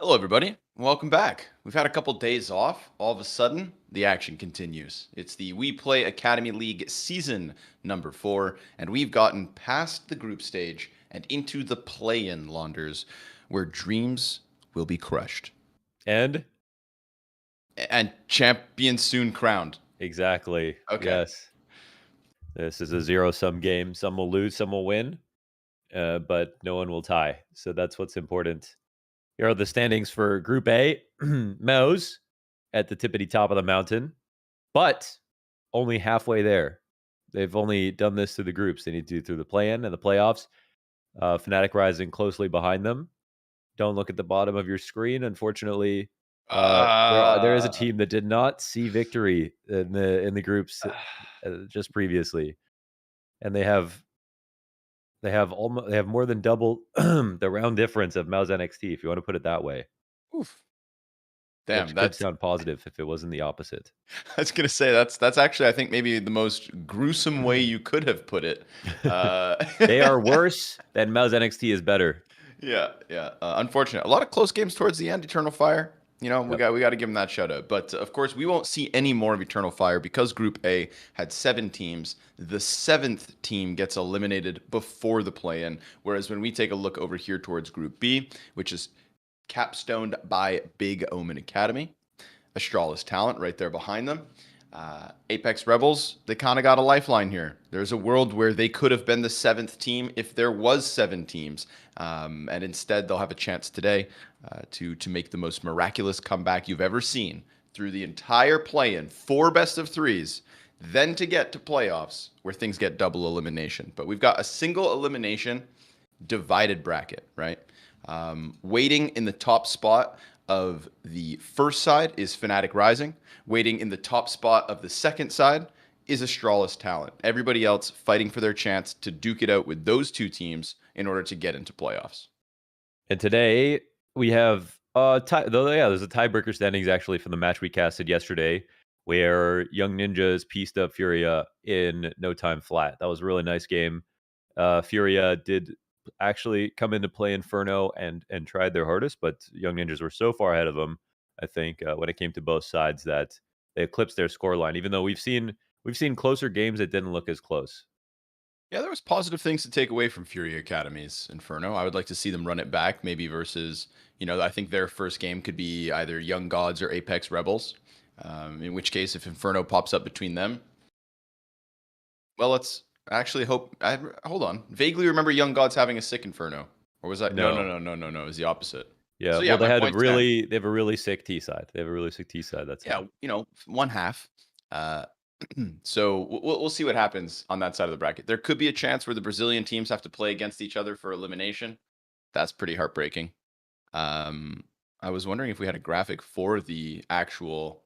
Hello, everybody. Welcome back. We've had a couple days off. All of a sudden, the action continues. It's the WePlay Academy League season number 4, and we've gotten past the group stage and into the play-in, Launders, where dreams will be crushed And and champions soon crowned. exactly. Okay. Yes. This is a zero-sum game. Some will lose, some will win, but no one will tie. So that's what's important. Here are the standings for Group A. Moe's at the tippity top of the mountain, but only halfway there. They've only done this through the groups. They need to do through the play-in and the playoffs. Fnatic Rising closely behind them. Don't look at the bottom of your screen. Unfortunately, there is a Uh, team that did not see victory in the groups just previously, and they have more than double the round difference of Mouse NXT, if you want to put it that way, oof. Damn, which could that's sound positive if it wasn't the opposite. I was gonna say that's actually I think maybe the most gruesome way you could have put it. Uh, They are worse than Mouse NXT is better. Yeah, yeah. Unfortunate. A lot of close games towards the end. Eternal Fire. You know, we Yep. got to give them that shout out. But of course, we won't see any more of Eternal Fire because Group A had 7 teams. The seventh team gets eliminated before the play-in. Whereas when we take a look over here towards Group B, which is capstoned by Big Omen Academy, Astralis Talent right there behind them. Apeks Rebels, they kind of got a lifeline here. There's a world where they could have been the seventh team if there was 7 teams, and instead they'll have a chance today to make the most miraculous comeback you've ever seen through the entire play-in, 4 best-of-3s, then to get to playoffs where things get double elimination. But we've got a single elimination divided bracket, right? Waiting in the top spot of the first side is Fnatic Rising. Waiting in the top spot of the second side is Astralis Talent. Everybody else fighting for their chance to duke it out with those 2 teams in order to get into playoffs. And today we have there's a tiebreaker standings actually from the match we casted yesterday, where Young Ninjas pieced up Furia in no time flat. That was a really nice game. Furia did actually come into play Inferno and tried their hardest, but Young Ninjas were so far ahead of them. I think when it came to both sides that they eclipsed their scoreline. Even though we've seen closer games that didn't look as close. Yeah, there was positive things to take away from Fury Academy's Inferno. I would like to see them run it back, maybe versus, I think their first game could be either Young Gods or Apex Rebels. In which case, if Inferno pops up between them, well, let's actually hope. Hold on. Vaguely remember Young Gods having a sick Inferno, or was that? No, no, No, no, no, no, no. It was the opposite. yeah, So well yeah, my point stands. they have a really sick T side. They have a really sick T side. That's Yeah, all. one half. Uh, so we'll see what happens on that side of the bracket. There could be a chance where the Brazilian teams have to play against each other for elimination. That's pretty heartbreaking. Um, I was wondering if we had a graphic for the actual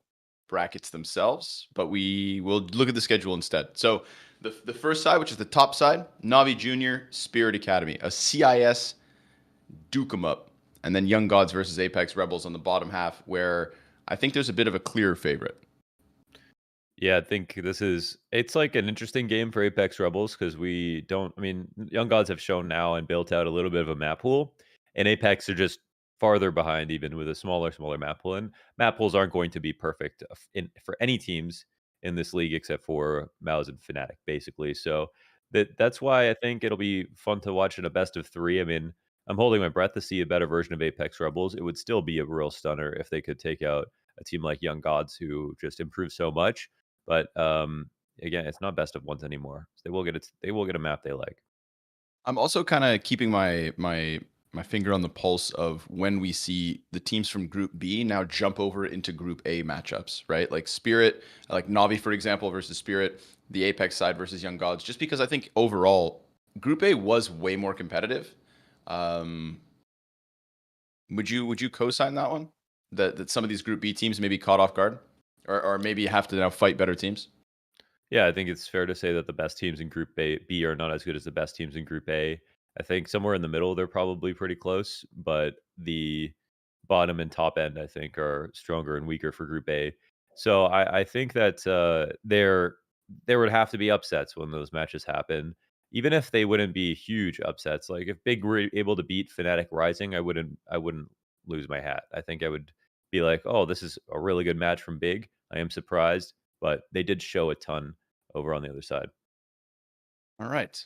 brackets themselves, but we will look at the schedule instead. So the first side, which is the top side, Navi Junior, Spirit Academy, a CIS duke 'em up, and then Young Gods versus Apex Rebels on the bottom half, where I think there's a bit of a clear favorite. Yeah, I think it's like an interesting game for Apex Rebels because we don't. I mean, Young Gods have shown now and built out a little bit of a map pool, and Apex are just farther behind, even with a smaller map pool. And map pools aren't going to be perfect for any teams in this league except for Mouse and Fnatic, basically. So that's why I think it'll be fun to watch in a best of 3. I mean, I'm holding my breath to see a better version of Apex Rebels. It would still be a real stunner if they could take out a team like Young Gods, who just improved so much, but, again, it's not best of ones anymore. So they will get a map they like. I'm also kind of keeping my finger on the pulse of when we see the teams from Group B now jump over into Group A matchups, right? Like Spirit, like Navi, for example, versus Spirit, the Apex side versus Young Gods. Just because I think overall Group A was way more competitive. Um, would you co-sign that one? That some of these Group B teams may be caught off guard, or maybe have to now fight better teams. Yeah, I think it's fair to say that the best teams in Group B are not as good as the best teams in Group A. I think somewhere in the middle, they're probably pretty close, but the bottom and top end, I think, are stronger and weaker for Group A. So I think that, there would have to be upsets when those matches happen, even if they wouldn't be huge upsets. Like, if Big were able to beat Fnatic Rising, I wouldn't lose my hat. I think I would be like, "Oh, this is a really good match from Big. I am surprised," but they did show a ton over on the other side. All right.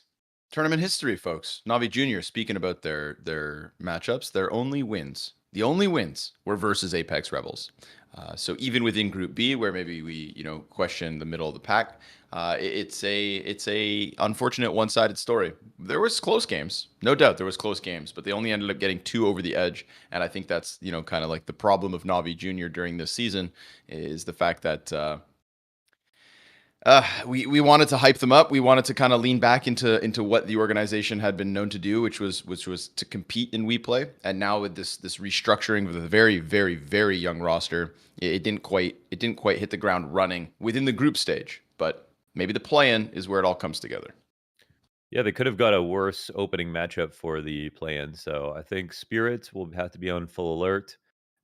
Tournament history, folks. Navi Junior. Speaking about their matchups, their only wins, the only wins were versus Apex Rebels. So even within Group B, where maybe we question the middle of the pack, it's a unfortunate one-sided story. There was close games, no doubt. There was close games, but they only ended up getting two over the edge, and I think that's kind of like the problem of Navi Junior during this season is the fact that. We wanted to hype them up. We wanted to kind of lean back into what the organization had been known to do, which was to compete in WePlay. And now with this restructuring with a very very very young roster, it didn't quite hit the ground running within the group stage. But maybe the play-in is where it all comes together. Yeah, they could have got a worse opening matchup for the play-in, so I think Spirits will have to be on full alert,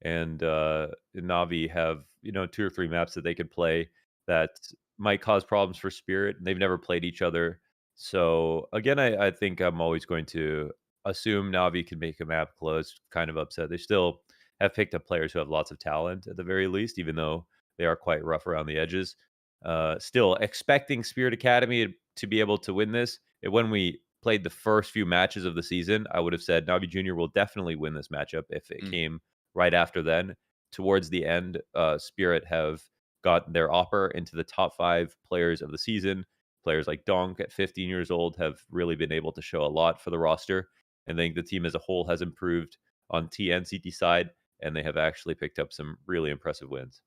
and, Navi have, 2 or 3 maps that they could play that might cause problems for Spirit. They've never played each other, so, again, I think I'm always going to assume Navi can make a map close, kind of upset. They still have picked up players who have lots of talent at the very least, even though they are quite rough around the edges. Still expecting Spirit Academy to be able to win this. When we played the first few matches of the season, I would have said Navi Junior will definitely win this matchup if it Mm. came right after then. Towards the end, Spirit have got their upper into the top 5 players of the season. Players like Donk at 15 years old have really been able to show a lot for the roster. I think the team as a whole has improved on T and CT side, and they have actually picked up some really impressive wins.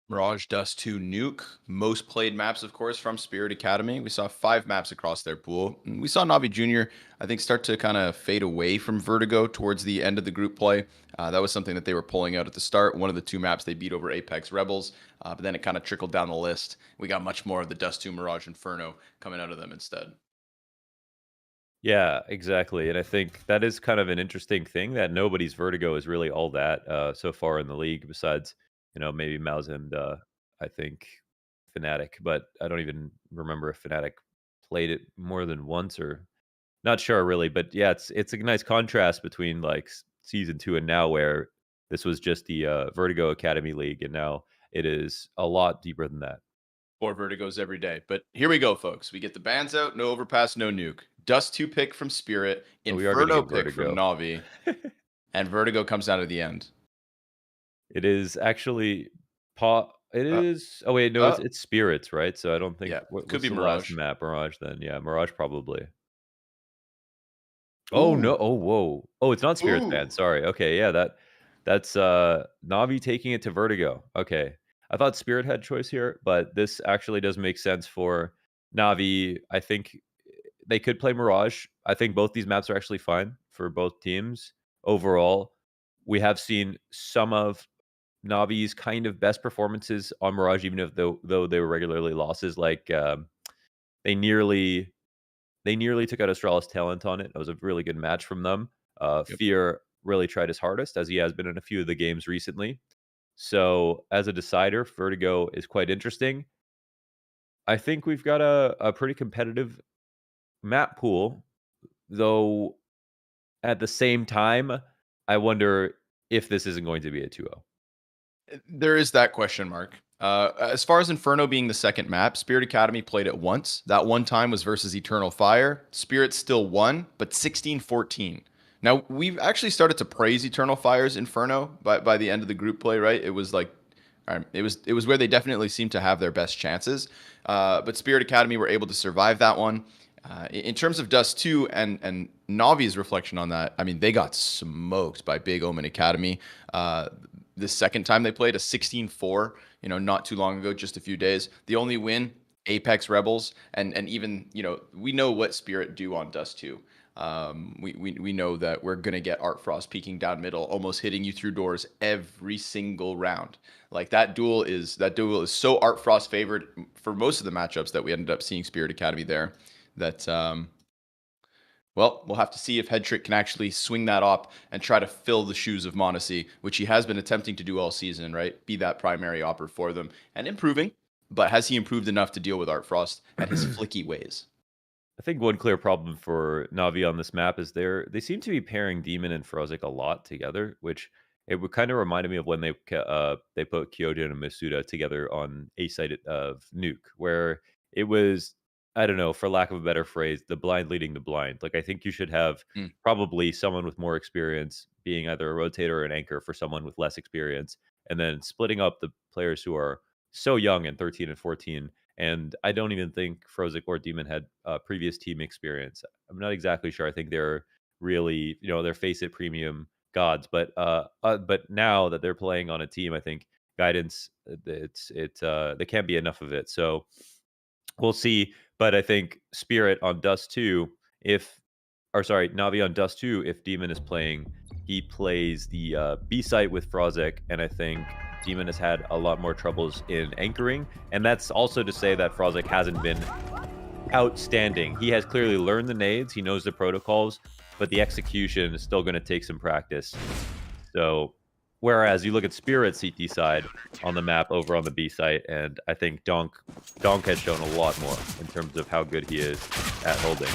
Mirage, Dust 2, Nuke. Most played maps, of course, from Spirit Academy. We saw 5 maps across their pool. And we saw Navi Junior, I think, start to kind of fade away from Vertigo towards the end of the group play. That was something that they were pulling out at the start. One of the 2 maps they beat over Apex Rebels, but then it kind of trickled down the list. We got much more of the Dust 2, Mirage, Inferno coming out of them instead. Yeah, exactly, and I think that is kind of an interesting thing that nobody's Vertigo is really all that, so far in the league besides, maybe Mouse and, I think Fnatic, but I don't even remember if Fnatic played it more than once or not sure really, but yeah, it's a nice contrast between, like, season 2 and now where this was just the, Vertigo Academy League, and now it is a lot deeper than that. 4 Vertigos every day. But here we go, folks. We get the bans out, no overpass, no nuke. Dust 2 pick from Spirit, Oh, we are gonna Inferno get pick from Vertigo. Navi, and Vertigo comes down at the end. It is actually pa it Uh, is oh, wait, no, uh, it's Spirits, right? So I don't think yeah, could what's be the last Mirage. map? Mirage then, yeah, Mirage probably. Oh, no Ooh, oh, whoa. Oh, it's not Spirits ooh. Band, sorry. Okay, yeah, that's, Navi taking it to Vertigo. Okay. I thought Spirit had choice here, but this actually does make sense for Navi. I think they could play Mirage. I think both these maps are actually fine for both teams. Overall, we have seen some of Navi's kind of best performances on Mirage, even if though they were regularly losses, like, they nearly they nearly took out Astralis Talent on it. It was a really good match from them. Yep. Fear really tried his hardest, as he has been in a few of the games recently. So, as a decider, Vertigo is quite interesting. I think we've got a pretty competitive map pool, though at the same time, I wonder if this isn't going to be a 2-0. There is that question mark. As far as Inferno being the second map, Spirit Academy played it once. That one time was versus Eternal Fire. Spirit still won, but 16-14. Now, we've actually started to praise Eternal Fire's Inferno by the end of the group play, right? It was like, it was where they definitely seemed to have their best chances. But Spirit Academy were able to survive that one. In terms of Dust 2 and Navi's reflection on that, I mean, they got smoked by Big Omen Academy. The second time they played a 16-4, not too long ago, just a few days. The only win, Apex Rebels, and even, we know what Spirit do on Dust 2. We know that we're gonna get Art Frost peeking down middle, almost hitting you through doors every single round. Like that duel is so Art Frost favored for most of the matchups that we ended up seeing Spirit Academy there. That well, we'll have to see if Headtrick can actually swing that up and try to fill the shoes of Mondesi, which he has been attempting to do all season, right? Be that primary opper for them and improving. But has he improved enough to deal with Art Frost and his flicky ways? I think one clear problem for Navi on this map is they seem to be pairing Demon and Frozik a lot together, which it would kind of reminded me of when they put Kyojin and Masuda together on a side of Nuke, where it was, I don't know, for lack of a better phrase, the blind leading the blind. Like I think you should have Mm. probably someone with more experience being either a rotator or an anchor for someone with less experience, and then splitting up the players who are so young and 13 and 14. And I don't even think Frozik or Demon had previous team experience. I'm not exactly sure. I think they're really, they're face it premium gods. But now that they're playing on a team, I think guidance, there can't be enough of it. So we'll see. But I think Spirit on Dust 2, if or sorry, Navi on Dust 2, if Demon is playing, he plays the B site with Frozek, and I think Demon has had a lot more troubles in anchoring. And that's also to say that Frozek hasn't been outstanding. He has clearly learned the nades, he knows the protocols, but the execution is still going to take some practice. So, whereas you look at Spirit CT side on the map over on the B site, and I think Donk has shown a lot more in terms of how good he is at holding.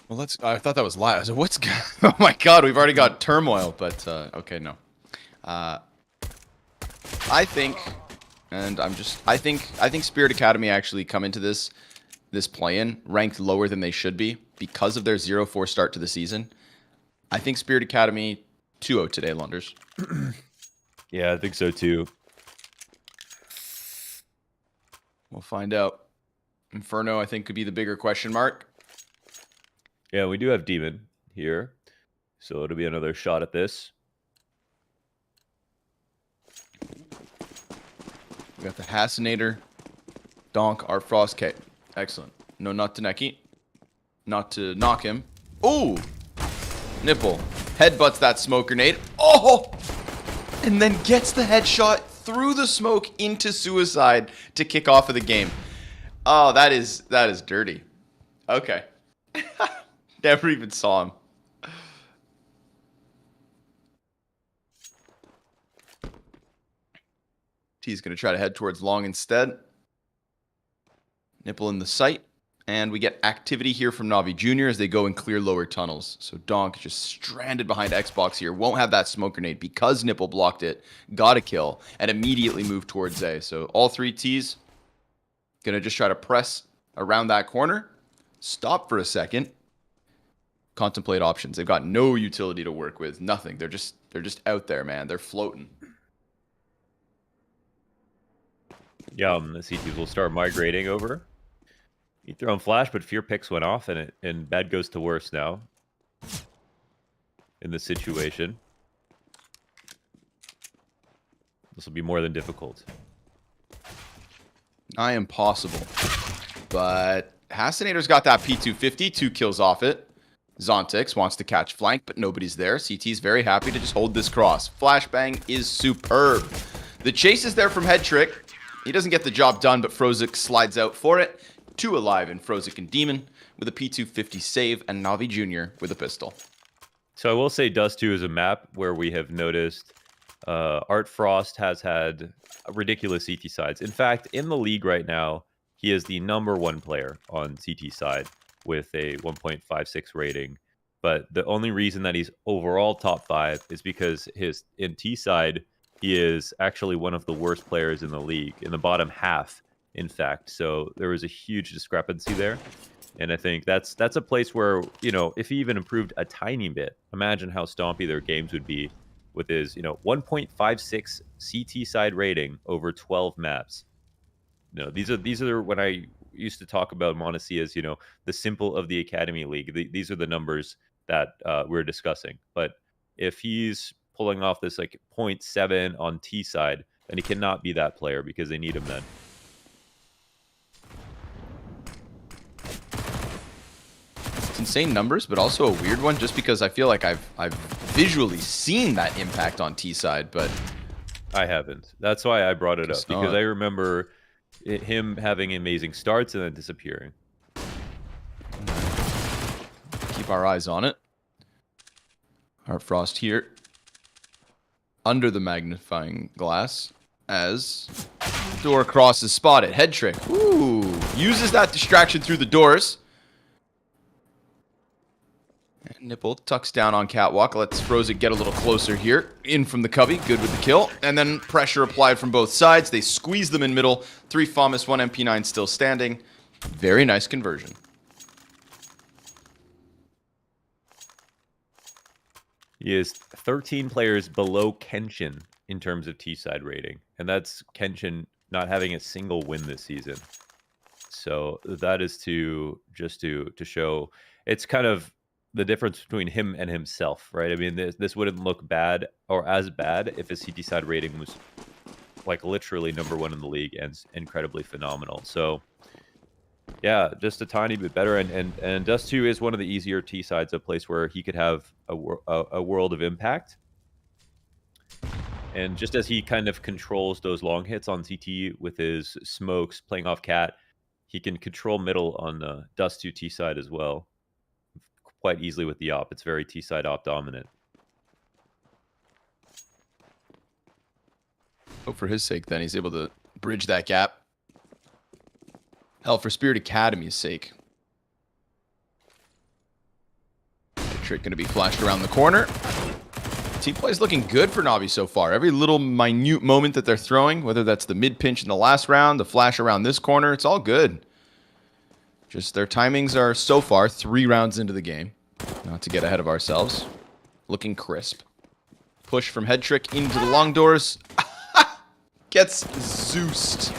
Well, I thought that was live. I was like, what's? Oh my God, we've already got turmoil. But okay, no. I think, and I think Spirit Academy actually come into this play-in ranked lower than they should be because of their 0-4 start to the season. I think Spirit Academy 2-0 today, Lunders. Yeah, I think so too. We'll find out. Inferno, I think, could be the bigger question mark. Yeah, we do have Demon here, so it'll be another shot at this. We got the Hassinator, Donk, Art Frost. Okay, excellent. No, not to Neki. Not to knock him. Oh! Nipple headbutts that smoke grenade. Oh! And then gets the headshot through the smoke into Suicide to kick off of the game. Oh, that is dirty. Okay. Never even saw him. T's going to try to head towards long instead. Nipple in the sight. And we get activity here from Navi Jr. as they go and clear lower tunnels. So Donk just stranded behind Xbox here. Won't have that smoke grenade because Nipple blocked it. Got a kill. And immediately moved towards A. So all three T's going to just try to press around that corner. Stop for a second. Contemplate options. They've got no utility to work with. Nothing. They're just out there, man. They're floating. Yeah, the CTs will start migrating over. He threw on flash, but Fear Picks went off, and bad goes to worse now in this situation. This will be more than difficult. I am possible. But Hassinator's got that P250, 2 kills off it. Zontix wants to catch flank, but nobody's there. CT's very happy to just hold this cross. Flashbang is superb. The chase is there from Head Trick. He doesn't get the job done, but Frozik slides out for it. 2 alive in Frozik and Demon with a P250 save, and Navi Jr. with a pistol. So I will say Dust 2 is a map where we have noticed Art Frost has had ridiculous CT sides. In fact, in the league right now, he is the #1 player on CT side with a 1.56 rating. But the only reason that he's overall top 5 is because in T side, he is actually one of the worst players in the league, in the bottom half, in fact. So there was a huge discrepancy there. And I think that's a place where, if he even improved a tiny bit, imagine how stompy their games would be with his, 1.56 CT side rating over 12 maps. These are when I used to talk about Monacy as, the simple of the Academy League. These are the numbers that we're discussing. But if he's pulling off this like 0.7 on T side, then he cannot be that player because they need him then. It's insane numbers, but also a weird one just because I feel like I've visually seen that impact on T side, but I haven't. That's why I brought it up, because I remember him having amazing starts and then disappearing. Keep our eyes on it. Art Frost here. Under the magnifying glass. as door cross is spotted. Head trick. Ooh. Uses that distraction through the doors. And Nipple tucks down on catwalk. Lets Frozik get a little closer here. In from the cubby. Good with the kill. And then pressure applied from both sides. They squeeze them in middle. 3 FAMAS, 1 MP9 still standing. Very nice conversion. He is 13 players below Kenshin in terms of T-side rating. And that's Kenshin not having a single win this season. So that is to show it's kind of the difference between him and himself, right? I mean, this wouldn't look bad or as bad if his CT side rating was like literally #1 in the league and incredibly phenomenal. So yeah, just a tiny bit better. And Dust 2 is one of the easier T sides, a place where he could have a world of impact. And just as he kind of controls those long hits on CT with his smokes playing off cat, he can control middle on the Dust 2 T side as well quite easily with the op. It's very T side op dominant. Hope for his sake, then, he's able to bridge that gap. Hell, for Spirit Academy's sake. The trick going to be flashed around the corner. Team play is looking good for Navi so far. Every little minute moment that they're throwing, whether that's the mid pinch in the last round, the flash around this corner, it's all good. Just their timings are so far 3 rounds into the game. Not to get ahead of ourselves. Looking crisp. Push from head trick into the long doors. Gets Zeused.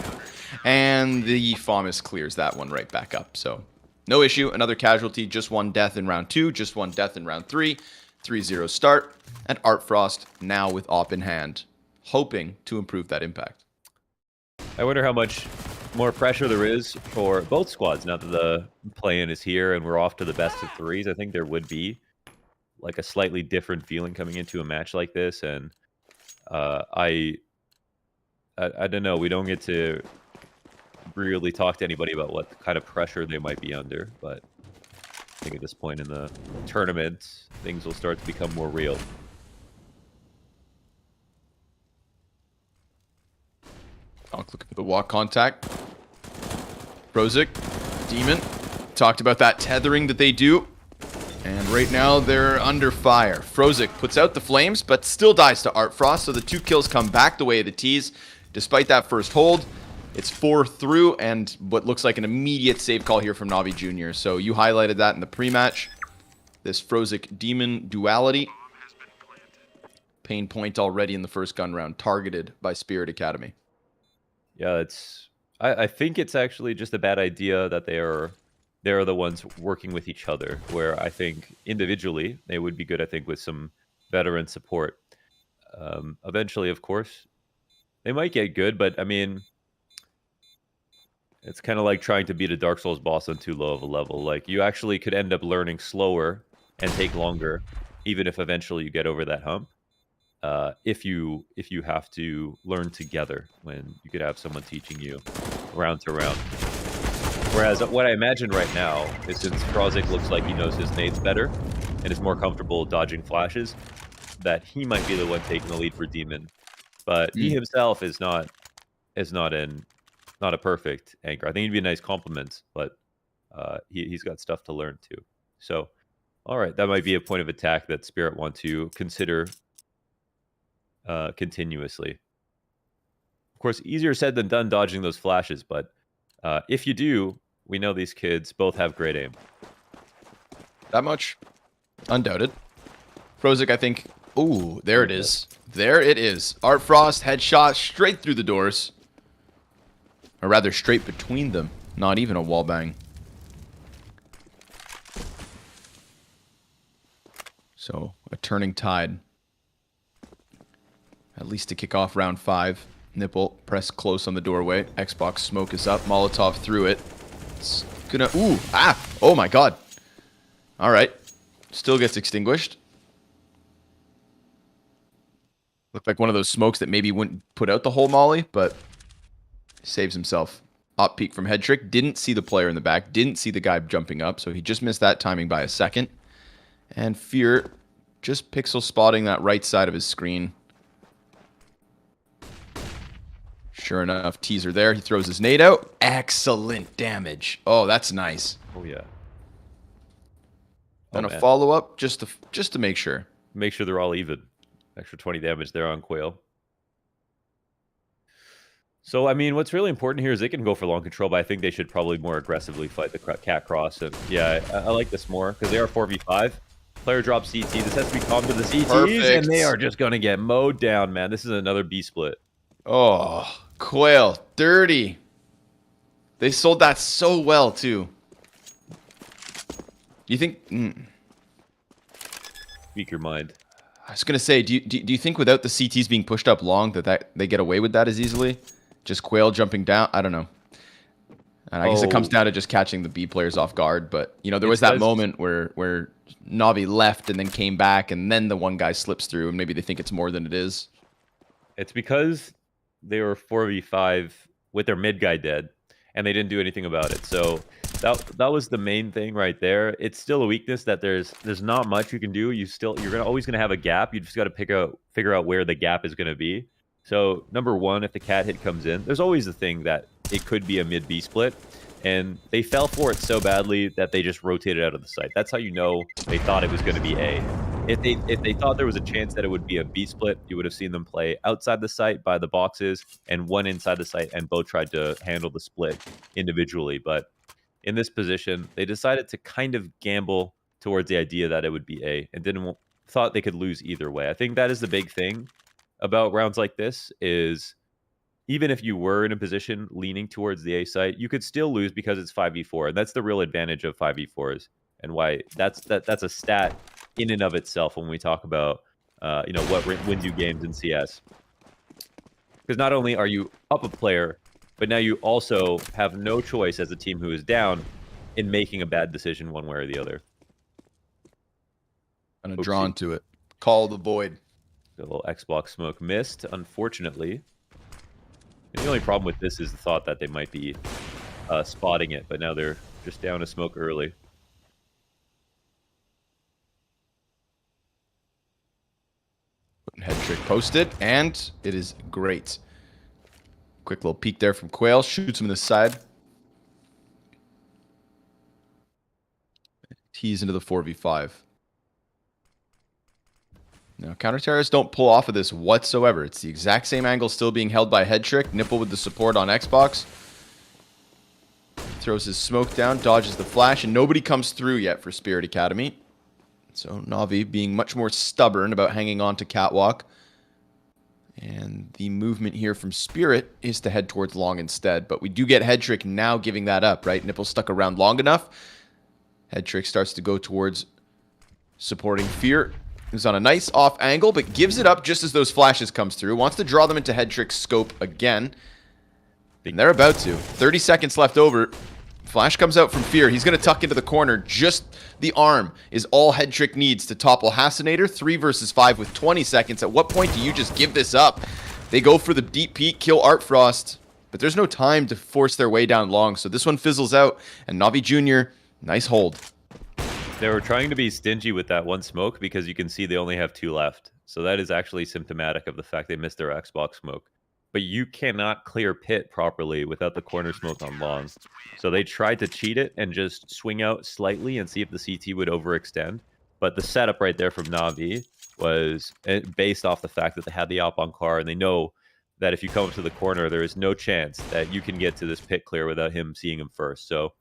And the FAMAS clears that one right back up. So no issue. Another casualty. Just 1 death in round 2. Just 1 death in round 3. 3-0 start. And Art Frost now with op in hand. Hoping to improve that impact. I wonder how much more pressure there is for both squads now that the play-in is here and we're off to the best of 3s. I think there would be like a slightly different feeling coming into a match like this. And I don't know. We don't get to really talk to anybody about what kind of pressure they might be under, but I think at this point in the tournament, things will start to become more real. Looking for the walk contact. Frozik, Demon, talked about that tethering that they do. And right now they're under fire. Frozik puts out the flames, but still dies to Art Frost, so the 2 kills come back the way of the T's. Despite that first hold, it's 4 through, and what looks like an immediate save call here from Navi Jr. So you highlighted that in the pre-match. This Frozik Demon duality. Pain point already in the first gun round, targeted by Spirit Academy. Yeah, I think it's actually just a bad idea that they're the ones working with each other, where I think individually they would be good, I think, with some veteran support. Eventually, of course, they might get good, but I mean, it's kind of like trying to beat a Dark Souls boss on too low of a level. Like, you actually could end up learning slower and take longer, even if eventually you get over that hump. If you have to learn together, when you could have someone teaching you round to round. Whereas what I imagine right now is, since Frozik looks like he knows his nades better and is more comfortable dodging flashes, that he might be the one taking the lead for Demon. But he himself is not a perfect anchor. I think he'd be a nice compliment, but he's got stuff to learn too. So, all right, that might be a point of attack that Spirit want to consider continuously. Of course, easier said than done dodging those flashes, but if you do, we know these kids both have great aim. That much? Undoubted. Frozik, I think... Ooh, there it is. There it is. Art Frost, headshot, straight through the doors. Or rather, straight between them. Not even a wallbang. So, a turning tide. At least to kick off round 5. Nipple, press close on the doorway. Xbox smoke is up. Molotov through it. It's gonna... Ooh! Ah! Oh my god! Alright. Still gets extinguished. Looked like one of those smokes that maybe wouldn't put out the whole molly, but saves himself. Op peek from head trick. Didn't see the player in the back. Didn't see the guy jumping up, so he just missed that timing by a second. And Fear just pixel spotting that right side of his screen. Sure enough, teaser there. He throws his nade out. Excellent damage. Oh, that's nice. Oh, yeah. Then a follow-up just to make sure. Make sure they're all even. Extra 20 damage there on Quail. So, I mean, what's really important here is they can go for long control, but I think they should probably more aggressively fight the cat cross. And yeah, I like this more because they are 4v5. Player drops CT. This has to be calm to the CTs, Perfect. and they are just going to get mowed down, man. This is another B split. Oh, Quail, dirty. They sold that so well, too. You think... Speak your mind. I was going to say, do you think without the CTs being pushed up long that they get away with that as easily? Just Quail jumping down? I don't know. And I guess it comes down to just catching the B players off guard. But, you know, there was that moment where Navi left and then came back, and then the one guy slips through, and maybe they think it's more than it is. It's because they were 4v5 with their mid guy dead, and they didn't do anything about it. So that was the main thing right there. It's still a weakness that there's not much you can do. You're always gonna have a gap. You just got to figure out where the gap is gonna be. So number one, if the cat hit comes in, there's always the thing that it could be a mid B split, and they fell for it so badly that they just rotated out of the site. That's how you know they thought it was going to be A. If they thought there was a chance that it would be a B split, you would have seen them play outside the site by the boxes and one inside the site, and both tried to handle the split individually. But in this position, they decided to kind of gamble towards the idea that it would be A, and thought they could lose either way. I think that is the big thing about rounds like this is even if you were in a position leaning towards the A site, you could still lose because it's 5v4. And that's the real advantage of 5v4s and why that's a stat in and of itself when we talk about what wins you games in CS. Because not only are you up a player, but now you also have no choice as a team who is down in making a bad decision one way or the other. And drawn to it. Call the void. The little Xbox smoke missed, unfortunately. And the only problem with this is the thought that they might be spotting it, but now they're just down a smoke early. Head trick posted, and it is great. Quick little peek there from Quail. Shoots him in the side. Tease into the 4v5. Now, counter-terrorists don't pull off of this whatsoever. It's the exact same angle still being held by Head Trick. Nipple with the support on Xbox. Throws his smoke down, dodges the flash, and nobody comes through yet for Spirit Academy. So Navi being much more stubborn about hanging on to Catwalk. And the movement here from Spirit is to head towards long instead. But we do get Head Trick now giving that up, right? Nipple stuck around long enough. Head Trick starts to go towards supporting Fear. Who's on a nice off angle, but gives it up just as those flashes comes through. Wants to draw them into Head Trick's scope again. And they're about to. 30 seconds left over. Flash comes out from Fear. He's going to tuck into the corner. Just the arm is all Head Trick needs to topple Hassinator. 3 versus 5 with 20 seconds. At what point do you just give this up? They go for the deep peek, kill Art Frost. But there's no time to force their way down long. So this one fizzles out. And Navi Jr., nice hold. They were trying to be stingy with that one smoke because you can see they only have 2 left. So that is actually symptomatic of the fact they missed their Xbox smoke. But you cannot clear pit properly without the corner smoke on long. So they tried to cheat it and just swing out slightly and see if the CT would overextend. But the setup right there from Navi was based off the fact that they had the op on car, and they know that if you come up to the corner, there is no chance that you can get to this pit clear without him seeing him first. So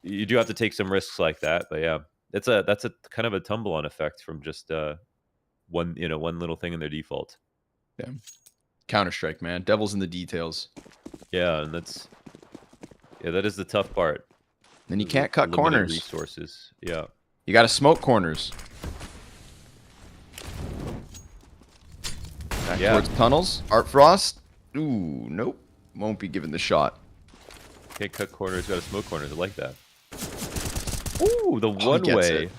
you do have to take some risks like that, but yeah, that's a kind of a tumble-on effect from just one little thing in their default. Yeah, Counter-Strike, man, devil's in the details. Yeah, and that is the tough part. Then you can't cut corners. Resources, yeah. You got to smoke corners. Back towards tunnels. Art Frost. Ooh, nope, won't be given the shot. Can't cut corners, got to smoke corners. I like that. Ooh, the one-way.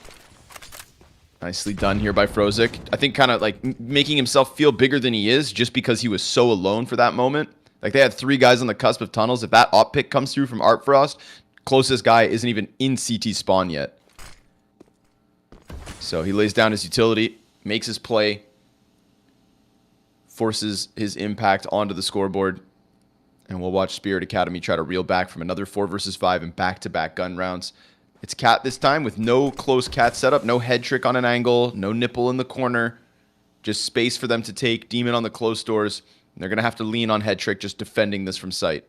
Nicely done here by Frozik. I think kind of like making himself feel bigger than he is just because he was so alone for that moment. Like they had 3 guys on the cusp of tunnels. If that op pick comes through from Art Frost, closest guy isn't even in CT spawn yet. So he lays down his utility, makes his play. forces his impact onto the scoreboard. And we'll watch Spirit Academy try to reel back from another 4 versus 5 and back-to-back gun rounds. It's Cat this time with no close Cat setup, no head trick on an angle, no nipple in the corner. Just space for them to take. Demon on the close doors. And they're going to have to lean on head trick just defending this from sight.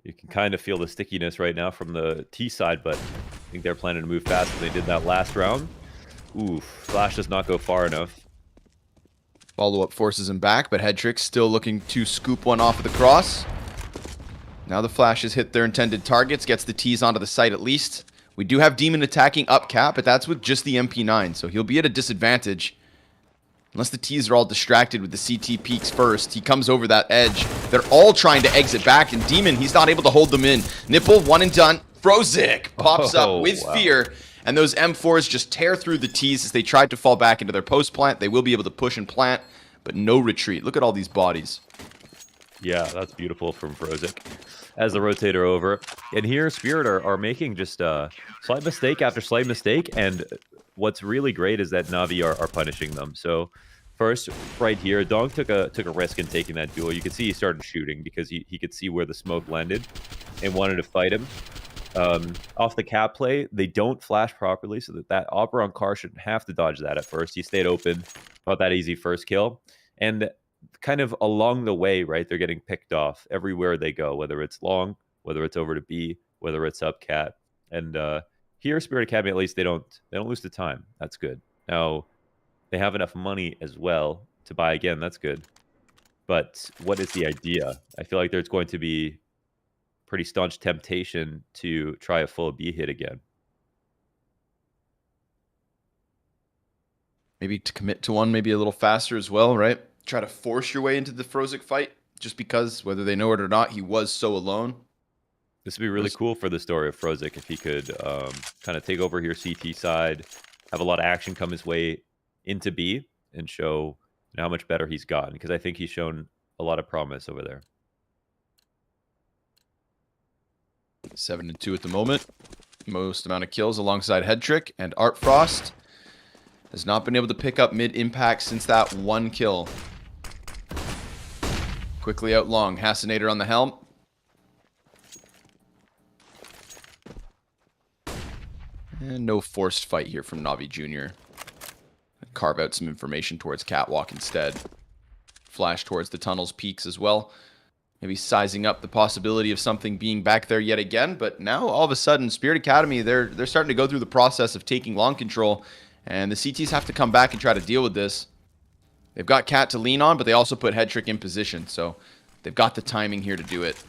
You can kind of feel the stickiness right now from the T side, but I think they're planning to move fast as they did that last round. Ooh, Flash does not go far enough. Follow-up forces him back, but head trick still looking to scoop one off of the cross. Now the flashes hit their intended targets, gets the T's onto the site at least. We do have Demon attacking up Cap, but that's with just the MP9, so he'll be at a disadvantage. Unless the T's are all distracted with the CT peaks first. He comes over that edge. They're all trying to exit back, and Demon, he's not able to hold them in. Nipple, one and done. Frozik pops up with fear, and those M4s just tear through the T's as they tried to fall back into their post plant. They will be able to push and plant, but no retreat. Look at all these bodies. Yeah, that's beautiful from Frozik. As the rotator over. And here, Spirit are making just slight mistake after slight mistake, and what's really great is that NAVI are punishing them. So first, right here, Dong took a risk in taking that duel. You could see he started shooting because he could see where the smoke landed and wanted to fight him. Off the Cap play, they don't flash properly, so that Operon car shouldn't have to dodge that at first. He stayed open, not that easy first kill. And kind of along the way, right, they're getting picked off everywhere they go, whether it's long, whether it's over to B, whether it's up Cat. And here, Spirit Academy, at least they don't lose the time. That's good. Now, they have enough money as well to buy again. That's good. But what is the idea? I feel like there's going to be pretty staunch temptation to try a full B hit again. Maybe to commit to one maybe a little faster as well, right? Try to force your way into the Frozik fight, just because, whether they know it or not, he was so alone. This would be really cool for the story of Frozik if he could kind of take over here CT side, have a lot of action come his way into B, and show how much better he's gotten, because I think he's shown a lot of promise over there. 7-2 at the moment. Most amount of kills alongside Head Trick, and Art Frost has not been able to pick up mid-impact since that one kill. Quickly out long. Hassinator on the helm. And no forced fight here from Navi Jr. Carve out some information towards Catwalk instead. Flash towards the tunnel's peaks as well. Maybe sizing up the possibility of something being back there yet again. But now, all of a sudden, Spirit Academy, they're starting to go through the process of taking long control. And the CTs have to come back and try to deal with this. They've got Cat to lean on, but they also put Head Trick in position. So they've got the timing here to do it.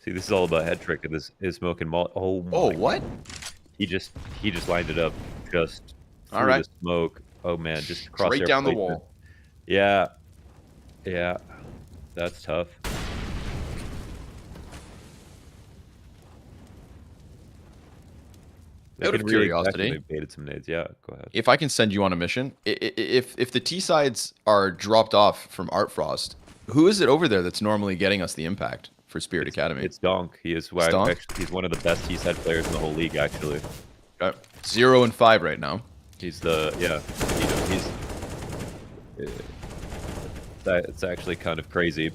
See, this is all about Head Trick and his smoke and malt. Oh, what? He just lined it up just through the smoke. Oh man, just cross straight down the wall. Yeah, that's tough. Out of curiosity, they baited some nades. Yeah, go ahead. If I can send you on a mission, if the T sides are dropped off from Art Frost, who is it over there that's normally getting us the impact for Spirit Academy? It's Donk. He's one of the best T side players in the whole league, actually. 0-5 right now. He's it's actually kind of crazy.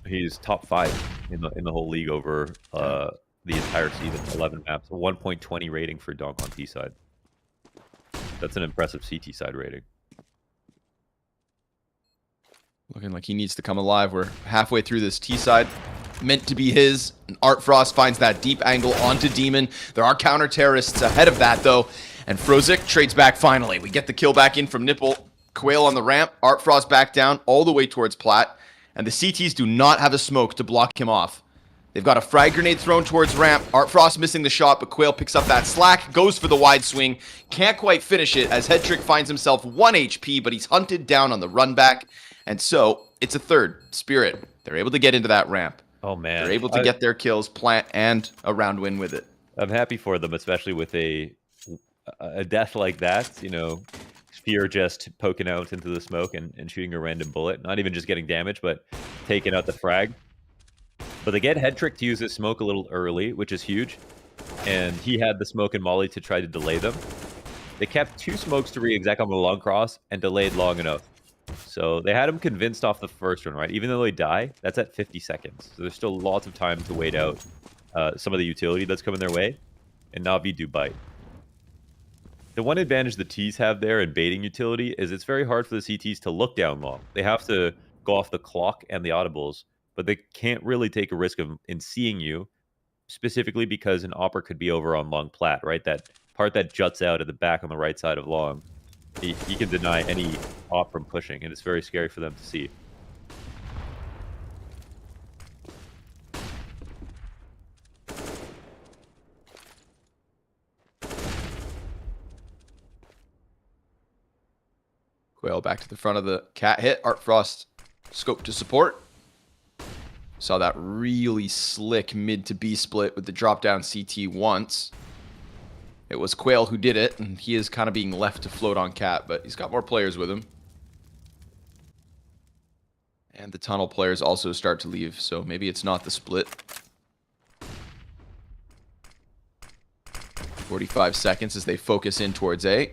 He's top 5 in the whole league over the entire season, 11 maps, 1.20 rating for Donk on T side. That's an impressive CT side rating. Looking like he needs to come alive. We're halfway through this T side. Meant to be his. And Art Frost finds that deep angle onto Demon. There are counter-terrorists ahead of that, though. And Frozik trades back finally. We get the kill back in from Nipple. Quail on the ramp. Art Frost back down all the way towards Plat. And the CTs do not have a smoke to block him off. They've got a frag grenade thrown towards ramp. Art Frost missing the shot, but Quail picks up that slack, goes for the wide swing. Can't quite finish it as Head Trick finds himself 1 HP, but he's hunted down on the run back. And so, it's a third. Spirit. They're able to get into that ramp. Oh, man. They're able to get their kills, plant, and a round win with it. I'm happy for them, especially with a death like that. You know, Sphere just poking out into the smoke and shooting a random bullet. Not even just getting damage, but taking out the frag. But they get Head Trick to use this smoke a little early, which is huge. And he had the smoke and molly to try to delay them. They kept 2 smokes to re-exec on the long cross and delayed long enough. So they had him convinced off the first one, right? Even though they die, that's at 50 seconds. So there's still lots of time to wait out some of the utility that's coming their way. And NAVI do bite. The one advantage the Ts have there in baiting utility is it's very hard for the CTs to look down long. They have to go off the clock and the audibles, but they can't really take a risk in seeing you, specifically because an Opera could be over on long plat, right? That part that juts out at the back on the right side of long. He can deny any op from pushing, and it's very scary for them to see. Quail back to the front of the cat hit. Art Frost scope to support. Saw that really slick mid to B split with the drop down CT once. It was Quail who did it, and he is kind of being left to float on cat, but he's got more players with him. And the tunnel players also start to leave, so maybe it's not the split. 45 seconds as they focus in towards A.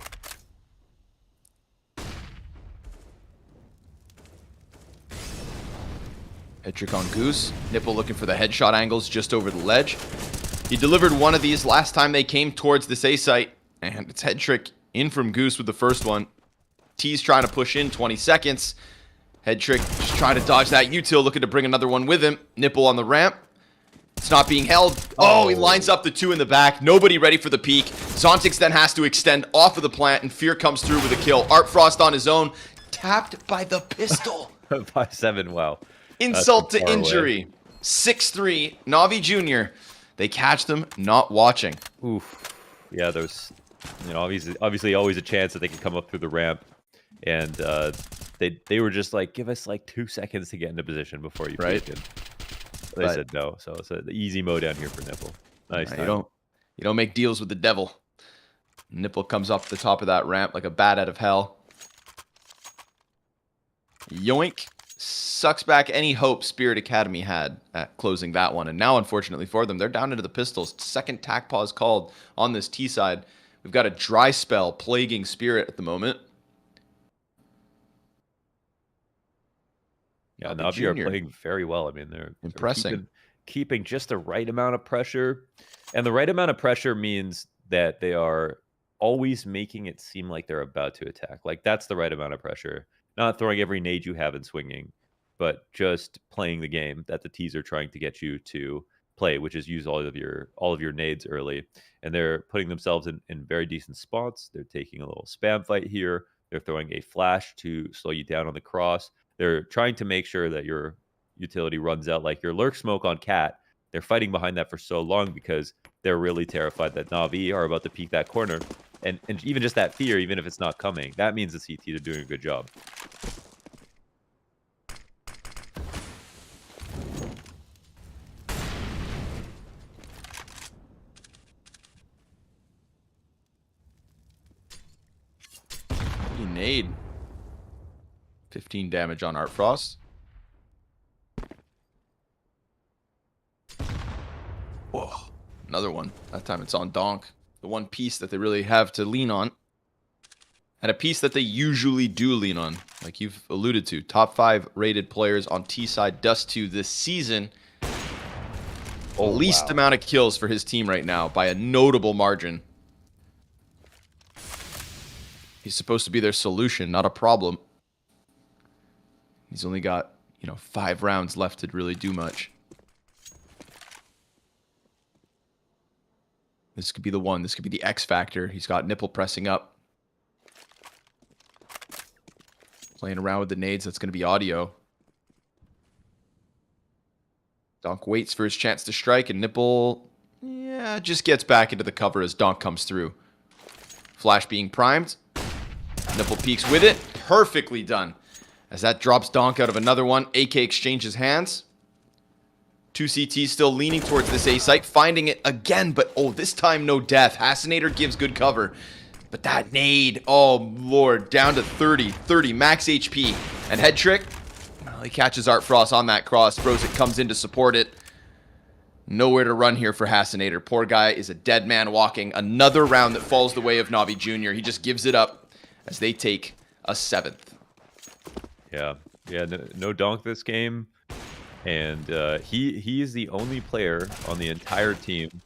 Head trick on Goose. Nipple looking for the headshot angles just over the ledge. He delivered one of these last time they came towards this A site, and it's head trick in from Goose with the first one. T's trying to push in 20 seconds. Head trick just trying to dodge that util, looking to bring another one with him. Nipple on the ramp. It's not being held. Oh, he lines up the 2 in the back. Nobody ready for the peak. Zontix then has to extend off of the plant, and Fear comes through with a kill. Art Frost on his own, tapped by the pistol. 5-7, wow. Insult to injury. 6-3, Navi Jr. They catch them not watching. Oof. Yeah, there's, obviously always a chance that they could come up through the ramp. And they were just like, give us like 2 seconds to get into position before you right. peek in. They said no, so it's an easy mode down here for Nipple. Nice. You don't make deals with the devil. Nipple comes up the top of that ramp like a bat out of hell. Yoink. Sucks back any hope Spirit Academy had at closing that one. And now, unfortunately for them, they're down into the pistols. Second tack pause called on this T side. We've got a dry spell plaguing Spirit at the moment. Yeah, Navi are playing very well. I mean, they're impressing. Keeping just the right amount of pressure. And the right amount of pressure means that they are always making it seem like they're about to attack. Like, that's the right amount of pressure. Not throwing every nade you have and swinging, but just playing the game that the T's are trying to get you to play, which is use all of your nades early. And they're putting themselves in very decent spots. They're taking a little spam fight here. They're throwing a flash to slow you down on the cross. They're trying to make sure that your utility runs out. Like your lurk smoke on cat, they're fighting behind that for so long because they're really terrified that NAVI are about to peek that corner. And even just that fear, even if it's not coming, that means the CTs are doing a good job. Nade. 15 damage on Art Frost. Whoa, another one. That time it's on Donk. The one piece that they really have to lean on. And a piece that they usually do lean on, like you've alluded to. Top 5 rated players on T-side Dust 2 this season. Least amount of kills for his team right now by a notable margin. He's supposed to be their solution, not a problem. He's only got, 5 rounds left to really do much. This could be the one. This could be the X factor. He's got Nipple pressing up. Playing around with the nades. That's going to be audio. Donk waits for his chance to strike, and Nipple, just gets back into the cover as Donk comes through. Flash being primed. Nipple peeks with it. Perfectly done. As that drops Donk out of another one, AK exchanges hands. 2 CTs still leaning towards this A site, finding it again, but this time no death. Hasinator gives good cover. But that nade, oh lord, down to 30 max HP. And head trick, well, he catches Art Frost on that cross. Brosic comes in to support it. Nowhere to run here for Hassanator. Poor guy is a dead man walking. Another round that falls the way of Navi Jr. He just gives it up as they take a 7th. Yeah, no donk this game, and he is the only player on the entire team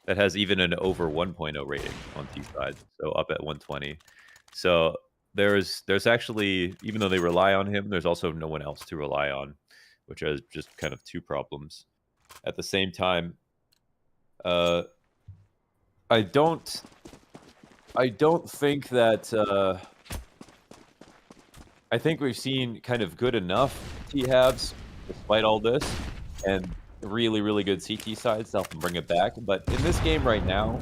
that has even an over 1.0 rating on T side, so up at 120. So there's actually, even though they rely on him, there's also no one else to rely on, which has just kind of two problems. At the same time, I don't think that I think we've seen kind of good enough T-Habs despite all this, and really, really good CT sides to help them bring it back. But in this game right now,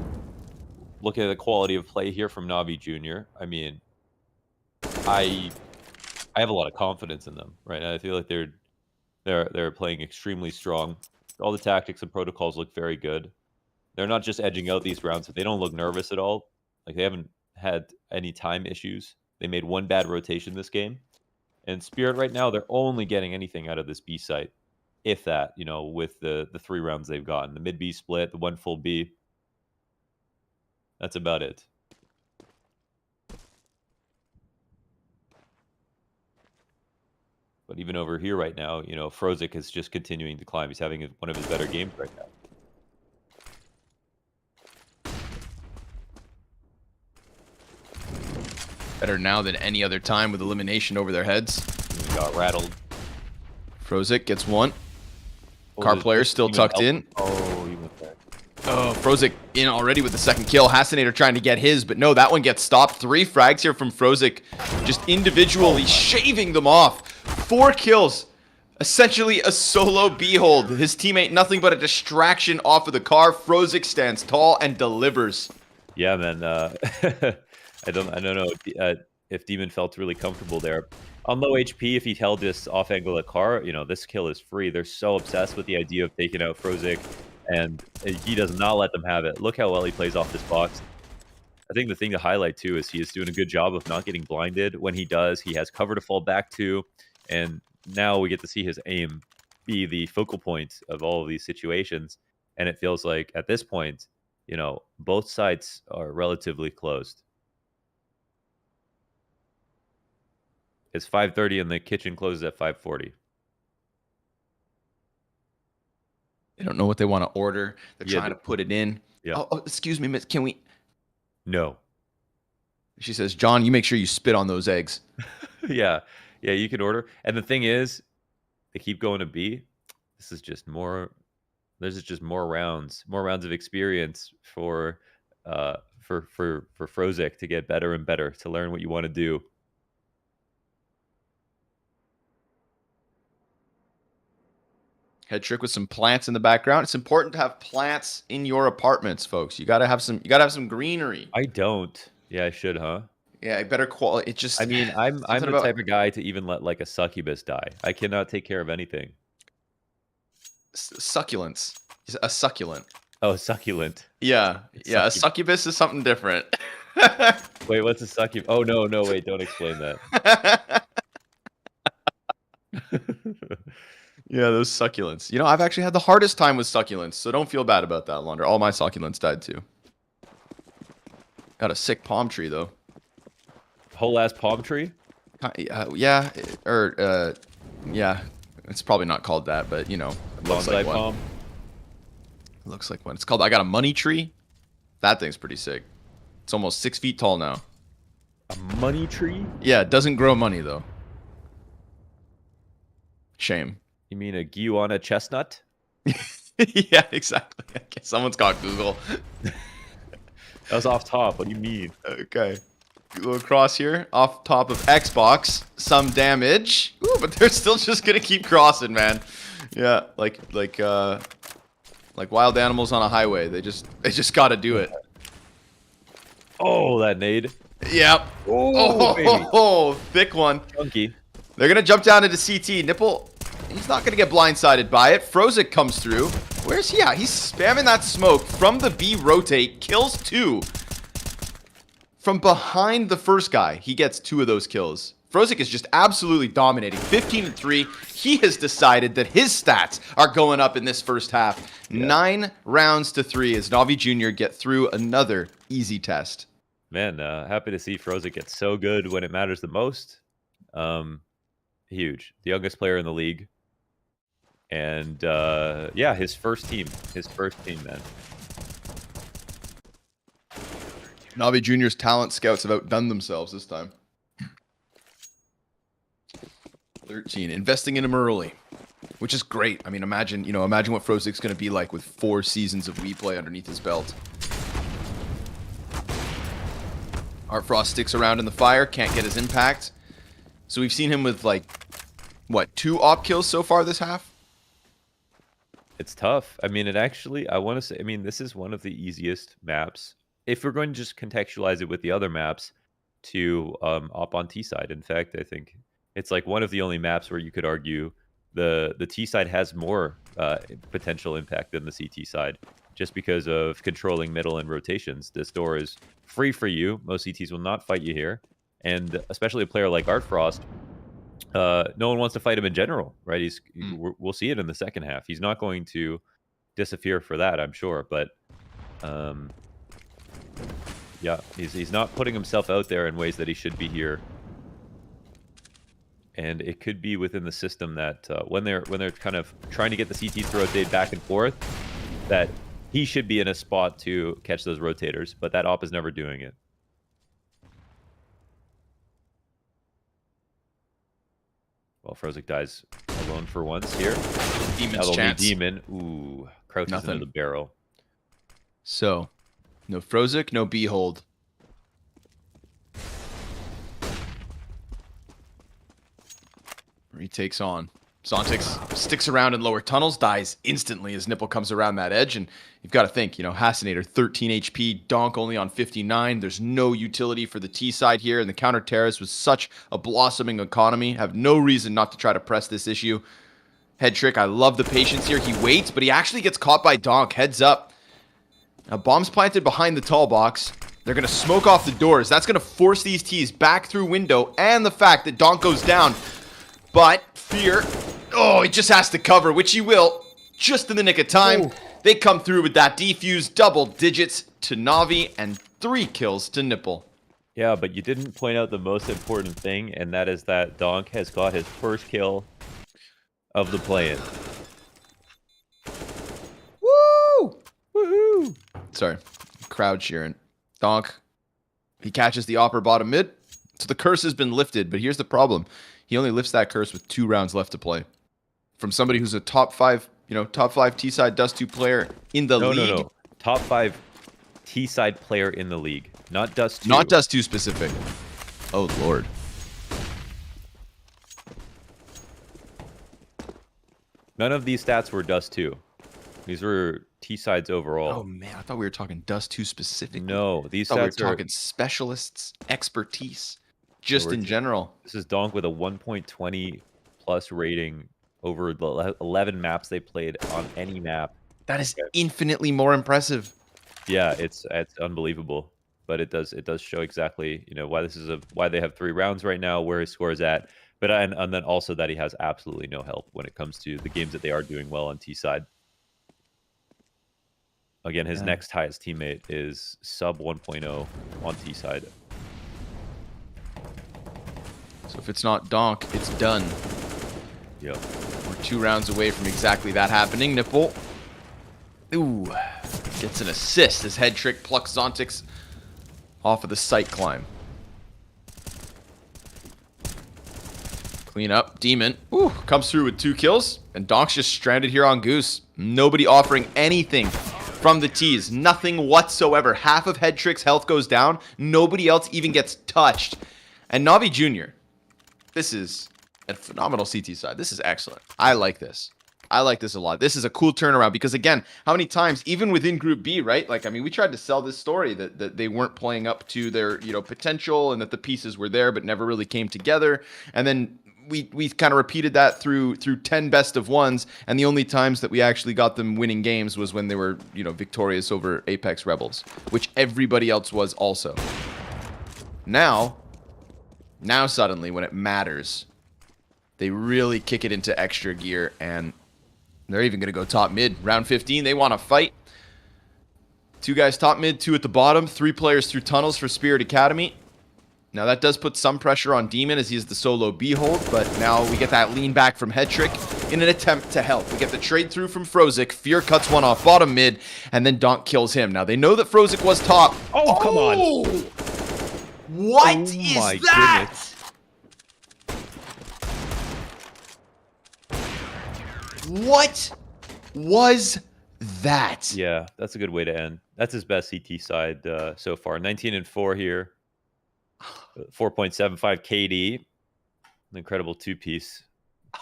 looking at the quality of play here from Navi Jr., I mean, I have a lot of confidence in them, right? I feel like they're playing extremely strong. All the tactics and protocols look very good. They're not just edging out these rounds. They don't look nervous at all. Like, they haven't had any time issues. They made one bad rotation this game. And Spirit right now, they're only getting anything out of this B site, if that, with the 3 rounds they've gotten. The mid B split, the 1 full B. That's about it. But even over here right now, Frozik is just continuing to climb. He's having one of his better games right now. Better now than any other time with elimination over their heads. He got rattled. Frozik gets one. Car player still tucked in. Oh, he went there. Oh, Frozik in already with the 2nd kill. Hassanator trying to get his, but no, that one gets stopped. 3 frags here from Frozik, just individually shaving them off. 4 kills. Essentially a solo B-hold. His teammate nothing but a distraction off of the car. Frozik stands tall and delivers. Yeah, man. I don't know if Demon felt really comfortable there. On low HP, if he held this off-angle at car, this kill is free. They're so obsessed with the idea of taking out Frozik, and he does not let them have it. Look how well he plays off this box. I think the thing to highlight, too, is he is doing a good job of not getting blinded. When he does, he has cover to fall back to, and now we get to see his aim be the focal point of all of these situations, and it feels like, at this point, both sides are relatively closed. It's 5:30 and the kitchen closes at 5:40. They don't know what they want to order. They're trying to put it in. Yeah. Oh, excuse me, miss. Can we? No. She says, John, you make sure you spit on those eggs. Yeah, you can order. And the thing is, they keep going to B. This is just more. There's just more rounds of experience for Frozik to get better and better, to learn what you want to do. Head trick with some plants in the background. It's important to have plants in your apartments, folks. You gotta have some greenery. I don't. Yeah, I should, huh? Yeah, better quality. It just. I mean, I'm the type of guy to even let like a succubus die. I cannot take care of anything. Succulents. A succulent. Oh, succulent. Yeah, a succubus is something different. Wait, what's a succubus? Oh no, wait, don't explain that. Yeah, those succulents. I've actually had the hardest time with succulents, so don't feel bad about that, Launder. All my succulents died too. Got a sick palm tree though. Whole ass palm tree? Yeah, yeah. It's probably not called that, but looks like one. Palm. Looks like one. It's called. I got a money tree. That thing's pretty sick. It's almost 6 feet tall now. A money tree? Yeah, it doesn't grow money though. Shame. You mean a Guyana chestnut? Yeah, exactly. I guess someone's got Google. That was off top. What do you mean? Okay. Go across here, off top of Xbox. Some damage. Ooh, but they're still just gonna keep crossing, man. Yeah, like wild animals on a highway. They just gotta do it. Oh, that nade. Yep. Oh, thick one. Chunky. They're gonna jump down into CT. Nipple. He's not going to get blindsided by it. Frozik comes through. Where's he at? He's spamming that smoke from the B rotate. Kills 2. From behind the first guy, he gets 2 of those kills. Frozik is just absolutely dominating. 15-3. He has decided that his stats are going up in this first half. Yeah. 9 rounds to 3 as NAVI Jr. get through another easy test. Man, happy to see Frozik get so good when it matters the most. Huge. The youngest player in the league. And, yeah, his first team. His first team, man. NAVI Jr.'s talent scouts have outdone themselves this time. 13, investing in him early, which is great. I mean, imagine what Frozik's going to be like with 4 seasons of WePlay underneath his belt. Art Frost sticks around in the fire, can't get his impact. So we've seen him with, like, what, 2 op kills so far this half? It's tough. I mean, I want to say, I mean, this is one of the easiest maps, if we're going to just contextualize it with the other maps, to op on T side. In fact, I think it's like one of the only maps where you could argue the T side has more potential impact than the CT side, just because of controlling middle and rotations. This door is free for you. Most CTs will not fight you here, and especially a player like Art Frost, no one wants to fight him in general, right? We'll see it in the second half. He's not going to disappear for that, I'm sure, but yeah, he's not putting himself out there in ways that he should be here. And it could be within the system that when they're kind of trying to get the CTs to rotate back and forth, that he should be in a spot to catch those rotators, but that op is never doing it. Well, Frozik dies alone for once here. Demon's chance. Demon. Ooh, crouches into the barrel. So, no Frozik, no Behold. He takes on. Zontix sticks around in lower tunnels, dies instantly as Nipple comes around that edge. And you've got to think, Hasinator, 13 HP, Donk only on 59. There's no utility for the T side here. And the counter terrorist was such a blossoming economy. Have no reason not to try to press this issue. Head trick, I love the patience here. He waits, but he actually gets caught by Donk. Heads up. Now, bombs planted behind the tall box. They're going to smoke off the doors. That's going to force these Ts back through window. And the fact that Donk goes down. But Fear, he just has to cover, which he will, just in the nick of time. Ooh. They come through with that defuse, double digits to NAVI, and 3 kills to Nipple. Yeah, but you didn't point out the most important thing, and that is that Donk has got his first kill of the play-in. Woo! Woohoo! Sorry, crowd cheering. Donk, he catches the upper bottom mid, so the curse has been lifted, but here's the problem. He only lifts that curse with 2 rounds left to play. From somebody who's a top 5 T-side Dust 2 player in the league. No. Top 5 T-side player in the league. Not Dust 2. Not Dust 2 specific. Oh, Lord. None of these stats were Dust 2. These were T-sides overall. Oh, man. I thought we were talking Dust 2 specifically. No, these stats we were talking specialists, expertise. Just in general. This is Donk with a 1.20 plus rating over the 11 maps they played on any map. That is infinitely more impressive. Yeah, it's unbelievable. But it does show exactly, why they have 3 rounds right now, where his score is at. But and then also that he has absolutely no help when it comes to the games that they are doing well on T side. Again, his next highest teammate is sub 1.0 on T side. So if it's not Donk, it's done. Yep. We're 2 rounds away from exactly that happening. Nipple. Ooh. Gets an assist. His head trick plucks Zontix off of the site climb. Clean up. Demon. Ooh. Comes through with 2 kills. And Donk's just stranded here on Goose. Nobody offering anything from the T's. Nothing whatsoever. Half of head trick's health goes down. Nobody else even gets touched. And NAVI Jr. This is a phenomenal CT side. This is excellent. I like this. I like this a lot. This is a cool turnaround because, again, how many times, even within Group B, right? Like, I mean, we tried to sell this story that they weren't playing up to their, potential and that the pieces were there but never really came together. And then we kind of repeated that through 10 best of ones. And the only times that we actually got them winning games was when they were, victorious over Apeks Rebels, which everybody else was also. Now, Now suddenly, when it matters, they really kick it into extra gear, and they're even going to go top mid. Round 15, they want to fight. 2 guys top mid, 2 at the bottom, 3 players through tunnels for Spirit Academy. Now that does put some pressure on Demon as he is the solo B hold, but now we get that lean back from Headtrick in an attempt to help. We get the trade through from Frozik. Fear cuts one off bottom mid, and then Donk kills him. Now they know that Frozik was top. Oh, come on. What is that? What was that? Yeah, that's a good way to end. That's his best CT side so far. 19-4 here. 4.75 KD. An incredible 2-piece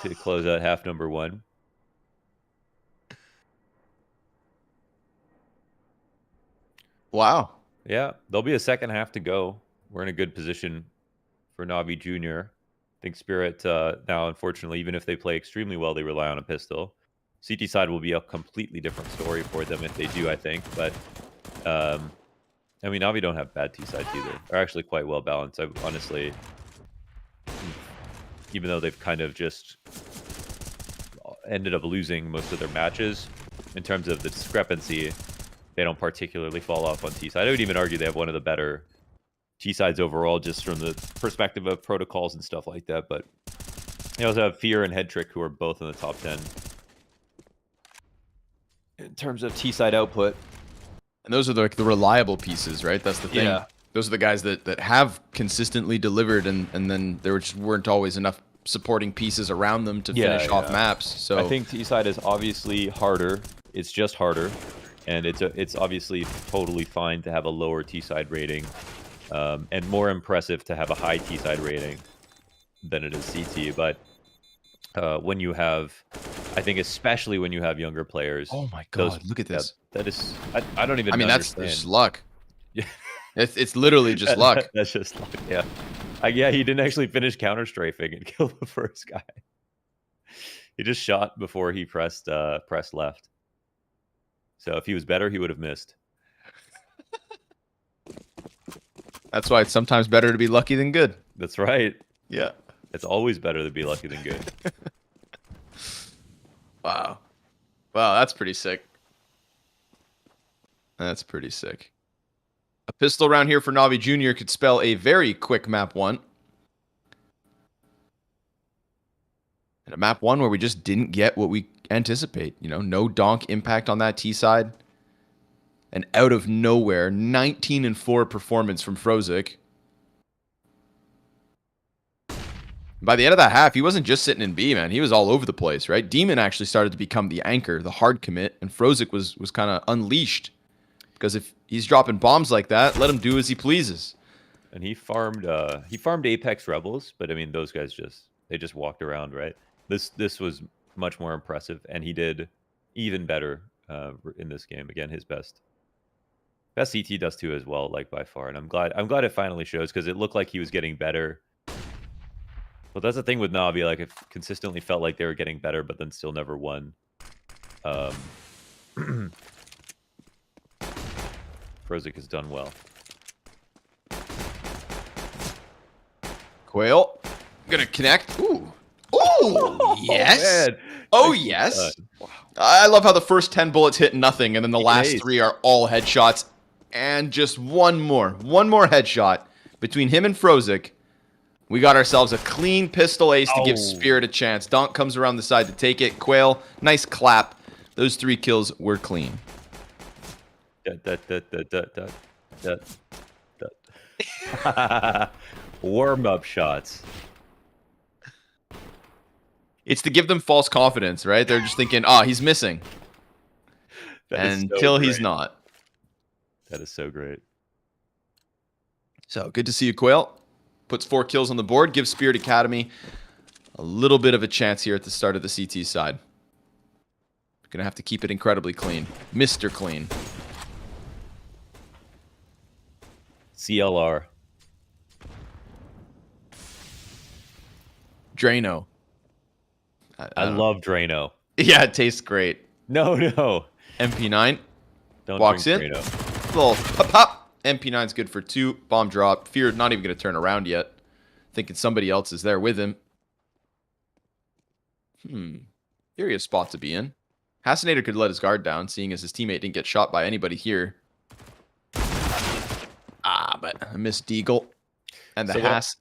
to close out half number 1. Wow. Yeah, there'll be a second half to go. We're in a good position for Navi Jr. I think Spirit now, unfortunately, even if they play extremely well, they rely on a pistol. CT side will be a completely different story for them if they do, I think. But, I mean, Navi don't have bad T-sides either. They're actually quite well balanced. I honestly, even though they've kind of just ended up losing most of their matches, in terms of the discrepancy, they don't particularly fall off on T-side. I would even argue they have one of the better T-sides overall, just from the perspective of protocols and stuff like that. But they also have Fear and Headtrick, who are both in the top 10 in terms of T-side output. And those are the reliable pieces, right? That's the thing. Yeah. Those are the guys that have consistently delivered, and then there just weren't always enough supporting pieces around them to finish off maps. So I think T-side is obviously harder. It's just harder. And it's obviously totally fine to have a lower T-side rating. And more impressive to have a high T-side rating than it is CT. But when you have, I think especially when you have younger players. Oh my God, look at this. That is, I don't even I mean, that's understand. just luck. Yeah. It's literally just luck. That's just luck, yeah. Yeah, he didn't actually finish counter-strafing and kill the first guy. He just shot before he pressed left. So if he was better, he would have missed. That's why it's sometimes better to be lucky than good. That's right. Yeah. It's always better to be lucky than good. Wow. Wow, that's pretty sick. That's pretty sick. A pistol round here for Navi Jr. could spell a very quick map 1. And a map 1 where we just didn't get what we anticipate. You know, no donk impact on that T side. And out of nowhere, 19-4 performance from Frozik. By the end of that half, he wasn't just sitting in B, man. He was all over the place, right? Demon actually started to become the anchor, the hard commit, and Frozik was kind of unleashed. Because if he's dropping bombs like that, let him do as he pleases. And he farmed Apeks Rebels, but I mean those guys just walked around, right? This was much more impressive, and he did even better in this game. Again, his best CT does too as well, like by far. And I'm glad it finally shows, because it looked like he was getting better. But that's the thing with Navi, like it consistently felt like they were getting better, but then still never won. Frozik has done well. Quail, gonna connect. Ooh, ooh, yes. Man. Oh yes. I love how the first 10 bullets hit nothing, and then the last 3 are all headshots, and just one more headshot between him and Frozik. We got ourselves a clean pistol ace to give Spirit a chance. Donk comes around the side to take it. Quail, nice clap. Those 3 kills were clean. Warm-up shots. It's to give them false confidence, right? They're just thinking, oh, he's missing. Until he's not. That is so great. So, good to see you, Quail. Puts 4 kills on the board. Gives Spirit Academy a little bit of a chance here at the start of the CT side. Gonna have to keep it incredibly clean. Mr. Clean. CLR. Drano. I love Drano. Yeah, it tastes great. No. MP9. Don't Walks in. Drano. Little pop. MP9's good for 2. Bomb drop. Fear not even going to turn around yet. thinking somebody else is there with him. Area of spot to be in. Hassinator could let his guard down, seeing as his teammate didn't get shot by anybody here. But I missed Deagle. And the So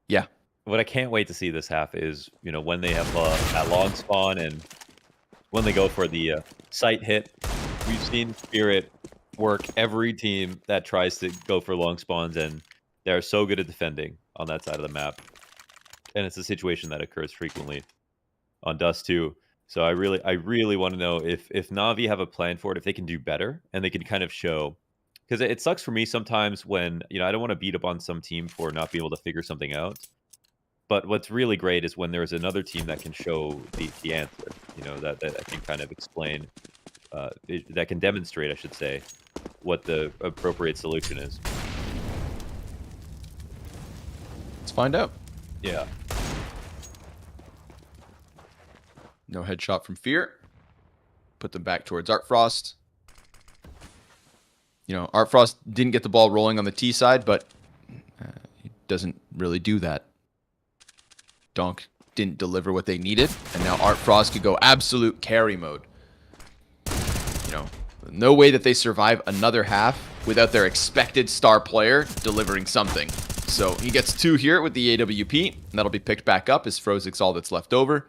yeah. What I can't wait to see this half is, when they have that long spawn and when they go for the sight hit. We've seen Spirit work every team that tries to go for long spawns, and they're so good at defending on that side of the map. And it's a situation that occurs frequently on Dust too. So I really want to know if Navi have a plan for it, if they can do better, and they can kind of show. Because it sucks for me sometimes when, I don't want to beat up on some team for not being able to figure something out. But what's really great is when there's another team that can show the answer, that can kind of explain, that can demonstrate, I should say, what the appropriate solution is. Let's find out. Yeah. No headshot from Fear. Put them back towards Artfrost. Artfrost didn't get the ball rolling on the T side, but he doesn't really do that. Donk didn't deliver what they needed, and now Artfrost could go absolute carry mode. No way that they survive another half without their expected star player delivering something. So he gets 2 here with the AWP, and that'll be picked back up as Frozik's all that's left over.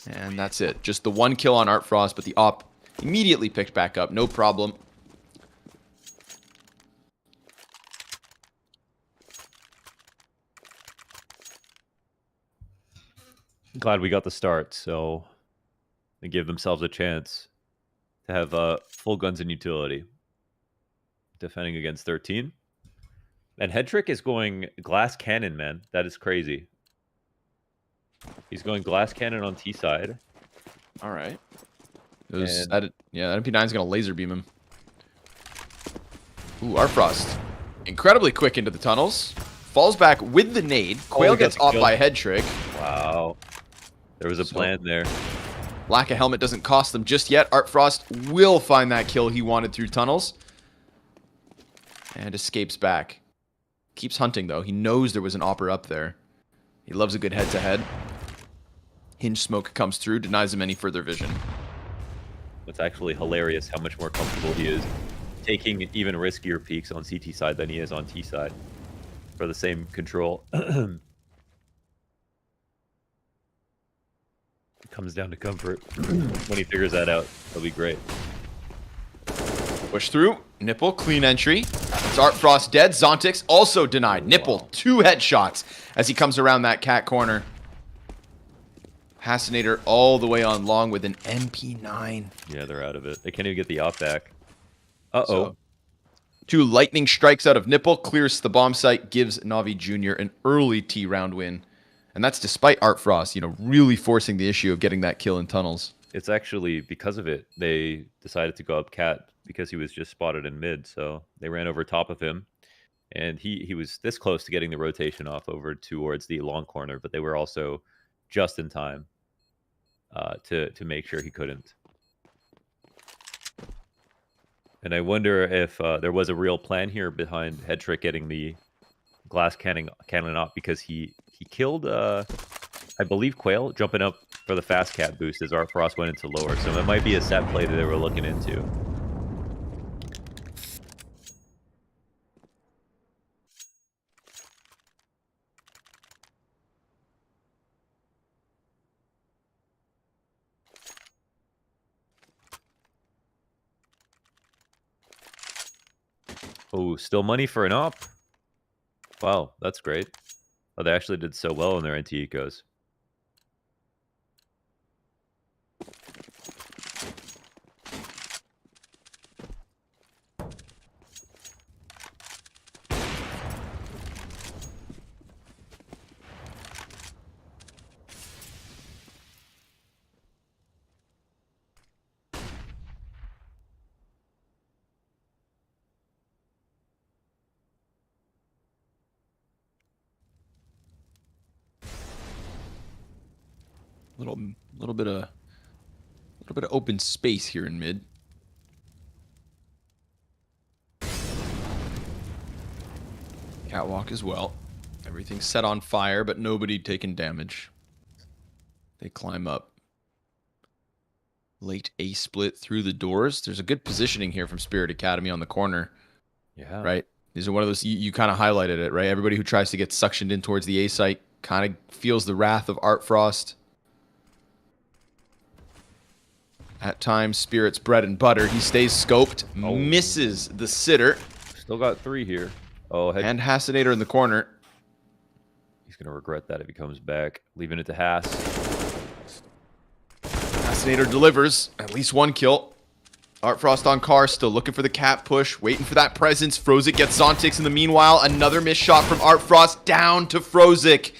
And that's it. Just the 1 kill on Artfrost, but the op immediately picked back up. No problem. Glad we got the start, so they give themselves a chance to have full guns and utility. Defending against 13. And Headtrick is going glass cannon, man. That is crazy. He's going glass cannon on T side. All right. That MP9 is going to laser beam him. Ooh, Artfrost. Incredibly quick into the tunnels. Falls back with the nade. Quail gets off by Headtrick. Wow. There was a plan there. Lack of helmet doesn't cost them just yet. Artfrost will find that kill he wanted through tunnels. And escapes back. Keeps hunting, though. He knows there was an opper up there. He loves a good head-to-head. Hinge smoke comes through, denies him any further vision. It's actually hilarious how much more comfortable he is taking even riskier peeks on CT side than he is on T side for the same control. It comes down to comfort. When he figures that out, it'll be great. Push through. Nipple, clean entry. It's Artfrost dead. Zontix also denied. Nipple, 2 headshots as he comes around that cat corner. Hassinator all the way on long with an MP9. Yeah, they're out of it. They can't even get the op back. Uh-oh. 2 lightning strikes out of Nipple. Clears the bomb site. Gives Navi Jr. an early T-round win. And that's despite Artfrost, really forcing the issue of getting that kill in tunnels. It's actually because of it. They decided to go up cat because he was just spotted in mid. So they ran over top of him. And he was this close to getting the rotation off over towards the long corner. But they were also just in time to make sure he couldn't. And I wonder if there was a real plan here behind Headtrick getting the glass cannon up, because he killed, I believe, Quail jumping up for the fast cat boost as Artfrost went into lower. So it might be a set play that they were looking into. Oh, still money for an op. Wow, that's great. Oh, they actually did so well in their anti-ecos. Little bit of open space here in mid. Catwalk as well. Everything's set on fire, but nobody taking damage. They climb up. Late A split through the doors. There's a good positioning here from Spirit Academy on the corner. Yeah. Right? These are one of those, you kind of highlighted it, right? Everybody who tries to get suctioned in towards the A site kind of feels the wrath of Art Frost. At times, Spirit's bread and butter. He stays scoped, misses the sitter. Still got 3 here. Oh, and Hasinator in the corner. He's going to regret that if he comes back. Leaving it to Haas. Hasinator delivers at least 1 kill. Art Frost on car, still looking for the cap push, waiting for that presence. Frozik gets Zontix in the meanwhile. Another missed shot from Art Frost down to Frozik.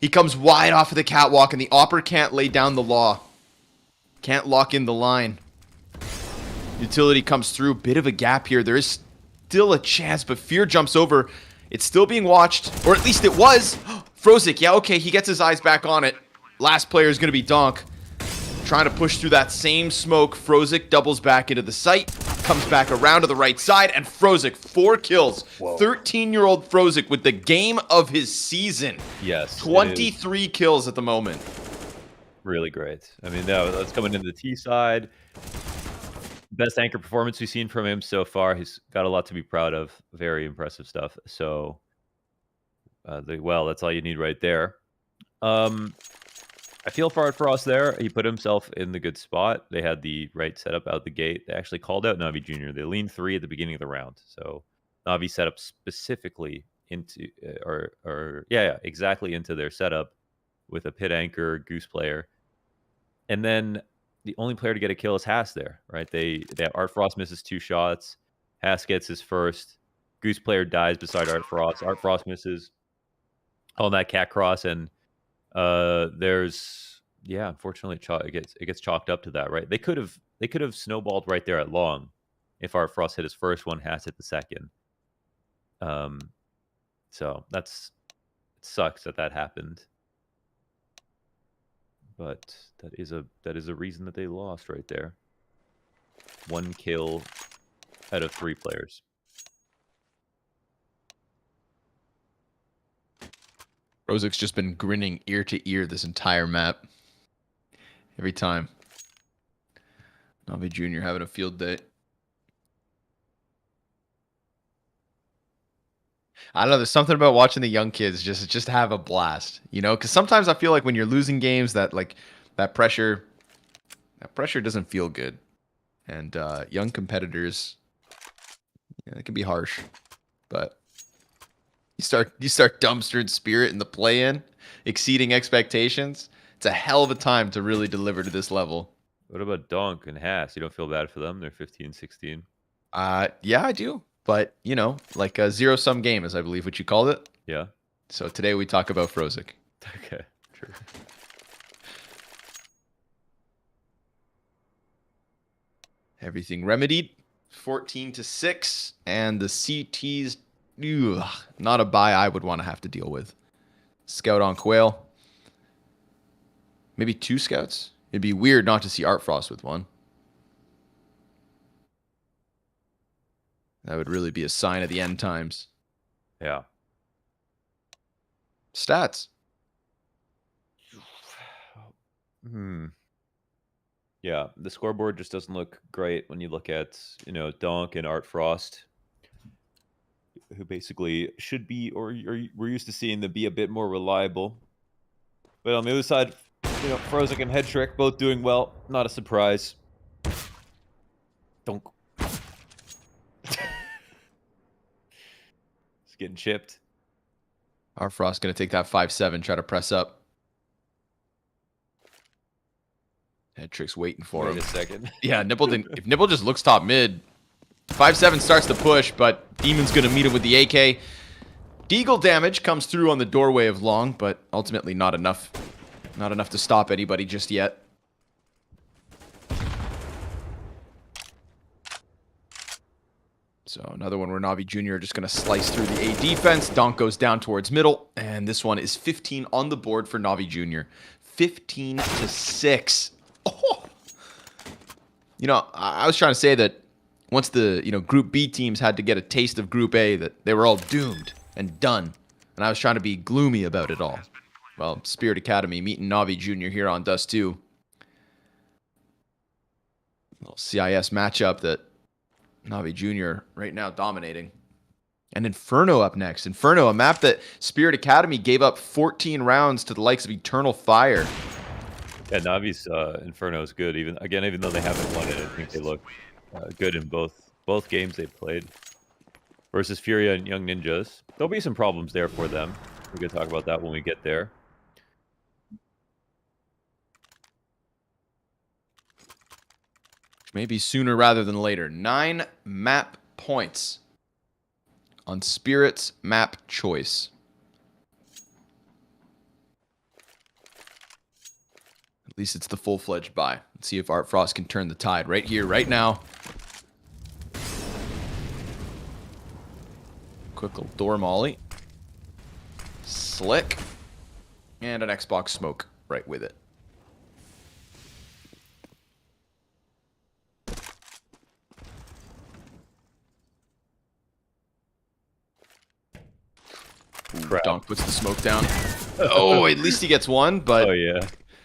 He comes wide off of the catwalk, and the Opper can't lay down the law. Can't lock in the line. Utility comes through. Bit of a gap here. There is still a chance, but Fear jumps over. It's still being watched, or at least it was. Frozik, yeah, okay, he gets his eyes back on it. Last player is going to be Donk. Trying to push through that same smoke. Frozik doubles back into the site, comes back around to the right side, and Frozik, 4 kills. 13-year-old Frozik with the game of his season. Yes. 23 kills at the moment. Really great. I mean, no, that's coming into the T side. Best anchor performance we've seen from him so far. He's got a lot to be proud of. Very impressive stuff. So, well, that's all you need right there. I feel for Art Frost there. He put himself in the good spot. They had the right setup out the gate. They actually called out Navi Jr. They leaned 3 at the beginning of the round. So Navi set up specifically into, exactly into their setup with a pit anchor, goose player. And then the only player to get a kill is Haas there, right? They have Art Frost misses 2 shots. Haas gets his first. Goose player dies beside Art Frost. Art Frost misses on that cat cross, and unfortunately it gets chalked up to that, right? They could have snowballed right there at long if Art Frost hit his first one, Haas hit the second. So it sucks that happened. But that is a reason that they lost right there. 1 kill out of 3 players. Frozik's just been grinning ear to ear this entire map. Every time. Navi Jr. having a field day. I don't know, there's something about watching the young kids just have a blast, you know? Because sometimes I feel like when you're losing games, that pressure doesn't feel good. And young competitors, it can be harsh. But you start dumpstering Spirit in the play-in, exceeding expectations. It's a hell of a time to really deliver to this level. What about Donk and Haas? You don't feel bad for them? They're 15, 16. Yeah, I do. But, like a zero-sum game, as I believe what you called it. Yeah. So today we talk about Frozik. Okay, true. Everything remedied. 14-6. And the CTs, not a buy I would want to have to deal with. Scout on Quail. Maybe 2 scouts? It'd be weird not to see Art Frost with 1. That would really be a sign of the end times. Yeah. Stats. Yeah, the scoreboard just doesn't look great when you look at, Donk and Art Frost, who basically should be, or we're used to seeing them be a bit more reliable. But on the other side, Frozik and Headtrick both doing well. Not a surprise. Donk. Getting chipped. Art Frost going to take that 5-7, try to press up. Headtrick's waiting for him. Wait a second. Yeah, if Nipple just looks top mid, 5-7 starts to push, but Demon's going to meet him with the AK. Deagle damage comes through on the doorway of Long, but ultimately not enough. Not enough to stop anybody just yet. So another one where Navi Jr. are just going to slice through the A defense. Donk goes down towards middle. And this one is 15 on the board for Navi Jr. 15-6. Oh! I was trying to say that once the Group B teams had to get a taste of Group A, that they were all doomed. and done. And I was trying to be gloomy about it all. Well, Spirit Academy meeting NAVI Jr. here on Dust 2. Little CIS matchup that NAVI Jr. right now dominating. And Inferno up next. Inferno, a map that Spirit Academy gave up 14 rounds to the likes of Eternal Fire. Yeah, Navi's Inferno is good. Even though they haven't won it, I think they look good in both games they played. Versus Furia and Young Ninjas. There'll be some problems there for them. We can talk about that when we get there. Maybe sooner rather than later. 9 map points on Spirit's map choice. At least it's the full-fledged buy. Let's see if Art Frost can turn the tide right here, right now. Quick little door molly. Slick. And an Xbox smoke right with it. Ooh, Donk puts the smoke down. Oh, at least he gets one, but... Oh, yeah.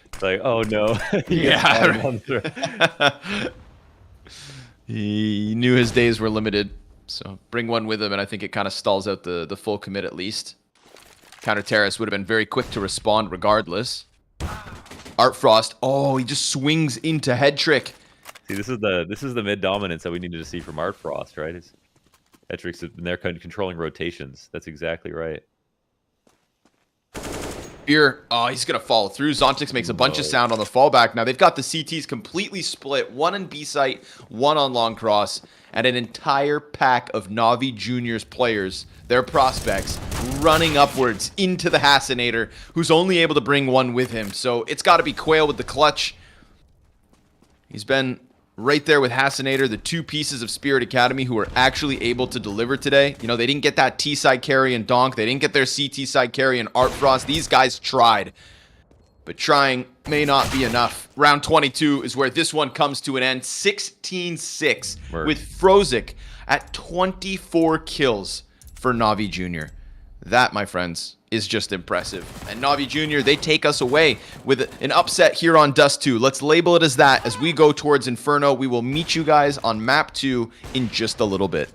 It's like, oh, no. Yeah. He knew his days were limited, so bring one with him, and I think it kind of stalls out the full commit at least. Counter Terrace would have been very quick to respond regardless. Art Frost, oh, he just swings into head trick. See, this is the mid dominance that we needed to see from Art Frost, right? His head tricks have been there controlling rotations. That's exactly right. Here, oh, he's going to follow through. Zontix makes a bunch of sound on the fallback. Now, they've got the CTs completely split. One in B site, one on long cross, and an entire pack of NAVI Juniors players, their prospects, running upwards into the Hassinator, who's only able to bring one with him. So it's got to be Quail with the clutch. He's been right there with Hassinator, the two pieces of Spirit Academy who were actually able to deliver today. You know, they didn't get that T-side carry and Donk. They didn't get their CT side carry and Art Frost. These guys tried. But trying may not be enough. Round 22 is where this one comes to an end. 16-6 with Frozik at 24 kills for NAVI Jr. That, my friends, is just impressive. And NAVI Jr., they take us away with an upset here on Dust 2. Let's label it as that as we go towards Inferno. We will meet you guys on map 2 in just a little bit.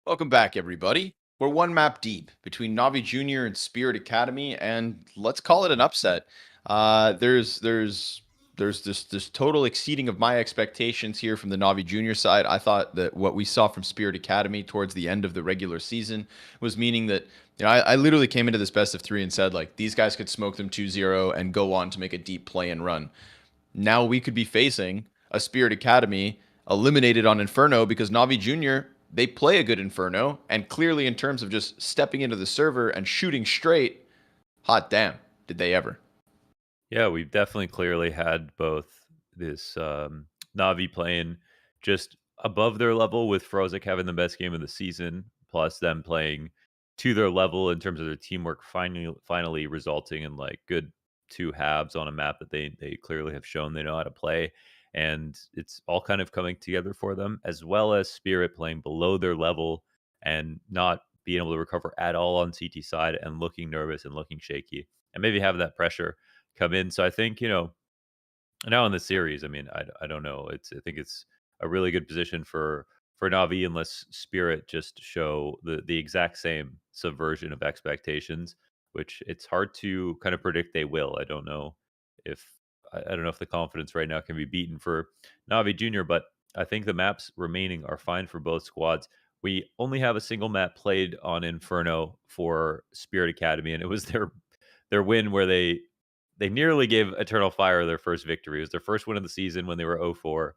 Welcome back, everybody. We're one map deep between Navi Junior and Spirit Academy, and let's call it an upset. There's this total exceeding of my expectations here from the Navi Junior side. I thought that what we saw from Spirit Academy towards the end of the regular season was meaning that I literally came into this best of three and said like these guys could smoke them 2-0 and go on to make a deep play and run. Now we could be facing a Spirit Academy eliminated on Inferno because Navi Junior, they play a good Inferno, and clearly in terms of just stepping into the server and shooting straight, hot damn, did they ever. Yeah, we've definitely clearly had both this Navi playing just above their level with Frozik having the best game of the season, plus them playing to their level in terms of their teamwork, finally resulting in like good two halves on a map that they clearly have shown they know how to play. And it's all kind of coming together for them, as well as Spirit playing below their level and not being able to recover at all on CT side and looking nervous and looking shaky and maybe have that pressure come in. So I think, now in the series, I mean, I don't know. I think it's a really good position for Navi unless Spirit just show the exact same subversion of expectations, which it's hard to kind of predict they will. If I don't know if the confidence right now can be beaten for Navi Junior, but I think the maps remaining are fine for both squads. We only have a single map played on Inferno for Spirit Academy, and it was their win where they nearly gave Eternal Fire their first victory. It was their first win of the season when they were 0-4,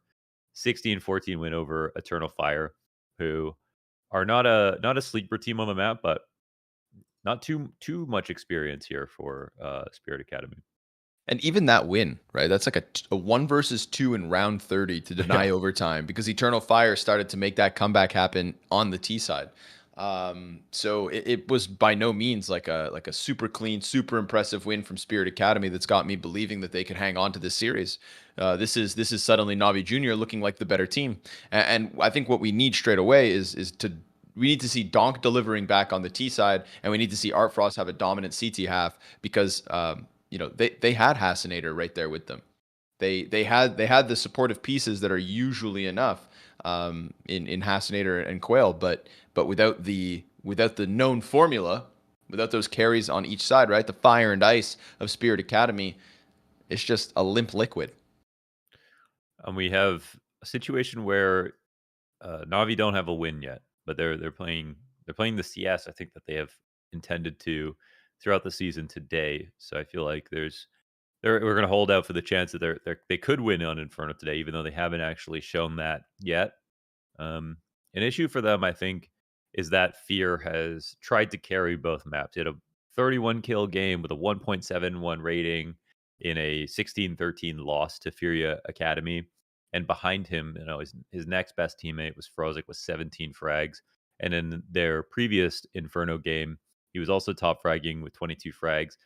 16-14 win over Eternal Fire, who are not a sleeper team on the map, but not too much experience here for Spirit Academy. And even that win, right? That's like a 1 versus 2 in round 30 to deny Yeah. overtime because Eternal Fire started to make that comeback happen on the T side. So it was by no means like a super clean, super impressive win from Spirit Academy that's got me believing that they could hang on to this series. This is suddenly Navi Junior looking like the better team, and I think what we need straight away is to we need to see Donk delivering back on the T side, and we need to see Art Frost have a dominant CT half because they had Hassinator right there with them. They had the supportive pieces that are usually enough in Hassinator and Quail, but without the known formula, without those carries on each side, right? The fire and ice of Spirit Academy, it's just a limp liquid. And we have a situation where Navi don't have a win yet, but they're playing the CS. I think that they have intended to throughout the season today. So I feel like we're going to hold out for the chance that they could win on Inferno today, even though they haven't actually shown that yet. An issue for them, I think, is that Fear has tried to carry both maps. He had a 31 kill game with a 1.71 rating in a 16-13 loss to Furia Academy. And behind him, his next best teammate was Frozik with 17 frags. And in their previous Inferno game, he was also top fragging with 22 frags.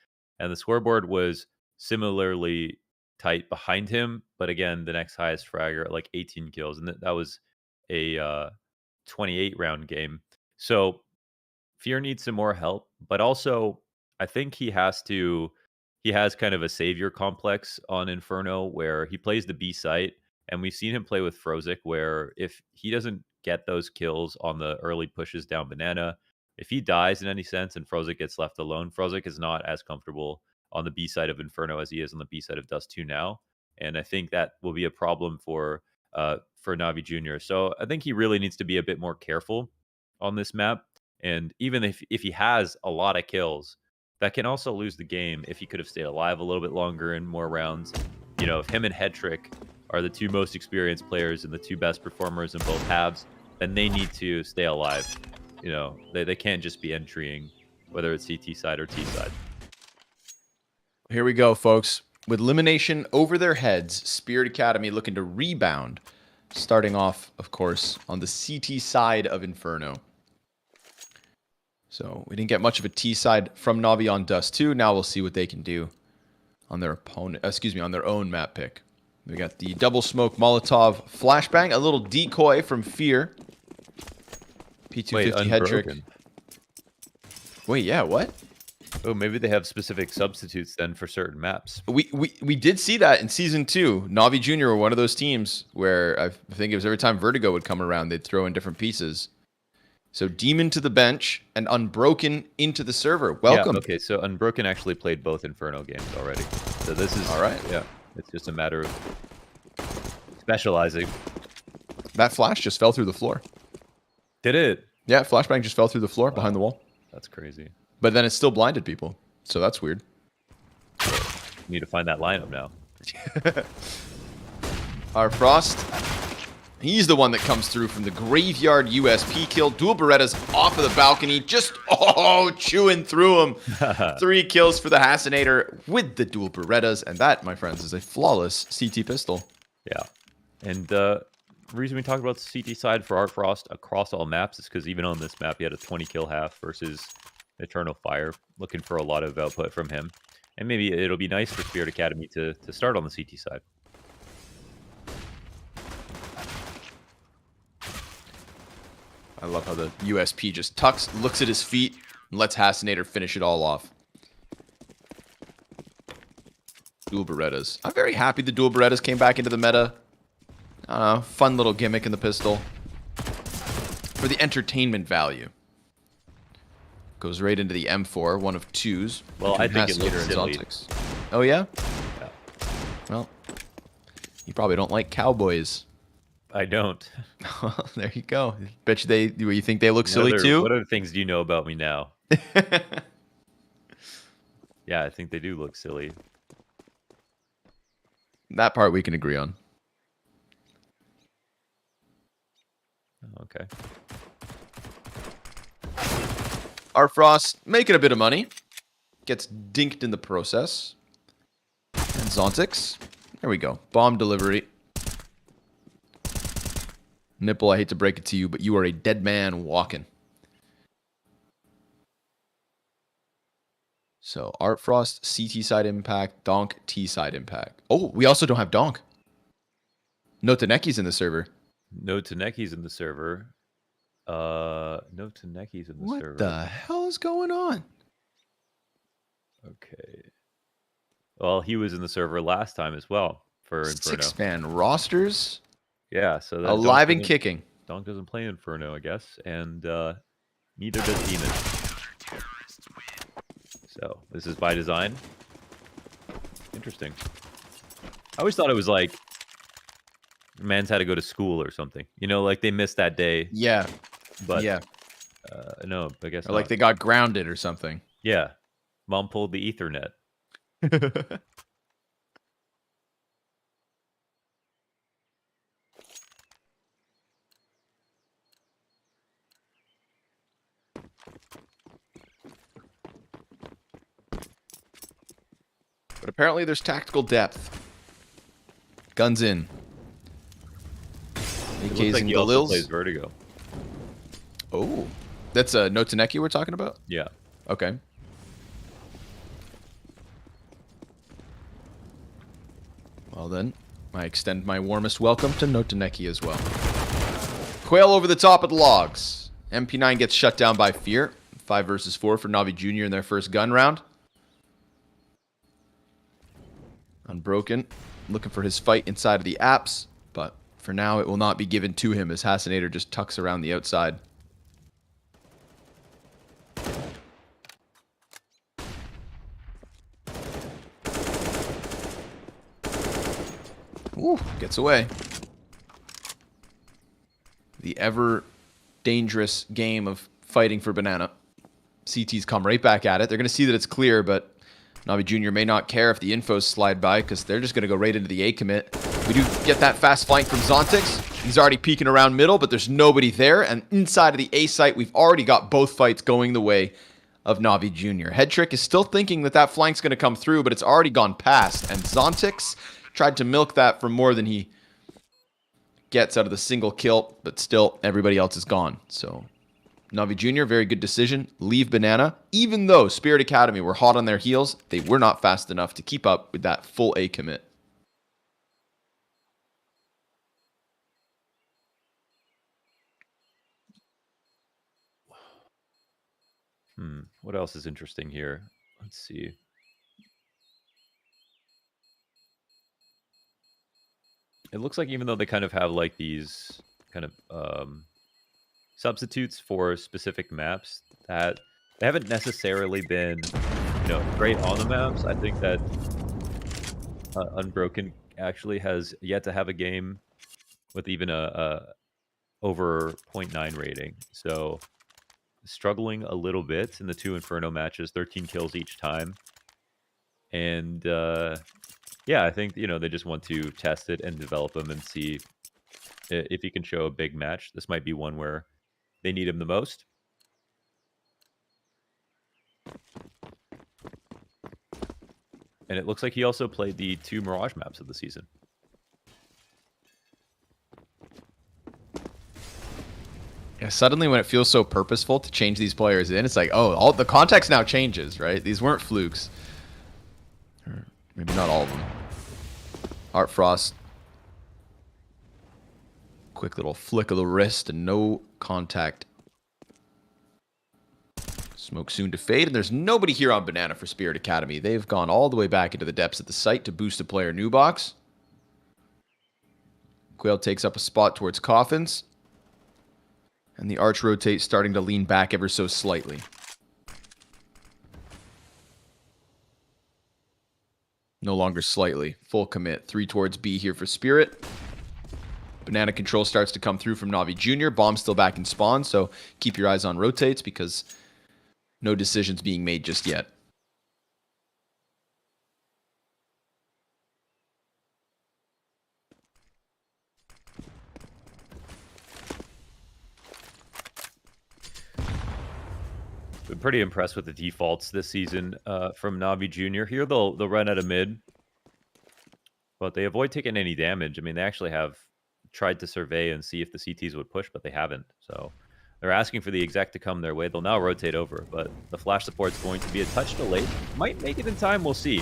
And the scoreboard was similarly tight behind him, but again, the next highest fragger at like 18 kills, and that was a 28 round game. So Fear needs some more help, but also I think he has kind of a savior complex on Inferno where he plays the B site, and we've seen him play with Frozik where if he doesn't get those kills on the early pushes down banana, if he dies in any sense and Frozik gets left alone, Frozik is not as comfortable on the B side of Inferno as he is on the B side of Dust 2 now. And I think that will be a problem for Navi Junior. So I think he really needs to be a bit more careful on this map. And even if he has a lot of kills, that can also lose the game if he could have stayed alive a little bit longer in more rounds. If him and Hetrick are the two most experienced players and the two best performers in both halves, then they need to stay alive. They can't just be entrying, whether it's CT side or T side. Here we go, folks. With elimination over their heads, Spirit Academy looking to rebound. Starting off, of course, on the CT side of Inferno. So we didn't get much of a T side from Navi on Dust 2. Now we'll see what they can do on their opponent. On their own map pick. We got the double smoke Molotov flashbang, a little decoy from Fear. P250 head trick. Wait, yeah, what? Oh, maybe they have specific substitutes then for certain maps. We did see that in Season 2. Navi Junior were one of those teams where I think it was every time Vertigo would come around, they'd throw in different pieces. So Demon to the bench and Unbroken into the server. Yeah, Welcome. okay, so Unbroken actually played both Inferno games already. So this is All right. Yeah, it's just a matter of specializing. That flash just fell through the floor. Did it? Yeah, flashbang just fell through the floor behind the wall. That's crazy. But then it still blinded people. So that's weird. Need to find that lineup now. Our Frost, he's the one that comes through from the graveyard USP kill. Dual Berettas off of the balcony, just chewing through him. 3 kills for the Hassinator with the Dual Berettas, and that, my friends, is a flawless CT pistol. Yeah, and the reason we talk about the CT side for Art Frost across all maps is because even on this map, he had a 20 kill half versus Eternal Fire. Looking for a lot of output from him, and maybe it'll be nice for Spirit Academy to start on the CT side. I love how the USP just tucks, looks at his feet, and lets Hassinator finish it all off. Dual Berettas. I'm very happy the Dual Berettas came back into the meta. I don't know, fun little gimmick in the pistol. For the entertainment value. Goes right into the M4, one of 2s. Well, I think it looks silly. Zontics. Oh, yeah? Yeah. Well, you probably don't like cowboys. I don't. Well, there you go. Bet you think they look silly too? What other things do you know about me now? Yeah, I think they do look silly. That part we can agree on. Okay. Art Frost making a bit of money. Gets dinked in the process. And Zontix. There we go. Bomb delivery. Nipple, I hate to break it to you, but you are a dead man walking. So, Art Frost, CT side impact, Donk, T side impact. Oh, we also don't have Donk. No Taneki's in the server. No Taneki's in the server. No Taneki's in the server. What the hell is going on? Okay. Well, he was in the server last time as well for Inferno. 6-man rosters. Yeah, so that alive and kicking. Donk doesn't play Inferno, I guess, and neither does Demon. So this is by design. Interesting. I always thought it was like man's had to go to school or something. You know, like they missed that day. Yeah. But yeah. No, I guess or like they got grounded or something. Yeah. Mom pulled the Ethernet. But apparently there's tactical depth. Guns in. It looks like he also plays Vertigo. Oh. That's a No Taneki we're talking about? Yeah. Okay. Well then, I extend my warmest welcome to No Taneki as well. Quail over the top of the logs. MP9 gets shut down by Fear. 5 versus 4 for Navi Jr. in their first gun round. Unbroken, looking for his fight inside of the apps, but for now it will not be given to him as Hassinator just tucks around the outside. Ooh, gets away. The ever dangerous game of fighting for banana. CT's come right back at it. They're going to see that it's clear, but Navi Jr. may not care if the infos slide by because they're just going to go right into the A commit. We do get that fast flank from Zontix. He's already peeking around middle, but there's nobody there. And inside of the A site, we've already got both fights going the way of Navi Jr. Head Trick is still thinking that that flank's going to come through, but it's already gone past. And Zontix tried to milk that for more than he gets out of the single kill, but still everybody else is gone. So Navi Jr., very good decision. Leave Banana. Even though Spirit Academy were hot on their heels, they were not fast enough to keep up with that full A commit. What else is interesting here? Let's see. It looks like even though they kind of have like these kind of substitutes for specific maps that they haven't necessarily been, great on the maps. I think that Unbroken actually has yet to have a game with even a over .9 rating. So struggling a little bit in the 2 Inferno matches, 13 kills each time. And yeah, I think, they just want to test it and develop him and see if he can show a big match. This might be one where they need him the most. And it looks like he also played the 2 Mirage maps of the season. Yeah, suddenly when it feels so purposeful to change these players in, it's like, oh, all the context now changes, right? These weren't flukes. Or maybe not all of them. Art Frost. Quick little flick of the wrist and no contact. Smoke soon to fade, and there's nobody here on Banana for Spirit Academy. They've gone all the way back into the depths of the site to boost a player new box. Quail takes up a spot towards Coffins. And the arch rotate starting to lean back ever so slightly. No longer slightly. Full commit. 3 towards B here for Spirit. Banana control starts to come through from NAVI Jr. Bomb still back in spawn, so keep your eyes on rotates because no decisions being made just yet. Been pretty impressed with the defaults this season from NAVI Jr. Here they'll run out of mid, but they avoid taking any damage. I mean, they actually have tried to survey and see if the CTs would push, but they haven't. So they're asking for the exec to come their way. They'll now rotate over, but the flash support's going to be a touch delayed. Might make it in time. We'll see.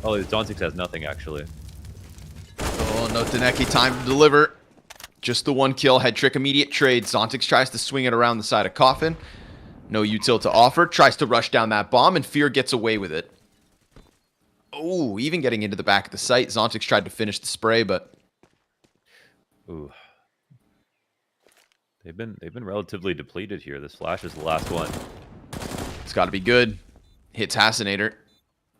Oh, Zontix has nothing, actually. Oh, no Deneki time to deliver. Just the 1 kill. Head trick immediate trade. Zontix tries to swing it around the side of Coffin. No util to offer. Tries to rush down that bomb, and Fear gets away with it. Oh, even getting into the back of the site. Zontix tried to finish the spray, but... Ooh. They've been relatively depleted here. This flash is the last one. It's got to be good. Hits Hassinator.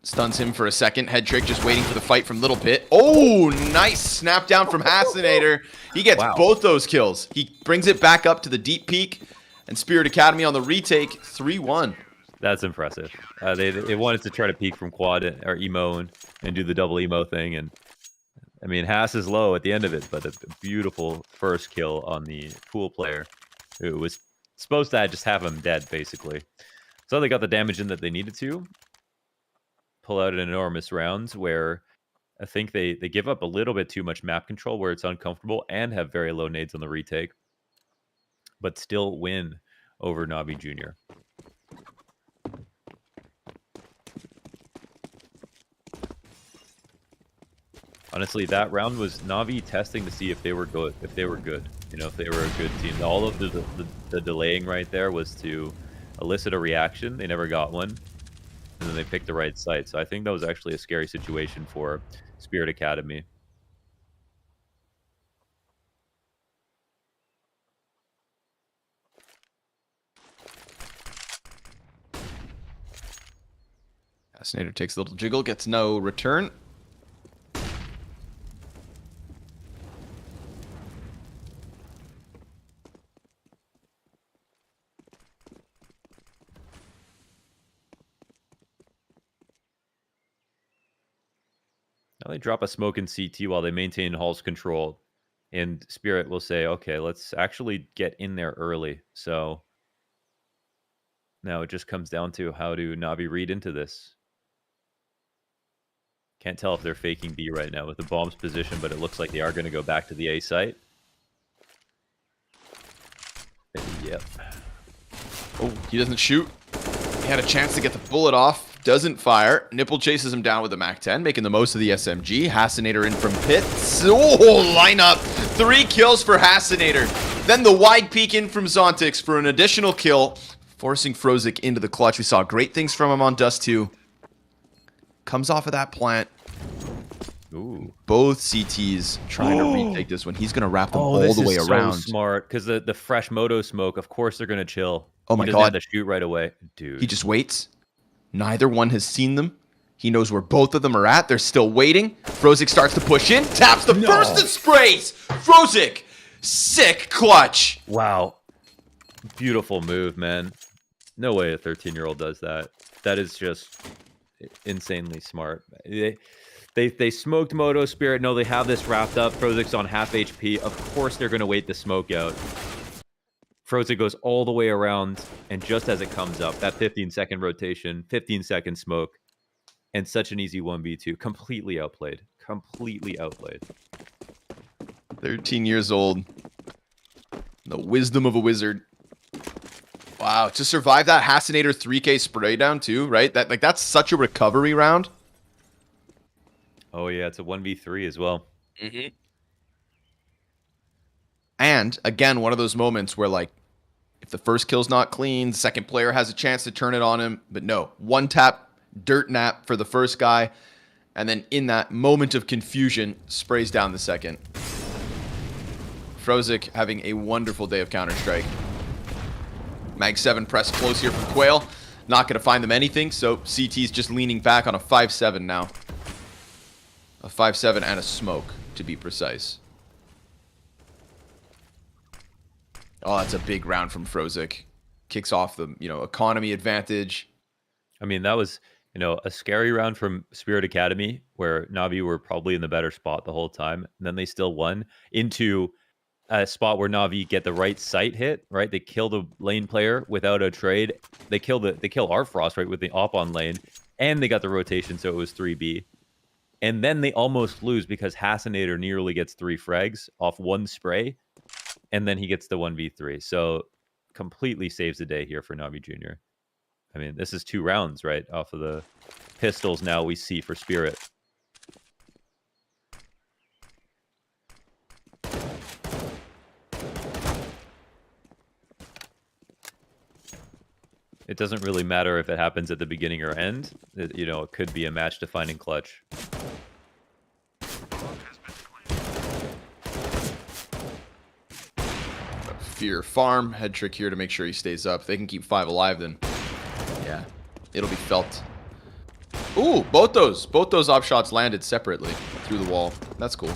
Stuns him for a second. Head trick just waiting for the fight from Little Pit. Oh, nice snap down from Hassinator. He gets both those kills. He brings it back up to the deep peak. And Spirit Academy on the retake, 3-1. That's impressive. They wanted to try to peek from quad or emo and do the double emo thing. And I mean, Hass is low at the end of it, but a beautiful first kill on the pool player who was supposed to just have him dead, basically. So they got the damage in that they needed to. Pull out an enormous rounds where I think they give up a little bit too much map control where it's uncomfortable and have very low nades on the retake, but still win over NAVI Jr. Honestly, that round was NAVI testing to see if they were good. If they were good, if they were a good team. All of the delaying right there was to elicit a reaction. They never got one. And then they picked the right site. So I think that was actually a scary situation for Spirit Academy. Hassinator takes a little jiggle, gets no return. Now they drop a smoke in CT while they maintain Hall's control. And Spirit will say, okay, let's actually get in there early. So now it just comes down to how do NAVI read into this. Can't tell if they're faking B right now with the bomb's position, but it looks like they are going to go back to the A site. Yep. Oh, he doesn't shoot. He had a chance to get the bullet off. Doesn't fire. Nipple chases him down with a MAC-10, making the most of the SMG. Hassinator in from pit. Oh, lineup. 3 kills for Hassinator. Then the wide peek in from Zontix for an additional kill, forcing Frozik into the clutch. We saw great things from him on Dust 2. Comes off of that plant. Ooh. Both CTs trying to retake this one. He's going to wrap them Oh, all this the way is so around. smart because the fresh moto smoke, of course they're gonna chill. Oh He my doesn't have God. to shoot right away. He Dude. just waits. Neither one has seen them. He knows where both of them are at. They're still waiting. Frozik starts to push in. Taps the first and sprays. Frozik. Sick clutch. Wow. Beautiful move, man. No way a 13-year-old does that. That is just insanely smart. They smoked Moto Spirit. No, they have this wrapped up. Frozik's on half HP. Of course they're going to wait the smoke out. Frozik goes all the way around, and just as it comes up, that 15-second rotation, 15-second smoke, and such an easy 1v2. Completely outplayed. Completely outplayed. 13 years old. The wisdom of a wizard. Wow, to survive that Hassinator 3K spray down too, right? That's such a recovery round. Oh yeah, it's a 1v3 as well. Mm-hmm. And again, one of those moments where like, if the first kill's not clean, the second player has a chance to turn it on him. But no, one tap, dirt nap for the first guy. And then in that moment of confusion, sprays down the second. Frozik having a wonderful day of Counter-Strike. Mag 7 press close here from Quail. Not going to find them anything, so CT's just leaning back on a 5-7 now. A 5-7 and a smoke, to be precise. Oh, that's a big round from Frozik. Kicks off the, economy advantage. I mean, that was, a scary round from Spirit Academy where Navi were probably in the better spot the whole time. And then they still won into a spot where Navi get the right sight hit, right? They kill the lane player without a trade. They kill our Frost, right, with the op on lane. And they got the rotation, so it was 3B. And then they almost lose because Hassinator nearly gets 3 frags off one spray. And then he gets the 1v3. So completely saves the day here for Navi Jr. I mean, this is 2 rounds, right? Off of the pistols now we see for Spirit. It doesn't really matter if it happens at the beginning or end. It could be a match-defining clutch. Fear farm. Head trick here to make sure he stays up. If they can keep 5 alive, then yeah, it'll be felt. Ooh, both those op shots landed separately through the wall. That's cool.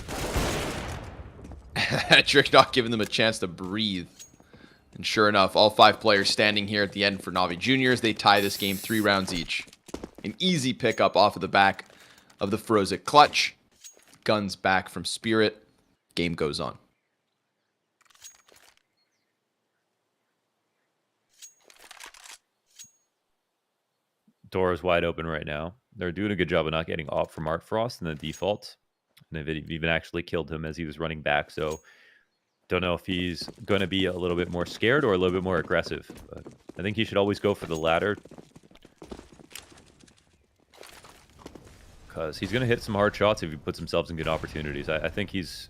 Head trick not giving them a chance to breathe. And sure enough, all 5 players standing here at the end for Navi Juniors. They tie this game 3 rounds each. An easy pickup off of the back of the Frozik clutch. Guns back from Spirit. Game goes on. Door is wide open right now. They're doing a good job of not getting off from Art Frost in the default. And they've even actually killed him as he was running back. So don't know if he's going to be a little bit more scared or a little bit more aggressive. But I think he should always go for the latter. Because he's going to hit some hard shots if he puts himself in good opportunities. I think he's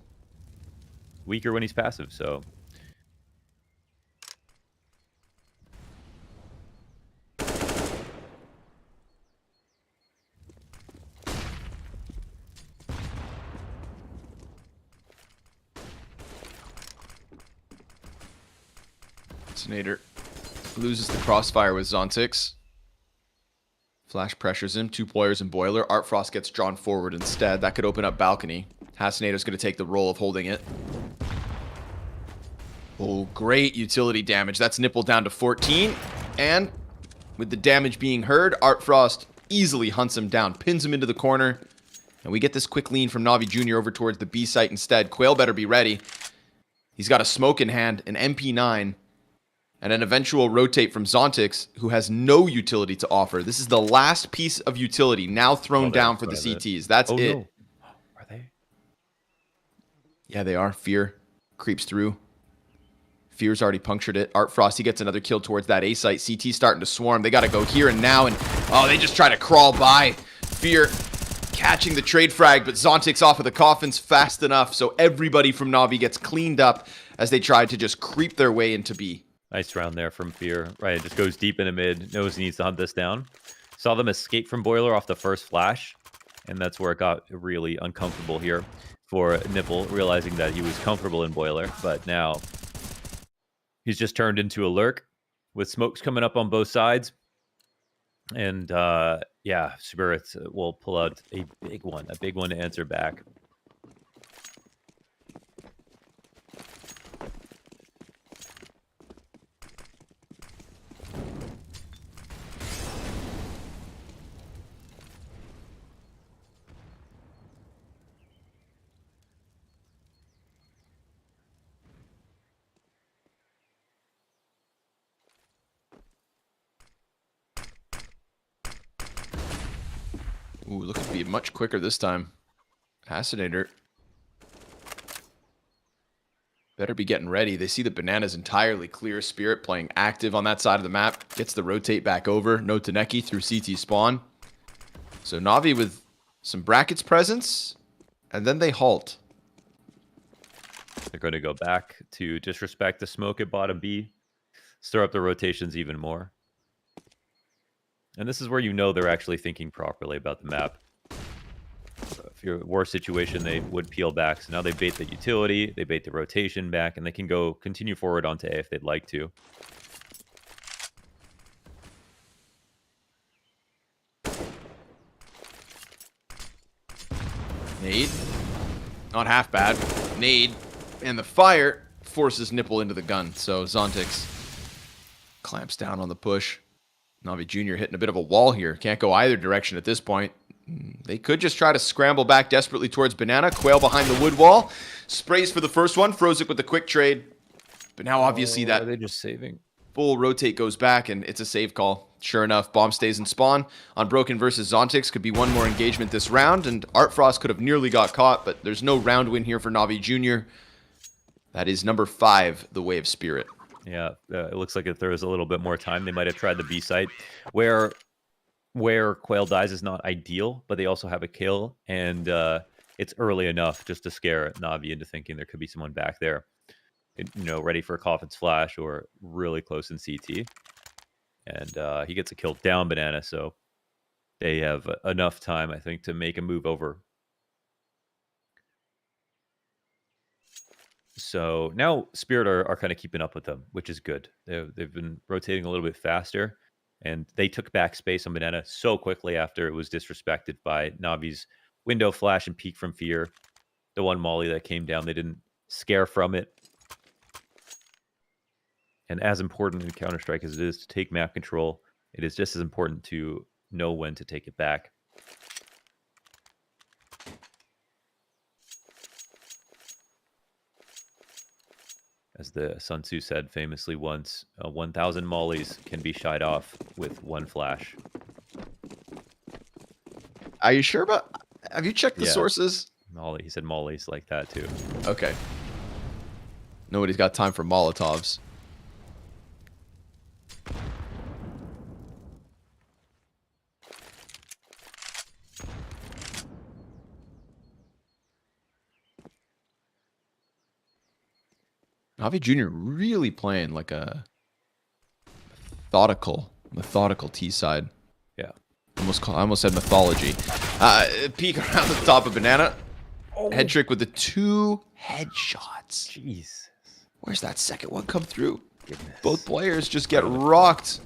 weaker when he's passive, so... Nader loses the crossfire with Zontix. Flash pressures him. 2 players in Boiler. Art Frost gets drawn forward instead. That could open up balcony. Hassinator's going to take the role of holding it. Oh, great utility damage. That's nippled down to 14. And with the damage being heard, Art Frost easily hunts him down, pins him into the corner. And we get this quick lean from Navi Jr. over towards the B site instead. Quail better be ready. He's got a smoke in hand, an MP9. And an eventual rotate from Zontix, who has no utility to offer. This is the last piece of utility now thrown down for the CTs. That's it. No. Are they? Yeah, they are. Fear creeps through. Fear's already punctured it. Art Frost, he gets another kill towards that A site. CT starting to swarm. They got to go here and now. And, oh, they just try to crawl by. Fear catching the trade frag, but Zontix off of the coffins fast enough. So everybody from Navi gets cleaned up as they try to just creep their way into B. Nice round there from Fear. Right, it just goes deep into mid. Knows he needs to hunt this down. Saw them escape from Boiler off the first flash. And that's where it got really uncomfortable here for Nipple, realizing that he was comfortable in Boiler. But now he's just turned into a lurk with smokes coming up on both sides. And yeah, Spirits will pull out a big one to answer back. Ooh, looking to be much quicker this time. Assassinator better be getting ready. They see the Banana's entirely clear. Spirit playing active on that side of the map. Gets the rotate back over. No Taneki through CT spawn. So Navi with some brackets presence. And then they halt. They're going to go back to disrespect the smoke at bottom B. Stir up the rotations even more. And this is where you know they're actually thinking properly about the map. If you're a war situation, they would peel back. So now they bait the utility, they bait the rotation back, and they can go continue forward onto A if they'd like to. Nade. Not half bad. Nade. And the fire forces Nipple into the gun. So Zontix clamps down on the push. Navi Jr. hitting a bit of a wall here. Can't go either direction at this point. They could just try to scramble back desperately towards Banana. Quail behind the wood wall. Sprays for the first one. Frozik with the quick trade. But now obviously that are they just saving? Full rotate goes back, and it's a save call. Sure enough, bomb stays in spawn. Unbroken versus Zontix could be one more engagement this round, and Artfrost could have nearly got caught, but there's no round win here for Navi Jr. That is number 5, the Way of Spirit. Yeah, it looks like if there was a little bit more time, they might have tried the B site. Where Quail dies is not ideal, but they also have a kill, and it's early enough just to scare Navi into thinking there could be someone back there, ready for a Coffin's flash or really close in CT. And he gets a kill down Banana, so they have enough time, I think, to make a move over. So now Spirit are kind of keeping up with them, which is good. They've been rotating a little bit faster, and they took back space on Banana so quickly after it was disrespected by Navi's window flash and peek from fear. The one molly that came down, they didn't scare from it. And as important in Counter-Strike as it is to take map control, it is just as important to know when to take it back. As the Sun Tzu said famously once, 1,000 mollies can be shied off with one flash. Are you sure about... Have you checked the sources? Molly. He said mollies like that too. Okay. Nobody's got time for Molotovs. Navi Jr. really playing like a methodical T side. Yeah. I almost said mythology. Peek around the top of Banana. Oh. Head trick with the 2 headshots. Jeez. Where's that second one come through? Goodness. Both players just get rocked.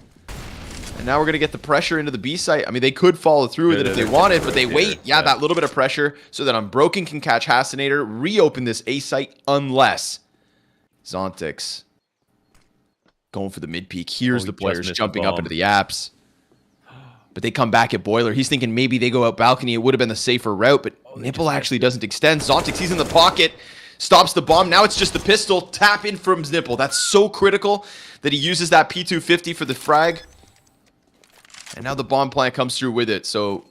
And now we're going to get the pressure into the B site. I mean, they could follow through with it if they wanted, but they wait. Yeah, that little bit of pressure so that Unbroken can catch Hassinator, reopen this A site unless Zontix going for the mid peak. Here's the players jumping up into the apps. But they come back at Boiler. He's thinking maybe they go out balcony. It would have been the safer route, but Nipple actually doesn't extend. Zontix, he's in the pocket. Stops the bomb. Now it's just the pistol. Tap in from Nipple. That's so critical that he uses that P250 for the frag. And now the bomb plant comes through with it. So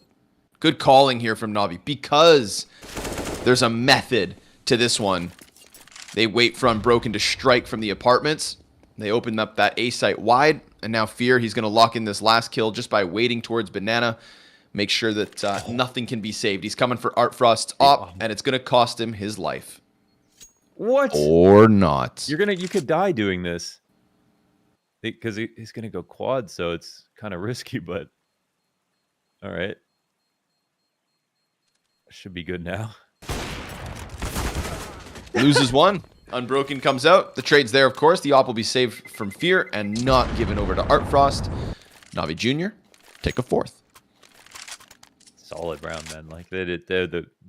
good calling here from Navi. Because there's a method to this one. They wait for Unbroken to strike from the apartments. They open up that A site wide. And now Fear, he's going to lock in this last kill just by waiting towards Banana. Make sure that nothing can be saved. He's coming for Artfrost's op, and it's going to cost him his life. What? Or not. You could die doing this. Because he's going to go quad, so it's kind of risky, but... All right. Should be good now. Loses one. Unbroken comes out. The trade's there, of course. The op will be saved from fear and not given over to Artfrost. Navi Jr. take a fourth. Solid round, man. Like they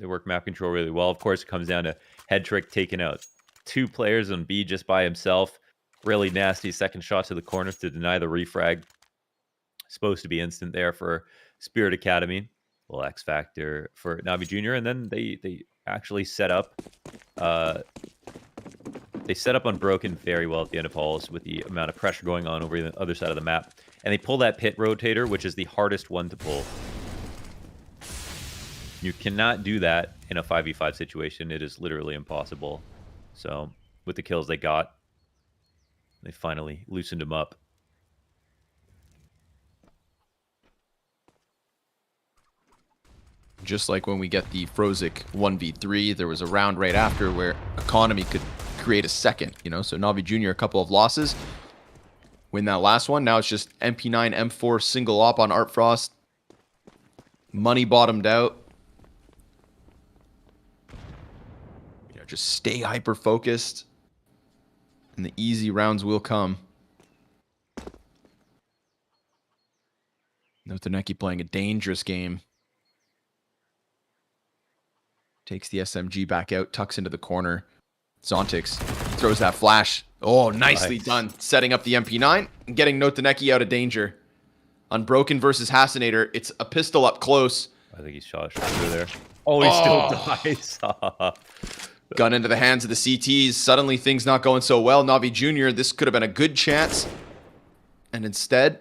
work map control really well. Of course, it comes down to Head Trick taking out 2 players on B just by himself. Really nasty second shot to the corner to deny the refrag. Supposed to be instant there for Spirit Academy. Little X factor for Navi Jr. And then they actually set up Unbroken very well at the end of halls with the amount of pressure going on over the other side of the map. And they pull that pit rotator, which is the hardest one to pull. You cannot do that in a 5v5 situation. It is literally impossible. So with the kills they got, they finally loosened him up. Just like when we get the Frozik 1v3, there was a round right after where Economy could create a second, you know? So Navi Jr. a couple of losses. Win that last one. Now it's just MP9, M4, single op on Artfrost. Money bottomed out. You know, just stay hyper-focused. And the easy rounds will come. Notaneki playing a dangerous game. Takes the SMG back out, tucks into the corner. Zontix throws that flash. Oh, nicely done. Setting up the MP9 and getting Notaneki out of danger. Unbroken versus Hassinator. It's a pistol up close. I think he shot through there. Oh, he still dies. Gun into the hands of the CTs. Suddenly things not going so well. Navi Jr., this could have been a good chance. And instead,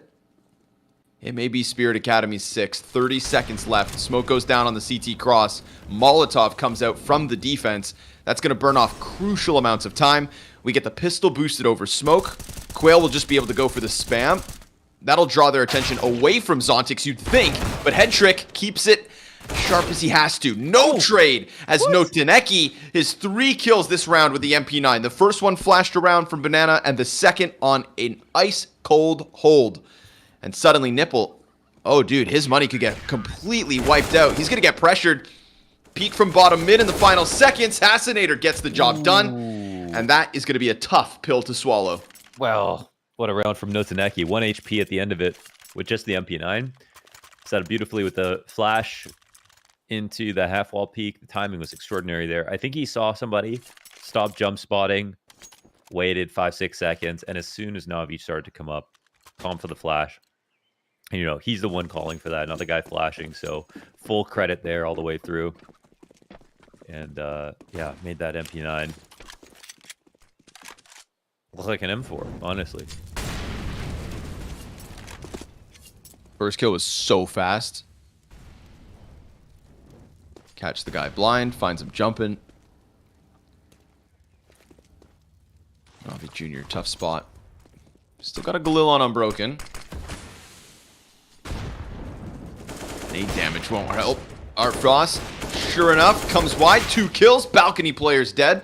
it may be Spirit Academy's 6. 30 seconds left. Smoke goes down on the CT cross. Molotov comes out from the defense. That's going to burn off crucial amounts of time. We get the pistol boosted over Smoke. Quail will just be able to go for the spam. That'll draw their attention away from Zontix, you'd think. But Head Trick keeps it sharp as he has to. No trade as Notaneki, his 3 kills this round with the MP9. The first one flashed around from Banana and the second on an ice-cold hold. And suddenly Nipple, oh dude, his money could get completely wiped out. He's going to get pressured. Peek from bottom mid in the final seconds. Hassinator gets the job done. And that is going to be a tough pill to swallow. Well, what a round from Notaneki. 1 HP at the end of it with just the MP9. Set up beautifully with the flash into the half wall peak. The timing was extraordinary there. I think he saw somebody, stopped jump spotting, waited 5-6 seconds, and as soon as Navi started to come up, calm for the flash. And, you know, he's the one calling for that, not the guy flashing. So full credit there all the way through. And, yeah, made that MP9 look like an M4, honestly. First kill was so fast. Catch the guy blind, finds him jumping. Navi Jr., tough spot. Still got a Galil on Unbroken. 8 damage won't help. Artfrost, sure enough, comes wide. 2 kills. Balcony players dead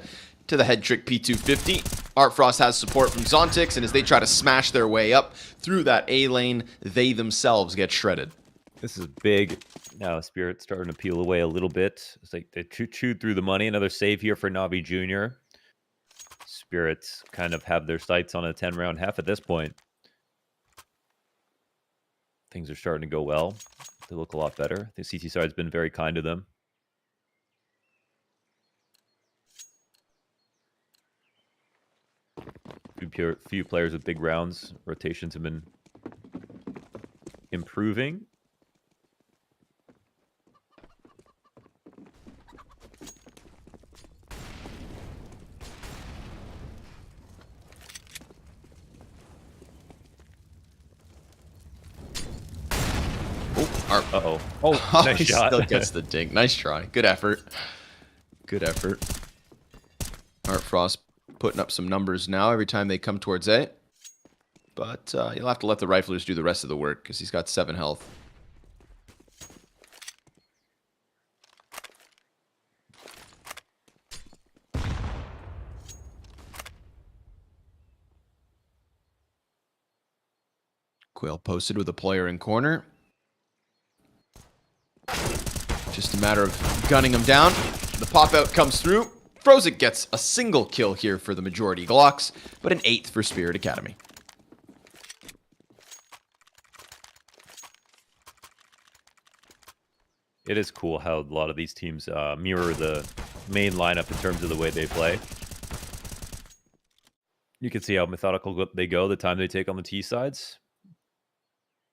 to the Head Trick P250. Artfrost has support from Zontix, and as they try to smash their way up through that A lane, they themselves get shredded. This is big. Now Spirit's starting to peel away a little bit. It's like they chewed through the money. Another save here for Navi Jr. Spirits kind of have their sights on a 10-round half at this point. Things are starting to go well. They look a lot better. The CT side's been very kind to them. Few players with big rounds. Rotations have been improving. Uh-oh. Oh, nice shot. Still gets the dink. Nice try. Good effort. Good effort. Artfrost putting up some numbers now every time they come towards A. But you'll have to let the riflers do the rest of the work because he's got 7 health. Quail posted with a player in corner. Just a matter of gunning him down. The pop-out comes through. Frozik gets a single kill here for the majority Glocks, but an 8th for Spirit Academy. It is cool how a lot of these teams mirror the main lineup in terms of the way they play. You can see how methodical they go the time they take on the T sides.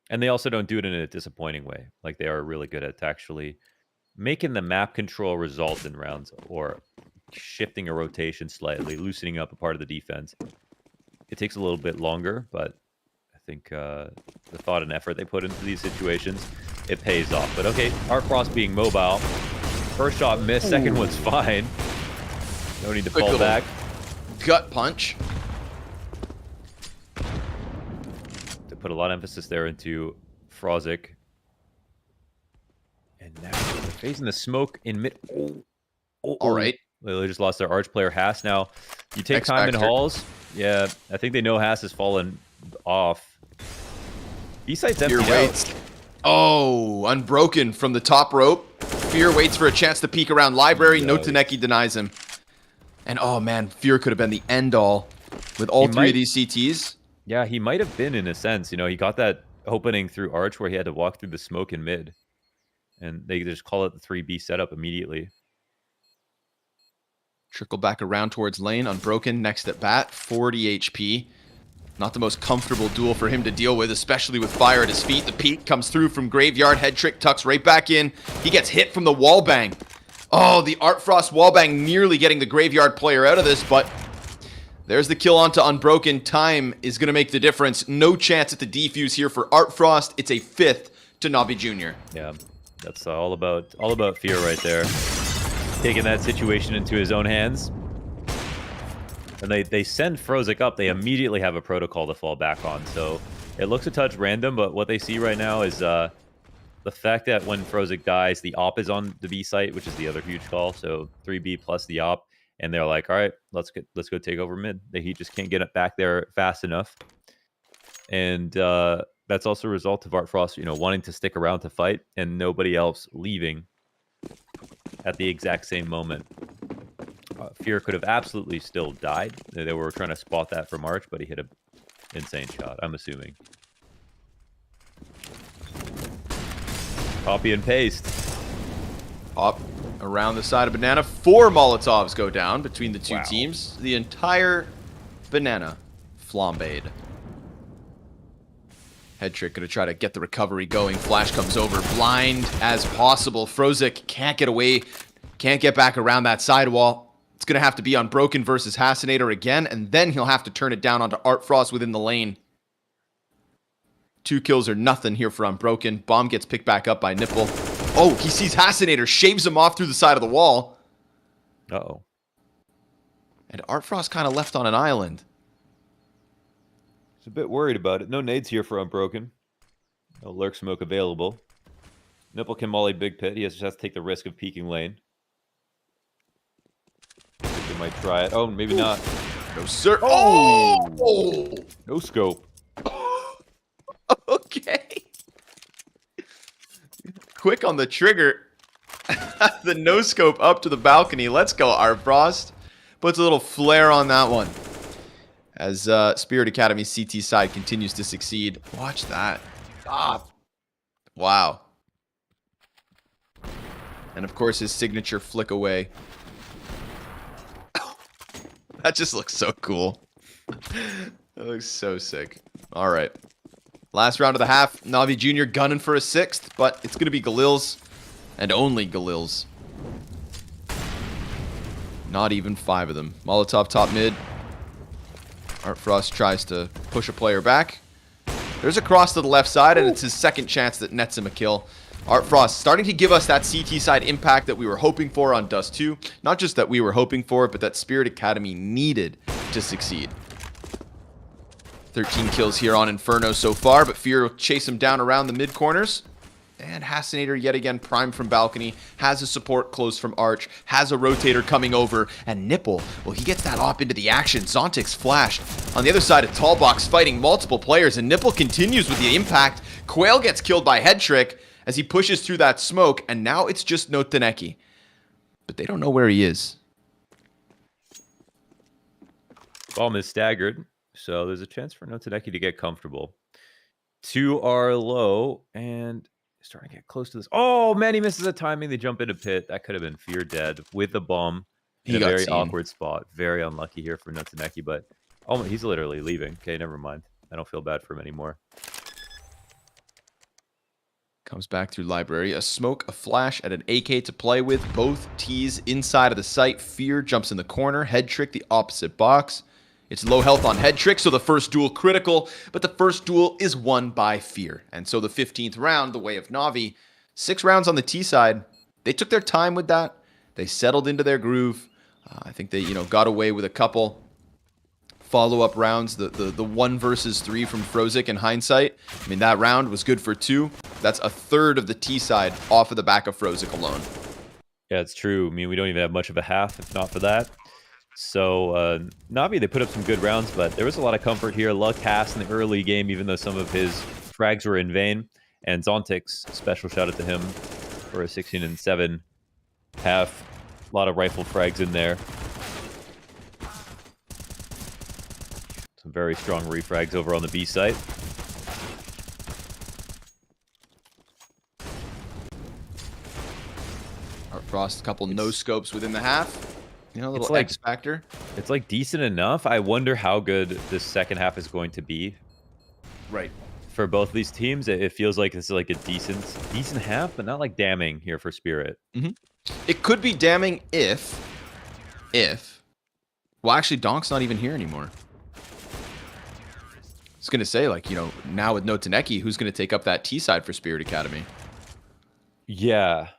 And they also don't do it in a disappointing way. Like, they are really good at actually making the map control result in rounds, or shifting a rotation slightly, loosening up a part of the defense. It takes a little bit longer, but I think the thought and effort they put into these situations, it pays off. But okay, Artfrost being mobile. First shot missed, second one's fine. No need to fall back. Gut punch. To put a lot of emphasis there into Frozik. And now they're facing the smoke in mid. All right. They just lost their arch player, Haas. Now, you take time in halls. Yeah, I think they know Haas has fallen off. B-site's empty out. Oh, Unbroken from the top rope. Fear waits for a chance to peek around Library. No Taneki denies him. And oh man, Fear could have been the end all with all three of these CTs. Yeah, he might have been in a sense. You know, he got that opening through arch where he had to walk through the smoke in mid. And they just call it the 3B setup immediately. Trickle back around towards lane. Unbroken next at bat. 40 HP. Not the most comfortable duel for him to deal with, especially with fire at his feet. The peek comes through from Graveyard. Head trick tucks right back in. He gets hit from the wallbang. Oh, the Artfrost wallbang nearly getting the Graveyard player out of this, but there's the kill onto Unbroken. Time is going to make the difference. No chance at the defuse here for Artfrost. It's a 5th to Navi Jr. Yeah, that's all about Fear right there. Taking that situation into his own hands. And they send Frozik up. They immediately have a protocol to fall back on. So it looks a touch random, but what they see right now is the fact that when Frozik dies, the op is on the B site, which is the other huge call. So 3B plus the op. And they're like, all right, let's go take over mid. He just can't get it back there fast enough. And that's also a result of Artfrost, you know, wanting to stick around to fight and nobody else leaving at the exact same moment. Fear could have absolutely still died. They were trying to spot that from Arch, but he hit an insane shot, I'm assuming. Copy and paste. Pop around the side of Banana. 4 Molotovs go down between the two teams. The entire Banana flambéed. Head trick gonna try to get the recovery going. Flash comes over, blind as possible. Frozik can't get away, can't get back around that sidewall. It's gonna have to be Unbroken versus Hassinator again, and then he'll have to turn it down onto Artfrost within the lane. 2 kills are nothing here for Unbroken. Bomb gets picked back up by Nipple. Oh, he sees Hassinator, shaves him off through the side of the wall. Uh-oh. And Artfrost kind of left on an island. He's a bit worried about it. No nades here for Unbroken. No lurk smoke available. Nipple can molly Big Pit. He just has to take the risk of peeking lane. I think they might try it. Oh, maybe not. No, sir. Oh! No scope. Okay. Quick on the trigger. The no scope up to the balcony. Let's go, Artfrost. Puts a little flare on that one. As Spirit Academy CT side continues to succeed. Watch that. Ah. Wow. And of course his signature flick away. That just looks so cool. That looks so sick. All right. Last round of the half. Navi Jr. gunning for a 6th, but it's going to be Galil's. And only Galil's. Not even 5 of them. Molotov top mid. Artfrost tries to push a player back. There's a cross to the left side, and it's his second chance that nets him a kill. Artfrost starting to give us that CT side impact that we were hoping for on Dust 2. Not just that we were hoping for it, but that Spirit Academy needed to succeed. 13 kills here on Inferno so far, but Fear will chase him down around the mid corners. And Hassinator yet again primed from balcony, has a support close from Arch, has a rotator coming over, and Nipple, well, he gets that op into the action. Zontic's flashed. On the other side of Tallbox fighting multiple players, and Nipple continues with the impact. Quail gets killed by Head Trick, as he pushes through that smoke, and now it's just Noteneki. But they don't know where he is. Bomb is staggered, so there's a chance for Noteneki to get comfortable. 2 are low, and starting to get close to this. Oh, man, he misses the timing. They jump into pit. That could have been Fear dead with the bomb in a very awkward spot. Very unlucky here for Noteneki, but oh, he's literally leaving. Okay, never mind. I don't feel bad for him anymore. Comes back through library. A smoke, a flash, and an AK to play with. Both T's inside of the site. Fear jumps in the corner. Head trick the opposite box. It's low health on head trick, so the first duel critical, but the first duel is won by Fear. And so the 15th round, the way of Navi, 6 rounds on the T side. They took their time with that. They settled into their groove. I think they, got away with a couple follow-up rounds. The 1 versus 3 from Frozik in hindsight. I mean, that round was good for 2. That's a third of the T side off of the back of Frozik alone. Yeah, it's true. I mean, we don't even have much of a half, if not for that. So, Navi, they put up some good rounds, but there was a lot of comfort here. Luck Hass in the early game, even though some of his frags were in vain. And Zontix, special shout out to him for a 16-7 half. A lot of rifle frags in there. Some very strong refrags over on the B site. Frost, a couple no scopes within the half. A little like, X factor. It's like decent enough. I wonder how good this second half is going to be. Right. For both of these teams, it feels like this is like a decent half, but not like damning here for Spirit. Mm-hmm. It could be damning if, well, actually, Donk's not even here anymore. I was going to say, now with Noteneki, who's going to take up that T side for Spirit Academy? Yeah.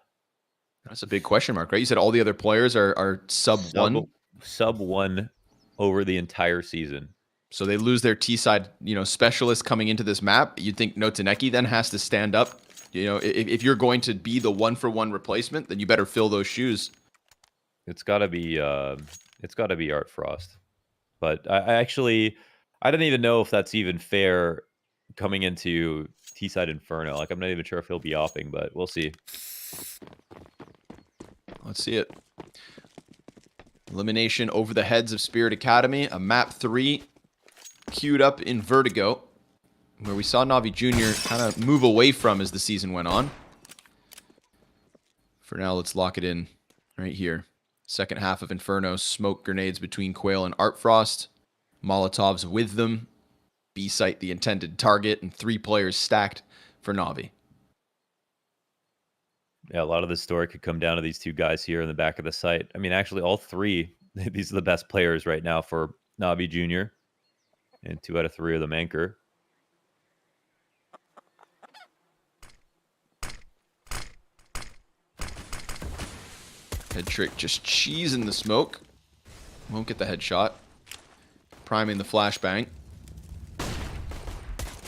That's a big question mark, right? You said all the other players are sub 1? Sub 1 over the entire season. So they lose their T side, specialist coming into this map. You'd think Noteneki then has to stand up. If you're going to be the 1-for-1 replacement, then you better fill those shoes. It's got to be Art Frost. But I don't even know if that's even fair coming into T-side Inferno. Like, I'm not even sure if he'll be opping, but we'll see. Let's see it. Elimination over the heads of Spirit Academy. A map 3 queued up in Vertigo, where we saw Navi Jr. kind of move away from as the season went on. For now, let's lock it in right here. Second half of Inferno. Smoke grenades between Quail and Art Frost. Molotovs with them. B-site the intended target, and 3 players stacked for Navi. Yeah, a lot of the story could come down to these 2 guys here in the back of the site. I mean, actually, all 3, these are the best players right now for Navi Jr. And 2 out of 3 are them anchor. Head trick just cheesing the smoke. Won't get the headshot. Priming the flashbang.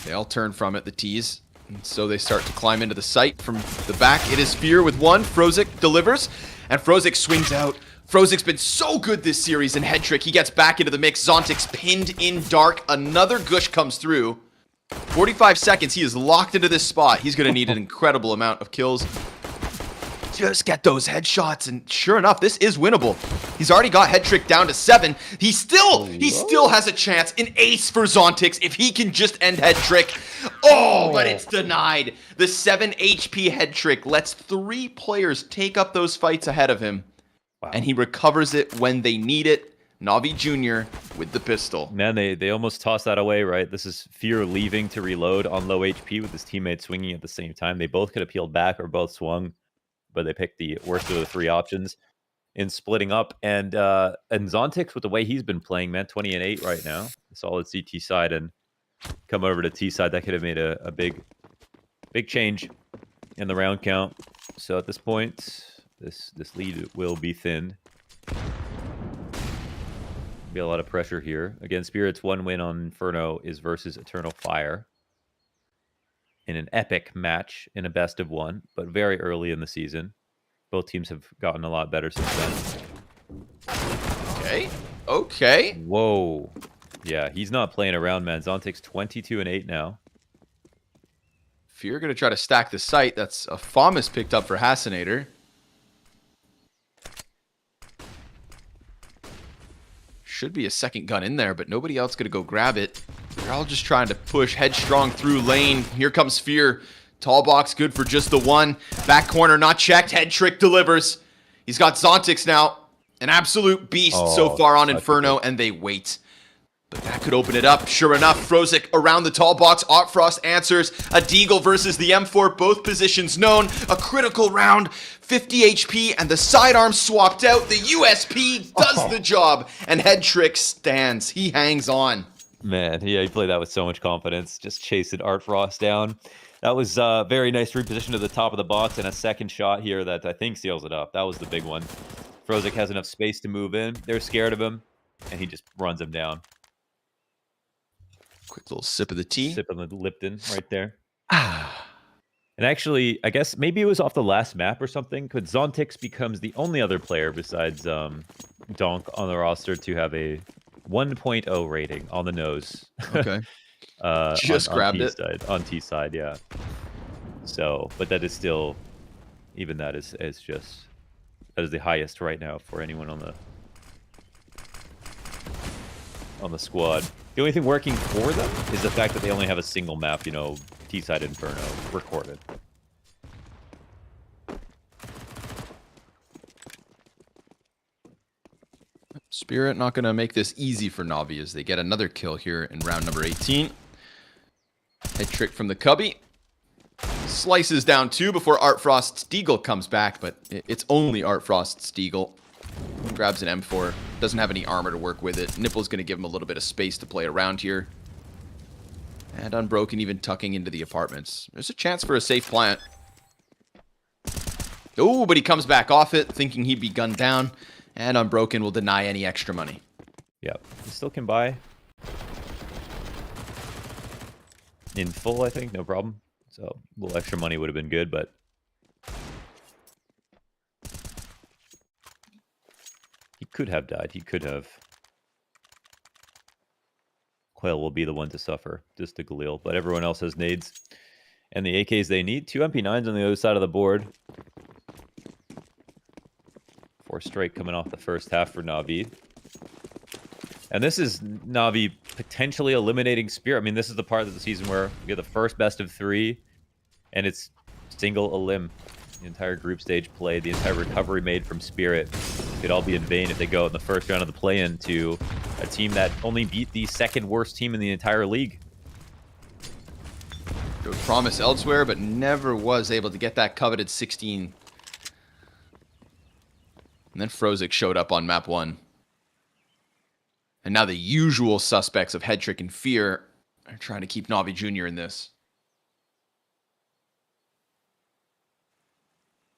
They all turn from it, the T's. And so they start to climb into the site from the back. It is Fear with 1. Frozik delivers. And Frozik swings out. Frozik's been so good this series in head trick. He gets back into the mix. Zontix pinned in dark. Another gush comes through. 45 seconds. He is locked into this spot. He's going to need an incredible amount of kills. Just get those headshots, and sure enough, this is winnable. He's already got head trick down to 7. He still has a chance. An ace for Zontix if he can just end head trick. Oh, but it's denied. The 7 HP head trick lets 3 players take up those fights ahead of him. Wow. And he recovers it when they need it. Navi Jr. with the pistol. Man, they almost tossed that away, right? This is Fear leaving to reload on low HP with his teammate swinging at the same time. They both could have peeled back or both swung, but they picked the worst of the 3 options in splitting up. And Zontix, with the way he's been playing, man, 20 and 8 right now. Solid CT side, and come over to T side. That could have made a big change in the round count. So at this point, this lead will be thinned. Be a lot of pressure here. Again, Spirit's 1 win on Inferno is versus Eternal Fire in an epic match in a best of 1, but very early in the season. Both teams have gotten a lot better since then. Okay. Whoa. Yeah, he's not playing around, man. Zontix 22 and 8 now. Fear going to try to stack the site. That's a FOMIS picked up for Hassinator. Should be a second gun in there, but nobody else going to go grab it. They're all just trying to push headstrong through lane. Here comes Fear. Tall box, good for just the one. Back corner, not checked. Head trick delivers. He's got Zontix now. An absolute beast so far on Inferno, and they wait. But that could open it up. Sure enough, Frozik around the tall box. Frost answers. A Deagle versus the M4. Both positions known. A critical round. 50 HP, and the sidearm swapped out. The USP does the job, and Head Trick stands. He hangs on. Man, yeah, he played that with so much confidence. Just chasing Frost down. That was very nice reposition to the top of the box, and a second shot here that I think seals it up. That was the big one. Frozik has enough space to move in. They're scared of him, and he just runs him down. Quick little sip of the tea. Sip of the Lipton right there. And actually, I guess maybe it was off the last map or something, because Zontix becomes the only other player besides Donk on the roster to have a 1.0 rating on the nose. Okay. Just grabbed it. On T side, yeah. So, but that is still, even that is just, that is the highest right now for anyone on the squad. The only thing working for them is the fact that they only have a single map, T-side Inferno recorded. Spirit not going to make this easy for Navi as they get another kill here in round number 18. Head trick from the Cubby. Slices down 2 before Artfrost's Deagle comes back, but it's only Artfrost's Deagle. Grabs an M4. Doesn't have any armor to work with it. Nipple's going to give him a little bit of space to play around here. And Unbroken even tucking into the apartments. There's a chance for a safe plant. Oh, but he comes back off it, thinking he'd be gunned down. And Unbroken will deny any extra money. Yep. He still can buy. In full, I think. No problem. So a little extra money would have been good, but he could have died. He could have. Quail will be the one to suffer, just the Galil. But everyone else has nades. And the AKs they need. 2 MP9s on the other side of the board. 4 straight coming off the first half for Navi. And this is Navi potentially eliminating Spirit. I mean, this is the part of the season where we get the first best of 3, and it's single elim. The entire group stage played, the entire recovery made from Spirit. It'd all be in vain if they go in the first round of the play-in to a team that only beat the second worst team in the entire league. Showed promise elsewhere, but never was able to get that coveted 16. And then Frozik showed up on map 1. And now the usual suspects of Head Trick and Fear are trying to keep Navi Jr. in this.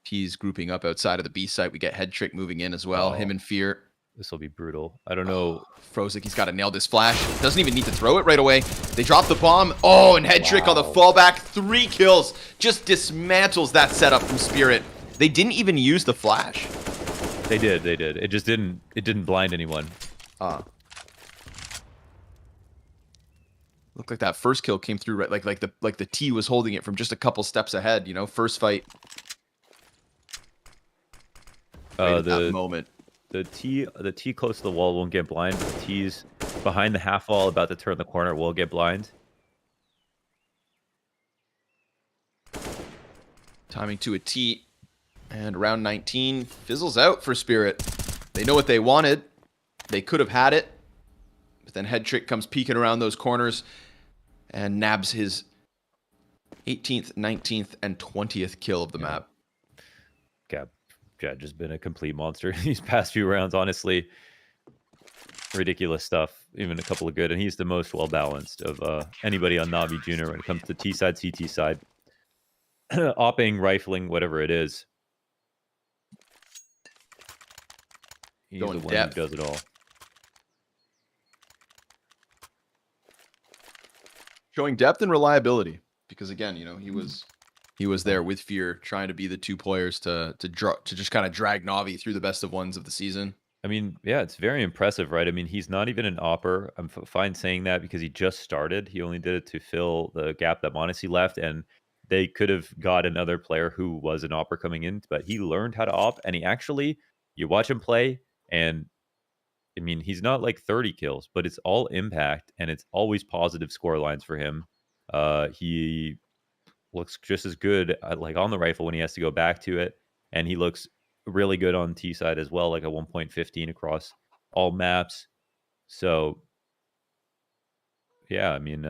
He's grouping up outside of the B site. We get Head Trick moving in as well. Him and Fear. This will be brutal. I don't know. Frozik, he's got to nail this flash. Doesn't even need to throw it right away. They drop the bomb. Oh, and Head Trick on the fallback. 3 kills. Just dismantles that setup from Spirit. They didn't even use the flash. They did. It just didn't. It didn't blind anyone. Looked like that first kill came through right, like the T was holding it from just a couple steps ahead. First fight. Right at that moment. The T close to the wall won't get blind. But the T's behind the half wall, about to turn the corner, will get blind. Timing to a T. And round 19 fizzles out for Spirit. They know what they wanted. They could have had it. But then Head Trick comes peeking around those corners and nabs his 18th, 19th, and 20th kill of the map. Judge has been a complete monster these past few rounds, honestly. Ridiculous stuff. Even a couple of good. And he's the most well-balanced of anybody on Navi Jr. when it comes to T-side, CT side. Opping, rifling, whatever it is. He's the one who does it all. Showing depth and reliability. Because again, he was there with Fear, trying to be the 2 players to just kind of drag Navi through the best of ones of the season. I mean, yeah, it's very impressive, right? I mean, he's not even an opper. I'm fine saying that because he just started. He only did it to fill the gap that Monacy left, and they could have got another player who was an opper coming in, but he learned how to op, and he actually, you watch him play, and I mean, he's not like 30 kills, but it's all impact, and it's always positive score lines for him. He looks just as good like on the rifle when he has to go back to it, and he looks really good on T side as well, like a 1.15 across all maps. So yeah, I mean,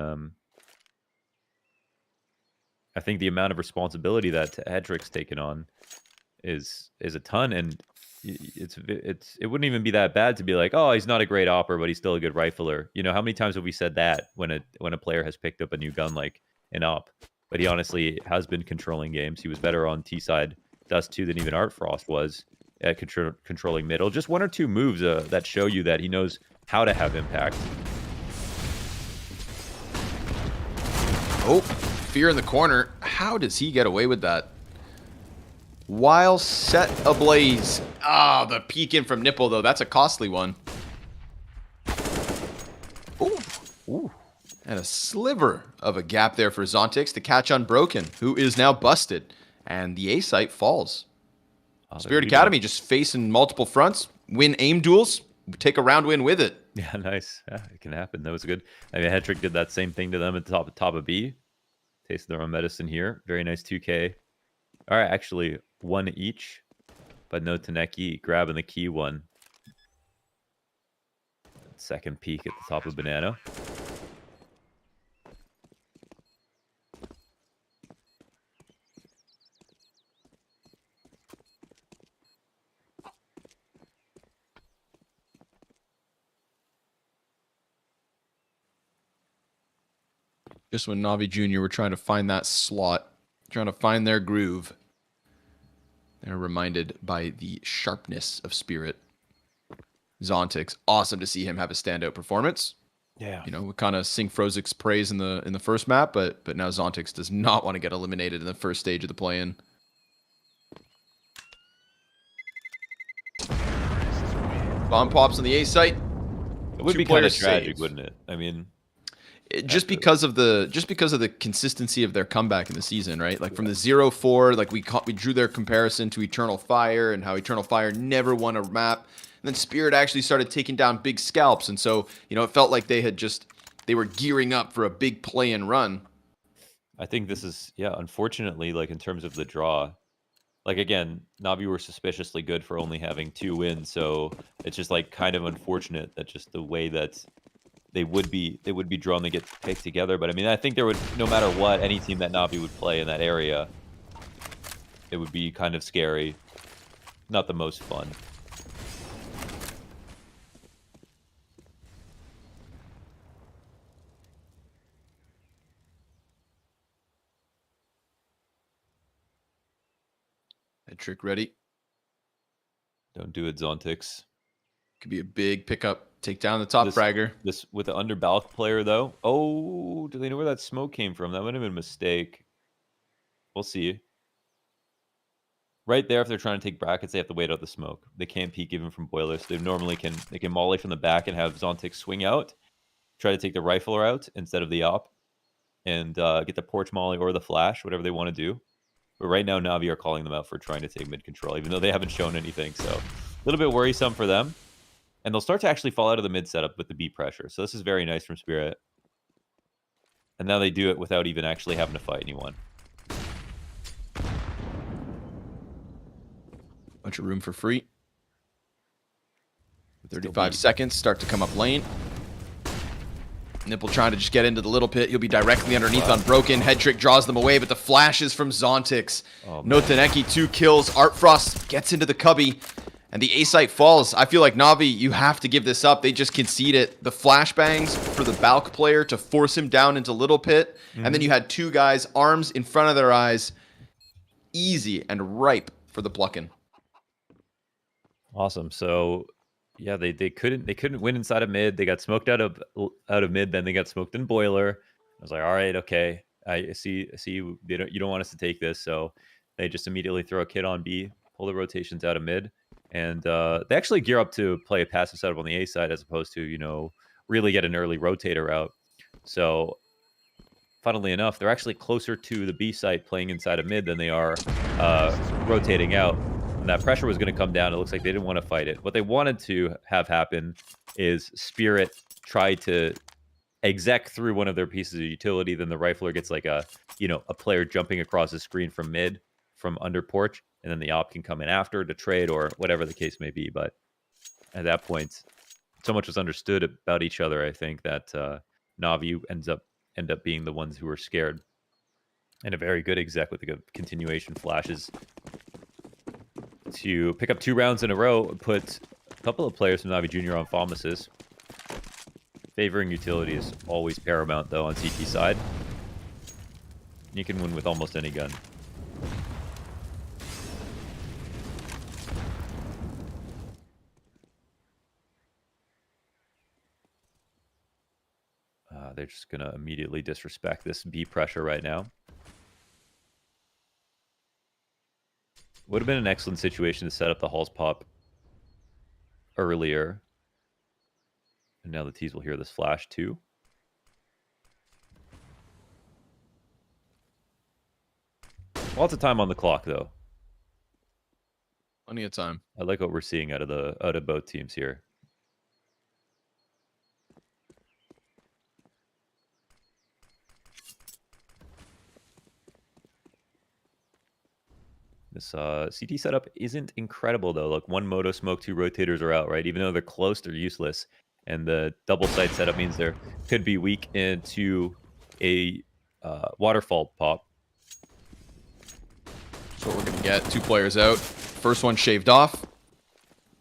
I think the amount of responsibility that Hedrick's taken on is a ton, and it wouldn't even be that bad to be like, oh, he's not a great opper, but he's still a good rifler. You know, how many times have we said that when a player has picked up a new gun like an op? But he honestly has been controlling games. He was better on T side Dust 2 than even Art Frost was at controlling middle. Just one or two moves that show you that he knows how to have impact. Oh, Fear in the corner. How does he get away with that? While set ablaze. Ah, the peek in from Nipple, though. That's a costly one. Ooh. Ooh. And a sliver of a gap there for Zontix to catch Unbroken, who is now busted. And the A site falls. Spirit Academy just facing multiple fronts. Win aim duels. Take a round win with it. Yeah, nice. Yeah, it can happen. That was good. I mean, Hedrick did that same thing to them at the top of B. Tasted their own medicine here. Very nice 2K. All right, actually, one each, but no Taneki grabbing the key one. Second peek at the top of Banana. Just when Navi Jr. were trying to find that slot, trying to find their groove, they're reminded by the sharpness of Spirit. Zontix, awesome to see him have a standout performance. Yeah, you know, we kind of sing Frozik's praise in the first map, but now Zontix does not want to get eliminated in the first stage of the play-in. Bomb pops on the A site. It would be kind of tragic, wouldn't it? I mean, just because of the consistency of their comeback in the season, right? Like from the 0-4, like we drew their comparison to Eternal Fire and how Eternal Fire never won a map. And then Spirit actually started taking down big scalps, and so, you know, it felt like they were gearing up for a big play and run. I think this is, yeah, unfortunately, like in terms of the draw, like again, Navi were suspiciously good for only having 2 wins, so it's just like kind of unfortunate that just the way that they would be drawn, they get picked together. But I mean, I think there would, no matter what, any team that Navi would play in that area, it would be kind of scary, not the most fun. That trick ready. Don't do it, Zontix. Could be a big pickup. Take down the top fragger. This with the under Balk player, though. Oh, do they know where that smoke came from? That might have been a mistake. We'll see. Right there, if they're trying to take brackets, they have to wait out the smoke. They can't peek even from boilers. So they normally can molly from the back and have Zontix swing out, try to take the rifler out instead of the op, and get the porch molly or the flash, whatever they want to do. But right now, Navi are calling them out for trying to take mid control, even though they haven't shown anything. So a little bit worrisome for them. And they'll start to actually fall out of the mid setup with the B pressure. So this is very nice from Spirit. And now they do it without even actually having to fight anyone. Bunch of room for free. 35 seconds, start to come up lane. Nipple trying to just get into the little pit. He'll be directly underneath Unbroken. Head trick draws them away, but the flashes from Zontix. No Taneki, 2 kills. Art Frost gets into the cubby, and the A site falls. I feel like Navi, you have to give this up. They just concede it. The flashbangs for the Balk player to force him down into little pit, and then you had 2 guys, arms in front of their eyes. Easy and ripe for the plucking. Awesome. So yeah, they couldn't win inside of mid. They got smoked out of mid, then they got smoked in boiler. I was like, all right, okay, I see you don't want us to take this, so they just immediately throw a kit on B, pull the rotations out of mid, and they actually gear up to play a passive setup on the A side as opposed to, you know, really get an early rotator out. So funnily enough, they're actually closer to the B site playing inside of mid than they are rotating out. And that pressure was going to come down. It looks like they didn't want to fight it. What they wanted to have happen is Spirit try to exec through one of their pieces of utility. Then the rifler gets like a player jumping across the screen from mid, from under porch, and then the op can come in after to trade or whatever the case may be. But at that point, so much was understood about each other, I think, that Navi end up being the ones who were scared. And a very good exec with the continuation flashes to pick up 2 rounds in a row, put a couple of players from Navi Junior on pharmacists. Favoring utility is always paramount, though, on CT side. You can win with almost any gun. They're just going to immediately disrespect this B pressure right now. Would have been an excellent situation to set up the Halls pop earlier. And now the T's will hear this flash too. Lots of time on the clock, though. Plenty of time. I like what we're seeing out of both teams here. This CT setup isn't incredible, though. Look, 1 moto smoke, 2 rotators are out, right? Even though they're close, they're useless. And the double site setup means there could be weak into a waterfall pop. So we're going to get 2 players out. First one shaved off.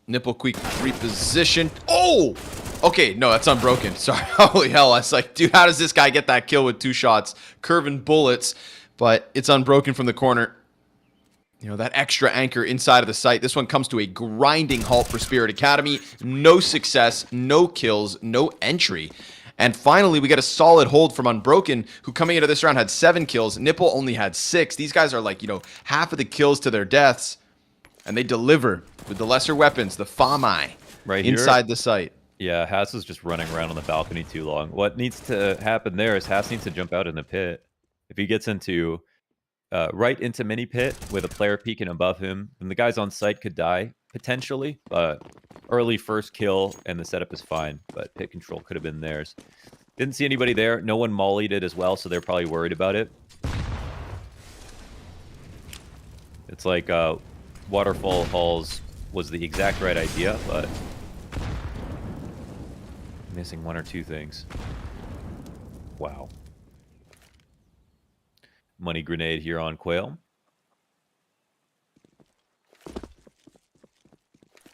Nipple quick reposition. Oh! Okay, no, that's unbroken. Sorry. Holy hell. I was like, dude, how does this guy get that kill with 2 shots? Curving bullets. But it's unbroken from the corner. You know, that extra anchor inside of the site. This one comes to a grinding halt for Spirit Academy. No success, no kills, no entry. And finally, we get a solid hold from Unbroken, who coming into this round had 7 kills. Nipple only had 6. These guys are like, half of the kills to their deaths. And they deliver with the lesser weapons, the FAMI, right inside the site. Yeah, Haas is just running around on the balcony too long. What needs to happen there is Haas needs to jump out in the pit. If he gets into right into mini pit with a player peeking above him, then the guys on site could die potentially, but early first kill and the setup is fine. But pit control could have been theirs. Didn't see anybody there. No one mollied it as well, so they're probably worried about it. It's like waterfall halls was the exact right idea, but missing 1 or 2 things. Wow. Money grenade here on Quail.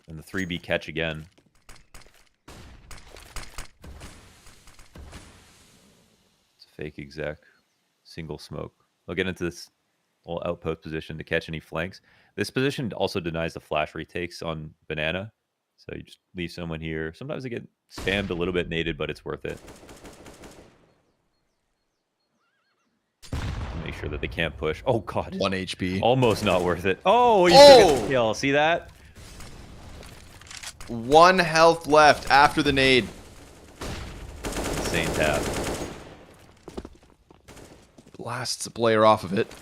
And the 3B catch again. It's a fake exec. Single smoke. I'll get into this little outpost position to catch any flanks. This position also denies the flash retakes on Banana. So you just leave someone here. Sometimes they get spammed a little bit naded, but it's worth it. Make sure that they can't push. Oh, God. 1 HP. Almost not worth it. Oh, you took a kill. See that? 1 health left after the nade. Insane tap. Blasts the player off of it.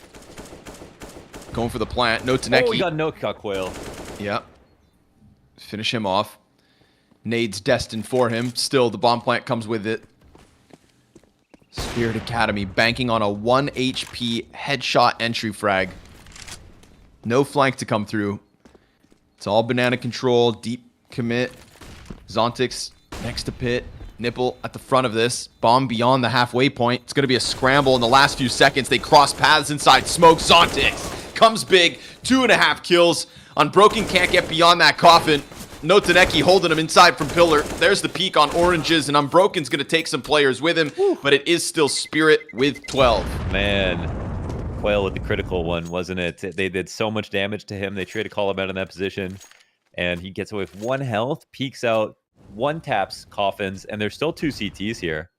Going for the plant. No Taneki. Oh, he got Quail. Yep. Finish him off. Nade's destined for him. Still, the bomb plant comes with it. Spirit Academy banking on a 1 HP headshot entry frag. No flank to come through. It's all banana control. Deep commit. Zontix next to pit. Nipple at the front of this. Bomb beyond the halfway point. It's going to be a scramble in the last few seconds. They cross paths inside smoke. Zontix comes big. 2.5 kills. Unbroken can't get beyond that coffin. No Taneki holding him inside from pillar. There's the peak on oranges, and Unbroken's going to take some players with him, but it is still Spirit with 12. Man, Quail with the critical one, wasn't it? They did so much damage to him. They tried to call him out in that position, and he gets away with 1 health, peeks out, 1 taps coffins, and there's still 2 CTs here.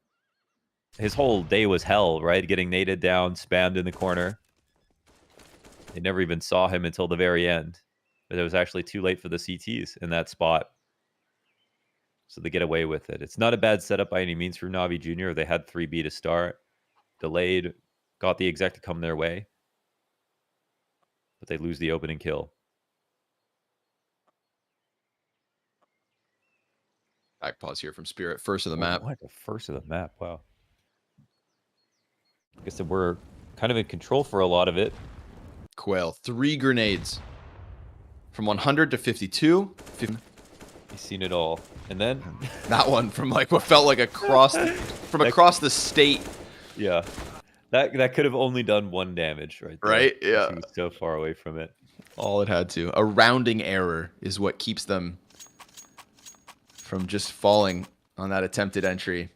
His whole day was hell, right? Getting naded down, spammed in the corner. They never even saw him until the very end. But it was actually too late for the CTs in that spot. So they get away with it. It's not a bad setup by any means for Navi Junior. They had 3B to start. delayed, got the exec to come their way, but they lose the opening kill. Back pause here from Spirit. First of the map. What? The first of the map. Wow. I guess that we're kind of in control for a lot of it. Quail, 3 grenades. From 100 to 52. You've seen it all. And then that one from like what felt like across the state. Yeah. That could have only done 1 damage right there. Right? Yeah. He was so far away from it. All it had to. A rounding error is what keeps them from just falling on that attempted entry.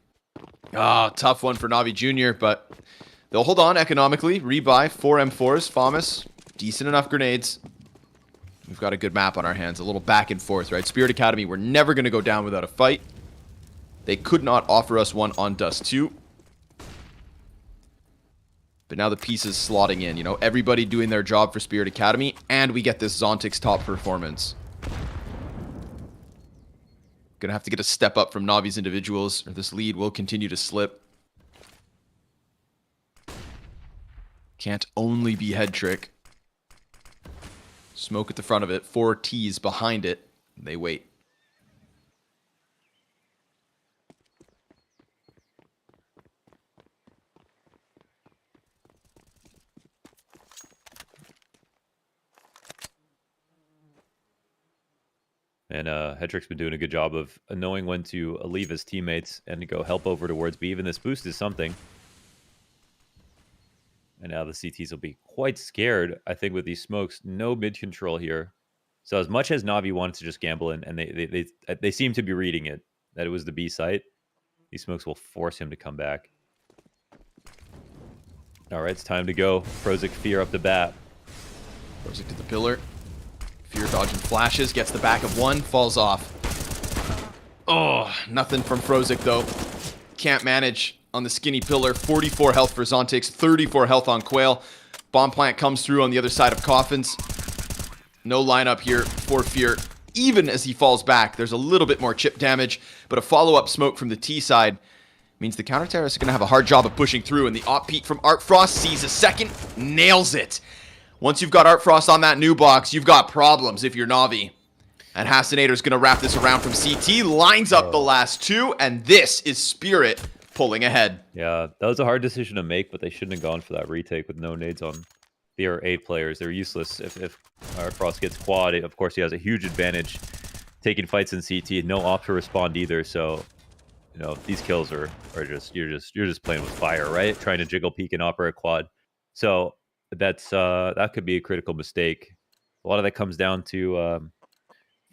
Ah, tough one for NAVI Jr., but they'll hold on economically. Rebuy 4 M4s. FAMAS, decent enough grenades. We've got a good map on our hands. A little back and forth, right? Spirit Academy, we're never going to go down without a fight. They could not offer us one on Dust 2. But now the pieces slotting in. You know, everybody doing their job for Spirit Academy, and we get this Zontix top performance. Gonna have to get a step up from Navi's individuals, or this lead will continue to slip. Can't only be head trick. Smoke at the front of it, 4 T's behind it. They wait. And Hedrick's been doing a good job of knowing when to leave his teammates and to go help over towards B. Even this boost is something. And now the CTs will be quite scared, I think, with these smokes. No mid control here. So as much as Navi wanted to just gamble in, and they seem to be reading it, that it was the B site, these smokes will force him to come back. All right, it's time to go. Frozik Fear up the bat. Frozik to the pillar. Fear dodging flashes, gets the back of 1, falls off. Oh, nothing from Frozik though. Can't manage on the skinny pillar. 44 health for Zontix, 34 health on Quail. Bomb plant comes through on the other side of Coffins. No lineup here for Fear. Even as he falls back, there's a little bit more chip damage, but a follow-up smoke from the T side means the counter-terrorists are going to have a hard job of pushing through, and the op Pete from Art Frost sees a second, nails it. Once you've got Art Frost on that new box, you've got problems if you're Navi. And Hassinator's going to wrap this around from CT, lines up the last 2, and this is Spirit pulling ahead. Yeah, that was a hard decision to make, but they shouldn't have gone for that retake with no nades on their 8 players. They're useless. If Art Frost gets quad, of course he has a huge advantage taking fights in CT. No op to respond either, so you know these kills are just you're just playing with fire, right? Trying to jiggle peek and operate quad. So that's that could be a critical mistake. A lot of that comes down to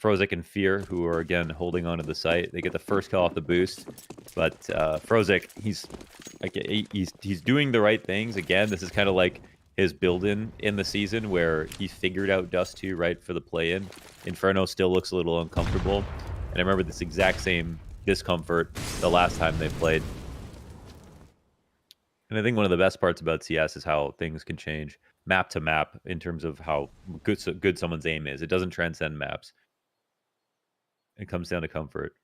Frozik and Fear, who are again holding onto the site. They get the first kill off the boost, but Frozik, he's doing the right things. Again, this is kind of like his build-in in the season where he figured out Dust 2 right for the play-in. Inferno still looks a little uncomfortable, and I remember this exact same discomfort the last time they played. And I think one of the best parts about CS is how things can change map to map in terms of how good someone's aim is. It doesn't transcend maps. It comes down to comfort.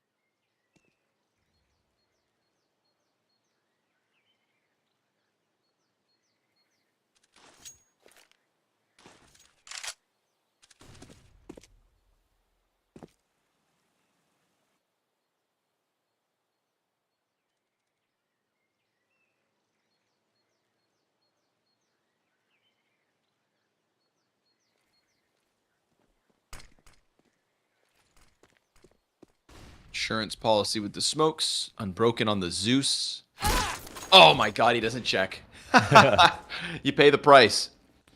Insurance policy with the smokes. Unbroken on the Zeus. Oh my god, he doesn't check. You pay the price.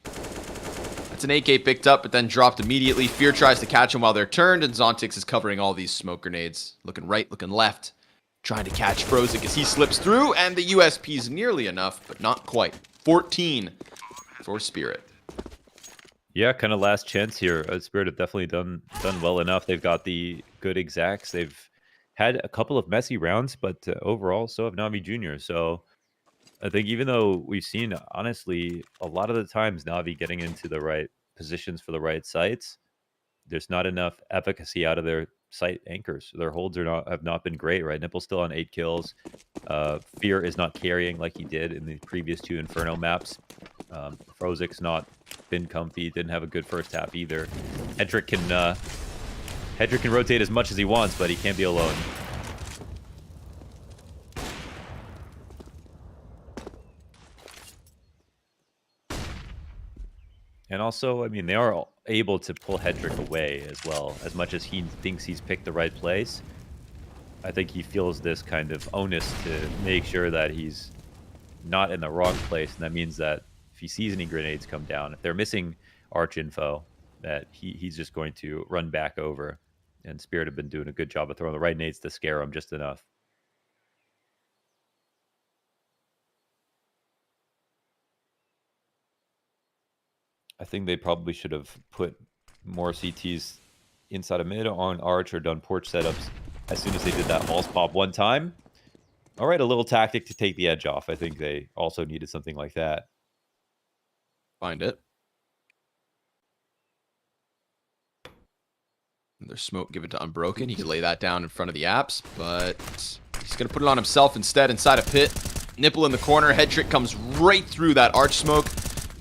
That's an AK picked up, but then dropped immediately. Fear tries to catch him while they're turned, and Zontix is covering all these smoke grenades. Looking right, looking left. Trying to catch Frozik as he slips through, and the USP's nearly enough, but not quite. 14 for Spirit. Yeah, kind of last chance here. Spirit have definitely done well enough. They've got the good exacts. They've had a couple of messy rounds, but overall, so have Navi Jr. So I think even though we've seen, honestly, a lot of the times Navi getting into the right positions for the right sites, there's not enough efficacy out of their site anchors. Their holds have not been great, right? Nipple's still on 8 kills. Fear is not carrying like he did in the previous 2 Inferno maps. Frozik's not been comfy, didn't have a good first half either. Hedrick can rotate as much as he wants, but he can't be alone. And also, I mean, they are able to pull Hedrick away as well, as much as he thinks he's picked the right place. I think he feels this kind of onus to make sure that he's not in the wrong place, and that means that if he sees any grenades come down, if they're missing arch info, that he's just going to run back over. And Spirit have been doing a good job of throwing the right nades to scare him just enough. I think they probably should have put more CTs inside of mid on arch or done porch setups as soon as they did that false pop one time. All right, a little tactic to take the edge off. I think they also needed something like that. Find it. There's smoke, give it to Unbroken. He could lay that down in front of the apps, but he's going to put it on himself instead inside a pit. Nipple in the corner. Headtrick comes right through that arch smoke.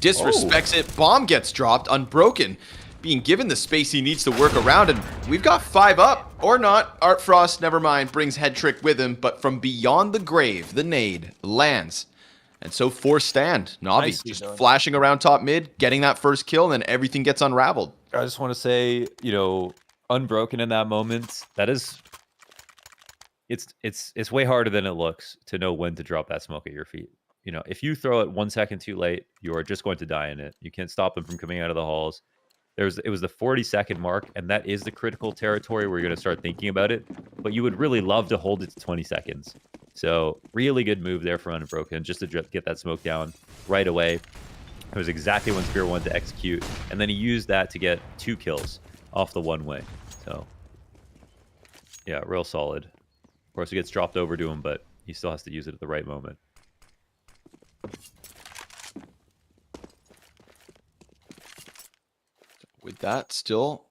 Disrespects it. Bomb gets dropped. Unbroken being given the space he needs to work around, and we've got 5 up. Or not. Art Frost, never mind, brings Headtrick with him, but from beyond the grave, the nade lands. And so 4 stand. Navi just flashing around top mid, getting that first kill, and then everything gets unraveled. I just want to say, you know, Unbroken in that moment, that is, it's way harder than it looks to know when to drop that smoke at your feet. You know, if you throw it 1 second too late, you are just going to die in it. You can't stop them from coming out of the halls. It was the 40-second mark, and that is the critical territory where you're going to start thinking about it. But you would really love to hold it to 20 seconds. So really good move there for Unbroken, just to get that smoke down right away. It was exactly when Spear wanted to execute, and then he used that to get 2 kills off the one-way. So, yeah, real solid. Of course, it gets dropped over to him, but he still has to use it at the right moment. With that, still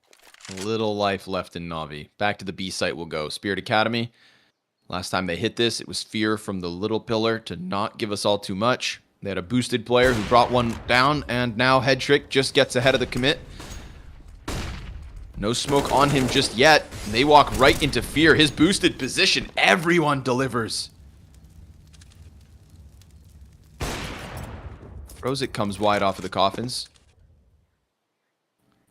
a little life left in Navi. Back to the B site we'll go. Spirit Academy. Last time they hit this, it was Fear from the little pillar to not give us all too much. They had a boosted player who brought one down, and now Headtrick just gets ahead of the commit. No smoke on him just yet. They walk right into Fear. His boosted position. Everyone delivers. Frozik comes wide off of the coffins.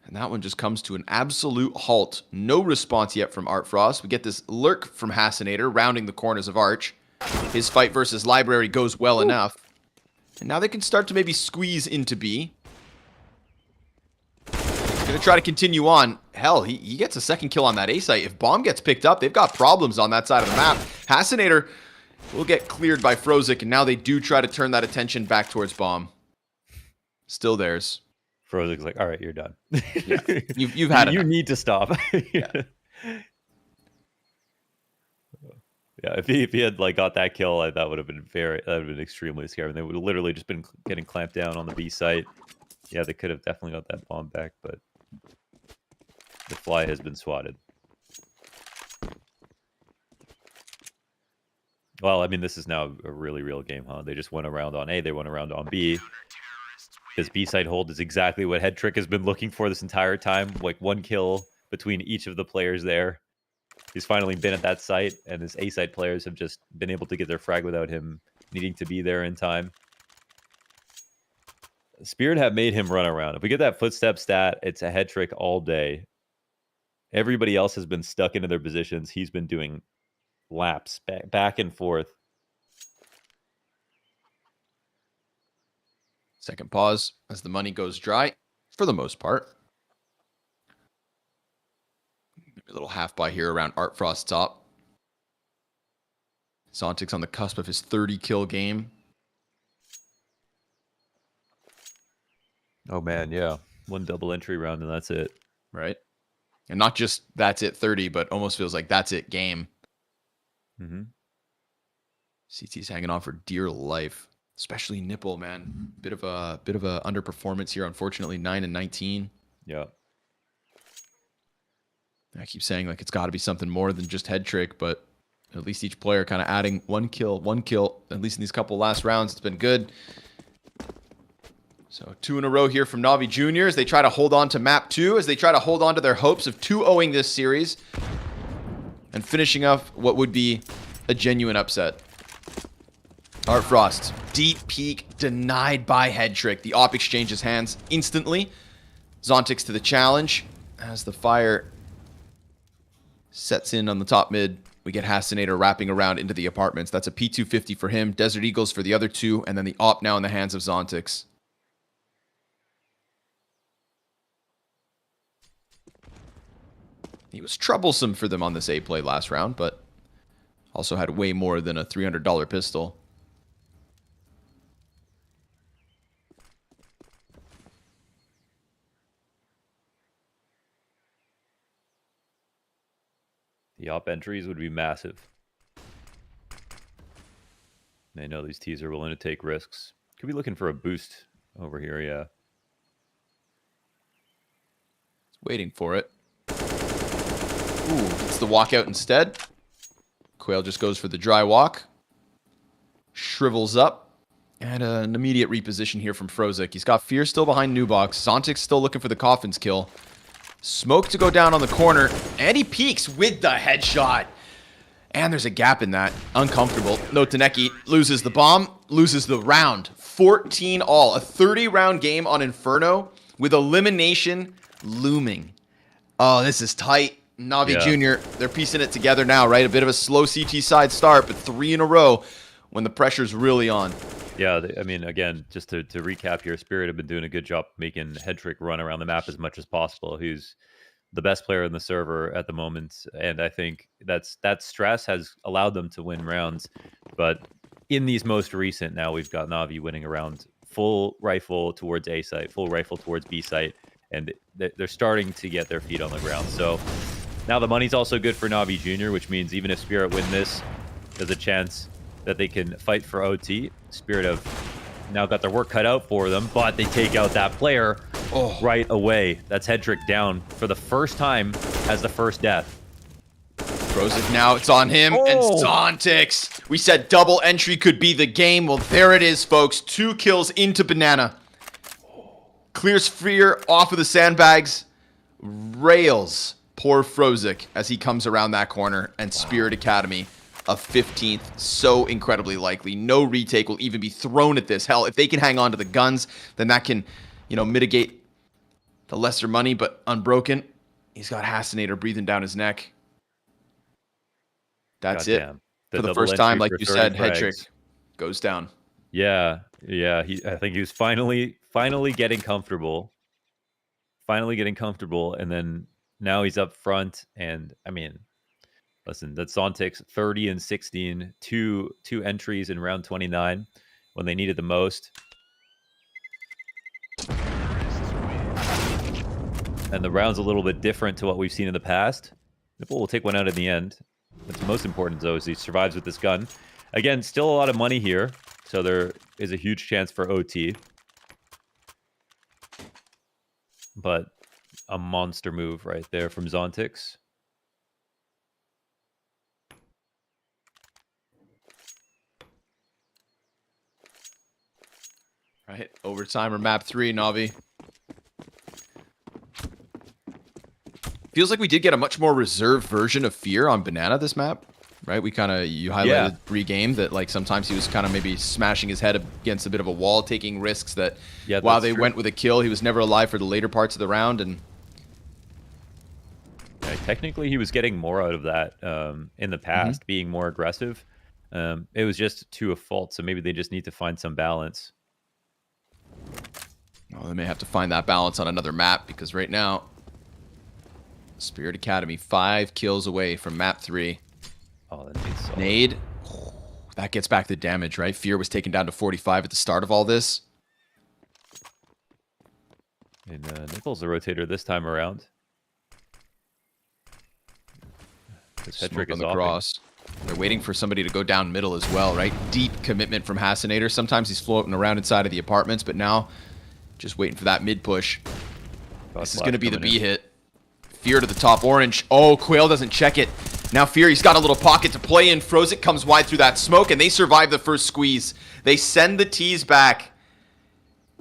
And that one just comes to an absolute halt. No response yet from Art Frost. We get this lurk from Hassinator rounding the corners of Arch. His fight versus Library goes well enough. And now they can start to maybe squeeze into B. Gonna try to continue on. Hell, he gets a second kill on that A site. If Bomb gets picked up, they've got problems on that side of the map. Hassinator will get cleared by Frozik, and now they do try to turn that attention back towards Bomb. Still theirs. Frozik's like, all right, you're done. Yeah. You've had it. You need to stop. Yeah. Yeah, if he had like got that kill, that would have been extremely scary. They would have literally just been getting clamped down on the B site. Yeah, they could have definitely got that bomb back, but the fly has been swatted. Well, I mean, this is now a really real game, huh? They just went around on A, they went around on B. This B side hold is exactly what Headtrick has been looking for this entire time. Like 1 kill between each of the players there. He's finally been at that site, and his A side players have just been able to get their frag without him needing to be there in time. Spirit have made him run around. If we get that footstep stat, it's a Headtrick all day. Everybody else has been stuck into their positions. He's been doing laps back and forth. Second pause as the money goes dry, for the most part. A little half buy here around Art Frost's top. Zontic's on the cusp of his 30 kill game. Oh man, yeah. 1 double entry round and that's it. Right? And not just that's it 30, but almost feels like that's it game. Mm-hmm. CT's hanging on for dear life. Especially Nipple, man. Bit of a underperformance here, unfortunately. 9 and 19. Yeah. I keep saying like it's got to be something more than just head trick, but at least each player kind of adding one kill, at least in these couple last rounds. It's been good. So 2 in a row here from NAVI Jr. as they try to hold on to map 2, as they try to hold on to their hopes of 2-0ing this series and finishing up what would be a genuine upset. Art Frost, deep peek, denied by head trick. The op exchanges hands instantly. Zontix to the challenge as the fire sets in on the top mid. We get Hasinator wrapping around into the apartments. That's a P250 for him, Desert Eagles for the other 2, and then the op now in the hands of Zontix. He was troublesome for them on this A play last round, but also had way more than a $300 pistol. The op entries would be massive. They know these T's are willing to take risks. Could be looking for a boost over here, yeah. Waiting for it. Ooh, gets the walkout instead. Quail just goes for the dry walk. Shrivels up. And an immediate reposition here from Frozik. He's got Fear still behind Nubox. Zontix still looking for the Coffin's kill. Smoke to go down on the corner. And he peeks with the headshot. And there's a gap in that. Uncomfortable. No Taneki loses the bomb. Loses the round. 14 all. A 30-round game on Inferno with elimination looming. Oh, this is tight. Navi Jr., they're piecing it together now, right? A bit of a slow CT side start, but 3 in a row when the pressure's really on. Yeah, I mean, again, just to recap here, Spirit have been doing a good job making head trick run around the map as much as possible. He's the best player in the server at the moment, and I think that stress has allowed them to win rounds. But in these most recent, now we've got Navi winning around full rifle towards A site, full rifle towards B site, and they're starting to get their feet on the ground. So now the money's also good for Navi Jr., which means even if Spirit win this, there's a chance that they can fight for OT. Spirit have now got their work cut out for them, but they take out that player right away. That's head trick down for the first time as the first death. Frozik now, it's on him, and Zontix. We said double entry could be the game. Well, there it is, folks. 2 kills into Banana. Clears Fear off of the sandbags. Rails poor Frozik as he comes around that corner, and Spirit Academy a 15th, so incredibly likely. No retake will even be thrown at this. Hell, if they can hang on to the guns, then that can, mitigate the lesser money, but Unbroken, he's got Hasinator breathing down his neck. That's it. For the first time, like you said, head trick goes down. Yeah. I think he was finally getting comfortable. And then now he's up front, and I mean, listen, that's Zontix 30 and 16, two entries in round 29 when they needed the most. And the round's a little bit different to what we've seen in the past. Nipple will take one out in the end. What's most important, though, is he survives with this gun. Again, still a lot of money here, so there is a huge chance for OT. But a monster move right there from Zontix. Right, overtime or map 3, Navi. Feels like we did get a much more reserved version of Fear on Banana this map, right? You highlighted pre-game that like sometimes he was kind of maybe smashing his head against a bit of a wall, taking risks that while they went with a kill, he was never alive for the later parts of the round. And technically he was getting more out of that in the past, being more aggressive. It was just to a fault, so maybe they just need to find some balance. Well, they may have to find that balance on another map, because right now Spirit Academy 5 kills away from map 3. Oh, that takes so Nade. That gets back the damage, right? Fear was taken down to 45 at the start of all this. And Nipple's the rotator this time around. Smoke on the cross. They're waiting for somebody to go down middle as well, right? Deep commitment from Hasinator. Sometimes he's floating around inside of the apartments, but now just waiting for that mid push. This is going to be the B hit. Fear to the top orange. Oh, Quail doesn't check it. Now Fury's got a little pocket to play in. Frozik comes wide through that smoke, and they survive the first squeeze. They send the T's back.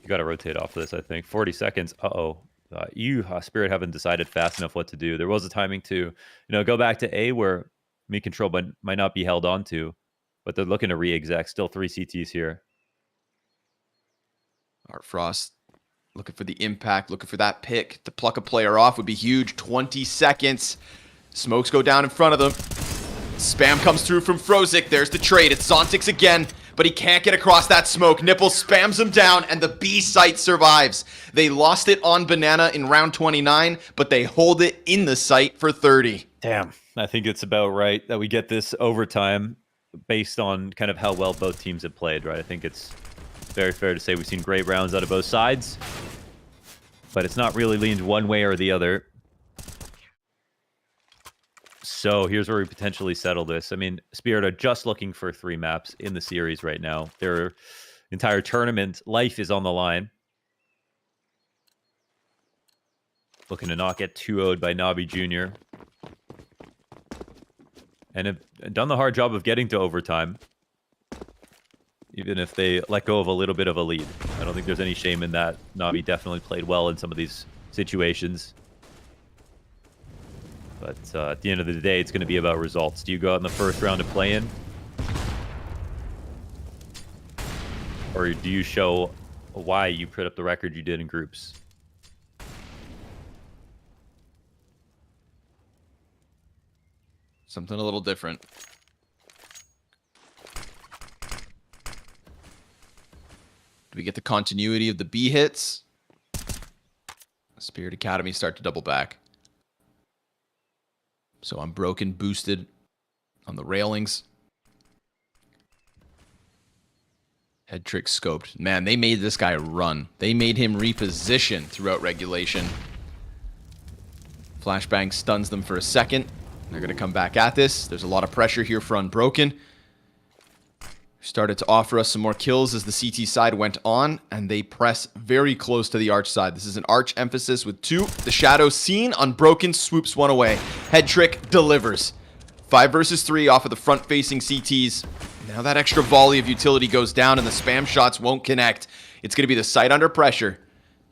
You got to rotate off of this, I think. 40 seconds. Uh-oh. Spirit haven't decided fast enough what to do. There was a timing to, go back to A where me control might not be held on to, but they're looking to re-exec. Still 3 CTs here. Art Frost looking for the impact, looking for that pick. To pluck a player off would be huge. 20 seconds. Smokes go down in front of them. Spam comes through from Frozik. There's the trade. It's Zontix again, but he can't get across that smoke. Nipple spams him down, and the B site survives. They lost it on Banana in round 29, but they hold it in the site for 30. Damn. I think it's about right that we get this overtime based on kind of how well both teams have played, right? I think it's very fair to say we've seen great rounds out of both sides, but it's not really leaned one way or the other. So here's where we potentially settle this. I mean, Spirit are just looking for 3 maps in the series right now. Their entire tournament life is on the line. Looking to not get 2-0'd by NAVI Jr. And have done the hard job of getting to overtime, even if they let go of a little bit of a lead. I don't think there's any shame in that. NAVI definitely played well in some of these situations. But at the end of the day, it's going to be about results. Do you go out in the first round to play in? Or do you show why you put up the record you did in groups? Something a little different. Do we get the continuity of the B hits? Spirit Academy start to double back. So I'm broken, boosted on the railings. Head trick scoped. Man, they made this guy run. They made him reposition throughout regulation. Flashbang stuns them for a second. They're going to come back at this. There's a lot of pressure here for Unbroken. Started to offer us some more kills as the CT side went on, and they press very close to the Arch side. This is an Arch emphasis with 2. The Shadow seen. Unbroken swoops 1 away. Head trick delivers. 5 versus 3 off of the front-facing CTs. Now that extra volley of utility goes down, and the spam shots won't connect. It's going to be the site under pressure.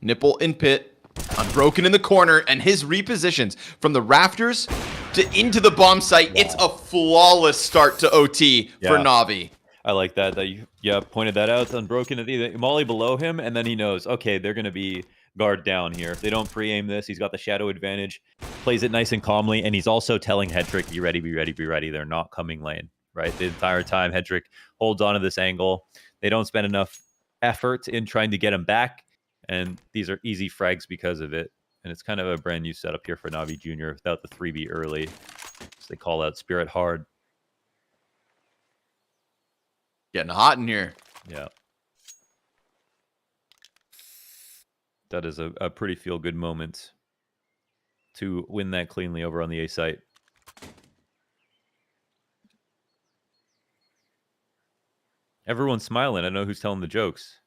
Nipple in pit. Unbroken in the corner, and his repositions from the rafters to into the bomb site. Wow. It's a flawless start to OT for NAVI. I like that you pointed that out. Unbroken at the Molly below him, and then he knows, okay, they're going to be guard down here. If they don't pre-aim this, he's got the shadow advantage, plays it nice and calmly, and he's also telling Headtrick, be ready, be ready, be ready. They're not coming lane, right? The entire time, Headtrick holds on to this angle. They don't spend enough effort in trying to get him back, and these are easy frags because of it. And it's kind of a brand new setup here for NAVI Jr. without the 3B early. So they call out Spirit hard. Getting hot in here. Yeah. That is a pretty feel-good moment to win that cleanly over on the A site. Everyone's smiling. I know who's telling the jokes.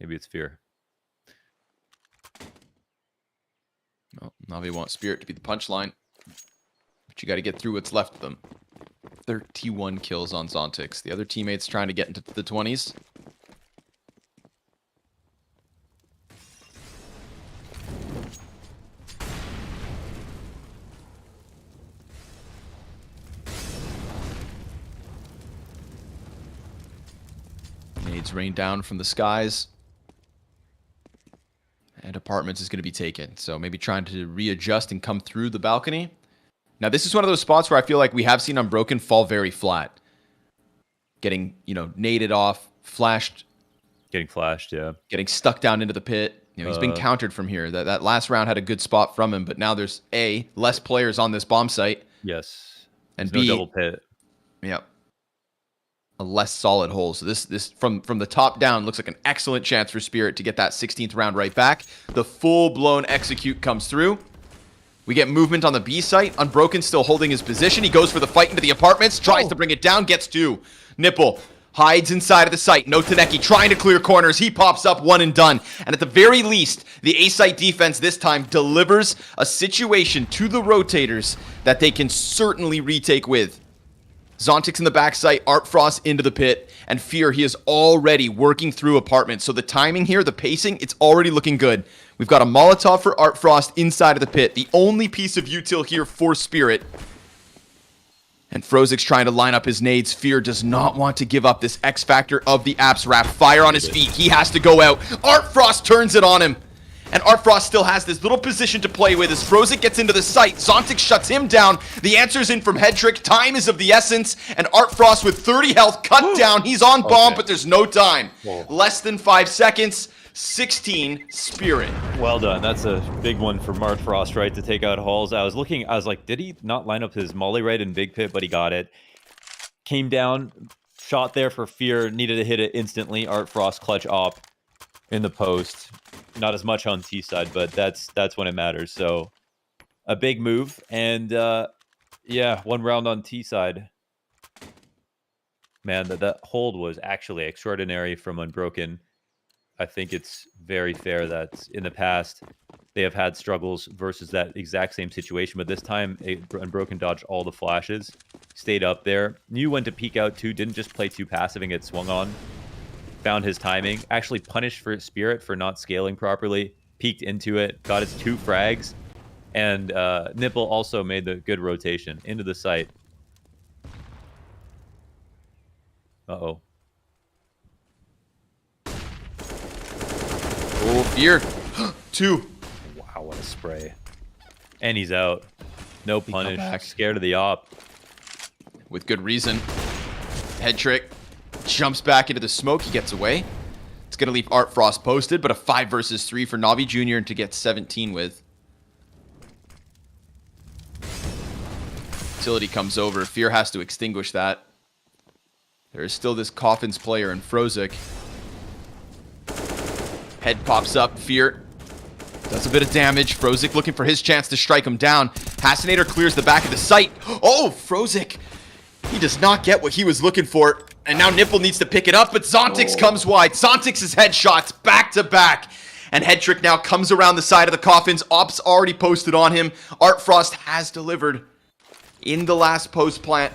Maybe it's Fear. Well, Navi wants Spirit to be the punchline. But you got to get through what's left of them. 31 kills on Zontix. The other teammates trying to get into the 20s. Nades rain down from the skies. And Apartments is going to be taken. So maybe trying to readjust and come through the balcony. Now, this is one of those spots where I feel like we have seen Unbroken fall very flat. Getting, naded off, flashed. Getting flashed, yeah. Getting stuck down into the pit. He's been countered from here. That last round had a good spot from him, but now there's A, less players on this bomb site. Yes. And there's B, no double pit. Yeah. A less solid hole. So this from the top down looks like an excellent chance for Spirit to get that 16th round right back. The full-blown execute comes through. We get movement on the B site. Unbroken still holding his position. He goes for the fight into the Apartments, tries to bring it down, gets 2. Nipple hides inside of the site. No Taneki trying to clear corners. He pops up, one and done. And at the very least, the A-site defense this time delivers a situation to the rotators that they can certainly retake with. Zontix in the backside, Art Frost into the pit, and Fear, he is already working through apartments. So the timing here, the pacing, it's already looking good. We've got a Molotov for Art Frost inside of the pit. The only piece of util here for Spirit. And Frozik's trying to line up his nades. Fear does not want to give up this X factor of the Apps wrap. Fire on his feet. He has to go out. Art Frost turns it on him. And Art Frost still has this little position to play with as Frozik gets into the site. Zontix shuts him down. The answer's in from Hedrick. Time is of the essence. And Art Frost with 30 health cut down. He's on bomb, but there's no time. Less than 5 seconds. 16 Spirit. Well done. That's a big one for Art Frost, right, to take out Halls. I was like, did he not line up his molly right in Big Pit? But he got it. Came down, shot there for Fear, needed to hit it instantly. Art Frost clutch op in the post. Not as much on T side, but that's when it matters. So a big move. And yeah, 1 round on T side. Man, that hold was actually extraordinary from Unbroken. I think it's very fair that in the past they have had struggles versus that exact same situation, but this time Unbroken dodged all the flashes, stayed up there, knew when to peek out too, didn't just play too passive and get swung on, found his timing, actually punished for Spirit for not scaling properly, peeked into it, got his 2 frags, and Nipple also made the good rotation into the site. Uh-oh. Oh, Fear. 2. Wow, what a spray. And he's out. No punish. Scared of the op. With good reason. Head trick. Jumps back into the smoke. He gets away. It's going to leave Art Frost posted, but a 5 versus 3 for NAVI Jr. to get 17 with. Utility comes over. Fear has to extinguish that. There is still this Coffins player in Frozik. Head pops up. Fear does a bit of damage. Frozik looking for his chance to strike him down. Hassinator clears the back of the site. Oh, Frozik. He does not get what he was looking for. And now Nipple needs to pick it up, but Zontix comes wide. Zontix's headshots back to back. And Headtrick now comes around the side of the Coffins. Ops already posted on him. Art Frost has delivered in the last post plant.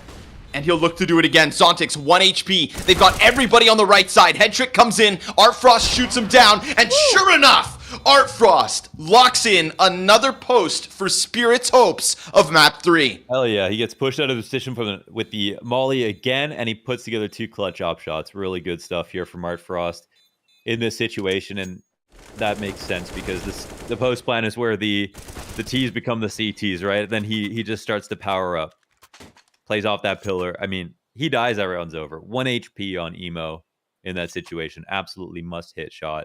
And he'll look to do it again. Zontix, 1 HP. They've got everybody on the right side. Headtrick comes in. Art Frost shoots him down. And sure enough, Art Frost locks in another post for Spirit's hopes of map 3. Hell yeah. He gets pushed out of the position with the molly again, and he puts together 2 clutch op shots. Really good stuff here from Art Frost in this situation. And that makes sense because the post plan is where the T's become the CTs, right? Then he just starts to power up. Plays off that pillar. I mean, he dies, that round's over. 1 HP on Emo in that situation. Absolutely must hit shot.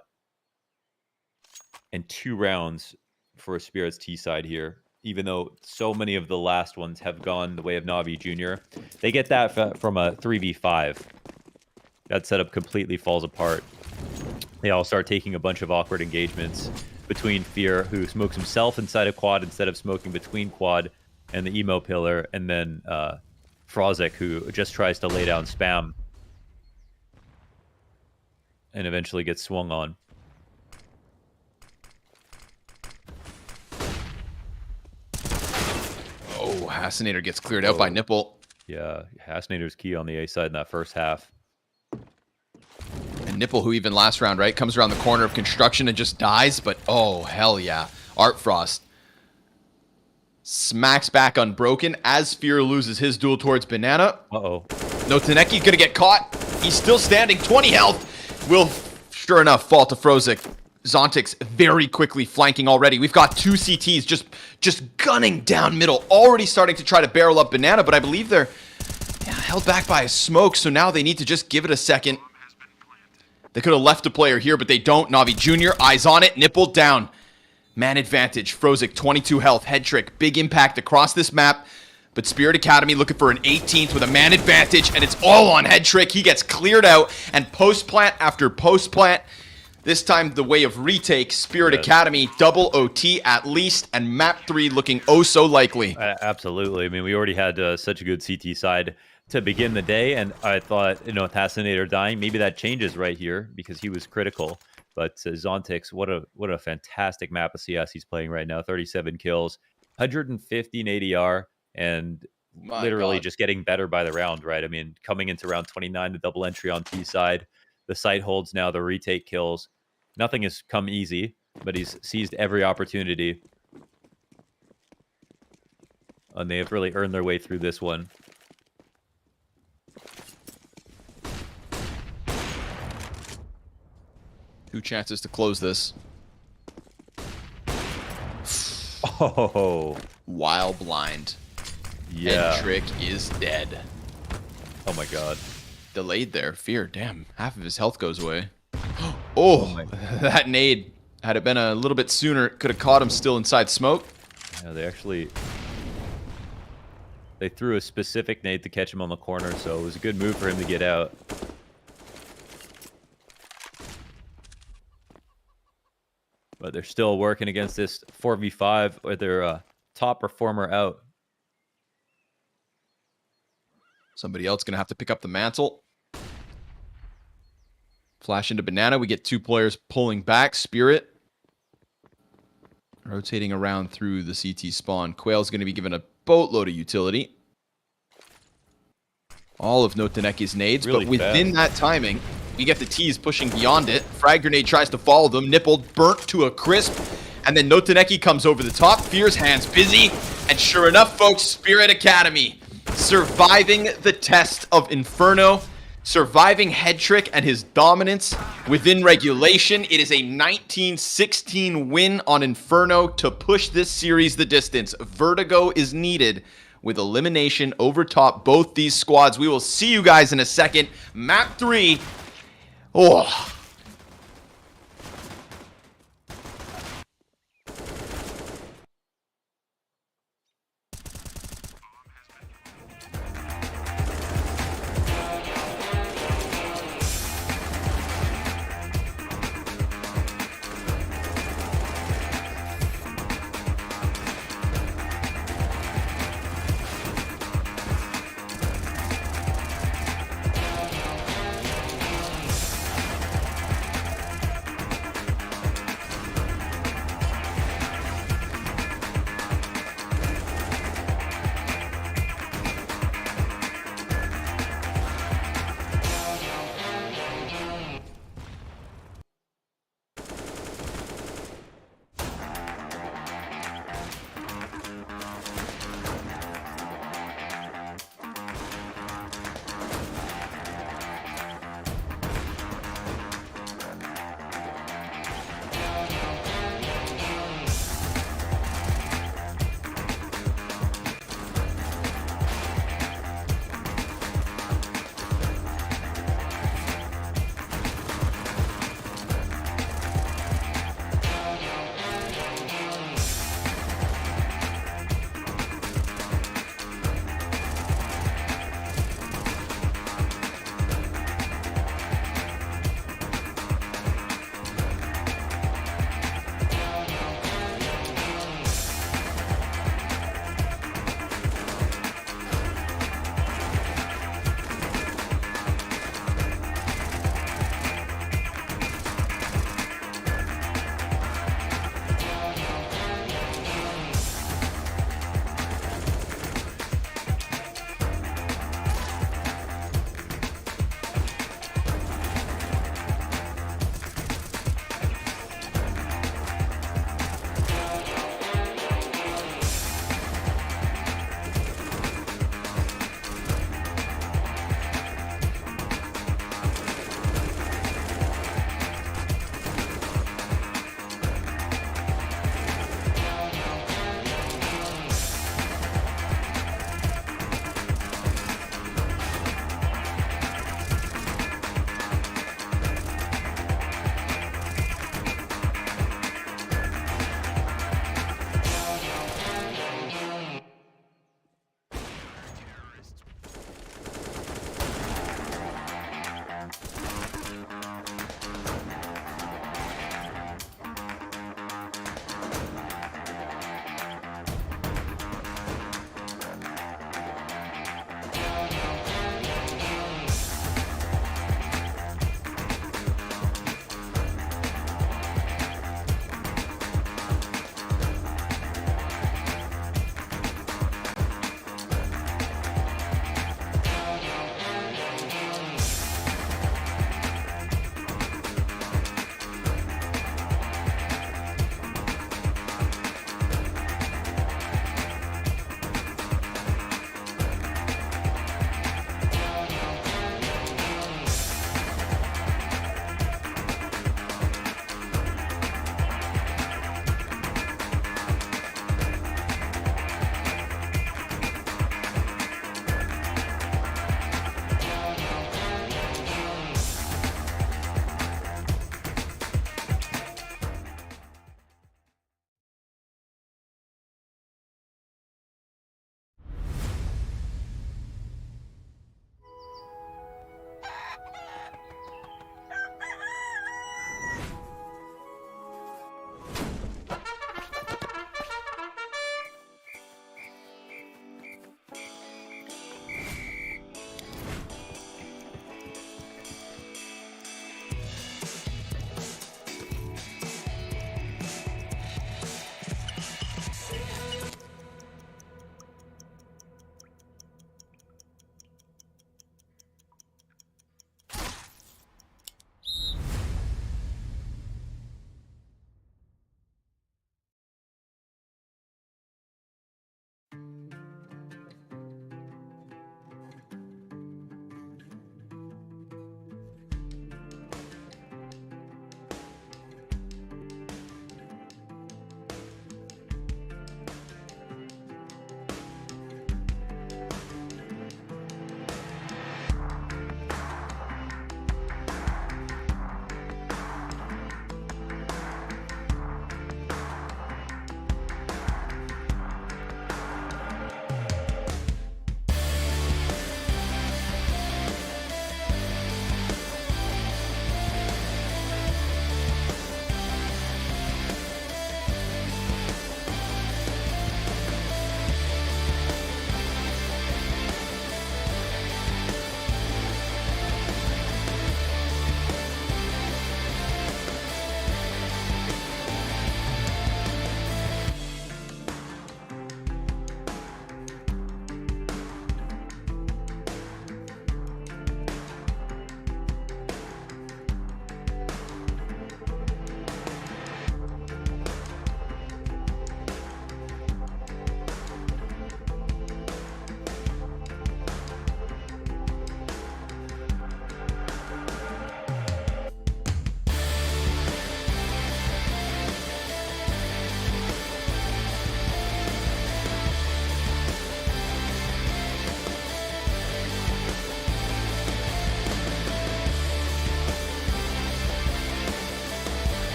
And 2 rounds for Spirit's T side here. Even though so many of the last ones have gone the way of Navi Jr. They get that from a 3v5. That setup completely falls apart. They all start taking a bunch of awkward engagements between Fear, who smokes himself inside a quad instead of smoking between quad and the Emo pillar, and then Frozik, who just tries to lay down spam and eventually gets swung on. Oh, Hassinator gets cleared out by Nipple. Yeah, Hassinator's key on the A side in that first half. And Nipple, who even last round, right, comes around the corner of construction and just dies, but oh, hell yeah. Art Frost smacks back Unbroken as Fear loses his duel towards Banana. Uh-oh. No, Taneki's going to get caught. He's still standing. 20 health. Will, sure enough, fall to Frozik. Zontix very quickly flanking already. We've got 2 CTs just gunning down middle. Already starting to try to barrel up Banana, but I believe they're held back by a smoke, so now they need to just give it a second. They could have left a player here, but they don't. Navi Jr., eyes on it. Nipple down. Man advantage. Frozik, 22 health. Head trick. Big impact across this map. But Spirit Academy looking for an 18th with a man advantage, and it's all on Head trick. He gets cleared out, and post plant after post plant. This time the way of retake. Spirit Academy, double OT at least, and map 3 looking oh so likely. Absolutely. I mean, we already had such a good CT side to begin the day, and I thought, with Hasinator dying, maybe that changes right here because he was critical. But Zontix, what a fantastic map of CS he's playing right now. 37 kills, 150 in ADR, and My literally God. just getting better by the round, right? I mean, coming into round 29, the double entry on T side, the site holds now, the retake kills. Nothing has come easy, but he's seized every opportunity. And they have really earned their way through this one. Two chances to close this. Oh, While blind. yeah. Trick is dead. Oh my God. Delayed there. Fear. Damn. Half of his health goes away. Oh, that nade. Had it been a little bit sooner, could have caught him still inside smoke. Yeah, they threw a specific nade to catch him on the corner, so it was a good move for him to get out. But they're still working against this 4v5 with their top performer out. Somebody else going to have to pick up the mantle. Flash into Banana. We get two players pulling back. Spirit rotating around through the CT spawn. Quail's going to be given a boatload of utility. All of Notaneki's nades, Really but within that timing, we get the T's pushing beyond it. Frag Grenade tries to follow them. Nippled, burnt to a crisp. And then Notaneki comes over the top. Fear's hands busy. And sure enough, folks, Spirit Academy surviving the test of Inferno. Surviving Head Trick and his dominance within regulation. It is a 19-16 win on Inferno to push this series the distance. Vertigo is needed with elimination over top both these squads. We will see you guys in a second. Map 3. Oh.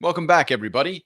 Welcome back, everybody.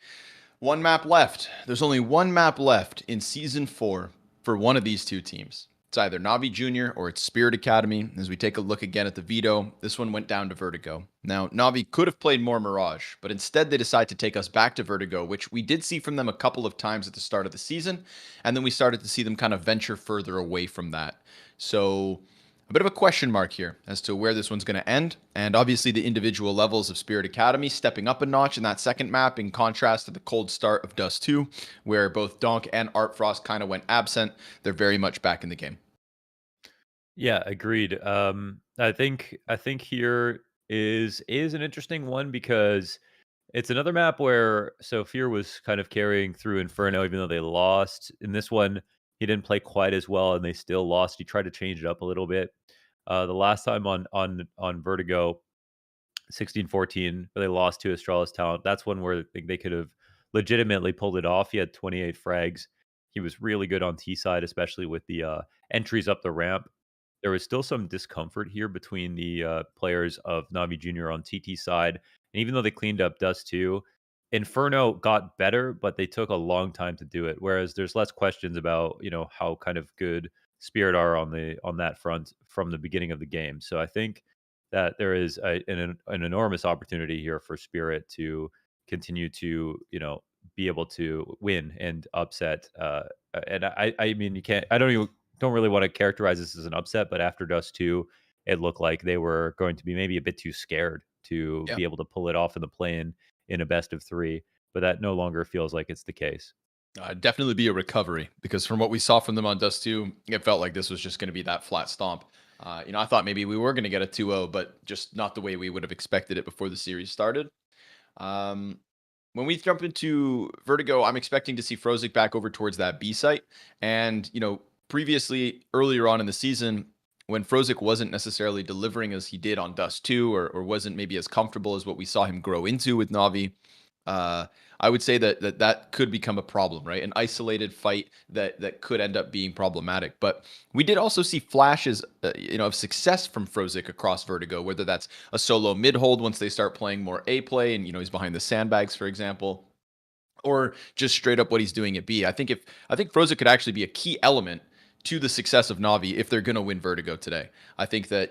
One map left. There's only one map left in Season 4 for one of these two teams. It's either Navi Junior or it's Spirit Academy. As we take a look again at the veto, this one went down to Vertigo. Now, Navi could have played more Mirage, but instead they decide to take us back to Vertigo, which we did see from them a couple of times at the start of the season, and then we started to see them kind of venture further away from that. So a bit of a question mark here as to where this one's going to end. And obviously the individual levels of Spirit Academy stepping up a notch in that second map in contrast to the cold start of Dust 2, where both Donk and Artfrost kind of went absent. They're very much back in the game. Yeah, agreed. I think here is an interesting one because it's another map where Fear was kind of carrying through Inferno, even though they lost. In this one, he didn't play quite as well, and they still lost. He tried to change it up a little bit. The last time on Vertigo, 16-14, where they lost to Astralis Talent. That's one where they could have legitimately pulled it off. He had 28 frags. He was really good on T side, especially with the entries up the ramp. There was still some discomfort here between the players of Navi Junior on TT side. And even though they cleaned up Dust 2, Inferno got better, but they took a long time to do it. Whereas there's less questions about, how kind of good Spirit are on that front from the beginning of the game. So I think that there is an enormous opportunity here for Spirit to continue to, be able to win and upset. And I mean, you can't. I don't really want to characterize this as an upset, but after Dust 2, it looked like they were going to be maybe a bit too scared to Yeah. be able to pull it off in the play-in in a best of 3. But that no longer feels like it's the case. Definitely be a recovery because from what we saw from them on Dust 2, it felt like this was just going to be that flat stomp. I thought maybe we were going to get a 2-0, but just not the way we would have expected it before the series started. Um, when we jump into Vertigo, I'm expecting to see Frozik back over towards that B site. And, previously, earlier on in the season, when Frozik wasn't necessarily delivering as he did on Dust 2 or wasn't maybe as comfortable as what we saw him grow into with Navi, uh, I would say that could become a problem, right? An isolated fight that could end up being problematic. But we did also see flashes, of success from Frozik across Vertigo, whether that's a solo mid hold once they start playing more A play, and he's behind the sandbags, for example, or just straight up what he's doing at B. I think Frozik could actually be a key element to the success of Navi if they're going to win Vertigo today. I think that,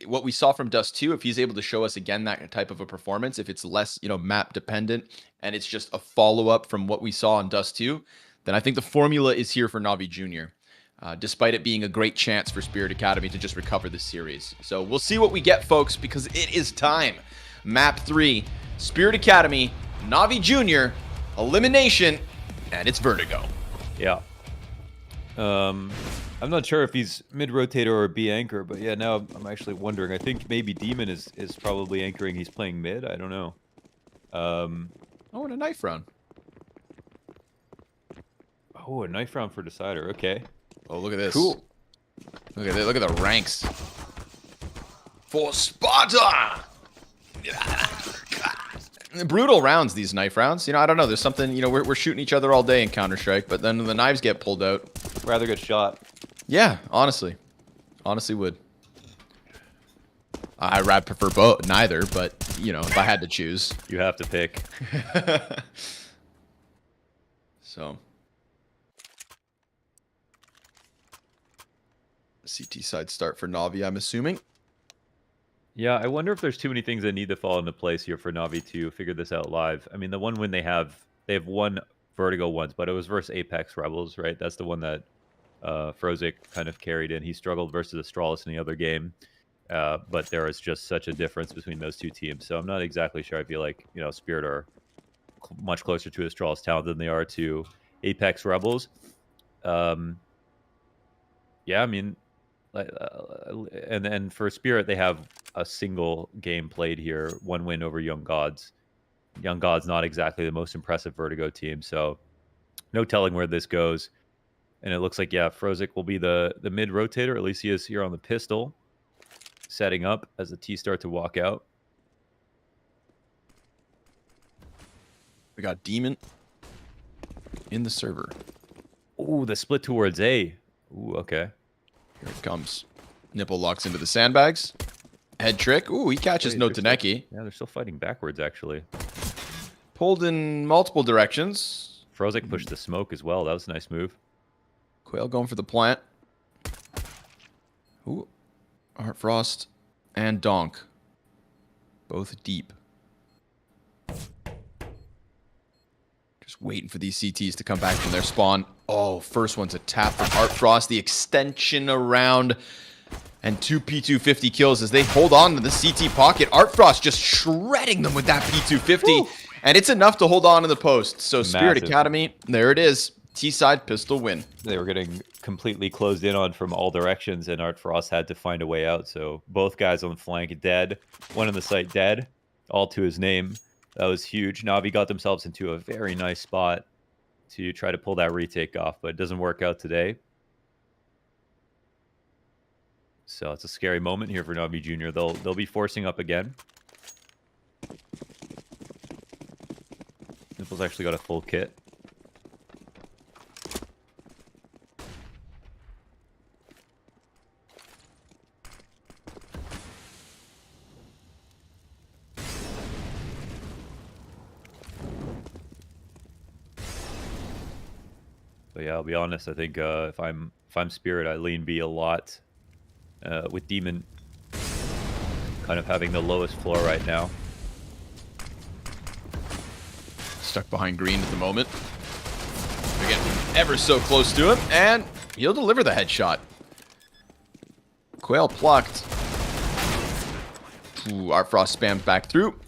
what we saw from Dust 2, if he's able to show us again that type of a performance, if it's less, map dependent and it's just a follow-up from what we saw on Dust 2, then I think the formula is here for Navi Junior. Despite it being a great chance for Spirit Academy to just recover the series. So we'll see what we get, folks, because it is time. Map 3, Spirit Academy, Navi Junior, elimination, and it's Vertigo. Yeah. I'm not sure if he's mid-rotator or B anchor, but yeah, now I'm actually wondering. I think maybe Demon is probably anchoring. He's playing mid. I don't know. Oh, and a knife round. Oh, a knife round for Decider. Okay. Oh, look at this. Cool. Look at the ranks. For Sparta! Brutal rounds, these knife rounds. I don't know. There's something, we're shooting each other all day in Counter-Strike, but then the knives get pulled out. Rather get shot. Yeah, honestly. Honestly would. I'd prefer both, neither, but, if I had to choose. You have to pick. So. CT side start for Navi, I'm assuming. Yeah, I wonder if there's too many things that need to fall into place here for Navi to figure this out live. I mean, the one win they have won Vertigo once, but it was versus Apeks Rebels, right? That's the one that Frozik kind of carried in. He struggled versus Astralis in the other game, but there is just such a difference between those two teams. So I'm not exactly sure. I feel like, Spirit are much closer to Astralis Talent than they are to Apeks Rebels. Yeah, I mean, and for Spirit, they have a single game played here, one win over Young Gods. Young Gods not exactly the most impressive Vertigo team, so no telling where this goes. And it looks like, yeah, Frozik will be the mid rotator. At least he is here on the pistol, setting up as the T start to walk out. We got Demon in the server. Ooh, the split towards A. Ooh, okay. Here it comes. Nipple locks into the sandbags. Head trick. Ooh, he catches no Taneki. Yeah, they're still fighting backwards, actually. pulled in multiple directions. Frozik pushed the smoke as well. That was a nice move. Quail going for the plant. Ooh. Art Frost and Donk. Both deep. Just waiting for these CTs to come back from their spawn. Oh, first one's a tap from Art Frost. The extension around. And 2 P250 kills as they hold on to the CT pocket. Art Frost just shredding them with that P250. Woo! And it's enough to hold on to the post. So Spirit Academy, there it is. T-side pistol win. They were getting completely closed in on from all directions, and Art Frost had to find a way out. So both guys on the flank dead. One on the site dead. All to his name. That was huge. Navi got themselves into a very nice spot to try to pull that retake off, but it doesn't work out today. So it's a scary moment here for Navi Jr. They'll be forcing up again. Nipple's actually got a full kit. But yeah, I'll be honest. I think if I'm Spirit, I lean B a lot. With Demon kind of having the lowest floor right now. Stuck behind green at the moment. They're getting ever so close to him, and he'll deliver the headshot. Quail plucked. Ooh, Art Frost spams back through.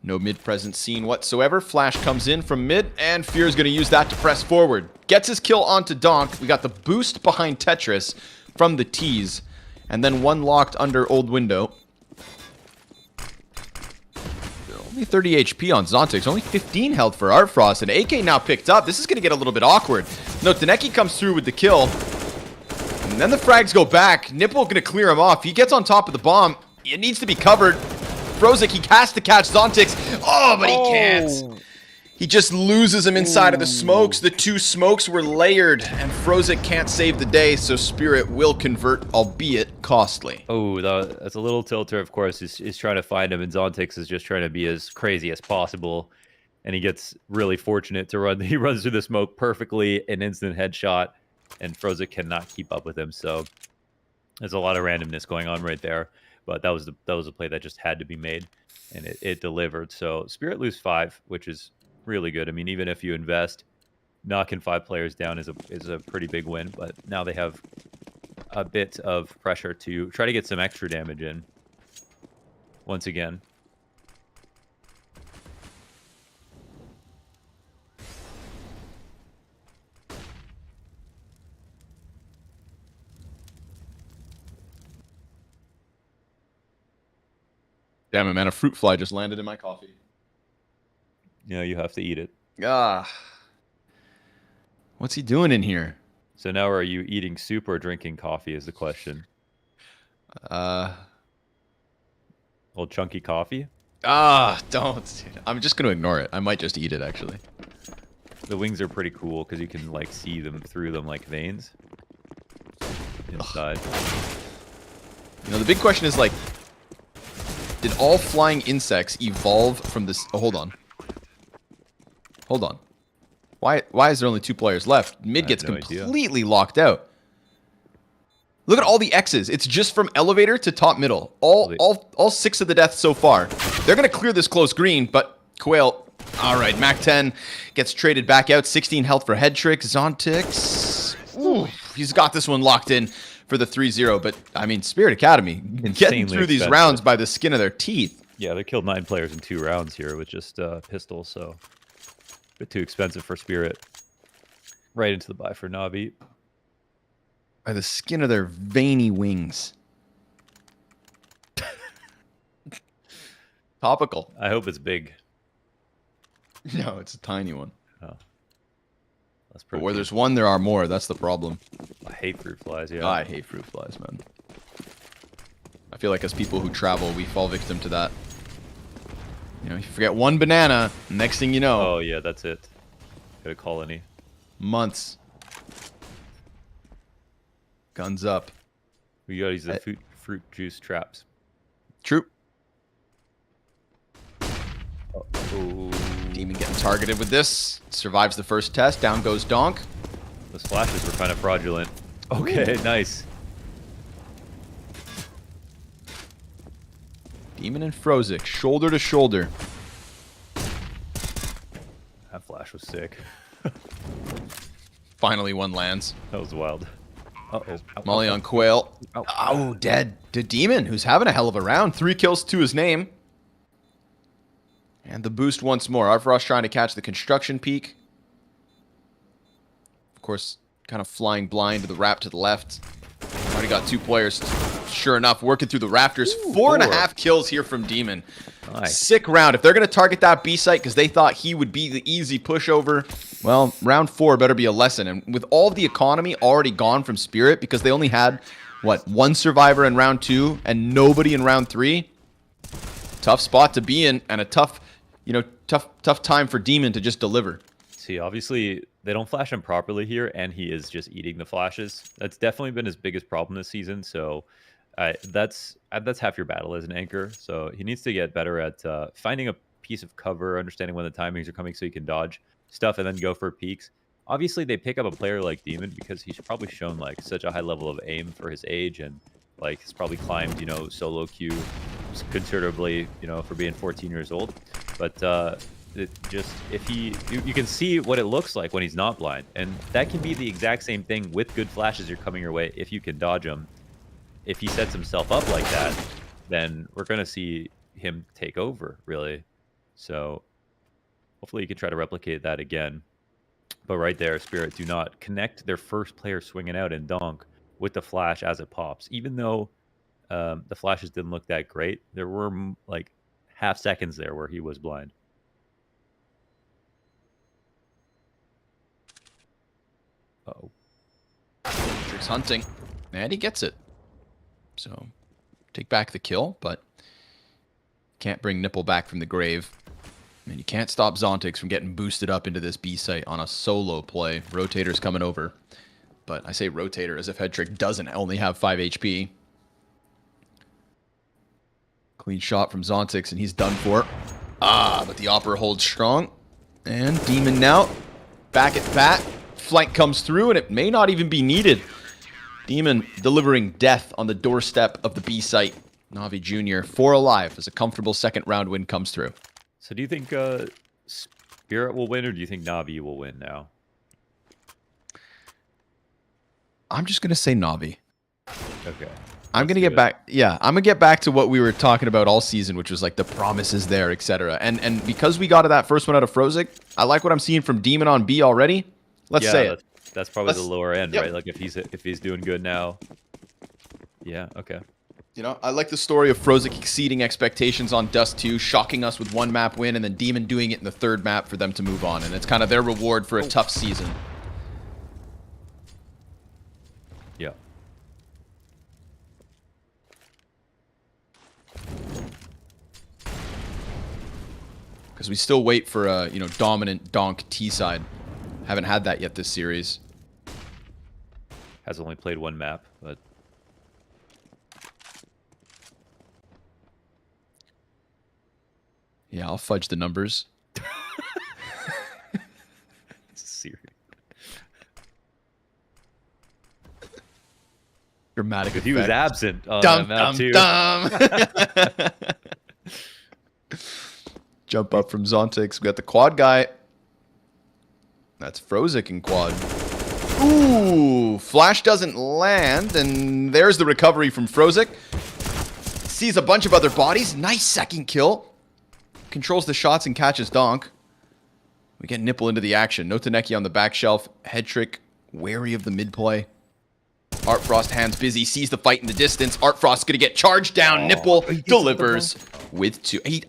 No mid-presence seen whatsoever. Flash comes in from mid, and Fear is going to use that to press forward. Gets his kill onto Donk. We got the boost behind Tetris from the T's, and then one locked under Old Window. Only 30 HP on Zontix, only 15 health for Art Frost, and AK now picked up. This is going to get a little bit awkward. No, Taneki comes through with the kill, and then the frags go back. Nipple going to clear him off. He gets on top of the bomb. It needs to be covered. Frozik, he has to catch Zontix. Oh, but he can't. He just loses him inside of the smokes. The two smokes were layered, and Frozik can't save the day, so Spirit will convert, albeit costly. Oh, that's a little tilter, of course. He's trying to find him, and Zontix is just trying to be as crazy as possible. And he gets really fortunate to run. He runs through the smoke perfectly, an instant headshot, and Frozik cannot keep up with him. So there's a lot of randomness going on right there. But that was a play that just had to be made, and it delivered. So Spirit lose 5, which is really good. I mean, even if you invest, knocking 5 players down is a pretty big win. But now they have a bit of pressure to try to get some extra damage in once again. Damn it, man. A fruit fly just landed in my coffee. Yeah, you have to eat it. Ah. What's he doing in here? So now are you eating soup or drinking coffee is the question. Old chunky coffee? Don't. I'm just going to ignore it. I might just eat it, actually. The wings are pretty cool because you can, like, see them through them like veins inside. You know, the big question is, like, did all flying insects evolve from this? Oh, hold on. Hold on. Why is there only 2 players left? Mid gets completely locked out. Look at all the X's. It's just from elevator to top middle. All 6 of the deaths so far. They're going to clear this close green, but Quail, all right, Mac 10 gets traded back out. 16 health for head trick. Zontix, ooh, he's got this one locked in for the 3-0, but I mean, Spirit Academy getting through these rounds by the skin of their teeth. Yeah, they killed 9 players in 2 rounds here with just pistols, so a bit too expensive for Spirit. Right into the buy for Navi. By the skin of their veiny wings. Topical. I hope it's big. No, it's a tiny one. Oh. But where there's one, there are more. That's the problem. I hate fruit flies, yeah. I hate fruit flies, man. I feel like as people who travel, we fall victim to that. You know, you forget one banana, next thing you know. Oh, yeah, that's it. Got a colony. Months. Guns up. We gotta use the fruit juice traps. True. Ooh. Demon getting targeted with this. Survives the first test. Down goes Donk. Those flashes were kind of fraudulent. Okay, nice. Demon and Frozik, shoulder to shoulder. That flash was sick. Finally one lands. That was wild. Uh-oh. Molly on Quail. Ow. Oh, dead to Demon, who's having a hell of a round. 3 kills to his name. And the boost once more. Artfrost trying to catch the construction peak. Of course, kind of flying blind to the wrap to the left. Already got 2 players. Sure enough, working through the rafters. Ooh, 4.5 kills here from Demon. Nice. Sick round. If they're going to target that B site because they thought he would be the easy pushover, well, round 4 better be a lesson. And with all of the economy already gone from Spirit because they only had, what, 1 survivor in round 2 and nobody in round 3, tough spot to be in and a tough, tough time for Demon to just deliver. See, obviously, they don't flash him properly here, and he is just eating the flashes. That's definitely been his biggest problem this season, so that's half your battle as an anchor. So he needs to get better at finding a piece of cover, understanding when the timings are coming so he can dodge stuff and then go for peaks. Obviously, they pick up a player like Demon because he's probably shown like such a high level of aim for his age, and like he's probably climbed, solo queue considerably, for being 14 years old. But if you can see what it looks like when he's not blind, and that can be the exact same thing with good flashes you're coming your way if you can dodge them. If he sets himself up like that, then we're going to see him take over, really. So hopefully you can try to replicate that again. But right there, Spirit do not connect their first player swinging out in Donk with the flash as it pops. Even though the flashes didn't look that great, there were like half seconds there where he was blind. Uh-oh. Tricks hunting. And he gets it. So, take back the kill, but can't bring Nipple back from the grave. And you can't stop Zontix from getting boosted up into this B site on a solo play. Rotator's coming over. But I say Rotator as if Headtrick doesn't only have 5 HP. Clean shot from Zontix, and he's done for. But the Opera holds strong. And Demon now back at bat. Flank comes through, and it may not even be needed. Demon delivering death on the doorstep of the B site. Navi Jr. 4 alive as a comfortable second round win comes through. So do you think Spirit will win, or do you think Navi will win now? I'm just going to say Navi. Okay. I'm going to get back. Yeah, I'm going to get back to what we were talking about all season, which was like the promises there, etc. And because we got to that first one out of Frozik, I like what I'm seeing from Demon on B already. Let's say it. That's probably the lower end, right? Like if he's doing good now. Yeah, okay. I like the story of Frozik exceeding expectations on Dust 2, shocking us with 1 map win, and then Demon doing it in the 3rd map for them to move on. And it's kind of their reward for a tough season. Yeah. Because we still wait for a, dominant Donk T side. Haven't had that yet this series. Has only played 1 map, but yeah, I'll fudge the numbers. serious. Dramatic effect. He was absent on Dum, that map too. Jump up from Zontix. We got the quad guy. That's Frozik in quad. Ooh, flash doesn't land, and there's the recovery from Frozik. Sees a bunch of other bodies. Nice second kill. Controls the shots and catches Donk. We get Nipple into the action. No Taneki on the back shelf. Headtrick wary of the mid play. Artfrost hands busy, sees the fight in the distance. Artfrost gonna get charged down. Nipple delivers with 2. He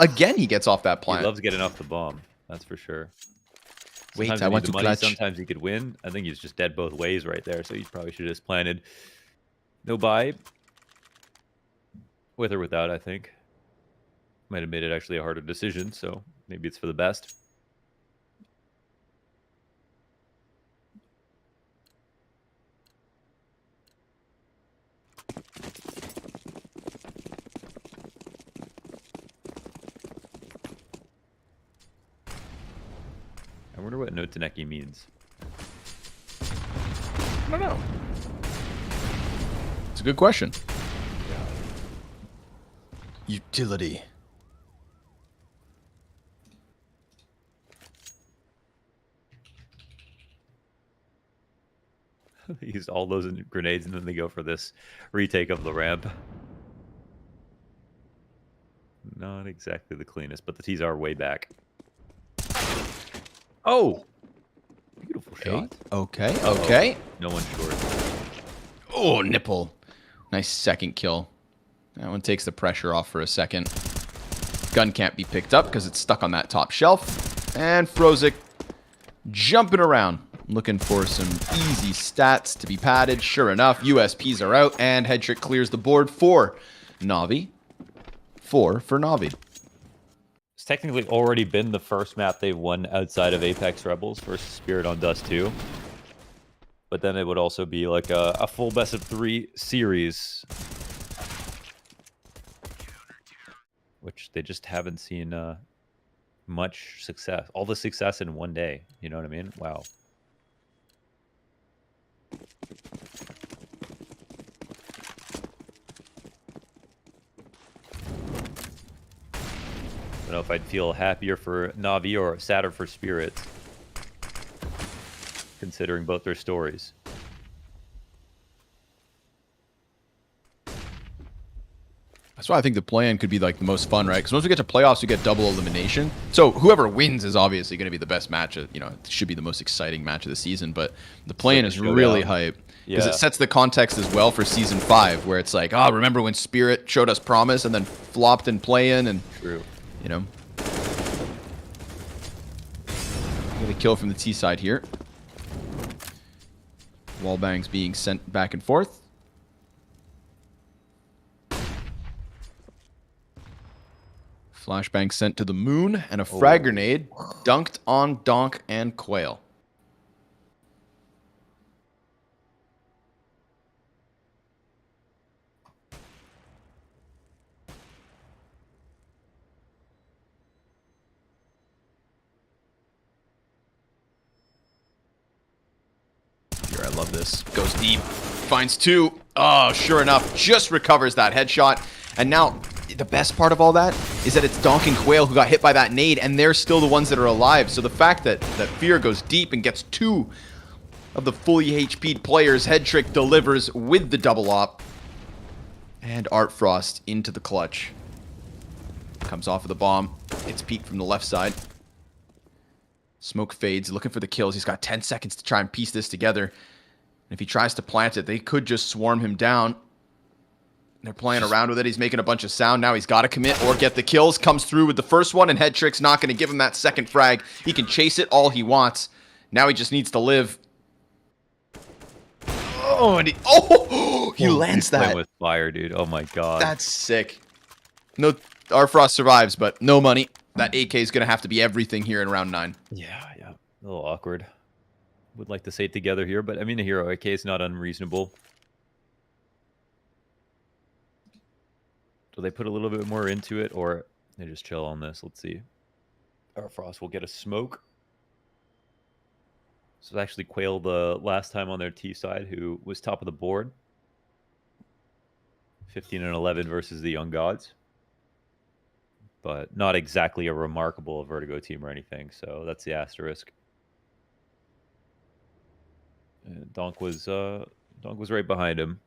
gets off that plant. He loves getting off the bomb. That's for sure. Wait, I want to clutch. Sometimes he could win. I think he's just dead both ways right there, so he probably should have just planted. No buy. With or without, I think. Might have made it actually a harder decision, so maybe it's for the best. wonder what no Taneki means. I don't know. It's a good question. Utility. They used all those grenades and then they go for this retake of the ramp. Not exactly the cleanest, but the T's are way back. Oh! Beautiful shot. Okay, okay. No one short. Oh, nipple. Nice second kill. That one takes the pressure off for a second. Gun can't be picked up because it's stuck on that top shelf. And Frozik jumping around, looking for some easy stats to be padded. Sure enough, USPs are out, and Headtrick clears the board for NAVI. 4 for NAVI. It's technically already been the first map they've won outside of Apeks Rebels versus Spirit on Dust 2. But then it would also be like a full best of 3 series, which they just haven't seen much success. All the success in one day. You know what I mean? Wow. I don't know if I'd feel happier for Navi or sadder for Spirit, considering both their stories. That's why I think the play-in could be like the most fun, right? Because once we get to playoffs, we get double elimination. So whoever wins is obviously going to be the best match. You know, it should be the most exciting match of the season. But the play-in is really hype because it sets the context as well for season 5, where it's like, oh, remember when Spirit showed us promise and then flopped in play-in, and you know, get a kill from the T side here. Wallbangs being sent back and forth. Flashbang sent to the moon, and a frag grenade dunked on Donk and Quail. Here, I love this. Goes deep, finds 2. Oh, sure enough, just recovers that headshot. And now, the best part of all that is that it's Donk and Quail who got hit by that nade, and they're still the ones that are alive. So the fact that Fear goes deep and gets 2 of the fully HP'd players, Headtrick delivers with the double op. And Art Frost into the clutch. Comes off of the bomb. It's peeked from the left side. Smoke fades, looking for the kills. He's got 10 seconds to try and piece this together. And if he tries to plant it, they could just swarm him down. They're playing around with it. He's making a bunch of sound. Now he's got to commit or get the kills. Comes through with the first one, and Headtrick's not going to give him that second frag. He can chase it all he wants. Now he just needs to live. Oh, and he lands that. With fire, dude. Oh my god. That's sick. No, Arfrost survives, but no money. That AK is going to have to be everything here in round 9. Yeah. A little awkward. Would like to say it together here, but I mean, a hero AK is not unreasonable. Do they put a little bit more into it, or they just chill on this? Let's see. Frost will get a smoke. So it's actually Quail the last time on their T side, who was top of the board. 15 and 11 versus the Young Gods. But not exactly a remarkable Vertigo team or anything, so that's the asterisk. And Donk was right behind him.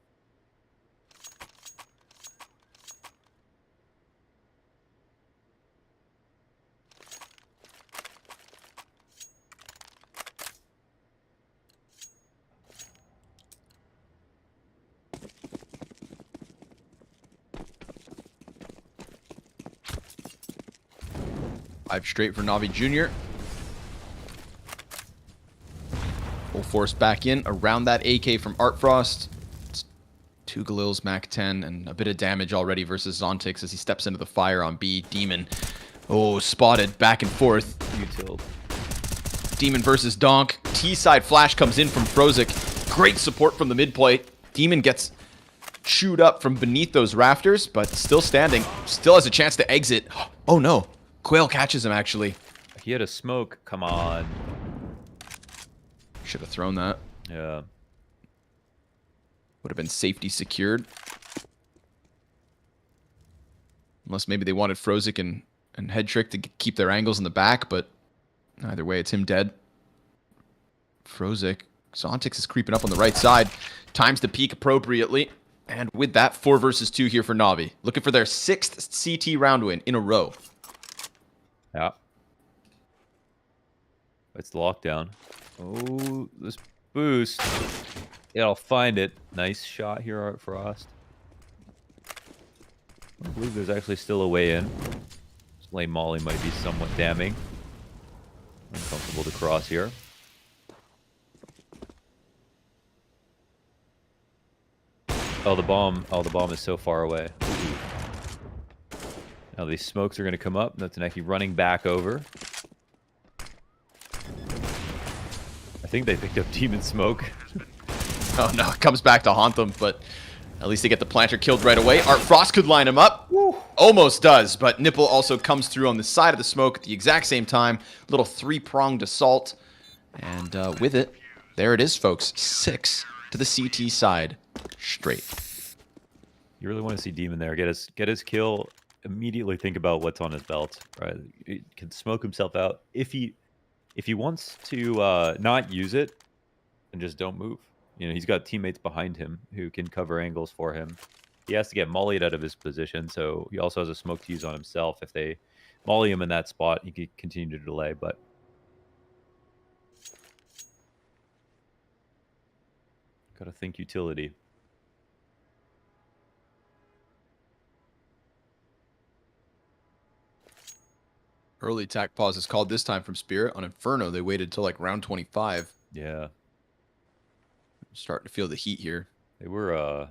Five straight for Navi Jr. Full force back in around that AK from Art Frost. It's 2 Galils, Mac 10, and a bit of damage already versus Zontix as he steps into the fire on B. Demon. Oh, spotted back and forth. Utiled. Demon versus Donk. T-side flash comes in from Frozik. Great support from the mid plate. Demon gets chewed up from beneath those rafters, but still standing. Still has a chance to exit. Oh no. Quail catches him, actually. He had a smoke. Come on. Should have thrown that. Yeah. Would have been safety secured. Unless maybe they wanted Frozik and Head Trick to keep their angles in the back, but either way, it's him dead. Frozik. Xontix is creeping up on the right side. Times to peek appropriately. And with that, 4 versus 2 here for Navi. Looking for their 6th CT round win in a row. Yeah. It's the lockdown. Oh, this boost. Yeah, I'll find it. Nice shot here, Art Frost. I believe there's actually still a way in. This lane molly might be somewhat damning. Uncomfortable to cross here. Oh, the bomb. Oh, the bomb is so far away. Ooh. Now these smokes are going to come up. Notaneki running back over. I think they picked up Demon Smoke. Oh no, it comes back to haunt them, but at least they get the planter killed right away. Art Frost could line him up. Woo. Almost does, but Nipple also comes through on the side of the smoke at the exact same time. Little 3-pronged assault. And with it, there it is, folks. 6 to the CT side. Straight. You really want to see Demon there. Get his kill. Immediately think about what's on his belt. Right? He can smoke himself out. If he wants to not use it, then just don't move. You know, he's got teammates behind him who can cover angles for him. He has to get mollied out of his position, so he also has a smoke to use on himself. If they molly him in that spot, he could continue to delay, but gotta think utility. Early attack pause is called this time from Spirit. On Inferno, they waited till like round 25. Yeah. Starting to feel the heat here. They were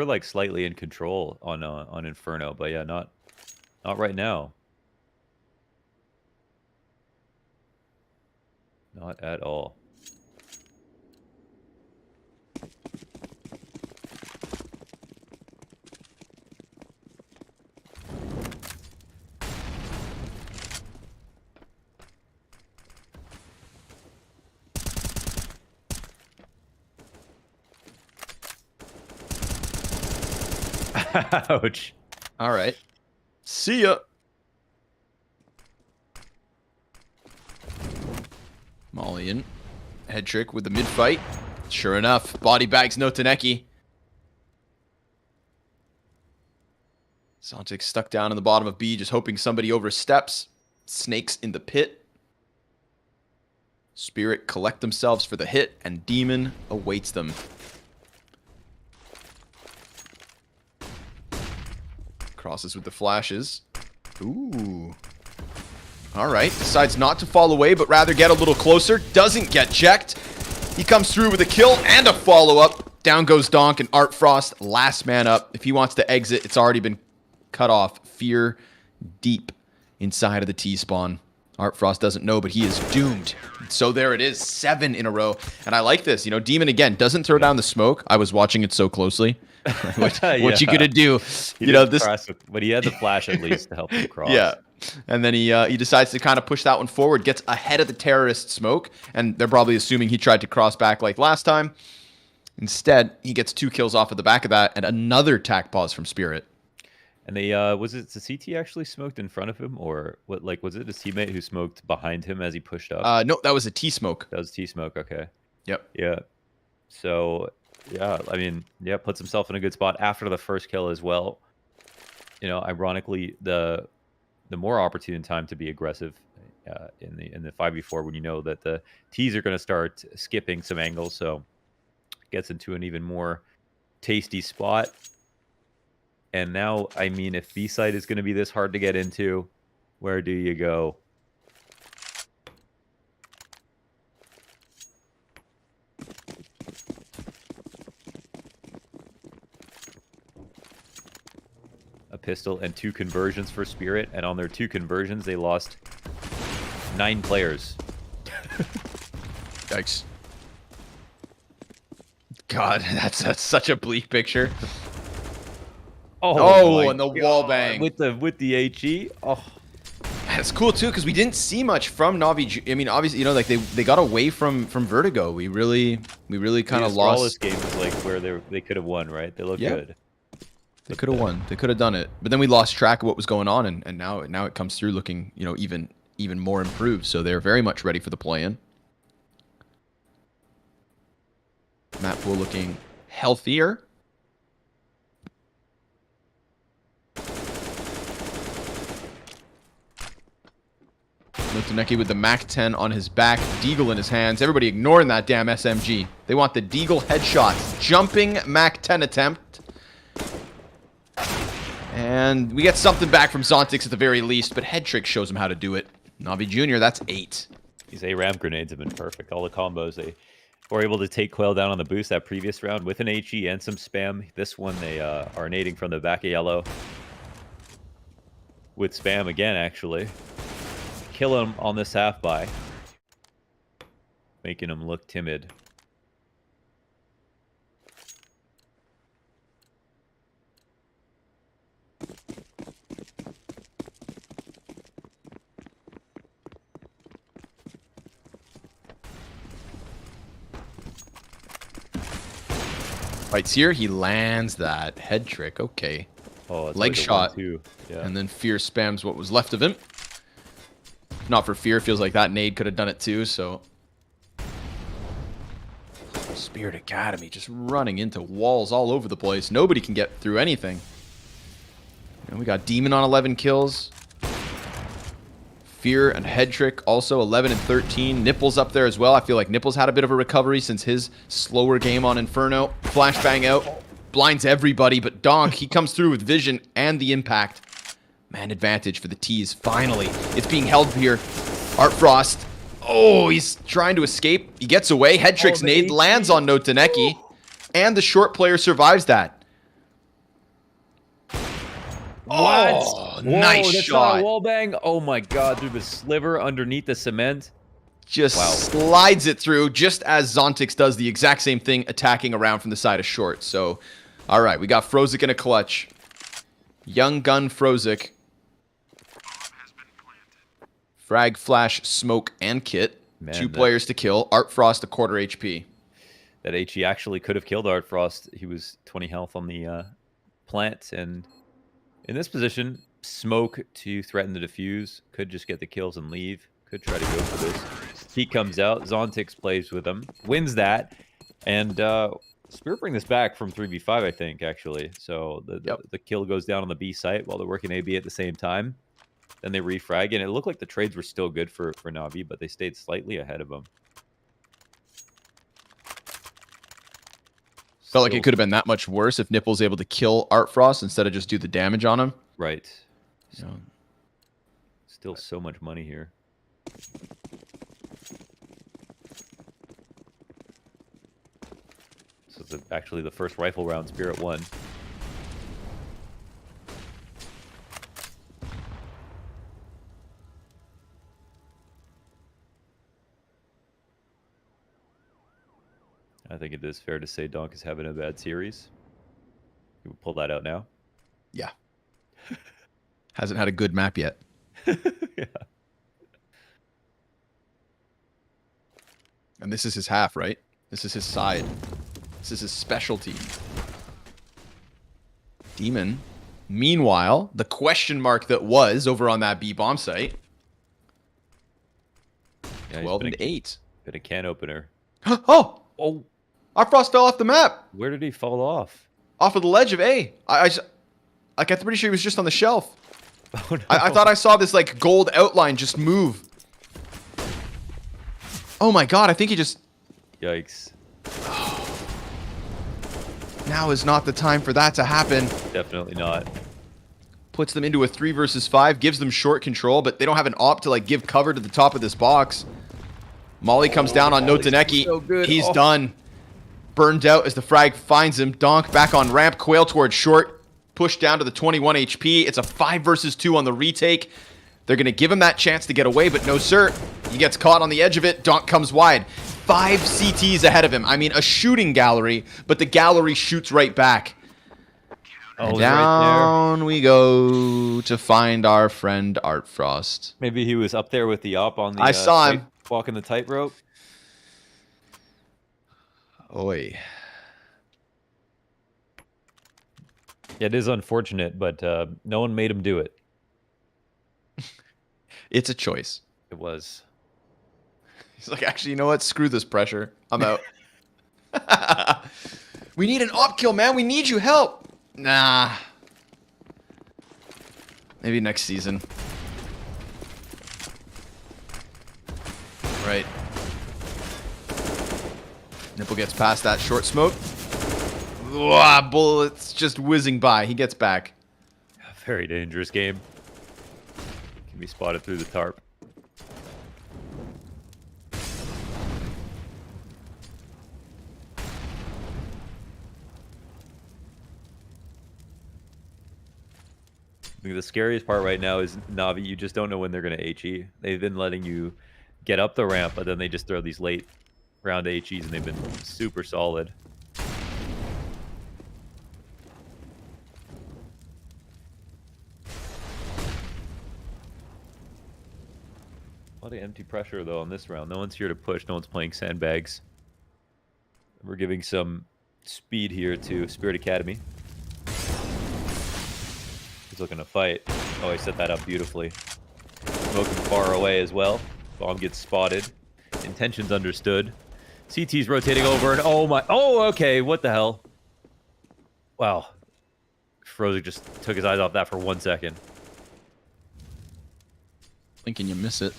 like slightly in control on Inferno, but yeah, not right now. Not at all. Ouch. All right. See ya. Molly in. Head Trick with the mid fight. Sure enough, body bags Notaneki. Xontix stuck down in the bottom of B, just hoping somebody oversteps. Snakes in the pit. Spirit collect themselves for the hit, and Demon awaits them. Crosses with the flashes. Ooh. All right. Decides not to fall away, but rather get a little closer. Doesn't get checked. He comes through with a kill and a follow-up. Down goes Donk, and Art Frost, last man up. If he wants to exit, it's already been cut off. Fear deep inside of the T-spawn. Art Frost doesn't know, but he is doomed. So there it is, 7 in a row. And I like this. You know, Demon, again, doesn't throw down the smoke. I was watching it so closely. What you gonna do? You know, this, but he had the flash at least to help him cross. Yeah, and then he decides to kind of push that one forward, gets ahead of the terrorist smoke, and they're probably assuming he tried to cross back like last time. Instead, he gets 2 kills off of the back of that, and another tack pause from Spirit. And they was it the CT actually smoked in front of him, or what? Like, was it his teammate who smoked behind him as he pushed up? No, that was a T smoke. That was T smoke. Okay. Yep. Yeah. So. Yeah, I mean, yeah, puts himself in a good spot after the first kill as well. You know, ironically, the more opportune time to be aggressive in the 5v4 when you know that the T's are going to start skipping some angles, so gets into an even more tasty spot. And now, I mean, if B side is going to be this hard to get into, where do you go? A pistol and 2 conversions for Spirit, and on their 2 conversions, they lost 9 players. Yikes. God, that's such a bleak picture. Oh, and the wall bang. With the HE. Oh. it's cool too because we didn't see much from Navi. I mean, obviously, you know, like they got away from Vertigo. We really kind of lost. This game is like where they could have won, right? They look good. They could have won. They could have done it. But then we lost track of what was going on, and now it comes through looking, you know, even more improved. So they're very much ready for the play-in. Map pool looking healthier. Notaneki with the Mac-10 on his back, Deagle in his hands. Everybody ignoring that damn SMG. They want the Deagle headshots. Jumping Mac-10 attempt. And we get something back from Zontix at the very least, but Head Trick shows him how to do it. Navi Jr., that's 8. These ARAM grenades have been perfect. All the combos, they were able to take Quail down on the boost that previous round with an HE and some spam. This one, they are nading from the back of yellow. With spam again, actually. Kill him on this half-buy. Making him look timid. Fights here, he lands that head trick. Okay. Oh, leg like shot. Yeah. And then Fear spams what was left of him. If not for Fear, feels like that nade could have done it too, so. Spirit Academy just running into walls all over the place. Nobody can get through anything. And we got Demon on 11 kills. Fear and Head Trick also 11 and 13. Nipples up there as well. I feel like Nipples had a bit of a recovery since his slower game on Inferno. Flashbang out. Blinds everybody, but Donk, he comes through with vision and the impact. Man advantage for the T's. Finally, it's being held here. Art Frost. Oh, he's trying to escape. He gets away. Head Trick's nade lands on Notaneki. And the short player survives that. What? Oh, nice shot. Wall bang. Oh my god, through the sliver underneath the cement. Just slides it through just as Zontix does the exact same thing, attacking around from the side of short. So, all right, we got Frozik in a clutch. Young gun Frozik. Frag, Flash, Smoke, and Kit. Man, 2 players to kill. Art Frost, a quarter HP. That HE actually could have killed Art Frost. He was 20 health on the plant, and in this position, Smoke to threaten the defuse. Could just get the kills and leave. Could try to go for this. He comes out. Zontix plays with him. Wins that. And Spirit bring this back from 3v5, I think, actually. So the kill goes down on the B site while they're working AB at the same time. Then they refrag. And it looked like the trades were still good for Navi, but they stayed slightly ahead of them. Felt like it could have been that much worse if Nipple's able to kill Art Frost instead of just do the damage on him. Right. So, still so much money here. So it's actually the first rifle round Spirit won. I think it is fair to say Donk is having a bad series. You will pull that out now. Yeah. Hasn't had a good map yet. Yeah. And this is his half, right? This is his side. This is his specialty. Demon. Meanwhile, the question mark that was over on that B bomb site. Yeah, 12 and 8. Been a can opener. Oh! Oh! Our Frost fell off the map. Where did he fall off? Off of the ledge of A. I'm pretty sure he was just on the shelf. Oh, no. I thought I saw this like gold outline just move. Oh my god, I think he just... Yikes. Now is not the time for that to happen. Definitely not. Puts them into a 3 versus 5, gives them short control, but they don't have an op to like give cover to the top of this box. Molly comes down on Notaneki. So good. He's done. Burned out as the frag finds him. Donk back on ramp. Quail towards short. Pushed down to the 21 HP. It's a 5 versus 2 on the retake. They're going to give him that chance to get away, but no sir. He gets caught on the edge of it. Donk comes wide. 5 CTs ahead of him. I mean, a shooting gallery, but the gallery shoots right back. Oh, And it was right there. down we go to find our friend Art Frost. Maybe he was up there with the op on I the saw him. walking the tightrope. Oi. It is unfortunate, but no one made him do it. It's a choice. It was. He's like, actually, you know what? Screw this pressure. I'm out. We need an op kill, man. We need you help. Nah. Maybe next season. Right. Nipple gets past that short smoke. Bullets just whizzing by. He gets back. A very dangerous game. Can be spotted through the tarp. I think the scariest part right now is Navi. You just don't know when they're going to HE. They've been letting you get up the ramp, but then they just throw these late round HEs, and they've been super solid. A lot of empty pressure, though, on this round. No one's here to push. No one's playing sandbags. We're giving some speed here to Spirit Academy. He's looking to fight. Oh, he set that up beautifully. Smoking far away as well. Bomb gets spotted. Intentions understood. CT's rotating over, and oh my... Oh, okay, what the hell? Wow. Frozik just took his eyes off that for 1 second. Thinking you miss it.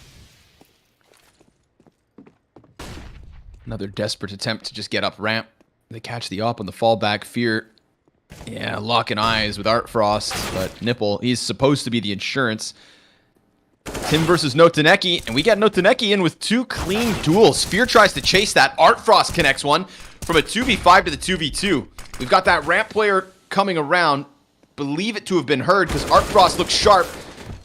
Another desperate attempt to just get up ramp. They catch the op on the fallback. Fear, yeah, locking eyes with Art Frost, but Nipple, he's supposed to be the insurance. Tim versus Notaneki, and we get Notaneki in with 2 clean duels. Fear tries to chase that. Art Frost connects one from a 2v5 to the 2v2. We've got that ramp player coming around. Believe it to have been heard because Art Frost looks sharp.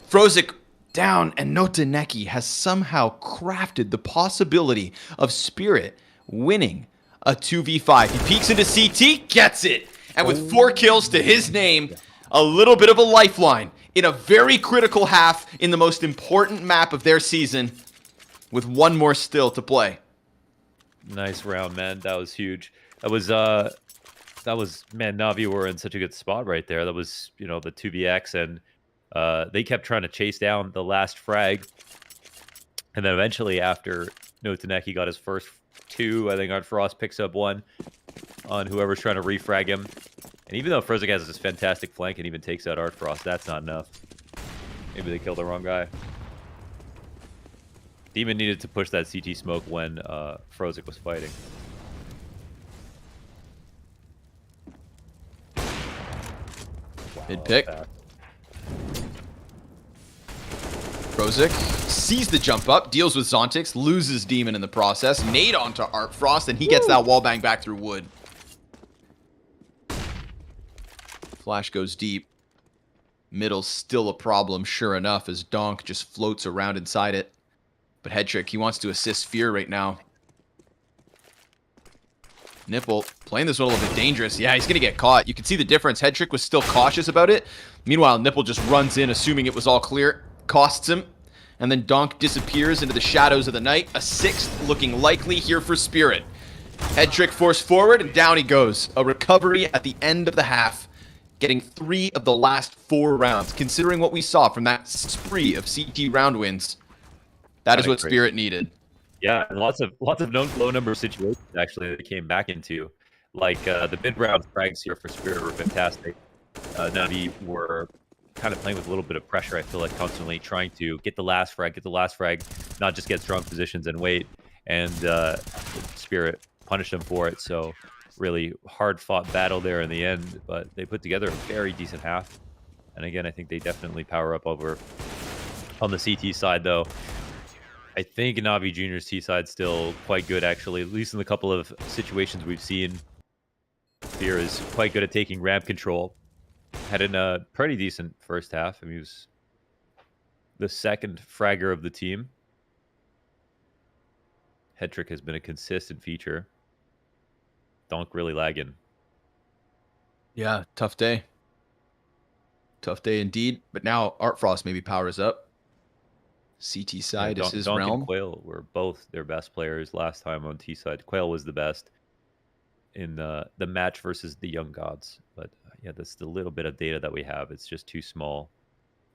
Frozik down, and Notaneki has somehow crafted the possibility of Spirit winning a 2v5. He peeks into CT, gets it, and with 4 kills to his name, a little bit of a lifeline in a very critical half in the most important map of their season, with 1 more still to play. Nice round, man. That was huge. That was, man, Navi were in such a good spot right there. That was, you know, the 2vx, and they kept trying to chase down the last frag. And then eventually, after Notaneki got his first 2, I think Art Frost picks up 1 on whoever's trying to refrag him. And even though Frozik has this fantastic flank and even takes out Art Frost, that's not enough. Maybe they killed the wrong guy. Demon needed to push that CT smoke when Frozik was fighting. Wow, Mid pick. Frozik sees the jump up, deals with Zontix, loses Demon in the process. Nade onto Art Frost, and he gets that wallbang back through wood. Flash goes deep. Middle's still a problem, sure enough, as Donk just floats around inside it. But Headtrick, he wants to assist Fear right now. Nipple playing this one a little bit dangerous. Yeah, he's going to get caught. You can see the difference. Headtrick was still cautious about it. Meanwhile, Nipple just runs in, assuming it was all clear. Costs him. And then Donk disappears into the shadows of the night. A 6th looking likely here for Spirit. Headtrick forced forward, and down he goes. A recovery at the end of the half. Getting 3 of the last 4 rounds. Considering what we saw from that spree of CT round wins, that is what Spirit needed. Yeah, and lots of low number situations actually that they came back into. Like the mid round frags here for Spirit were fantastic. Navi were kind of playing with a little bit of pressure, I feel like, constantly trying to get the last frag, not just get strong positions and wait. And Spirit punished them for it. So really hard-fought battle there in the end, but they put together a very decent half. And again, I think they definitely power up over on the CT side, though. I think Navi Junior's T side still quite good, actually, at least in the couple of situations we've seen. Fear is quite good at taking ramp control. Had a pretty decent first half. I mean, he was the 2nd fragger of the team. Headtrick has been a consistent feature. Donk really lagging. Yeah, tough day. Tough day indeed. But now Art Frost maybe powers up. CT side is his Donk realm. and Quail were both their best players last time on T side. Quail was the best in the match versus the Young Gods. But yeah, that's the little bit of data that we have. It's just too small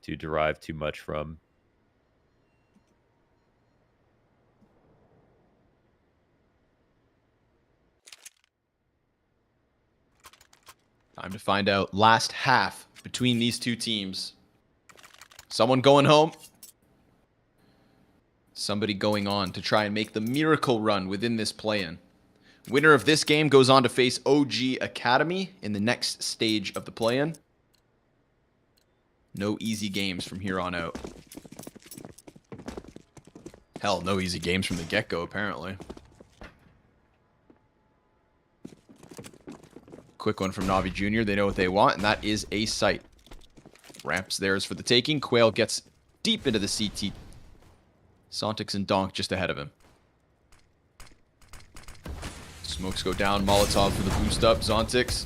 to derive too much from. Time to find out. Last half between these two teams. Someone going home. Somebody going on to try and make the miracle run within this play-in. Winner of this game goes on to face OG Academy in the next stage of the play-in. No easy games from here on out. Hell, no easy games from the get-go, apparently. Quick one from NAVI Jr. They know what they want, and that is a site. Ramps theirs for the taking. Quail gets deep into the CT. Sontix and Donk just ahead of him. Smokes go down. Molotov for the boost up. Zontix.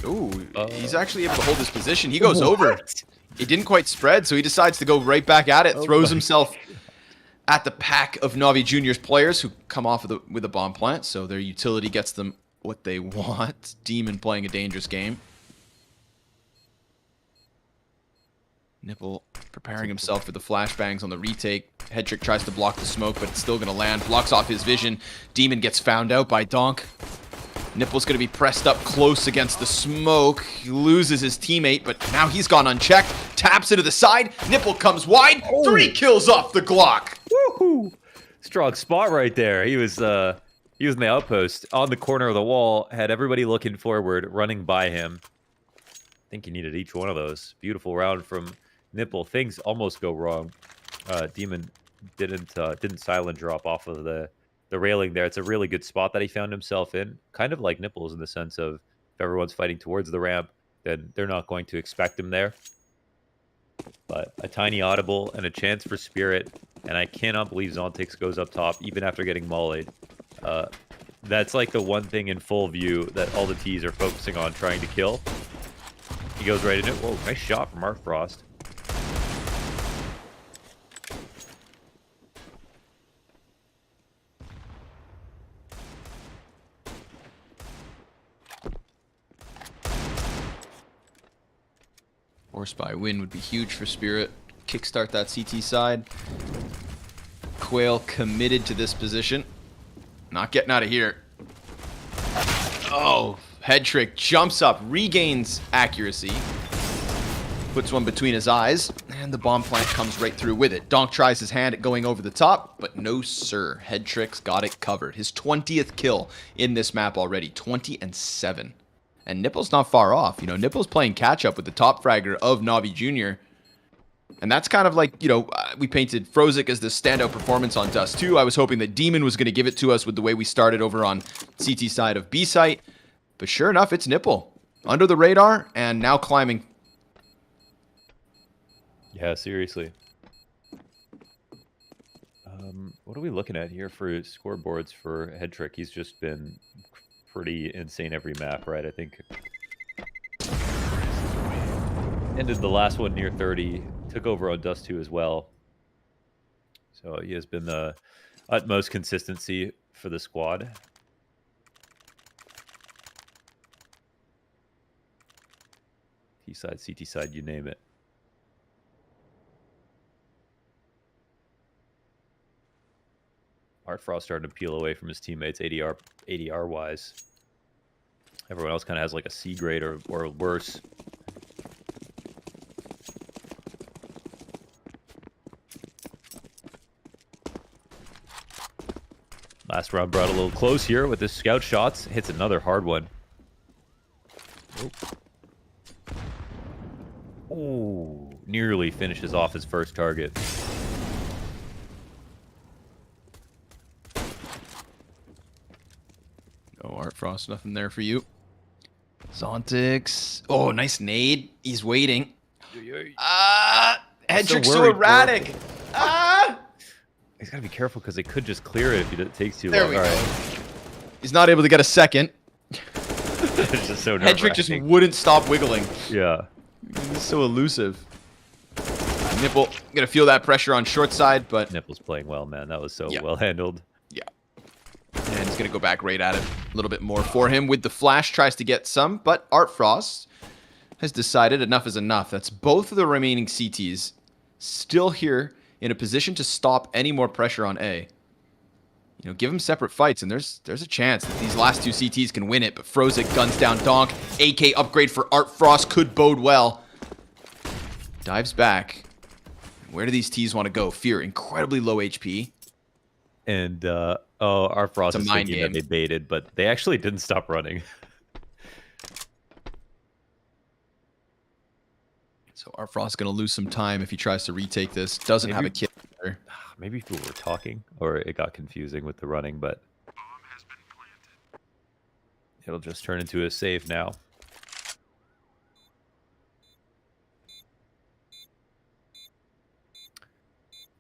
Ooh, he's actually able to hold his position. He goes over. It didn't quite spread, so he decides to go right back at it. Throws himself at the pack of NAVI Jr.'s players who come off with a bomb plant, so their utility gets them what they want. Demon playing a dangerous game. Nipple preparing himself for the flashbangs on the retake. Headtrick tries to block the smoke, but it's still going to land. Blocks off his vision. Demon gets found out by Donk. Nipple's going to be pressed up close against the smoke. He loses his teammate, but now he's gone unchecked. Taps into the side. Nipple comes wide. 3 kills off the Glock. Woohoo! Strong spot right there. He was in the outpost on the corner of the wall. Had everybody looking forward, running by him. I think he needed each one of those. Beautiful round from Nipple. Things almost go wrong. Demon didn't silent drop off of the railing there. It's a really good spot that he found himself in. Kind of like Nipples in the sense of if everyone's fighting towards the ramp, then they're not going to expect him there. But a tiny audible and a chance for Spirit. And I cannot believe Zontix goes up top even after getting mollied. That's like the one thing in full view that all the T's are focusing on trying to kill. He goes right in it. Whoa, nice shot from Art Frost. Force by win would be huge for Spirit. Kickstart that CT side. Quail committed to this position. Not getting out of here. Oh, Headtrick jumps up, regains accuracy. Puts one between his eyes, and the bomb plant comes right through with it. Donk tries his hand at going over the top, but no sir. Headtrick's got it covered. His 20th kill in this map already. 20-7. And Nipple's not far off. You know, Nipple's playing catch-up with the top fragger of NAVI Jr. And that's kind of like, you know, we painted Frozik as the standout performance on Dust 2. I was hoping that Demon was going to give it to us with the way we started over on CT side of B-Site. But sure enough, it's Nipple. Under the radar, and now climbing. Yeah, seriously. What are we looking at here for scoreboards for Headtrick? He's just been pretty insane every map, right? I think ended the last one near 30, took over on Dust 2 as well. So he has been the utmost consistency for the squad. T side, CT side, you name it. Art Frost starting to peel away from his teammates ADR wise. Everyone else kind of has like a C grade or worse. Last round brought a little close here with the scout shots. Hits another hard one. Oh, nearly finishes off his first target. Oh, Art Frost, nothing there for you. Zontix. Oh, nice nade. He's waiting. Headtrick's so erratic. He's got to be careful because they could just clear it if it takes too there long. We go. He's not able to get a second. It's just so Headtrick just wouldn't stop wiggling. Yeah. He's so elusive. Nipple gonna feel that pressure on short side, but Nipple's playing well, man. That was so yeah. well handled. Yeah. And he's gonna go back right at it. A little bit more for him with the flash. Tries to get some, but Art Frost has decided enough is enough. That's both of the remaining CTs still here in a position to stop any more pressure on A. You know, give them separate fights, and there's a chance that these last two CTs can win it, but Frozik guns down Donk. AK upgrade for Art Frost could bode well. Dives back. Where do these Ts want to go? Fear, incredibly low HP. And, Art Frost is thinking game. that they baited, but they actually didn't stop running. So Art Frost's going to lose some time if he tries to retake this. Doesn't have a kit there. Maybe people were talking, or it got confusing with the running, but it'll just turn into a save now.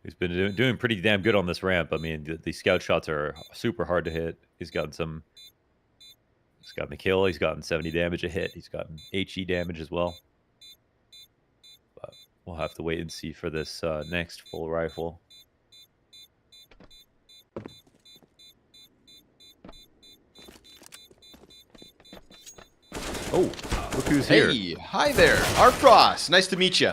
He's been doing pretty damn good on this ramp. I mean, the scout shots are super hard to hit. He's gotten a kill. He's gotten 70 damage a hit. He's gotten HE damage as well. But we'll have to wait and see for this next full rifle. Oh, look who's here. Hey, hi there. Art Frost. Nice to meet you.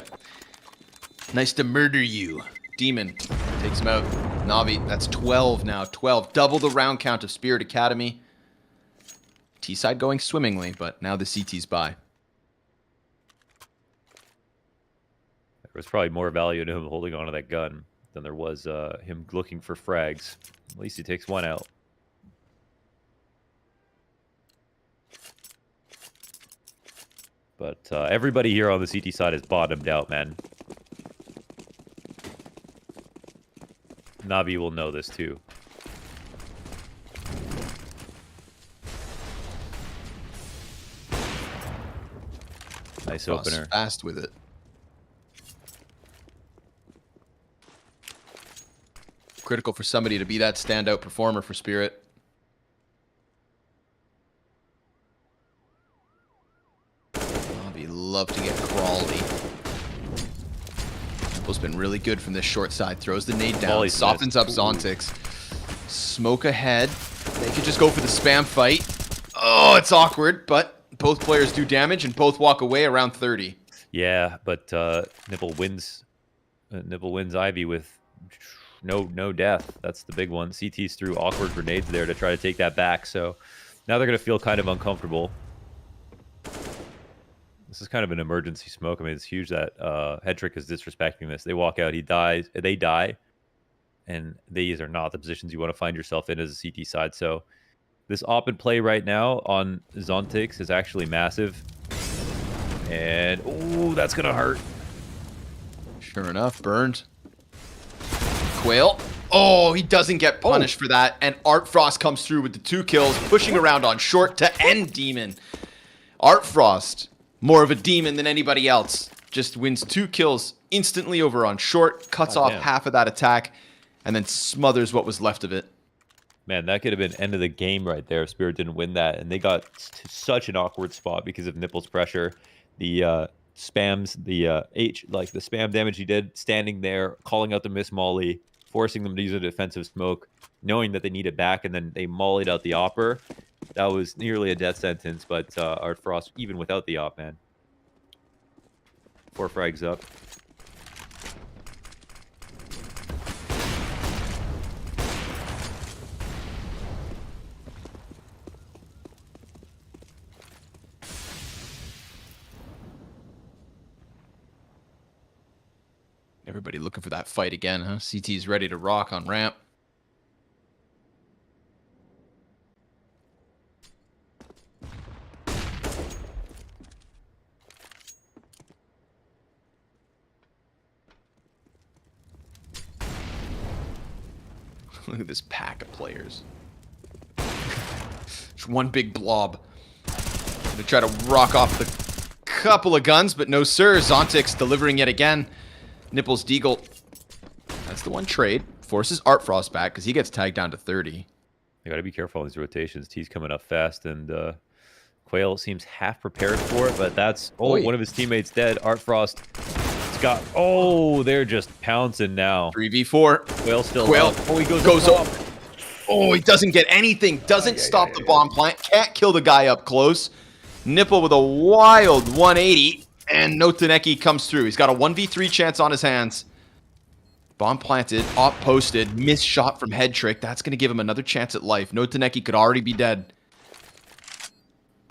Nice to murder you. Demon takes him out. Navi, that's 12 now. 12. Double the round count of Spirit Academy. T-side going swimmingly, but now the CT's by. There was probably more value in him holding onto that gun than there was him looking for frags. At least he takes one out. But everybody here on the CT side is bottomed out, man. Navi will know this too. Nice opener. Fast with it. Critical for somebody to be that standout performer for Spirit. Navi love to get crawly. Nipple's been really good from this short side. Throws the nade down. Softens up Zontix. Smoke ahead. They could just go for the spam fight. Oh, it's awkward, but both players do damage and both walk away around 30. Yeah, but Nipple wins. Nipple wins Ivy with no death. That's the big one. CT's threw awkward grenades there to try to take that back. So now they're going to feel kind of uncomfortable. This is kind of an emergency smoke. I mean, it's huge that Headtrick is disrespecting this. They walk out, he dies, they die, and these are not the positions you want to find yourself in as a CT side. So this op and play right now on Zontix is actually massive. And, ooh, that's going to hurt. Sure enough, burned. Quail. Oh, he doesn't get punished for that. And Art Frost comes through with the 2 kills, pushing around on short to end Demon. Art Frost, more of a demon than anybody else, just wins 2 kills instantly over on short, cuts off half of that attack, and then smothers what was left of it. Man, that could have been end of the game right there if Spirit didn't win that. And they got to such an awkward spot because of Nipple's pressure. The spams, the the spam damage he did, standing there, calling out the miss molly, forcing them to use a defensive smoke, knowing that they need it back, and then they mollied out the opper. That was nearly a death sentence, but Art Frost, even without the op, man. 4 frags up. Everybody looking for that fight again, huh? CT's ready to rock on ramp. Look at this pack of players. Just one big blob. Gonna try to rock off the couple of guns, but no sir. Zontix delivering yet again. Nipples Deagle. That's the one trade. Forces Art Frost back because he gets tagged down to 30. You got to be careful on these rotations. T's coming up fast, and Quail seems half prepared for it, but that's Oi. one of his teammates dead. Artfrost. Got they're just pouncing now. 3v4. Quail still Quail up. Oh, he goes up. Oh, he doesn't get anything. Doesn't stop the bomb plant. Can't kill the guy up close. Nipple with a wild 180. And Notaneki comes through. He's got a 1v3 chance on his hands. Bomb planted, op posted, missed shot from head trick. That's going to give him another chance at life. Notaneki could already be dead.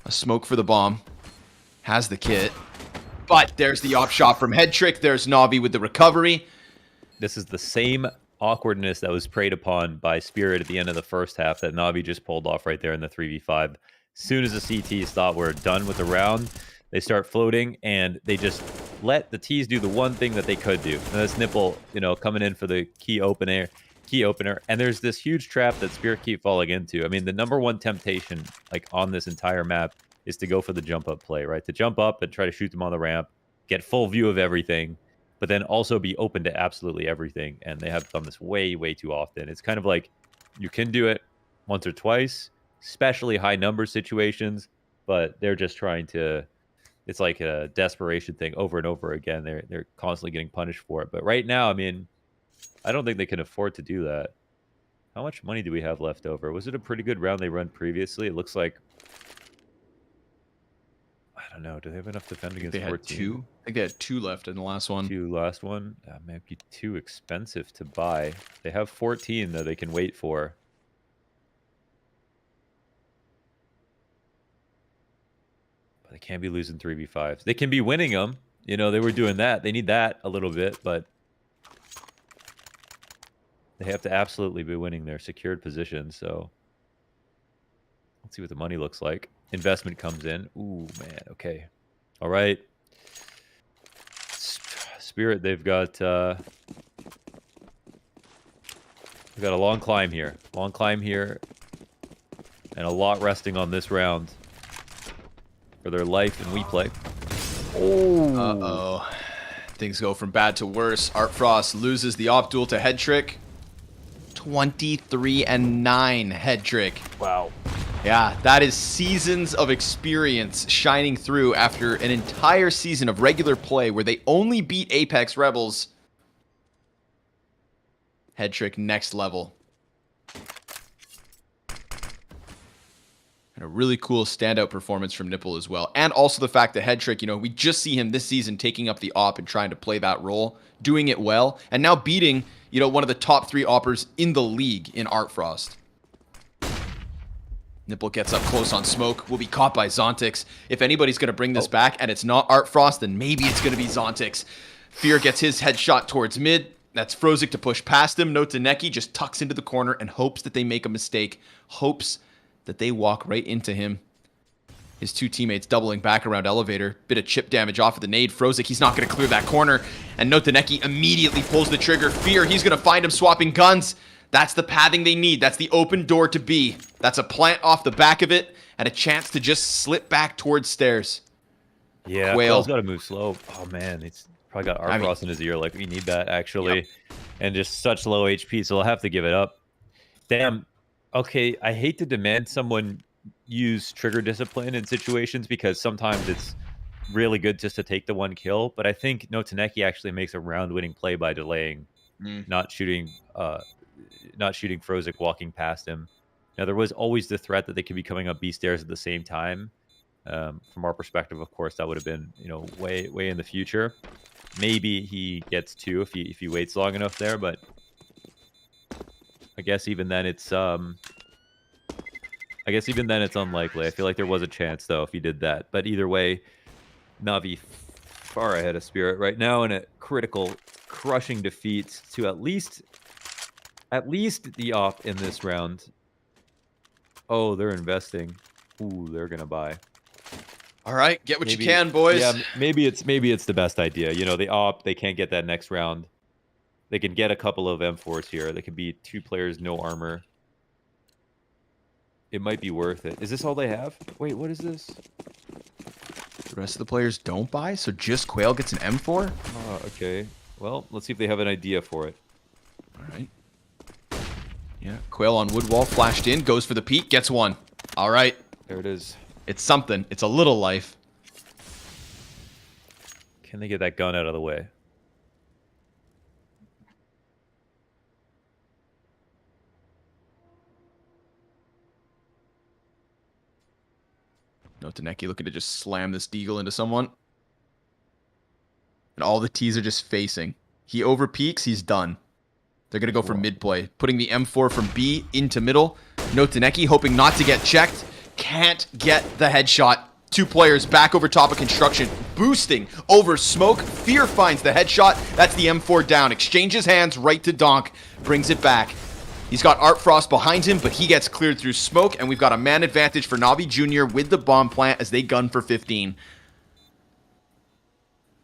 A smoke for the bomb. Has the kit. But there's the op shot from head trick. There's Navi with the recovery. This is the same awkwardness that was preyed upon by Spirit at the end of the first half that Navi just pulled off right there in the 3v5. As soon as the CTs thought we're done with the round, they start floating, and they just let the T's do the one thing that they could do. And that's Nipple, coming in for the key opener. And there's this huge trap that Spirit keep falling into. I mean, the number one temptation, like, on this entire map is to go for the jump up play, right? To jump up and try to shoot them on the ramp, get full view of everything, but then also be open to absolutely everything. And they have done this way, way too often. It's kind of like you can do it once or twice, especially high number situations, but they're just trying to, it's like a desperation thing over and over again. They're constantly getting punished for it. But right now, I mean, I don't think they can afford to do that. How much money do we have left over? Was it a pretty good round they run previously? It looks like, I don't know. Do they have enough to defend against 14? I think they had 2 left in the last one. 2 last one? That might be too expensive to buy. They have 14 that they can wait for. But they can't be losing 3v5s. They can be winning them. They were doing that. They need that a little bit, but they have to absolutely be winning their secured position. So let's see what the money looks like. Investment comes in. Ooh, man. Okay. All right. Spirit, they've got a long climb here. Long climb here. And a lot resting on this round for their life in WePlay. Oh. Uh-oh. Things go from bad to worse. Artfrost loses the op duel to head trick. 23-9 head trick. Wow. Yeah, that is seasons of experience shining through after an entire season of regular play where they only beat Apeks Rebels. Head trick next level. And a really cool standout performance from Nipple as well. And also the fact that head trick, we just see him this season taking up the op and trying to play that role, doing it well, and now beating, one of the top 3 oppers in the league in Artfrost. Nipple gets up close on smoke, will be caught by Zontix. If anybody's going to bring this back and it's not Artfrost, then maybe it's going to be Zontix. Fear gets his headshot towards mid. That's Frozik to push past him. Notaneki just tucks into the corner and hopes that they make a mistake. Hopes that they walk right into him. His 2 teammates doubling back around elevator. Bit of chip damage off of the nade. Frozik, he's not going to clear that corner. And Notaneki immediately pulls the trigger. Fear, he's going to find him swapping guns. That's the pathing they need. That's the open door to B. That's a plant off the back of it and a chance to just slip back towards stairs. Yeah, Quail's got to move slow. Oh, man. It's probably got Artfrost in his ear. Like, we need that, actually. Yep. And just such low HP, so we'll have to give it up. Damn. Okay, I hate to demand someone use trigger discipline in situations because sometimes it's really good just to take the 1 kill. But I think Notaneki actually makes a round-winning play by delaying, not shooting Frozik walking past him. Now, there was always the threat that they could be coming up B stairs at the same time. From our perspective, of course, that would have been, way in the future. Maybe he gets 2 if he waits long enough there, but I guess even then it's unlikely. I feel like there was a chance though if he did that. But either way, Navi far ahead of Spirit right now in a critical, crushing defeat to at least the op in this round. Oh, they're investing. Ooh, they're gonna buy. All right, get what you can, boys. Yeah, maybe it's the best idea. The op, they can't get that next round. They can get a couple of M4s here. They could be 2 players, no armor. It might be worth it. Is this all they have? Wait, what is this? The rest of the players don't buy, so just Quail gets an M4? Oh, okay. Well, let's see if they have an idea for it. All right. Yeah, Quail on wood wall, flashed in, goes for the peek, gets 1. All right. There it is. It's something. It's a little life. Can they get that gun out of the way? No, Taneki looking to just slam this Deagle into someone. And all the T's are just facing. He over peaks, he's done. They're going to go for mid play. Putting the M4 from B into middle. No Taneki hoping not to get checked. Can't get the headshot. 2 players back over top of construction. Boosting over smoke. Fear finds the headshot. That's the M4 down. Exchanges hands right to Donk. Brings it back. He's got Art Frost behind him, but he gets cleared through smoke, and we've got a man advantage for Navi Jr. with the bomb plant as they gun for 15.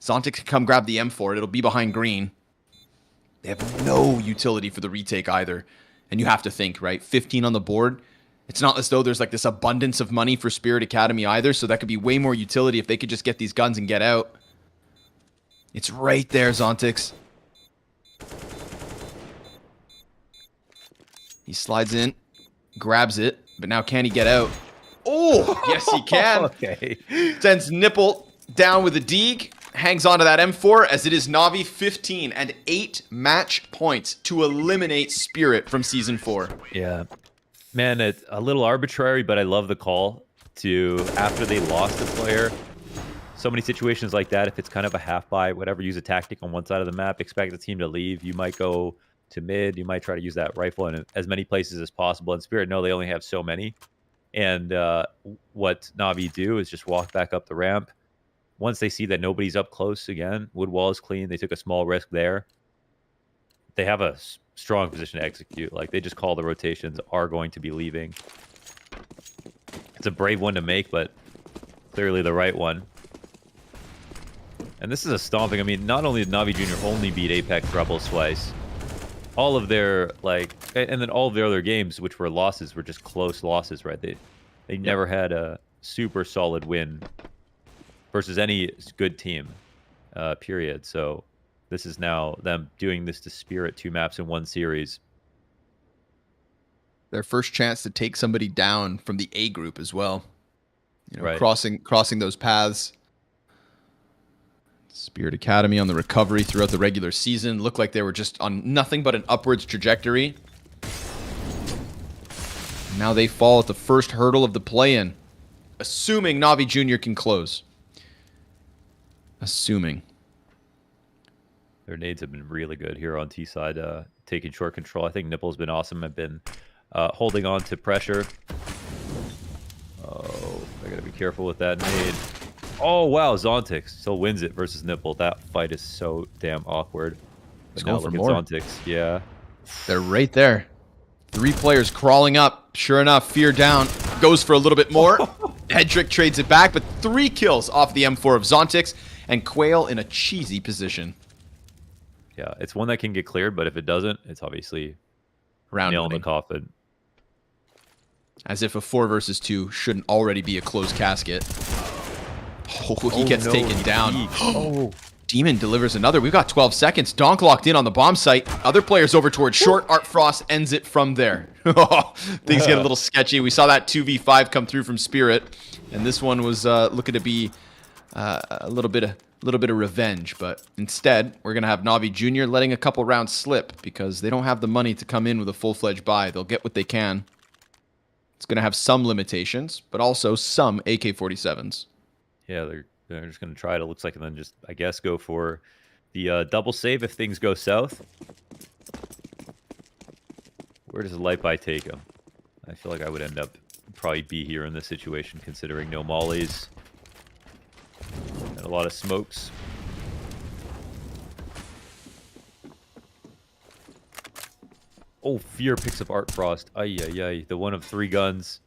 Zontic can come grab the M4. It'll be behind green. They have no utility for the retake either. And you have to think, right? 15 on the board. It's not as though there's like this abundance of money for Spirit Academy either, so that could be way more utility if they could just get these guns and get out. It's right there, Zontix. He slides in, grabs it, but now can he get out? Oh, yes he can. Okay. Sends Nipple down with a Deeg. Hangs on to that M4 as it is Navi 15 and 8 match points to eliminate Spirit from Season 4. Yeah. Man, it's a little arbitrary, but I love the call to, after they lost a player, so many situations like that, if it's kind of a half-buy, whatever, use a tactic on one side of the map, expect the team to leave. You might go to mid, you might try to use that rifle in as many places as possible. And Spirit know they only have so many. And what Navi do is just walk back up the ramp. Once they see that nobody's up close again, wood wall is clean. They took a small risk there. They have a strong position to execute. Like, they just call the rotations, are going to be leaving. It's a brave one to make, but clearly the right one. And this is a stomping. I mean, not only did Navi Jr. only beat Apeks Rebels twice, all of their, like, and then all of their other games, which were losses, were just close losses, right? They never had a super solid win versus any good team, period. So this is now them doing this to Spirit, 2 maps in 1 series. Their first chance to take somebody down from the A group as well. You know, right. crossing those paths. Spirit Academy on the recovery throughout the regular season. Looked like they were just on nothing but an upwards trajectory. Now they fall at the first hurdle of the play-in. Assuming Navi Jr. can close. Assuming. Their nades have been really good here on T side, taking short control. I think Nipple's been awesome. I've been holding on to pressure. Oh, I gotta be careful with that nade. Oh, wow, Zontix still wins it versus Nipple. That fight is so damn awkward. But now look at Zontix. Yeah. They're right there. 3 players crawling up. Sure enough, Fear down. Goes for a little bit more. Headtrick trades it back, but 3 kills off the M4 of Zontix. And Quail in a cheesy position. Yeah, it's one that can get cleared, but if it doesn't, it's obviously nail in the coffin. As if a 4 versus 2 shouldn't already be a closed casket. Oh, he gets taken down. Oh, Demon delivers another. We've got 12 seconds. Donk locked in on the bomb site. Other players over towards short. Art Frost ends it from there. Things get a little sketchy. We saw that 2v5 come through from Spirit, and this one was looking to be a little bit of revenge. But instead, we're gonna have Navi Jr. letting a couple rounds slip because they don't have the money to come in with a full-fledged buy. They'll get what they can. It's gonna have some limitations, but also some AK-47s. Yeah, they're just going to try it, it looks like, and then just, I guess, go for the double save if things go south. Where does the light buy take him? I feel like I would end up probably be here in this situation, considering no mollies and a lot of smokes. Oh, Fear picks up Art Frost. Ay, ay, ay. The one of 3 guns.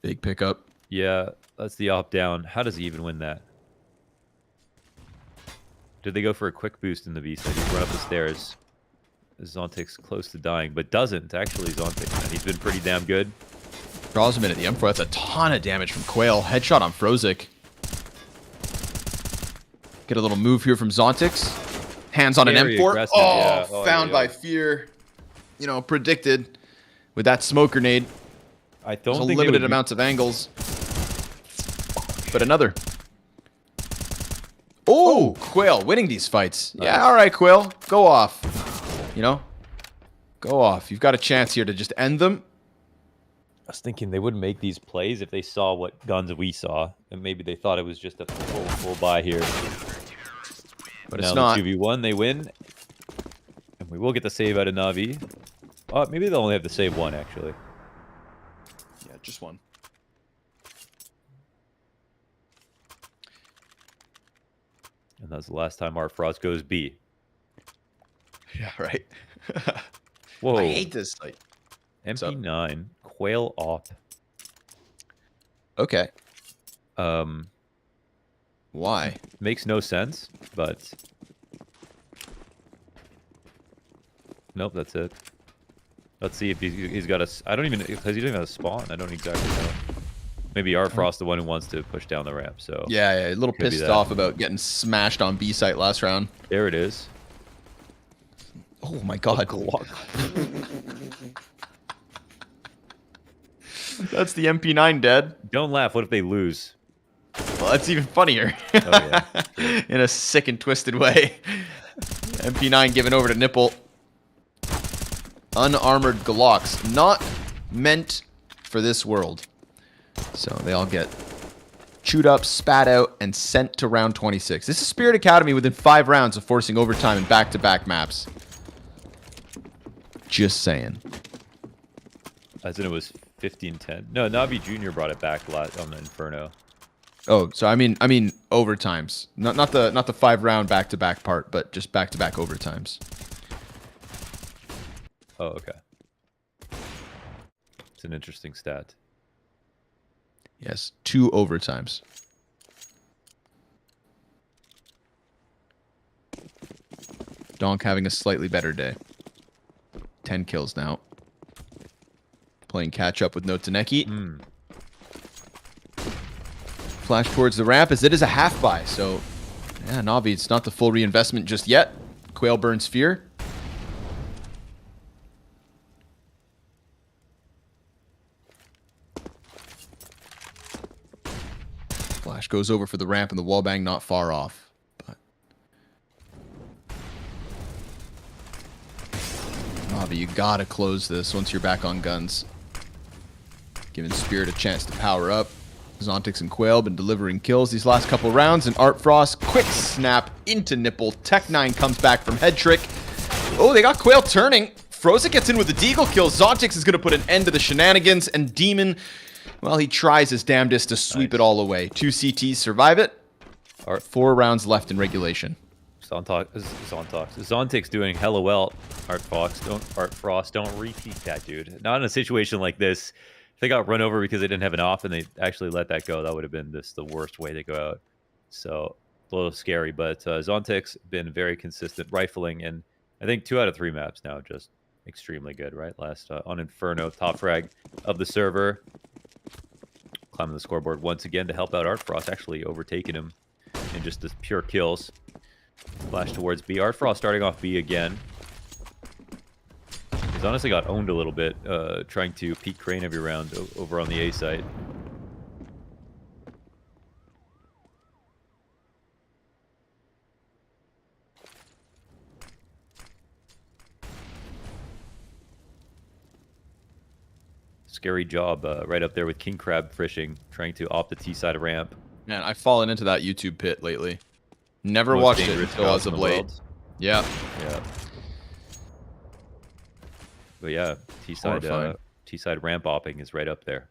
Big pickup. Yeah, that's the op down. How does he even win that? Did they go for a quick boost in the B side? He's run up the stairs. Zontix close to dying, but doesn't. Actually, Zontix, and he's been pretty damn good. Draws him in at the M4. That's a ton of damage from Quail. Headshot on Frozik. Get a little move here from Zontix. Hands on an M4. Oh, yeah. Found by Fear. You know, predicted with that smoke grenade. I don't think limited amounts of angles. but another. Oh, Quail winning these fights. Nice. Yeah, all right, Quail. Go off. You know? Go off. You've got a chance here to just end them. I was thinking they wouldn't make these plays if they saw what guns we saw. And maybe they thought it was just a full buy here. But it's not. 2v1, they win. And we will get the save out of NAVI. Oh, maybe they'll only have to save one, actually. Yeah, just one. And that's the last time Art Frost goes B. Yeah, right. Whoa. I hate this site. MP9, Quail op. Okay. Why? Makes no sense, but... Nope, that's it. Let's see if he's got a... I don't even... Because he doesn't have a spawn. I don't exactly know. Maybe Art Frost the one who wants to push down the ramp, so... Yeah, a little pissed off about getting smashed on B site last round. There it is. Oh my god. That's the MP9 dead. Don't laugh. What if they lose? Well, that's even funnier. Oh, yeah. In a sick and twisted way. MP9 given over to Nipple. Unarmored Glocks. Not meant for this world. So they all get chewed up, spat out, and sent to round 26. This is Spirit Academy within 5 rounds of forcing overtime in back-to-back maps. Just saying. As in it was 15-10. No, Navi Jr. brought it back on the Inferno. Oh, so I mean overtimes. Not the 5-round back-to-back part, but just back-to-back overtimes. Oh, okay. It's an interesting stat. Yes, 2 overtimes. Donk having a slightly better day. 10 kills now. Playing catch up with no Taneki. Flash towards the ramp as it is a half buy. So, yeah, Navi, it's not the full reinvestment just yet. Quail burns fear. Flash goes over for the ramp and the wallbang not far off. But Navi, you gotta close this once you're back on guns. Giving Spirit a chance to power up. Zontix and Quail been delivering kills these last couple rounds, and Art Frost quick snap into Nipple. Tech9 comes back from head trick. Oh, they got Quail turning. Frozen gets in with the deagle kill. Zontix is going to put an end to the shenanigans, and Demon, well, he tries his damnedest to sweep it all away. 2 CTs survive it. 4 rounds left in regulation. Zontix doing hella well. Art Frost, don't repeat that, dude. Not in a situation like this. If they got run over because they didn't have an off and they actually let that go, that would have been the worst way to go out. So a little scary, but Zontix been very consistent rifling, and I think 2 out of 3 maps now just extremely good, right? Last on Inferno, top frag of the server. Climbing the scoreboard once again to help out Art Frost, actually overtaking him in just the pure kills. Flash towards B. Art Frost starting off B again. He's honestly got owned a little bit, trying to peek crane every round over on the A site. Scary job right up there with King Crab fishing, trying to opt the T side ramp. Man, I've fallen into that YouTube pit lately. Never watched it until as of late. Yeah. Yeah. But yeah, T-side ramp opping is right up there.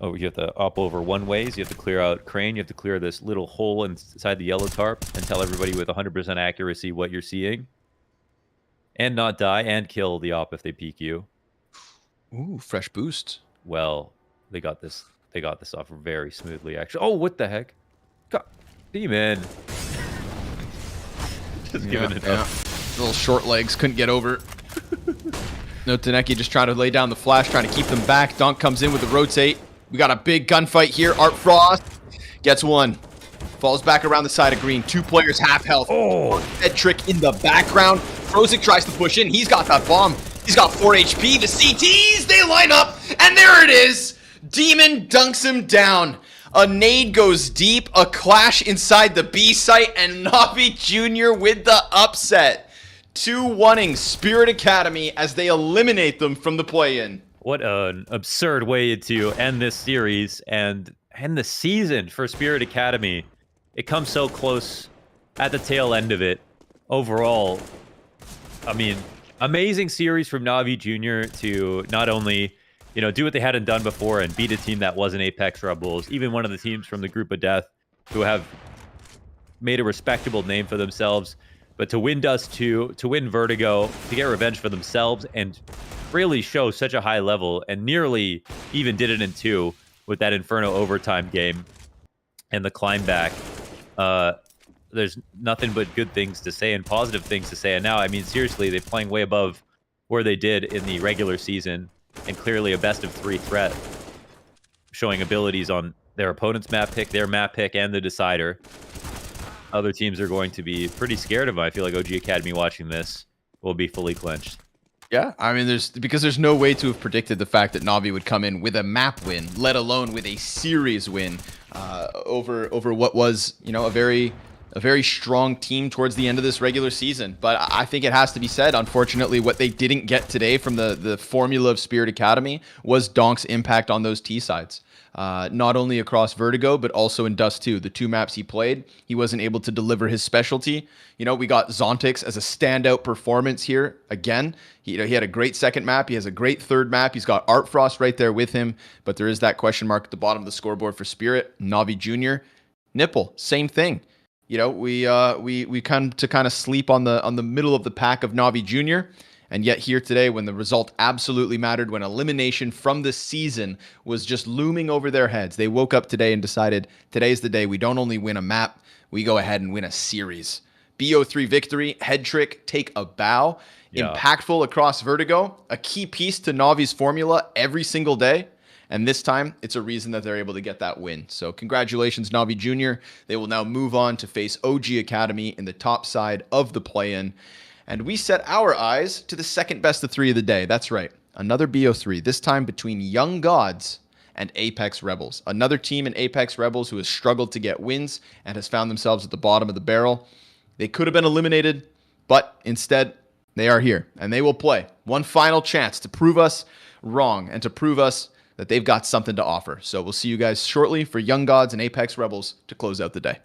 Oh, you have to op over one ways. You have to clear out crane. You have to clear this little hole inside the yellow tarp and tell everybody with 100% accuracy what you're seeing. And not die and kill the op if they peek you. Ooh, fresh boost. Well, they got this off very smoothly, actually. Oh, what the heck? God, Demon. Just giving it up. Little short legs couldn't get over. No Taneki just trying to lay down the flash, trying to keep them back. Donk comes in with the rotate. We got a big gunfight here. Art Frost gets one. Falls back around the side of green. 2 players half health. Oh, head trick in the background. Frozik tries to push in. He's got that bomb. He's got 4 HP. The CTs, they line up. And there it is. Demon dunks him down. A nade goes deep, a clash inside the B site, and NAVI Jr. with the upset. 2-1ing Spirit Academy as they eliminate them from the play-in. What an absurd way to end this series and end the season for Spirit Academy. It comes so close at the tail end of it. Overall, I mean, amazing series from NAVI Jr. to not only, do what they hadn't done before and beat a team that wasn't Apeks Rebels, even one of the teams from the group of death who have made a respectable name for themselves, but to win Dust 2, to win Vertigo, to get revenge for themselves, and really show such a high level, and nearly even did it in 2 with that Inferno overtime game and the climb back. There's nothing but good things to say and positive things to say. And now, I mean, seriously, they're playing way above where they did in the regular season, and clearly a best of 3 threat, showing abilities on their opponent's map pick, their map pick, and the decider. Other teams are going to be pretty scared of them. I feel like OG Academy watching this will be fully clenched. Yeah, I mean, there's no way to have predicted the fact that Navi would come in with a map win, let alone with a series win over what was, a very strong team towards the end of this regular season. But I think it has to be said, unfortunately, what they didn't get today from the formula of Spirit Academy was Donk's impact on those T sides. Not only across Vertigo, but also in Dust 2. The 2 maps he played, he wasn't able to deliver his specialty. We got Zontix as a standout performance here again. He had a great second map. He has a great third map. He's got Art Frost right there with him, but there is that question mark at the bottom of the scoreboard for Spirit. NAVI Jr. Nipple, same thing. We come to kind of sleep on the middle of the pack of NAVI Jr., and yet here today, when the result absolutely mattered, when elimination from this season was just looming over their heads, they woke up today and decided, today's the day we don't only win a map, we go ahead and win a series. bo3 victory, head trick, take a bow, impactful across Vertigo, a key piece to Navi's formula every single day. And this time, it's a reason that they're able to get that win. So congratulations, NAVI Jr. They will now move on to face OG Academy in the top side of the play-in. And we set our eyes to the second best of 3 of the day. That's right. Another bo3, this time between Young Gods and Apeks Rebels. Another team in Apeks Rebels who has struggled to get wins and has found themselves at the bottom of the barrel. They could have been eliminated, but instead, they are here. And they will play one final chance to prove us wrong and to prove us that they've got something to offer. So we'll see you guys shortly for Young Gods and Apeks Rebels to close out the day.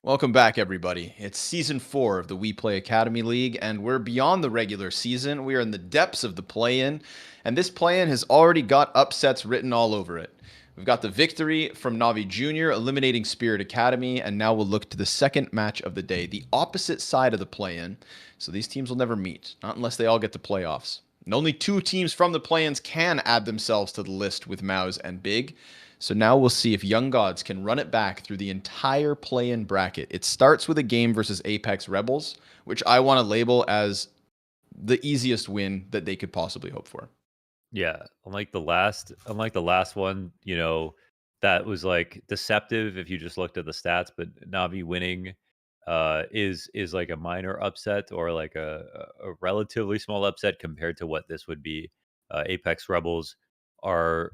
Welcome back, everybody. It's season 4 of the WePlay Academy League, and we're beyond the regular season. We are in the depths of the play-in, and this play-in has already got upsets written all over it. We've got the victory from NAVI Jr. eliminating Spirit Academy, and now we'll look to the second match of the day, the opposite side of the play-in. So these teams will never meet, not unless they all get to playoffs. And only 2 teams from the play-ins can add themselves to the list with Mouse and Big. So now we'll see if Young Gods can run it back through the entire play-in bracket. It starts with a game versus Apeks Rebels, which I want to label as the easiest win that they could possibly hope for. Yeah, unlike the last one, that was like deceptive if you just looked at the stats, but Navi winning is like a minor upset or like a relatively small upset compared to what this would be. Apex Rebels are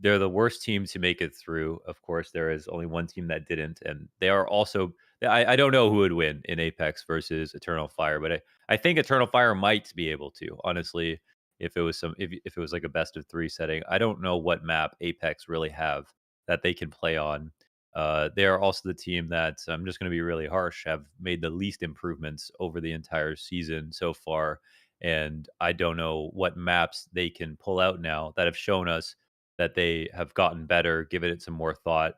they're the worst team to make it through. Of course, there is only one team that didn't, and they are also I don't know who would win in Apex versus Eternal Fire, but I think Eternal Fire might be able to, honestly, if it was like a best of 3 setting. I don't know what map Apex really have that they can play on. They are also the team that, I'm just going to be really harsh, have made the least improvements over the entire season so far. And I don't know what maps they can pull out now that have shown us that they have gotten better, given it some more thought.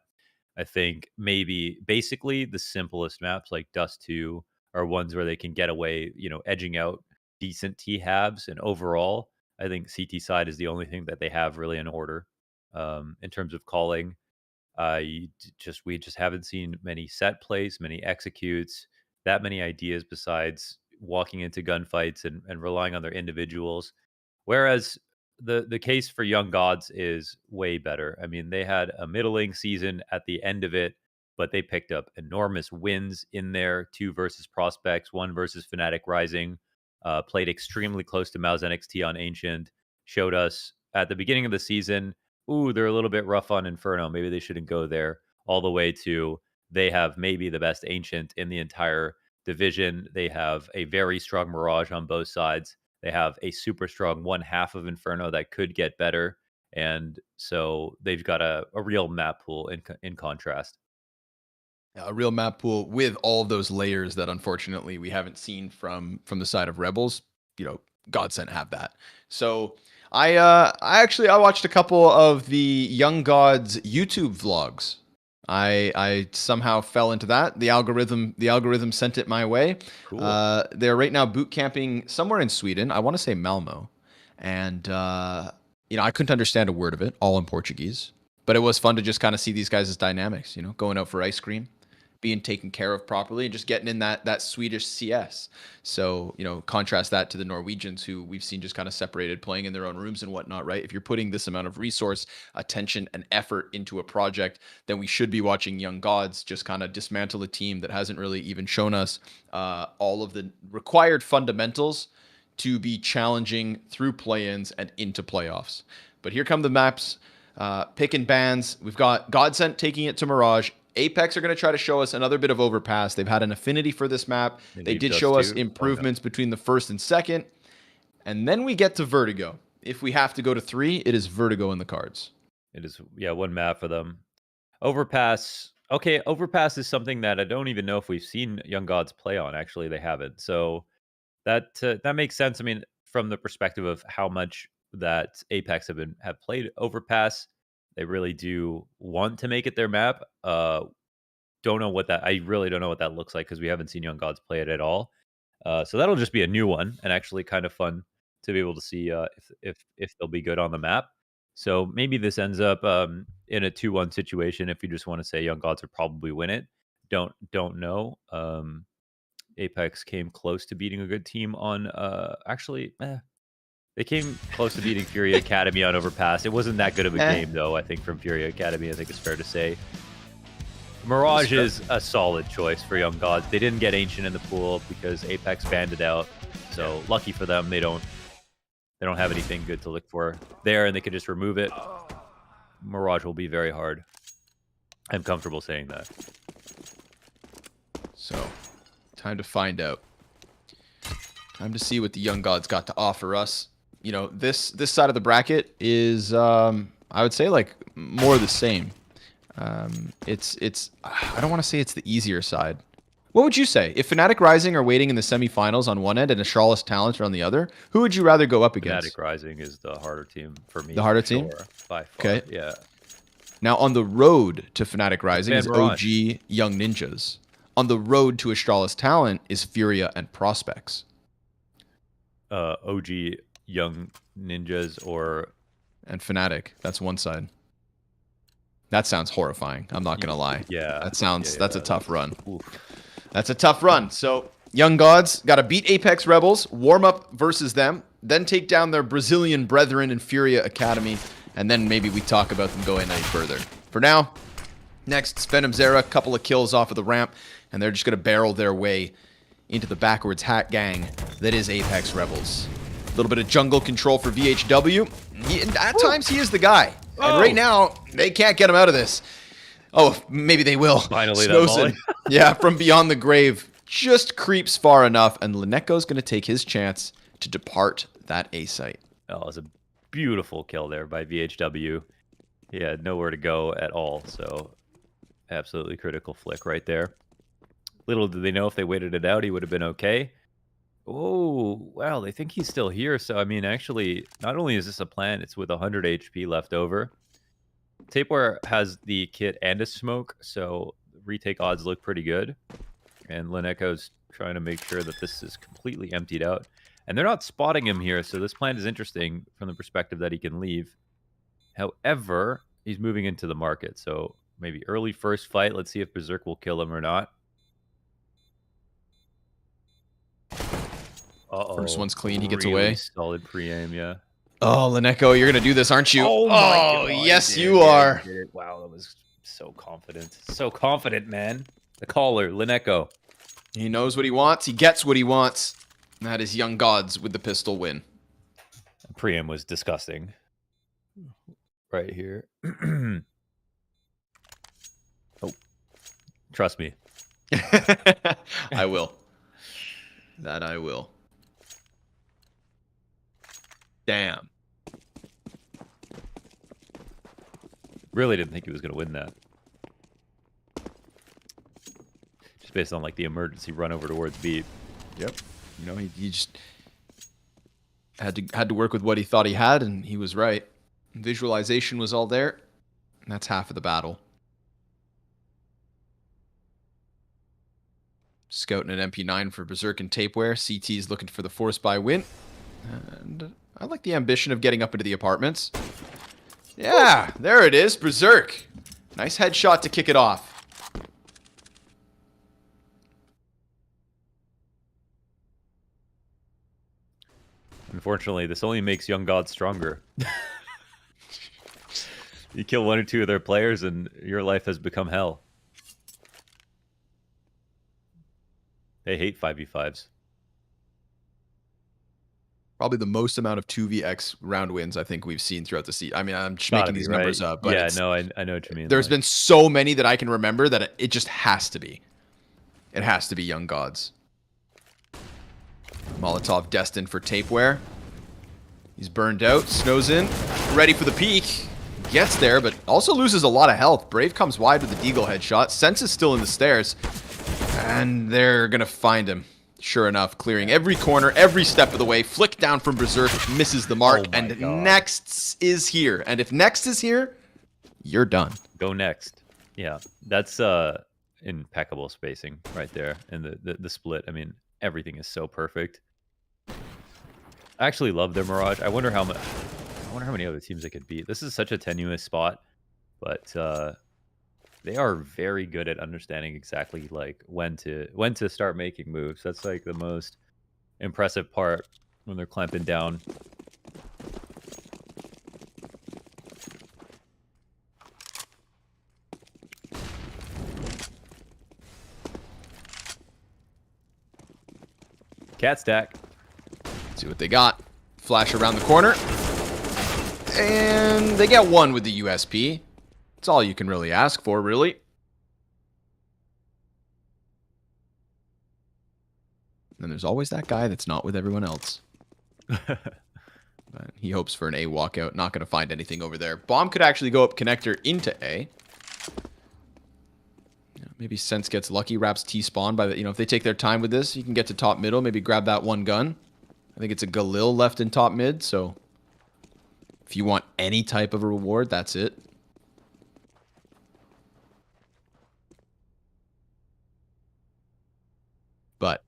I think maybe basically the simplest maps like Dust 2 are ones where they can get away, edging out decent T halves. And overall, I think CT side is the only thing that they have really in order. In terms of calling, we just haven't seen many set plays, many executes, that many ideas besides walking into gunfights and relying on their individuals. Whereas the case for Young Gods is way better. I mean, they had a middling season at the end of it, but they picked up enormous wins in there, 2 versus Prospects, 1 versus Fnatic Rising, played extremely close to Mouse NXT on Ancient, showed us at the beginning of the season, ooh, they're a little bit rough on Inferno. Maybe they shouldn't go there, all the way to they have maybe the best Ancient in the entire division. They have a very strong Mirage on both sides. They have a super strong one half of Inferno that could get better. And so they've got a real map pool in contrast. A real map pool with all of those layers that unfortunately we haven't seen from the side of Rebels. Godsend have that. So I watched a couple of the Young Gods YouTube vlogs. I somehow fell into that. The algorithm sent it my way. Cool. They're right now boot camping somewhere in Sweden. I want to say Malmo, and I couldn't understand a word of it, all in Portuguese. But it was fun to just kind of see these guys' dynamics. Going out for ice cream, being taken care of properly, and just getting in that Swedish CS. So, contrast that to the Norwegians, who we've seen just kind of separated, playing in their own rooms and whatnot, right? If you're putting this amount of resource, attention, and effort into a project, then we should be watching Young Gods just kind of dismantle a team that hasn't really even shown us all of the required fundamentals to be challenging through play-ins and into playoffs. But here come the maps. Picking bans. We've got Godsent taking it to Mirage. Apeks are going to try to show us another bit of Overpass. They've had an affinity for this map. They did show us improvements between the first and second. And then we get to Vertigo. If we have to go to 3, it is Vertigo in the cards. It is, yeah, one map for them. Overpass. Okay, Overpass is something that I don't even know if we've seen Young Gods play on. Actually, they haven't. So that makes sense. I mean, from the perspective of how much that Apex have played Overpass, they really do want to make it their map. Don't know what that. I really don't know what that looks like because we haven't seen Young Gods play it at all. So that'll just be a new one and actually kind of fun to be able to see if they'll be good on the map. So maybe this ends up in a 2-1 situation. If you just want to say Young Gods would probably win it, don't know. Apex came close to beating a good team on they came close to beating Fury Academy on Overpass. It wasn't that good of a game though, I think, from Fury Academy. I think it's fair to say. Mirage is a solid choice for Young Gods. They didn't get Ancient in the pool because Apex banned it out. So lucky for them, they don't have anything good to look for there, and they could just remove it. Mirage will be very hard. I'm comfortable saying that. So, time to find out. Time to see what the Young Gods got to offer us. This side of the bracket is, I would say, like more of the same. It's I don't want to say it's the easier side. What would you say? If Fnatic Rising are waiting in the semifinals on one end and Astralis Talent are on the other, who would you rather go up against? Fnatic Rising is the harder team for me. The harder team? Sure, by far. Okay. Yeah. Now, on the road to Fnatic Rising is Mirage. OG Young Ninjas. On the road to Astralis Talent is Furia and Prospects. OG Young Ninjas or... And Fnatic. That's one side. That sounds horrifying. I'm not going to lie. Yeah. That's a tough run. Oof. That's a tough run. So, Young Gods got to beat Apeks Rebels, warm up versus them, then take down their Brazilian brethren in Furia Academy, and then maybe we talk about them going any further. For now, next, Venom Zera, a couple of kills off of the ramp, and they're just going to barrel their way into the backwards hat gang that is Apeks Rebels. A little bit of jungle control for VHW. At times, he is the guy. And right now, they can't get him out of this. Oh, maybe they will. Finally, Snowson, yeah, from beyond the grave, just creeps far enough, and Lineko's going to take his chance to depart that A site. Oh, it was a beautiful kill there by VHW. He had nowhere to go at all, so absolutely critical flick right there. Little did they know if they waited it out, he would have been okay. Oh, wow, they think he's still here. So, I mean, actually, not only is this a plant, it's with 100 HP left over. Tapeware has the kit and a smoke, so retake odds look pretty good. And Lineko's trying to make sure that this is completely emptied out. And they're not spotting him here, so this plant is interesting from the perspective that he can leave. However, he's moving into the market, so maybe early first fight. Let's see if Berserk will kill him or not. Uh-oh. First one's clean, he gets away. Solid pre-aim, yeah. Oh, Lineko, you're going to do this, aren't you? Oh, my God, yes, you are. Wow, that was so confident. So confident, man. The caller, Lineko. He knows what he wants. He gets what he wants. That is Young Gods with the pistol win. Pre-aim was disgusting. Right here. Oh, trust me. I will. That I will. Damn. Really didn't think he was going to win that. Just based on like the emergency run over towards B. Yep. You know, he just had to work with what he thought he had, and he was right. Visualization was all there. And that's half of the battle. Scouting an MP9 for Berserk and Tapeware. CT's looking for the force buy win. And I like the ambition of getting up into the apartments. Yeah, there it is, Berserk. Nice headshot to kick it off. Unfortunately, this only makes Young Gods stronger. You kill one or two of their players and your life has become hell. They hate 5v5s. Probably the most amount of 2vx round wins I think we've seen throughout the season. I mean, I'm just making these numbers up. But yeah, no, I know what you mean. There's been so many that I can remember that it just has to be. It has to be Young Gods. Molotov destined for Tapeware. He's burned out. Snows in. Ready for the peak. Gets there, but also loses a lot of health. Brave comes wide with the Deagle headshot. Sense is still in the stairs. And they're going to find him. Sure enough, clearing every corner, every step of the way. Flick down from Berserk, misses the mark, and God. Next is here. And if Next is here, you're done. Go Next. Yeah, that's impeccable spacing right there. And the split, I mean, everything is so perfect. I actually love their Mirage. I wonder how many other teams they could beat. This is such a tenuous spot, but they are very good at understanding exactly like when to start making moves. That's like the most impressive part when they're clamping down. Cat stack. See what they got. Flash around the corner. And they get one with the USP. That's all you can really ask for, really. And there's always that guy that's not with everyone else. But he hopes for an A walkout. Not going to find anything over there. Bomb could actually go up connector into A. Maybe Sense gets lucky, wraps T-spawn by the, if they take their time with this, you can get to top middle, maybe grab that one gun. I think it's a Galil left in top mid, so if you want any type of a reward, that's it. But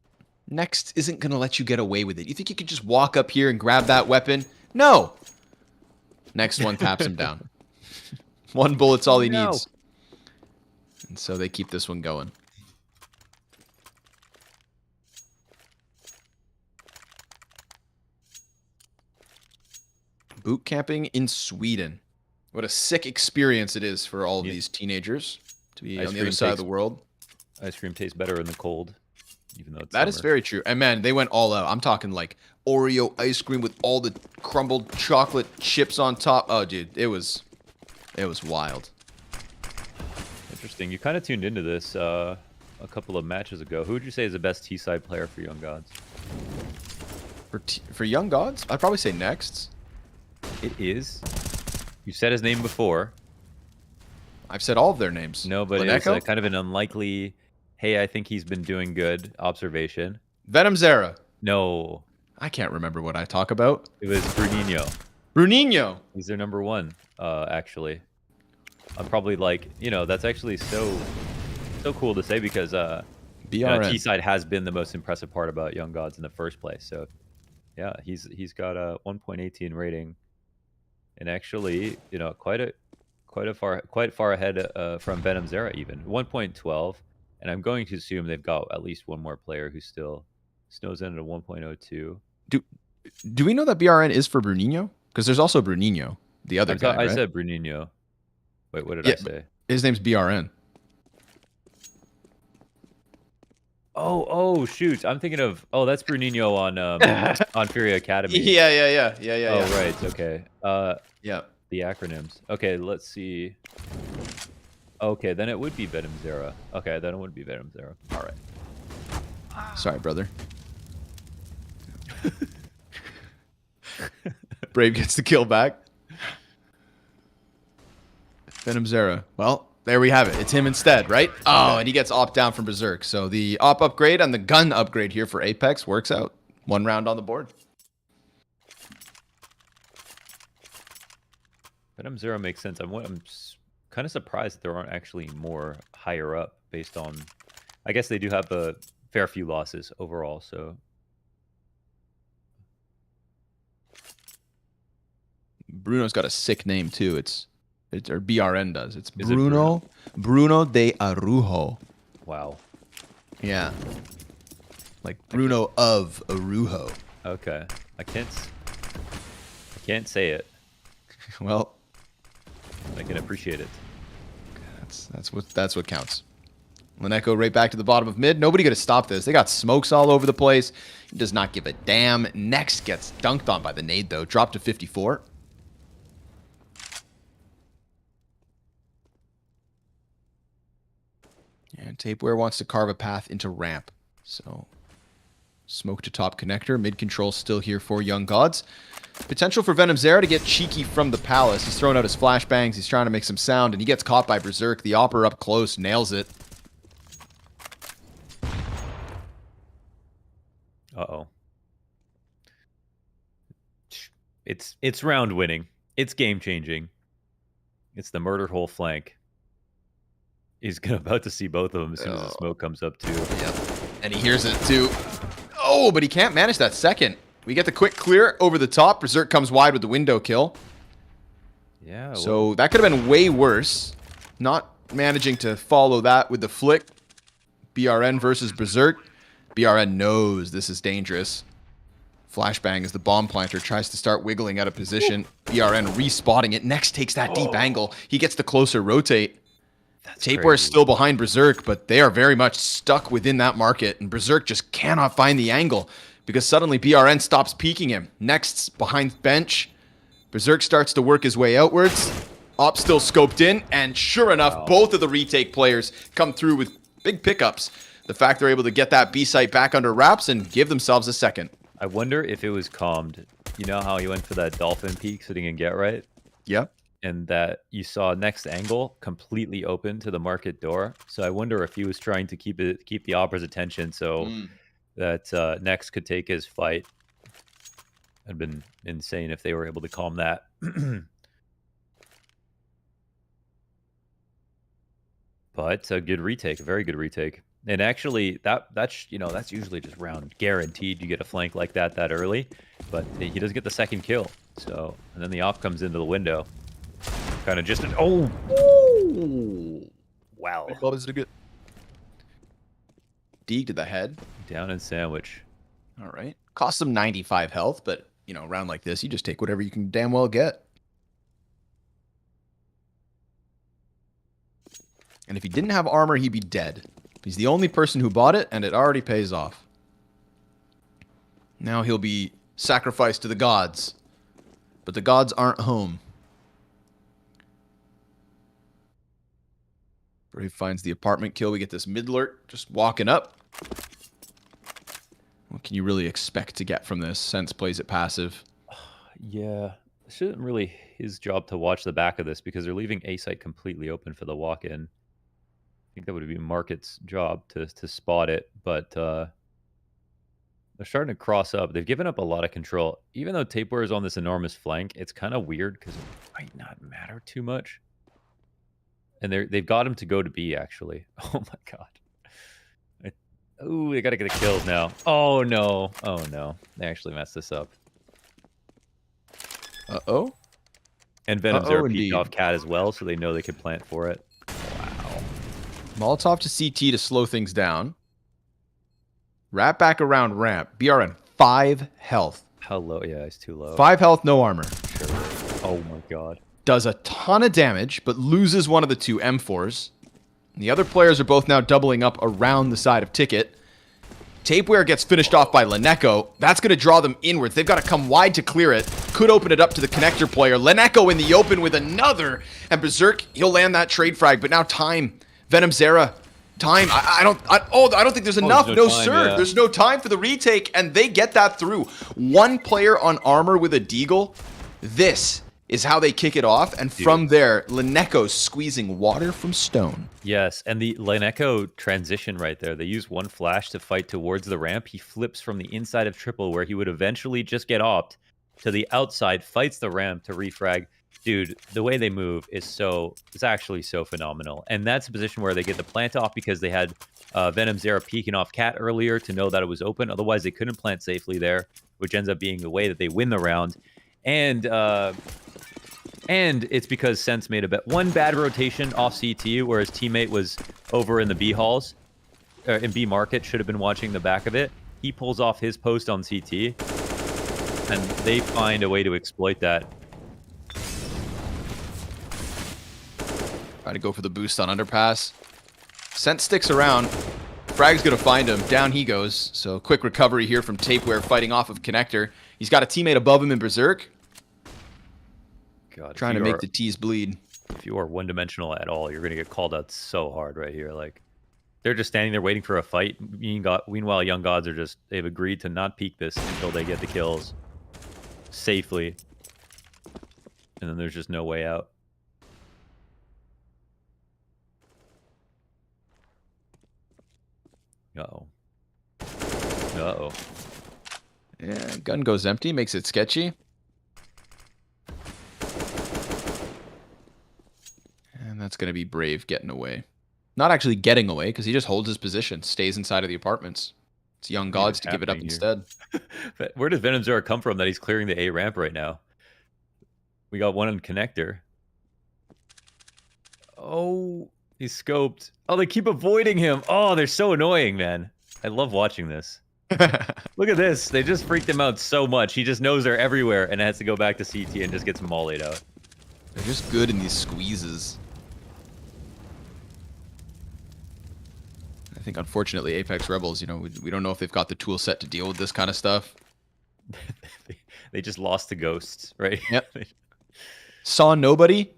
Next isn't going to let you get away with it. You think you could just walk up here and grab that weapon? No! Next one taps him down. One bullet's all he needs. And so they keep this one going. Boot camping in Sweden. What a sick experience it is for all of these teenagers to be on the other side of the world. Ice cream tastes better in the cold, even though it's That is very true. And man, they went all out. I'm talking like Oreo ice cream with all the crumbled chocolate chips on top. Oh, dude, it was wild. Interesting. You kind of tuned into this a couple of matches ago. Who would you say is the best T-side player for Young Gods? For Young Gods, I'd probably say Next. It is. You said his name before. I've said all of their names. No, but it's kind of an unlikely, hey, I think he's been doing good observation. Venom Zera. No. I can't remember what I talk about. It was Bruninho. Bruninho. He's their number one, actually. I'm probably like, that's actually so cool to say because T-side has been the most impressive part about Young Gods in the first place. So, yeah, he's got a 1.18 rating, and actually, quite far ahead from Venom Zera even 1.12, and I'm going to assume they've got at least one more player who still snows in at a 1.02. Do we know that BRN is for Bruninho? Because there's also Bruninho, the other guy. I said Bruninho. Wait, what did I say? His name's BRN. Oh, shoot! I'm thinking of that's Bruninho on Fury Academy. Yeah. Oh, right. Okay. Yeah. The acronyms. Okay, let's see. Okay, then it would be Venom Zera. Okay, then it would be Venom Zera. All right. Sorry, brother. Brave gets the kill back. Venom Zera. Well, there we have it. It's him instead, right? Oh, and he gets op down from Berserk. So the op upgrade and the gun upgrade here for Apeks works out. 1 round on the board. Venom Zera makes sense. I'm kind of surprised that there aren't actually more higher up based on... I guess they do have a fair few losses overall, so... Bruno's got a sick name, too. Or BRN does. It's Bruno de Arujo. Wow. Yeah. Like Bruno of Arujo. Okay. I can't say it. Well, I can appreciate it. That's what counts. Leneko right back to the bottom of mid. Nobody gonna stop this. They got smokes all over the place. He does not give a damn. Next gets dunked on by the nade though. Dropped to 54. And Tapeware wants to carve a path into ramp. So, smoke to top connector. Mid control still here for Young Gods. Potential for Venom Zera to get cheeky from the Palace. He's throwing out his flashbangs. He's trying to make some sound, and he gets caught by Berserk. The Opper up close, nails it. Uh-oh. It's round winning. It's game changing. It's the murder hole flank. He's about to see both of them as soon as the smoke comes up, too. Yep. And he hears it, too. Oh, but he can't manage that second. We get the quick clear over the top. Berserk comes wide with the window kill. Yeah. So that could have been way worse. Not managing to follow that with the flick. BRN versus Berserk. BRN knows this is dangerous. Flashbang as the bomb planter tries to start wiggling out of position. BRN respotting it. Next takes that deep angle. He gets the closer rotate. Tapeware is still behind Berserk, but they are very much stuck within that market, and Berserk just cannot find the angle because suddenly BRN stops peeking him. Next's behind bench. Berserk starts to work his way outwards. Op still scoped in, and sure enough, both of the retake players come through with big pickups. The fact they're able to get that B site back under wraps and give themselves a second. I wonder if it was calmed. You know how he went for that dolphin peek so he can get right? Yeah. and that you saw next angle completely open to the market door. So I wonder if he was trying to keep the opera's attention so that next could take his fight. It'd been insane if they were able to calm that. But a good retake, a very good retake. And actually, that's usually just round guaranteed. You get a flank like that early, but he does get the second kill. So, and then the op comes into the window, kind of just wow. What was it good? Deeg to the head. Down and sandwich. All right. Cost him 95 health, but around like this, you just take whatever you can damn well get. And if he didn't have armor, he'd be dead. He's the only person who bought it, and it already pays off. Now he'll be sacrificed to the gods. But the gods aren't home. Brave finds the apartment kill. We get this midlurk just walking up. What can you really expect to get from this? Sense plays it passive. Yeah. This isn't really his job to watch the back of this because they're leaving A site completely open for the walk-in. I think that would be Market's job to spot it, but they're starting to cross up. They've given up a lot of control. Even though Tapeware is on this enormous flank, it's kind of weird because it might not matter too much. And they've got him to go to B, actually. Oh, my God. Ooh, they got to get the kills now. Oh, no. Oh, no. They actually messed this up. Uh-oh. And Venom's there peeked off Cat as well, so they know they can plant for it. Wow. Molotov to CT to slow things down. Wrap back around ramp. BRN, 5 health. How low? Yeah, he's too low. 5 health, no armor. Sure. Oh, my God. Does a ton of damage, but loses one of the 2 M4s. And the other players are both now doubling up around the side of Ticket. Tapeware gets finished off by Leneko. That's going to draw them inwards. They've got to come wide to clear it. Could open it up to the connector player. Leneko in the open with another. And Berserk, he'll land that trade frag. But now time. Venom Zera. Time. I don't think there's enough. No, time, sir. Yeah. There's no time for the retake. And they get that through. 1 player on armor with a deagle. This is how they kick it off. And from there, Leneko's squeezing water from stone. Yes, and the Leneko transition right there. They use 1 flash to fight towards the ramp. He flips from the inside of triple where he would eventually just get opt to the outside, fights the ramp to refrag. Dude, the way they move is actually so phenomenal. And that's a position where they get the plant off because they had Venom Zera peeking off Cat earlier to know that it was open. Otherwise, they couldn't plant safely there, which ends up being the way that they win the round. And it's because Sense made one bad rotation off CT, where his teammate was over in the B halls, in B market, should have been watching the back of it. He pulls off his post on CT, and they find a way to exploit that. Try to go for the boost on underpass. Sense sticks around. Frag's going to find him. Down he goes. So quick recovery here from Tapeware fighting off of Connector. He's got a teammate above him in Berserk. God, trying to make the T's bleed. If you are one-dimensional at all, you're going to get called out so hard right here. Like, they're just standing there waiting for a fight. Meanwhile, Young Gods they've agreed to not peek this until they get the kills safely. And then there's just no way out. Uh-oh. Uh-oh. Yeah, gun goes empty, makes it sketchy. And that's going to be Brave getting away. Not actually getting away, because he just holds his position, stays inside of the apartments. It's Young Gods to give it up instead. Where does Venom Zera come from that he's clearing the A ramp right now? We got one on connector. Oh, he's scoped. Oh, they keep avoiding him. Oh, they're so annoying, man. I love watching this. Look at this. They just freaked him out so much. He just knows they're everywhere and has to go back to CT and just gets mollied out. They're just good in these squeezes. I think, unfortunately, Apex Rebels, we don't know if they've got the tool set to deal with this kind of stuff. They just lost to Ghosts, right? Yep. Saw nobody,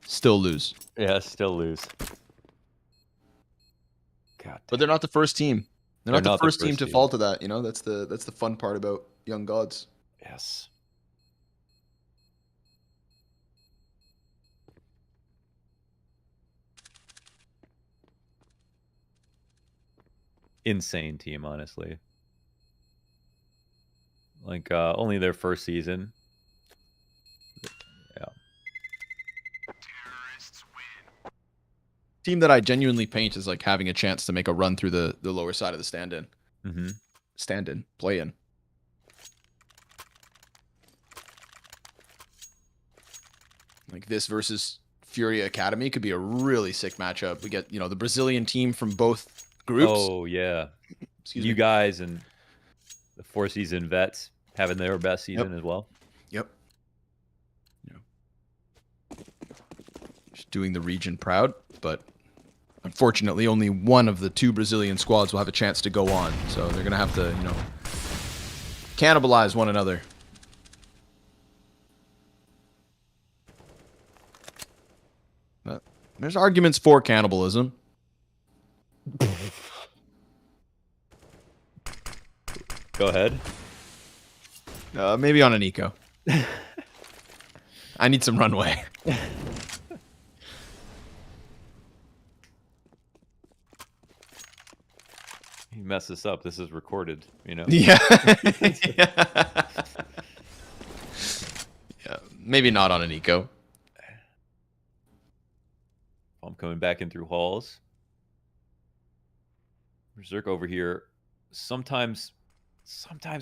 still lose. Yeah, still lose. God. But they're not the first team. They're not the first team to fall to that. That's the fun part about Young Gods. Yes. insane team, honestly. Like, only their first season. Yeah. Team that I genuinely paint as like having a chance to make a run through the lower side of the stand-in. Mm-hmm. Stand-in. Play-in. Like this versus Furia Academy could be a really sick matchup. We get, the Brazilian team from both groups. Oh, yeah. Excuse you me. guys and the 4-season vets having their best season as well. Yep. Just doing the region proud, but unfortunately only one of the 2 Brazilian squads will have a chance to go on. So they're going to have to, cannibalize one another. But there's arguments for cannibalism. Go ahead. Maybe on an eco. I need some runway. You mess this up. This is recorded, Yeah. yeah. Yeah. Maybe not on an eco. I'm coming back in through halls. Berserk over here. Sometimes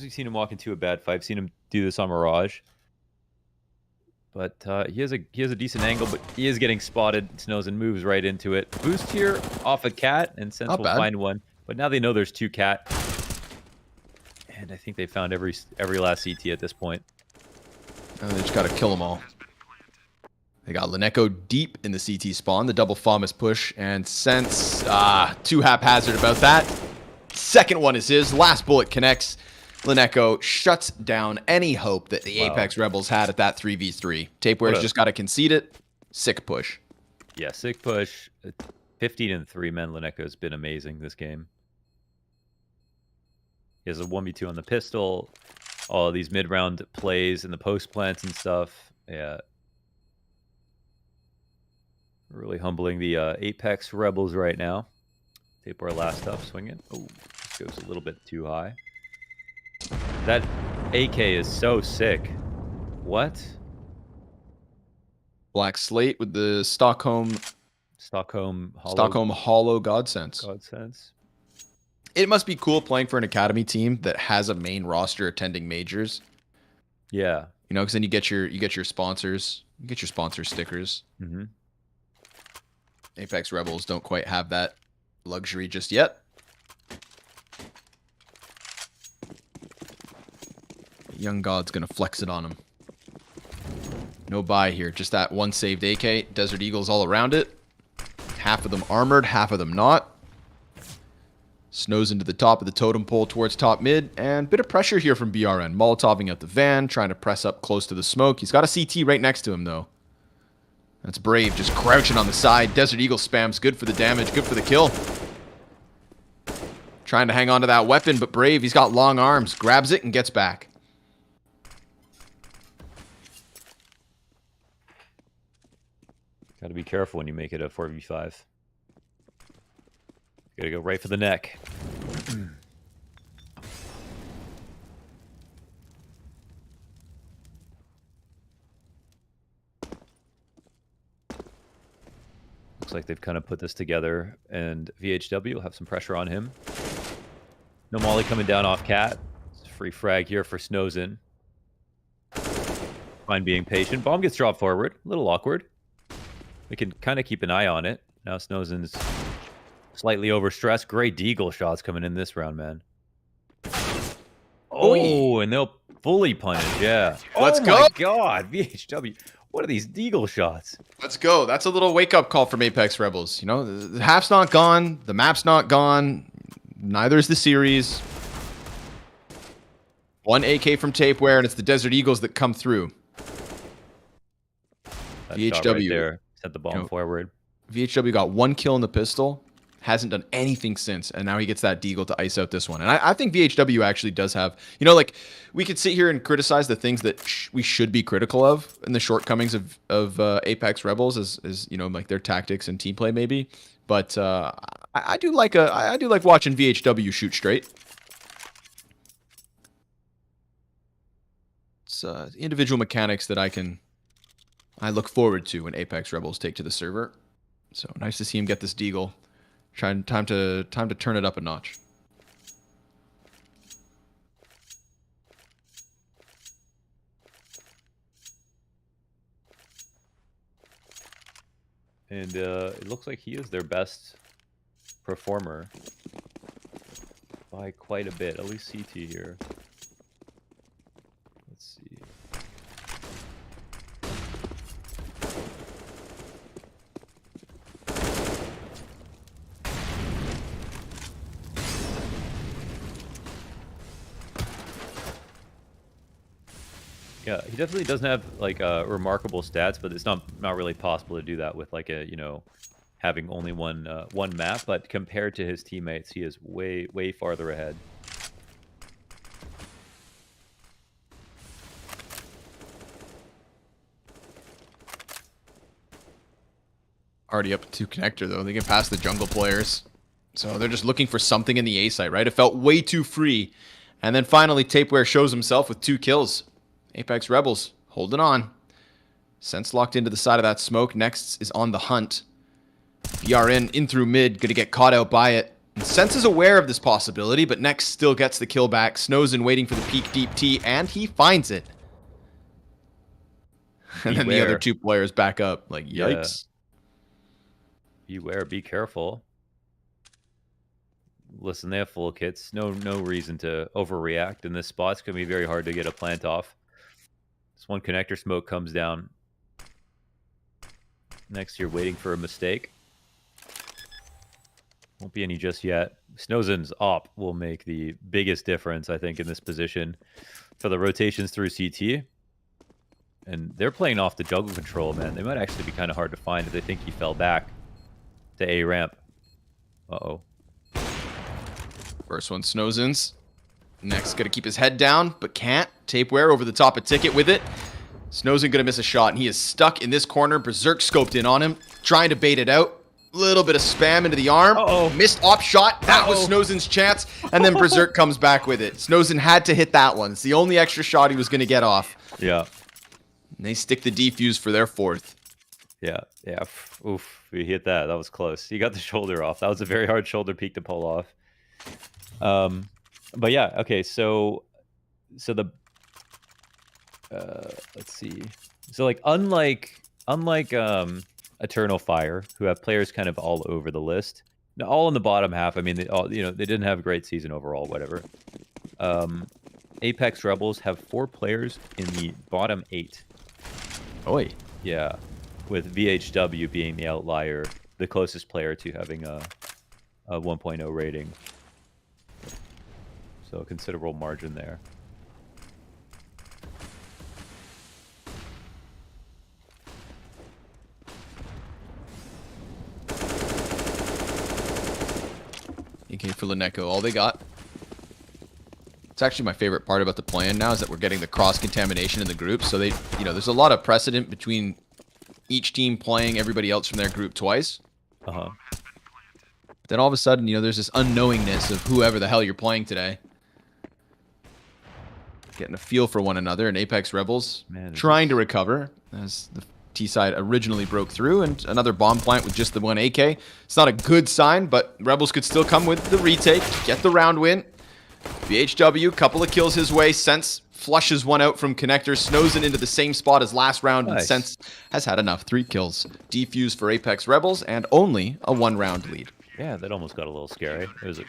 we've seen him walk into a bad fight. I've seen him do this on Mirage. But he has a decent angle, but he is getting spotted. Snows and moves right into it. Boost here off a cat, and Sense will find one. But now they know there's 2 cat. And I think they found every last CT at this point. They just got to kill them all. They got Lineko deep in the CT spawn. The double FOMIS push, and Sense too haphazard about that. Second one is his. Last bullet connects. Lineko shuts down any hope that the Apeks Rebels had at that 3v3. Tapeware's just got to concede it. Sick push. Yeah, sick push. 15-3, man. Lineko's been amazing this game. He has a 1v2 on the pistol. All of these mid-round plays and the post plants and stuff. Yeah. Really humbling the Apeks Rebels right now. Tapeware last up, swinging. Oh, this goes a little bit too high. That AK is so sick. What? Black Slate with the Stockholm Hollow Godsense. It must be cool playing for an academy team that has a main roster attending majors. Yeah. Because then you get your sponsors. You get your sponsor stickers. Mm-hmm. Apeks Rebels don't quite have that luxury just yet. Young God's going to flex it on him. No buy here. Just that one saved AK. Desert Eagles all around it. Half of them armored, half of them not. Snows into the top of the totem pole towards top mid. And bit of pressure here from BRN. Molotoving out the van, trying to press up close to the smoke. He's got a CT right next to him, though. That's Brave, just crouching on the side. Desert Eagle spams. Good for the damage, good for the kill. Trying to hang on to that weapon, but Brave, he's got long arms. Grabs it and gets back. Got to be careful when you make it a 4v5. Gotta go right for the neck. Looks like they've kind of put this together, and VHW will have some pressure on him. No molly coming down off cat. It's a free frag here for Snowsin. Fine being patient. Bomb gets dropped forward. A little awkward. We can kind of keep an eye on it. Now Snowsin's slightly overstressed. Great deagle shots coming in this round, man. Oh, and they'll fully punish, yeah. Let's go. Oh my god, VHW. What are these deagle shots? Let's go. That's a little wake-up call from Apeks Rebels. The half's not gone. The map's not gone. Neither is the series. One AK from Tapeware, and it's the Desert Eagles that come through. That VHW shot right there sent the bomb forward. VHW got 1 kill in the pistol. Hasn't done anything since, and now he gets that deagle to ice out this one. And I think VHW actually does have, we could sit here and criticize the things that we should be critical of in the shortcomings of Apeks Rebels, as like their tactics and team play maybe. But I do like watching VHW shoot straight. It's individual mechanics that I look forward to when Apeks Rebels take to the server. So nice to see him get this deagle. Time to turn it up a notch. And it looks like he is their best performer by quite a bit, at least CT here. Let's see. Yeah, he definitely doesn't have like remarkable stats, but it's not really possible to do that with like a, you know, having only one map. But compared to his teammates, he is way farther ahead. Already up to connector though. They get past the jungle players, so they're just looking for something in the A site, right? It felt way too free, and then finally Tapeware shows himself with 2 kills. Apeks Rebels holding on. Sense locked into the side of that smoke. Next is on the hunt. BRN in through mid, gonna get caught out by it. And Sense is aware of this possibility, but Next still gets the kill back. Snozen waiting for the peak deep T, and he finds it. And then the other 2 players back up. Like, yikes. Yeah. Beware, be careful. Listen, they have full kits. No reason to overreact in this spot. It's gonna be very hard to get a plant off. This one connector smoke comes down. Next, you're waiting for a mistake. Won't be any just yet. Snozen's op will make the biggest difference, I think, in this position for the rotations through CT. And they're playing off the jungle control, man. They might actually be kind of hard to find if they think he fell back to A ramp. Uh-oh. First one, Snozen's. Next, gonna keep his head down, but can't. Tapeware over the top of Ticket with it. Snozen gonna miss a shot, and he is stuck in this corner. Berserk scoped in on him, trying to bait it out. Little bit of spam into the arm. Uh-oh. Missed op shot. That was Snozen's chance, and then Berserk comes back with it. Snozen had to hit that one. It's the only extra shot he was gonna get off. Yeah. And they stick the defuse for their 4th. Yeah. Oof, we hit that. That was close. He got the shoulder off. That was a very hard shoulder peek to pull off. But yeah, okay, so the let's see. So like unlike Eternal Fire, who have players kind of all over the list, all in the bottom half. I mean, they all, you know, they didn't have a great season overall, whatever. Apeks Rebels have 4 players in the bottom 8. Oi. Yeah, with VHW being the outlier, the closest player to having a 1.0 rating. So a considerable margin there. AK for Lineko, all they got. It's actually my favorite part about the plan now is that we're getting the cross-contamination in the group. So they, you know, there's a lot of precedent between each team playing everybody else from their group twice. Uh-huh. Then all of a sudden, you know, there's this unknowingness of whoever the hell you're playing today. Getting a feel for one another, and Apeks Rebels trying to recover as the T side originally broke through, and another bomb plant with just the 1 AK. It's not a good sign, but Rebels could still come with the retake, get the round win. VHW, couple of kills his way. Sense flushes one out from connector, Snozen into the same spot as last round, and Sense has had enough. 3 kills. Defuse for Apeks Rebels, and only a 1-round lead. Yeah, that almost got a little scary. There was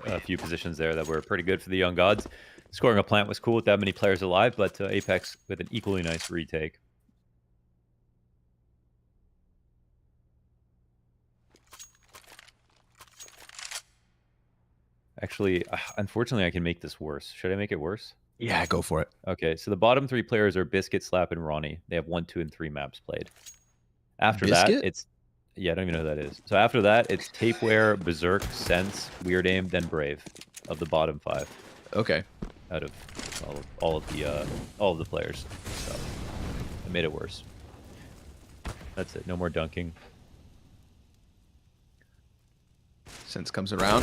a few positions there that were pretty good for the Young Gods. Scoring a plant was cool with that many players alive, but Apeks with an equally nice retake. Actually, unfortunately, I can make this worse. Should I make it worse? Yeah, go for it. Okay, so the bottom 3 players are Biscuit, Slap, and Ronnie. They have 1, 2, and 3 maps played. After Biscuit? that, it's... Yeah, I don't even know who that is. So after that, it's Tapeware, Berserk, Sense, Weird Aim, then Brave of the bottom 5. Okay. Out of all of the players. So I made it worse. That's it. No more dunking. Sense comes around.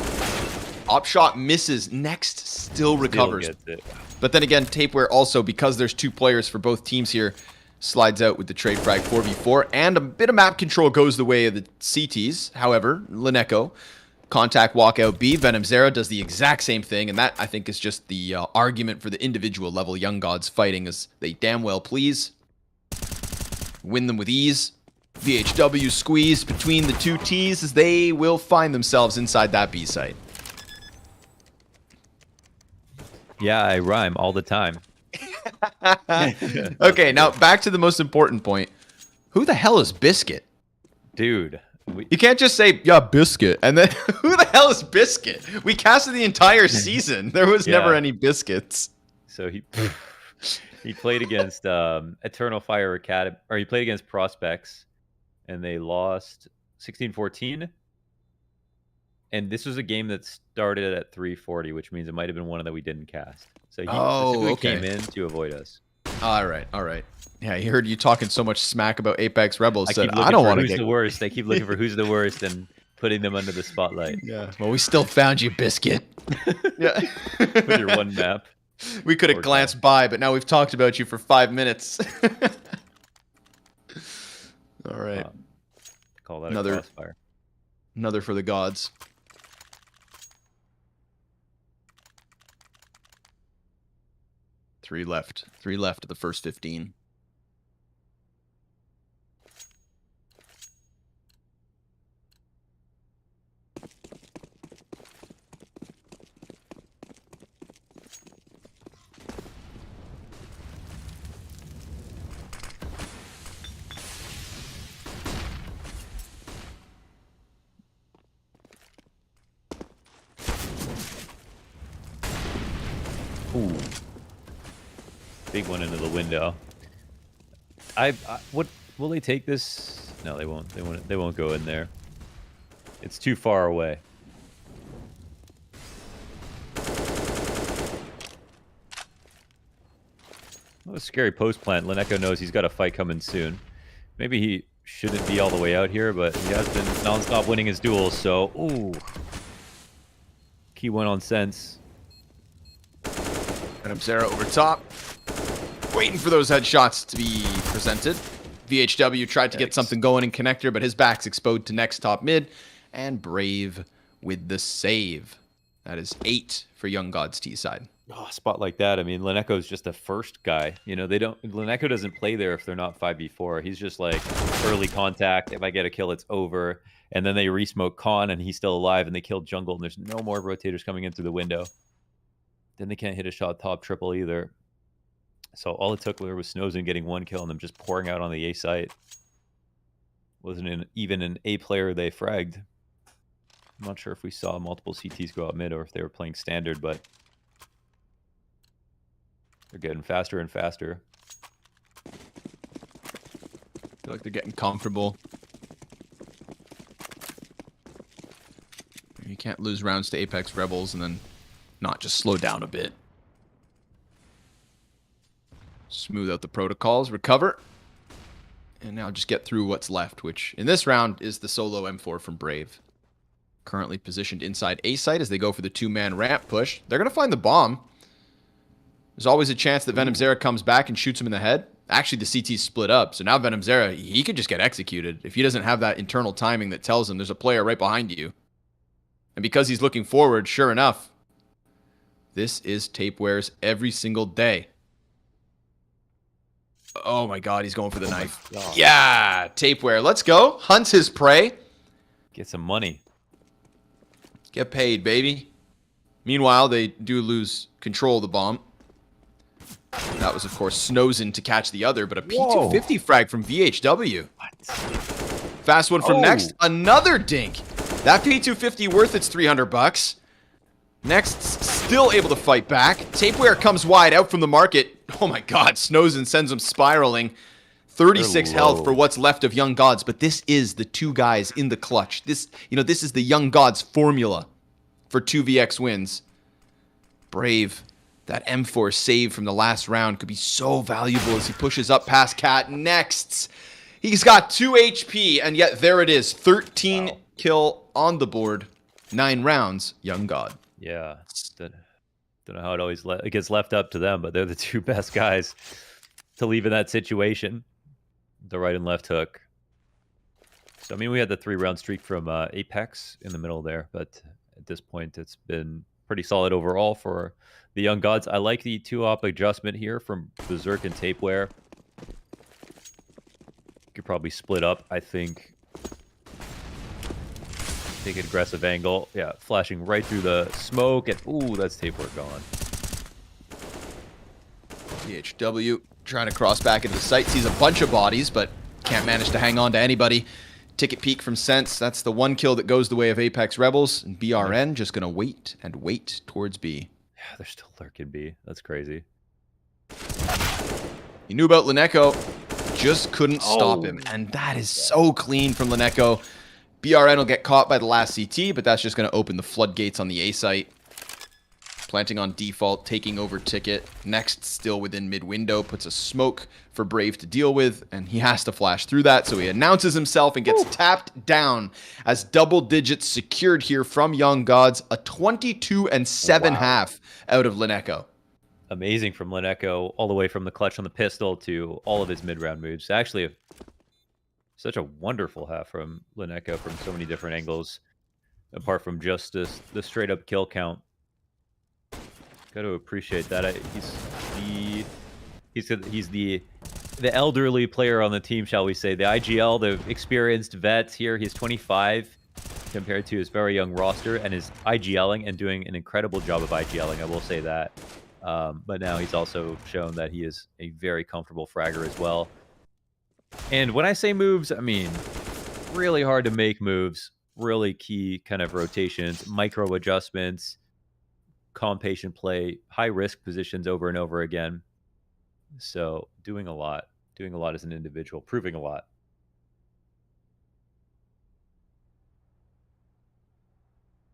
Op shot misses. Next still recovers. Still gets it. But then again, Tapeware also, because there's 2 players for both teams here, slides out with the trade frag 4v4. And a bit of map control goes the way of the CTs. However, Lineko, contact walkout B. Venom Zera does the exact same thing. And that, I think, is just the argument for the individual level Young Gods fighting as they damn well please. Win them with ease. VHW squeezed between the 2 Ts as they will find themselves inside that B site. Yeah, I rhyme all the time. Okay, now back to the most important point. Who the hell is Biscuit? Dude. You can't just say, yeah, Biscuit, and then who the hell is Biscuit? We casted the entire season. There was never any Biscuits. So he played against Eternal Fire Academy, or he played against Prospects, and they lost 16-14. And this was a game that started at 3:40, which means it might have been one that we didn't cast. So he specifically came in to avoid us. All right. Yeah, he heard you talking so much smack about Apeks Rebels. I said, I don't want to get the worst. They keep looking for who's the worst and putting them under the spotlight. Yeah. Well, we still found you, Biscuit. Yeah. With your one map. We could have glanced by, but now we've talked about you for 5 minutes. All right. Call that a crossfire. Another for the gods. Three left of the first 15. Ooh. Big one into the window. What will they take this? No, they won't. They won't go in there. It's too far away. What a scary post plant. Lineko knows he's got a fight coming soon. Maybe he shouldn't be all the way out here, but he has been non-stop winning his duels, so ooh. Key one on sense. Venom Zera over top. Waiting for those headshots to be presented. VHW tried to get something going in connector, but his back's exposed to next top mid. And Brave with the save. That is 8 for Young Gods T side. Oh, a spot like that. I mean, Lineko's just the first guy. You know, Lineko doesn't play there if they're not 5v4. He's just like early contact. If I get a kill, it's over. And then they re-smoke Khan and he's still alive and they kill jungle and there's no more rotators coming in through the window. Then they can't hit a shot top triple either. So all it took was Snowzen getting 1 kill and them just pouring out on the A site. Wasn't even an A player they fragged. I'm not sure if we saw multiple CTs go out mid or if they were playing standard, but they're getting faster and faster. I feel like they're getting comfortable. You can't lose rounds to Apeks Rebels and then not just slow down a bit. Smooth out the protocols, recover. And now just get through what's left, which in this round is the solo M4 from Brave. Currently positioned inside A site as they go for the 2-man ramp push. They're going to find the bomb. There's always a chance that Venom Zera comes back and shoots him in the head. Actually, the CT's split up, so now Venom Zera, he could just get executed if he doesn't have that internal timing that tells him there's a player right behind you. And because he's looking forward, sure enough, this is Tapeware's every single day. Oh my god, he's going for the knife. Yeah, Tapeware, let's go. Hunts his prey. Get some money. Get paid, baby. Meanwhile, they do lose control of the bomb. That was, of course, Snowzen to catch the other, but a P250 frag from VHW. What? Fast one from Next. Another dink. That P250 worth its 300 bucks. Next, still able to fight back. Tapeware comes wide out from the market. Oh my god, Snowzen sends him spiraling. 36 health for what's left of Young Gods, but this is the 2 guys in the clutch. This is the Young Gods formula for 2vx wins. Brave, that M4 save from the last round could be so valuable as he pushes up past Cat. Next, he's got 2 HP, and yet there it is, 13 kill on the board. 9 rounds, Young God. Yeah. Don't know how it gets left up to them, but they're the two best guys to leave in that situation. The right and left hook. So, I mean, we had the 3-round streak from Apeks in the middle there, but at this point, it's been pretty solid overall for the Young Gods. I like the 2-op adjustment here from Berserk and Tapeware. Could probably split up, I think. Take an aggressive angle. Yeah, flashing right through the smoke. And, ooh, that's Tapeware gone. DHW trying to cross back into the site. Sees a bunch of bodies, but can't manage to hang on to anybody. Ticket peek from Sense. That's the 1 kill that goes the way of Apeks Rebels. And BRN just going to wait and wait towards B. Yeah, they're still lurking B. That's crazy. He knew about Lineko. Just couldn't stop him. And that is so clean from Lineko. BRN will get caught by the last CT, but that's just going to open the floodgates on the A site. Planting on default, taking over Ticket. Next, still within mid-window, puts a smoke for Brave to deal with, and he has to flash through that, so he announces himself and gets tapped down as double digits secured here from Young Gods. A 22-7 half out of Lineko. Amazing from Lineko, all the way from the clutch on the pistol to all of his mid-round moves. Actually, such a wonderful half from Lineko from so many different angles, apart from just the straight-up kill count. Got to appreciate that. He's the elderly player on the team, shall we say? The IGL, the experienced vet here. He's 25 compared to his very young roster, and is IGLing and doing an incredible job of IGLing. I will say that. But now he's also shown that he is a very comfortable fragger as well. And when I say moves, I mean really hard to make moves. Really key kind of rotations, micro adjustments. Calm, patient play, high risk positions over and over again. So doing a lot as an individual, proving a lot.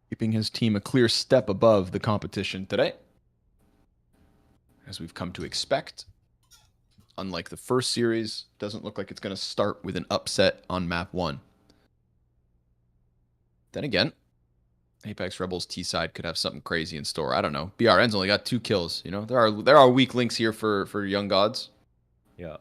Keeping his team a clear step above the competition today, as we've come to expect. Unlike the first series, doesn't look like it's going to start with an upset on map 1. Then again, Apeks Rebels T side could have something crazy in store. I don't know. BRN's only got 2 kills. You know, there are weak links here for Young Gods. Yeah.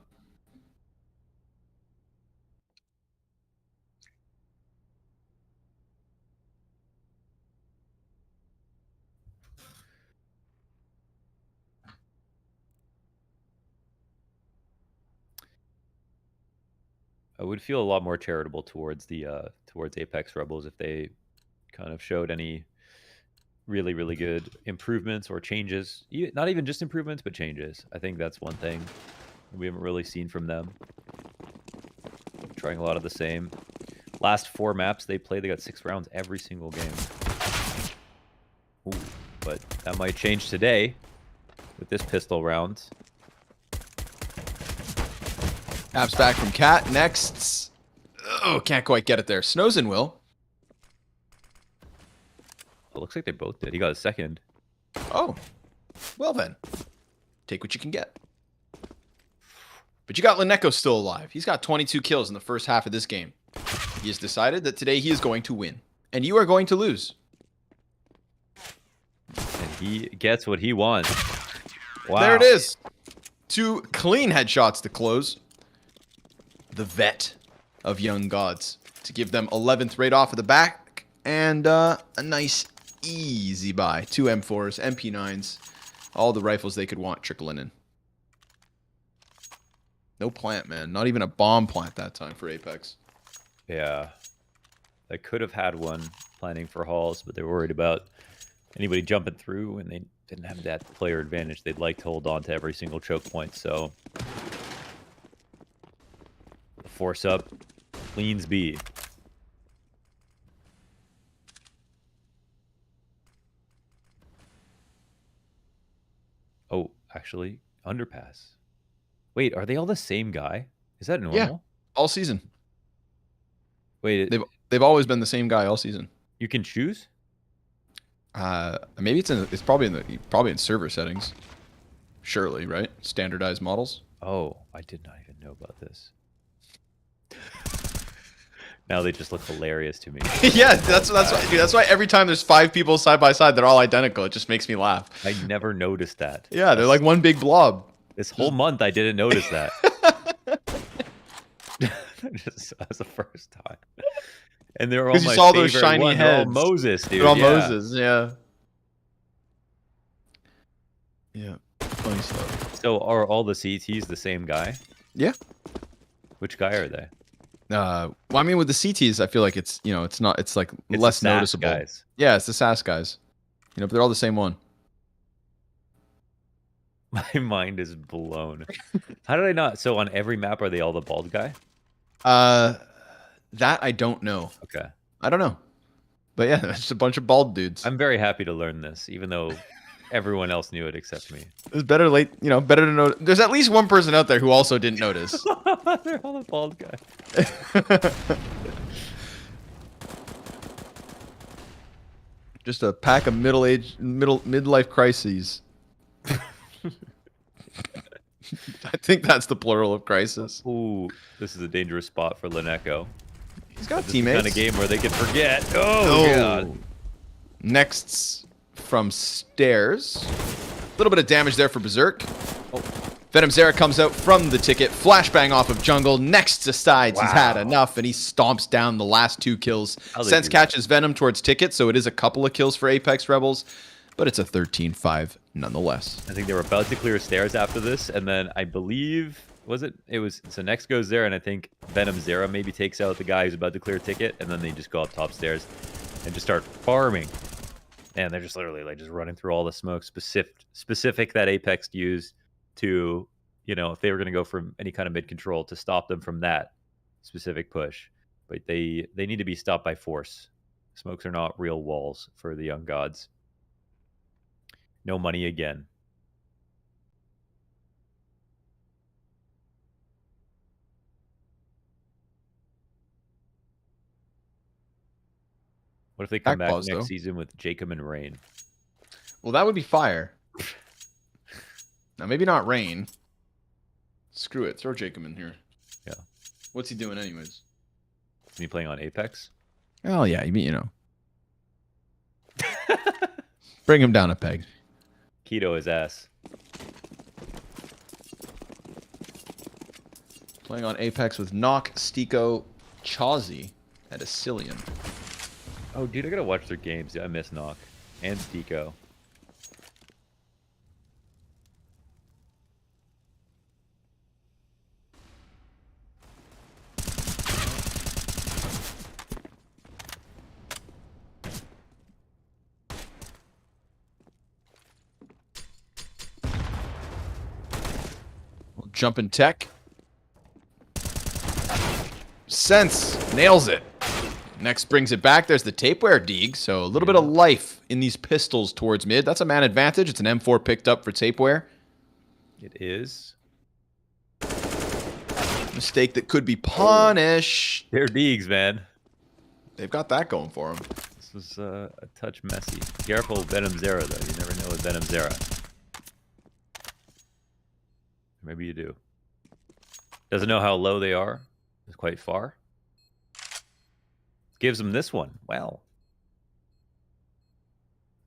I would feel a lot more charitable towards Apeks Rebels if they kind of showed any really, really good improvements or changes. Not even just improvements, but changes. I think that's one thing we haven't really seen from them. Trying a lot of the same. Last 4 maps they played, they got 6 rounds every single game. Ooh, but that might change today with this pistol round. Apps back from Cat. Next. Oh, can't quite get it there. Snowzen will. It looks like they both did. He got a second. Oh. Well then. Take what you can get. But you got Lineko still alive. He's got 22 kills in the first half of this game. He has decided that today he is going to win. And you are going to lose. And he gets what he wants. Wow. There it is. 2 clean headshots to close. The vet of Young Gods to give them 11th right off of the back, and a nice easy buy. 2 M4s, MP9s, all the rifles they could want trickling in. No plant, man. Not even a bomb plant that time for Apeks. Yeah. They could have had one planning for halls, but they were worried about anybody jumping through, and they didn't have that player advantage. They'd like to hold on to every single choke point, so force up, cleans B. Oh, actually, underpass. Wait, are they all the same guy? Is that normal? Yeah, all season. Wait, they've always been the same guy all season. You can choose? Maybe it's probably in server settings. Surely, right? Standardized models. Oh, I did not even know about this. Now they just look hilarious to me. Yeah, that's why, dude, that's why every time there's 5 people side by side, they're all identical. It just makes me laugh. I never noticed that. Yeah, they're like one big blob. This whole month I didn't notice that. Just that was the first time. And they were all my you saw those favorite shiny ones. heads. They're all Moses, dude. They're all yeah. Moses, yeah. Yeah, funny stuff. So are all the CTs the same guy? Yeah. Which guy are they? Well, I mean, with the CTs, I feel like it's, you know, it's not, it's like It's less the SAS noticeable. guys. Yeah, it's the SAS guys. You know, but they're all the same one. My mind is blown. How did I not? So on every map, are they all the bald guy? That I don't know. Okay. I don't know. But yeah, it's just a bunch of bald dudes. I'm very happy to learn this, even though everyone else knew it except me. It's better late, you know, better to know. There's at least one person out there who also didn't notice. They're all the bald guy. Just a pack of midlife crises. I think that's the plural of crisis. Ooh, this is a dangerous spot for Lineco. He's got This teammates. is the kind of game where they can forget. Oh, God. Next from stairs. A little bit of damage there for Berserk. Oh. Venom Zera comes out from the ticket. Flashbang off of jungle. Next to sides. Wow. He's had enough, and he stomps down the last 2 kills. Sense catches Venom towards ticket, so it is a couple of kills for Apeks Rebels, but it's a 13-5 nonetheless. I think they were about to clear stairs after this, and then I believe, so next goes there, and I think Venom Zera maybe takes out the guy who's about to clear ticket, and then they just go up top stairs and just start farming. And they're just literally like just running through all the smoke specific that Apeks used to, you know, if they were going to go for any kind of mid control to stop them from that specific push. But they need to be stopped by force. Smokes are not real walls for the young gods. No money again. What if they come back next season with Jacob and Rain? Well, that would be fire. Now, maybe not Rain. Screw it. Throw Jacob in here. Yeah. What's he doing anyways? Is he playing on Apeks? Oh, yeah. You know. Bring him down a peg. Keto his ass. Playing on Apeks with Nock, Stiko, Chauzy, and Asilian. Oh, dude, I gotta watch their games. I miss Nock and Stiko. Jumping tech. Sense nails it. Next brings it back. There's the tapeware Deeg. So a little bit of life in these pistols towards mid. That's a man advantage. It's an M4 picked up for tapeware. It is. Mistake that could be punished. They're Deegs, man. They've got that going for them. This was a touch messy. Careful Venom Zera, though. You never know with Venom Zera. Maybe you do. Doesn't know how low they are. It's quite far. Gives them this one. Wow.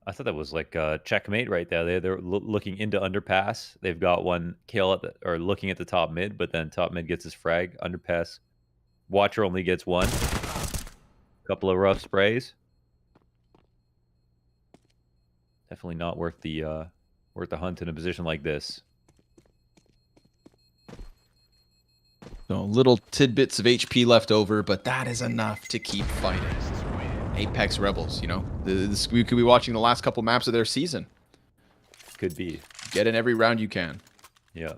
I thought that was like a checkmate right there. They're looking into underpass. They've got one kill at or looking at the top mid, but then top mid gets his frag. Underpass. Watcher only gets one. Couple of rough sprays. Definitely not worth the hunt in a position like this. So little tidbits of HP left over, but that is enough to keep fighting. Apeks Rebels, you know, we could be watching the last couple maps of their season. Could be. Get in every round you can. Yeah.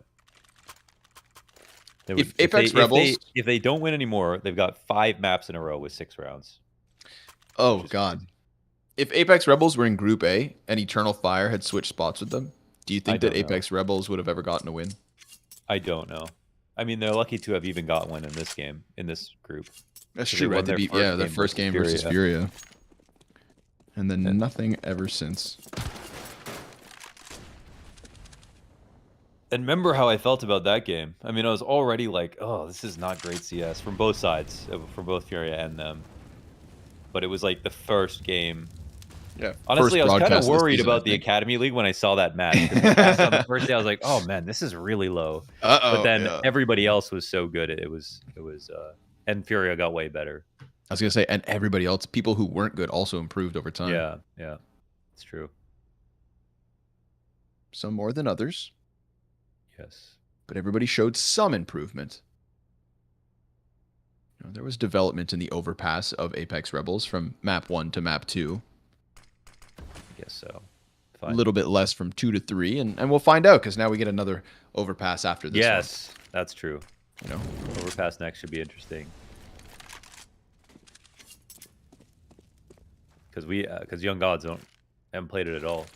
If Apeks Rebels, if they don't win anymore, they've got 5 maps in a row with 6 rounds. Oh God! If Apeks Rebels were in Group A and Eternal Fire had switched spots with them, do you think that Apeks Rebels would have ever gotten a win? I don't know. I mean, they're lucky to have even got one in this game, in this group. That's true, right? They beat, their first game versus Furia. And then nothing ever since. And remember how I felt about that game. I mean, I was already like, oh, this is not great CS from both sides, from both Furia and them. But it was like the first game. Yeah. Honestly, I was kind of broadcast of the worried season, I about the think. Academy League when I saw that match. Because the cast on the first day, I was like, oh man, this is really low. But then Yeah. everybody else was so good. It was, and Furia got way better. I was gonna say, and everybody else, people who weren't good, also improved over time. Yeah, yeah, it's true. Some more than others. Yes. But everybody showed some improvement. You know, there was development in the overpass of Apeks Rebels from map 1 to map 2. I guess so. Fine. A little bit less from 2 to 3, and we'll find out because now we get another overpass after this. Yes, one. That's true. You know, overpass next should be interesting. Because Young Gods haven't played it at all.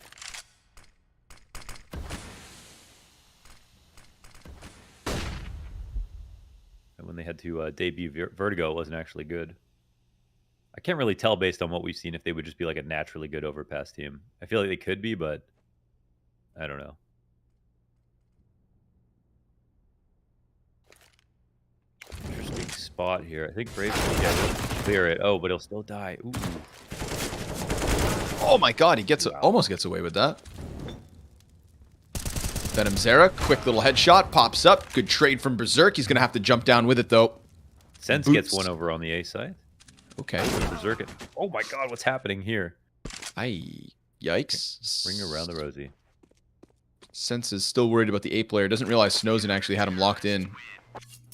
And when they had to debut Vertigo, it wasn't actually good. I can't really tell based on what we've seen if they would just be like a naturally good overpass team. I feel like they could be, but I don't know. Interesting spot here. I think Brave will clear it. Oh, but he'll still die. Ooh. Oh my god, he almost gets away with that. Venom Zera, quick little headshot, pops up. Good trade from Berserk. He's going to have to jump down with it, though. Sense gets one over on the A side. Okay. Berserk it. Oh my god, what's happening here? Yikes. Ring around the rosy. Sense is still worried about the A player. Doesn't realize Snowzen actually had him locked in.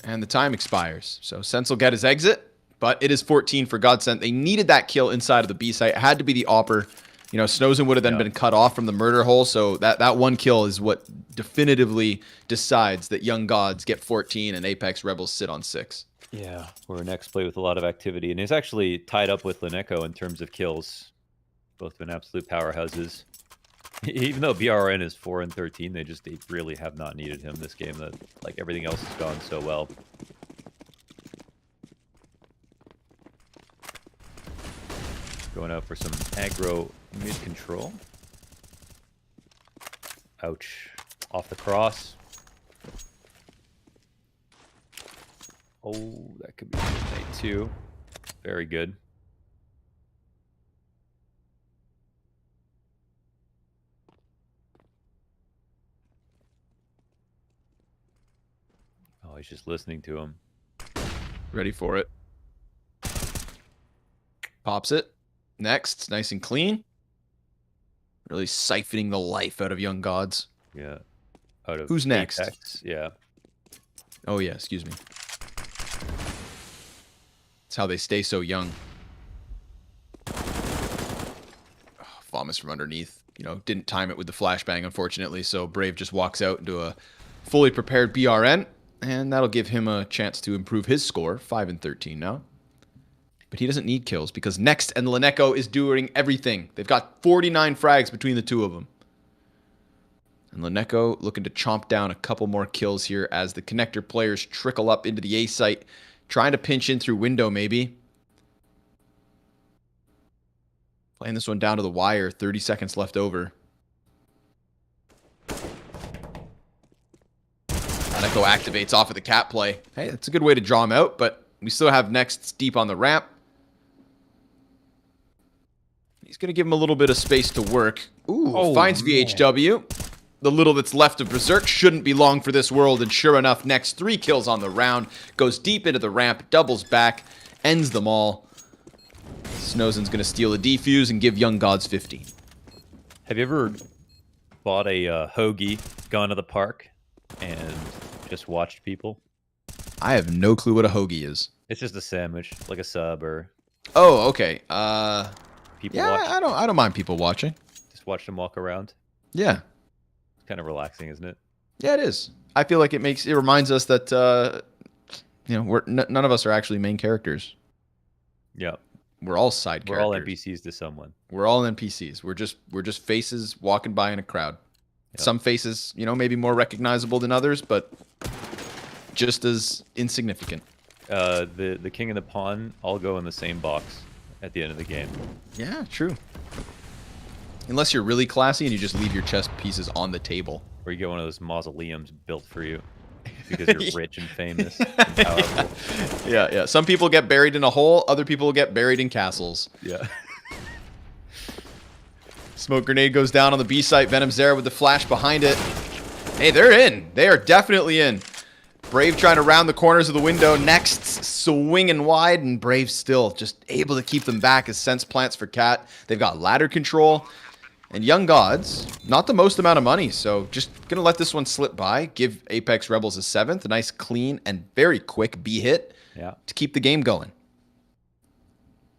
And the time expires. So Sense will get his exit. But it is 14 for Godsent. They needed that kill inside of the B site. It had to be the Opper. You know, Snowzen would have then been cut off from the murder hole. So that one kill is what definitively decides that Young Gods get 14 and Apeks Rebels sit on 6. Yeah, we're next play with a lot of activity. And he's actually tied up with Leneko in terms of kills. Both been absolute powerhouses. Even though BRN is 4 and 13, they really have not needed him this game. That like everything else has gone so well. Going out for some aggro mid control. Ouch. Off the cross. Oh, that could be midnight too. Very good. Oh, he's just listening to him. Ready for it. Pops it. Next, nice and clean. Really siphoning the life out of Young Gods. Yeah. Out of Who's next? Apeks. Yeah. Oh, yeah, excuse me. That's how they stay so young. Oh, Vomus from underneath. You know, didn't time it with the flashbang, unfortunately, so Brave just walks out into a fully prepared BRN, and that'll give him a chance to improve his score. 5 and 13 now. But he doesn't need kills because Next and Leneko is doing everything. They've got 49 frags between the two of them. And Leneko looking to chomp down a couple more kills here as the connector players trickle up into the A site, trying to pinch in through window maybe. Playing this one down to the wire, 30 seconds left over. Leneko activates off of the cat play. Hey, that's a good way to draw him out, but we still have Next deep on the ramp. He's going to give him a little bit of space to work. Ooh, finds VHW. The little that's left of Berserk shouldn't be long for this world, and sure enough, Next 3 kills on the round. Goes deep into the ramp, doubles back, ends them all. Snowzen's going to steal a defuse and give Young Gods 15. Have you ever bought a hoagie, gone to the park, and just watched people? I have no clue what a hoagie is. It's just a sandwich, like a sub or... Oh, okay. People yeah, watch. I don't mind people watching. Just watch them walk around. Yeah. It's kind of relaxing, isn't it? Yeah, it is. I feel like it reminds us that you know, none of us are actually main characters. Yeah. We're all side characters. We're all NPCs to someone. We're all NPCs. We're just faces walking by in a crowd. Yep. Some faces, you know, maybe more recognizable than others, but just as insignificant. The king and the pawn all go in the same box at the end of the game. Yeah, true. Unless you're really classy and you just leave your chess pieces on the table. Or you get one of those mausoleums built for you because you're rich and famous and powerful. Yeah. Some people get buried in a hole. Other people get buried in castles. Yeah. Smoke grenade goes down on the B site. Venom's there with the flash behind it. Hey, they're in. They are definitely in. Brave trying to round the corners of the window. Next, swinging wide, and Brave still just able to keep them back as sense plants for Cat. They've got ladder control. And Young Gods, not the most amount of money, so just going to let this one slip by. Give Apeks Rebels a 7th. A nice, clean, and very quick B hit to keep the game going.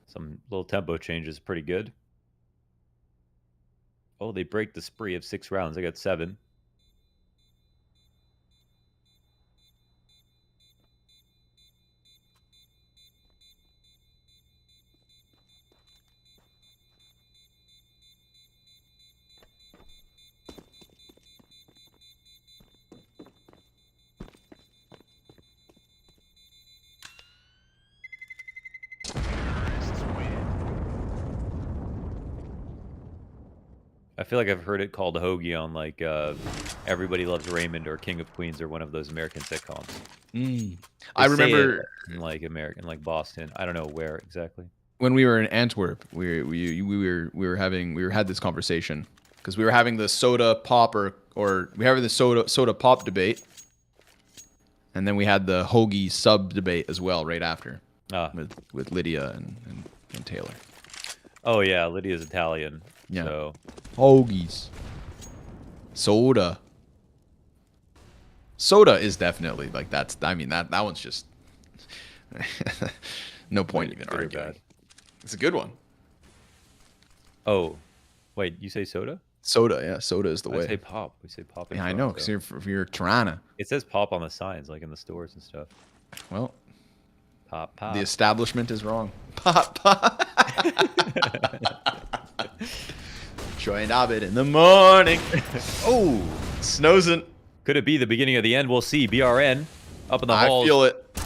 Some little tempo changes, pretty good. Oh, they break the spree of 6 rounds. I got 7. I feel like I've heard it called hoagie on like Everybody Loves Raymond or King of Queens or one of those American sitcoms. I remember in like Boston. I don't know where exactly. When we were in Antwerp, we had this conversation because we were having the soda pop or we were having the soda pop debate, and then we had the hoagie sub debate as well right after with Lydia and Taylor. Oh yeah, Lydia's Italian. Yeah. So. Hoagies. Soda. Soda is definitely like that one's just no point even arguing. It's a good one. Oh, wait, you say soda? Soda, yeah. Soda is the way. I say pop. We say pop. Yeah, I know, because you're Tirana. It says pop on the signs, like in the stores and stuff. Well, pop. The establishment is wrong. Pop. Join Abed in the morning. Oh, Snowsent. Could it be the beginning of the end? We'll see. BRN up in the halls.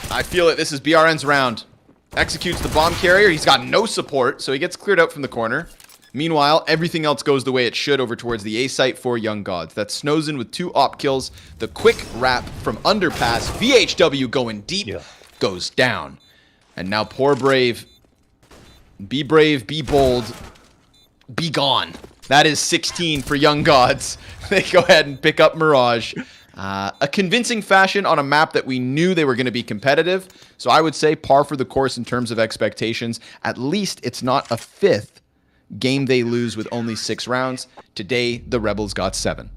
I feel it. This is BRN's round. Executes the bomb carrier. He's got no support, so he gets cleared out from the corner. Meanwhile, everything else goes the way it should over towards the A site for Young Gods. That's Snowsent with 2 op kills. The quick wrap from Underpass. VHW going deep. Goes down. And now poor Brave. Be brave, be bold, be gone. That is 16 for Young Gods. They go ahead and pick up Mirage. A convincing fashion on a map that we knew they were going to be competitive. So I would say par for the course in terms of expectations. At least it's not a 5th game they lose with only 6 rounds. Today, the Rebels got 7.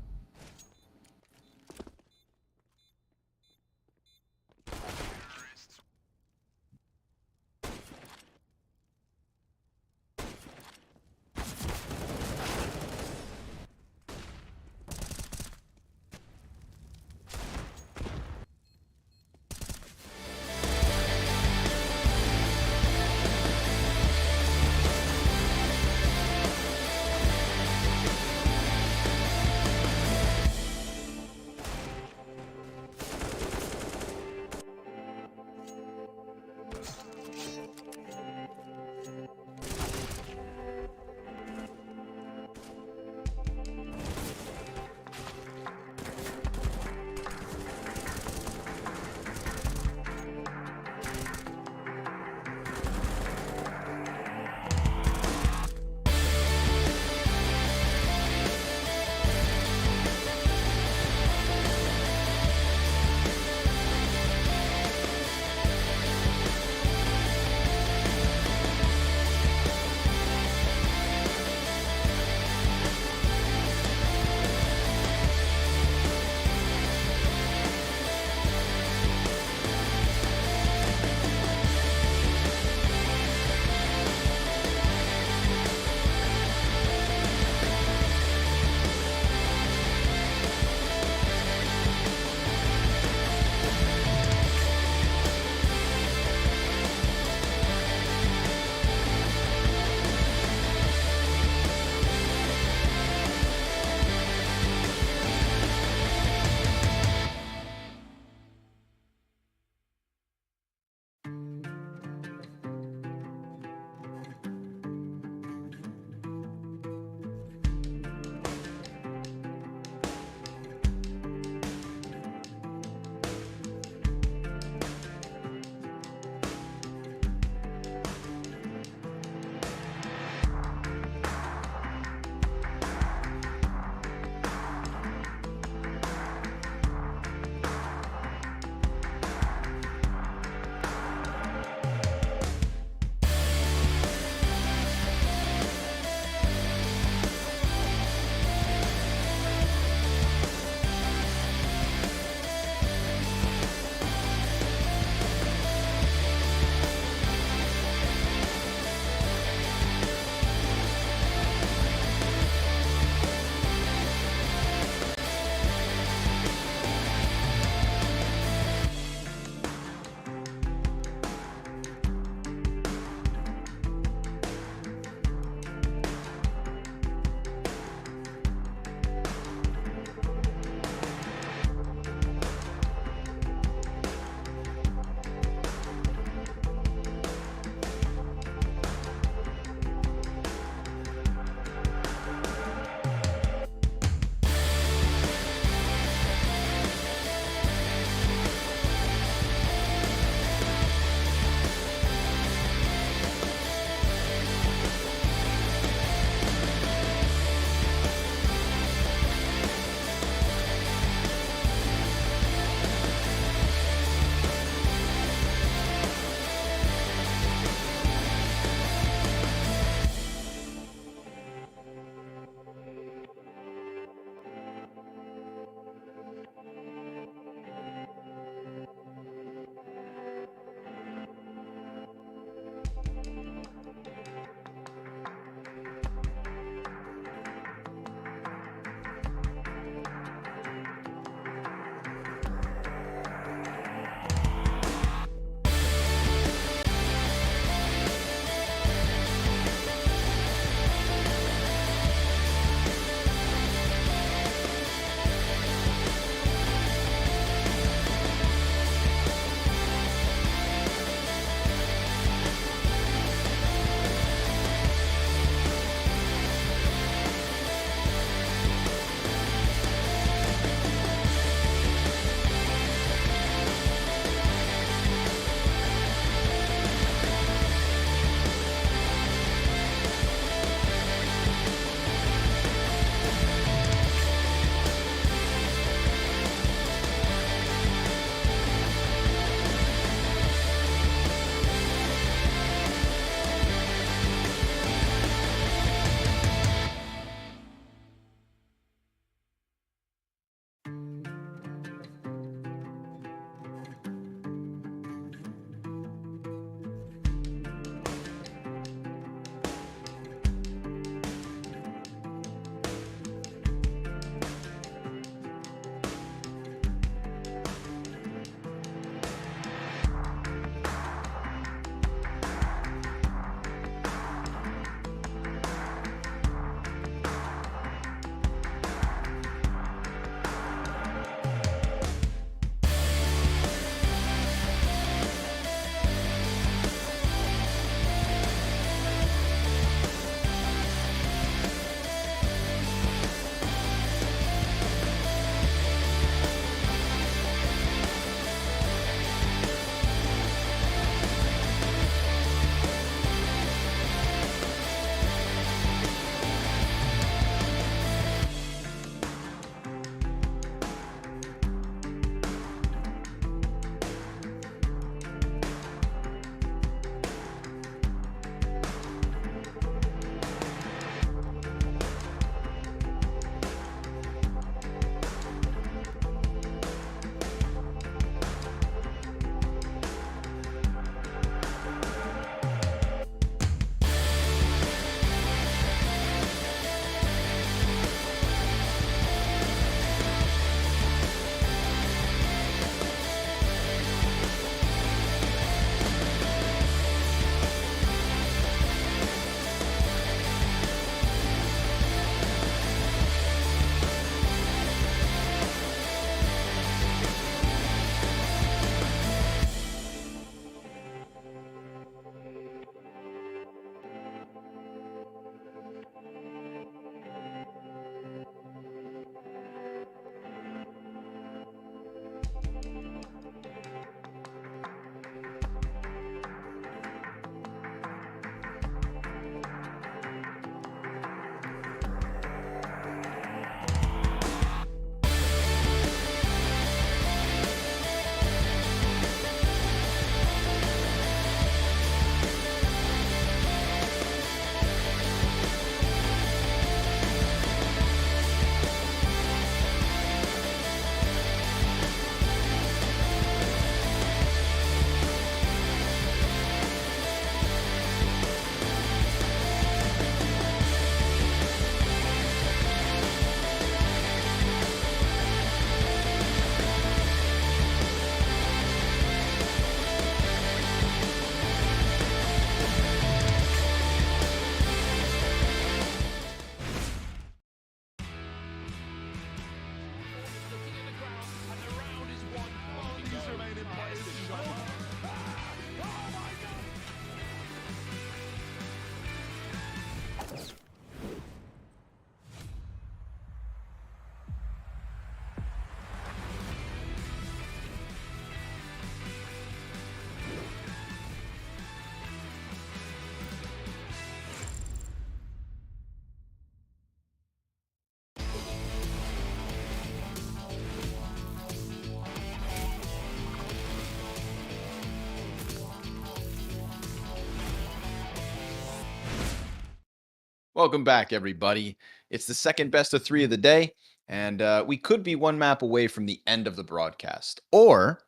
Welcome back, everybody. It's the second best of three of the day, and we could be one map away from the end of the broadcast. Or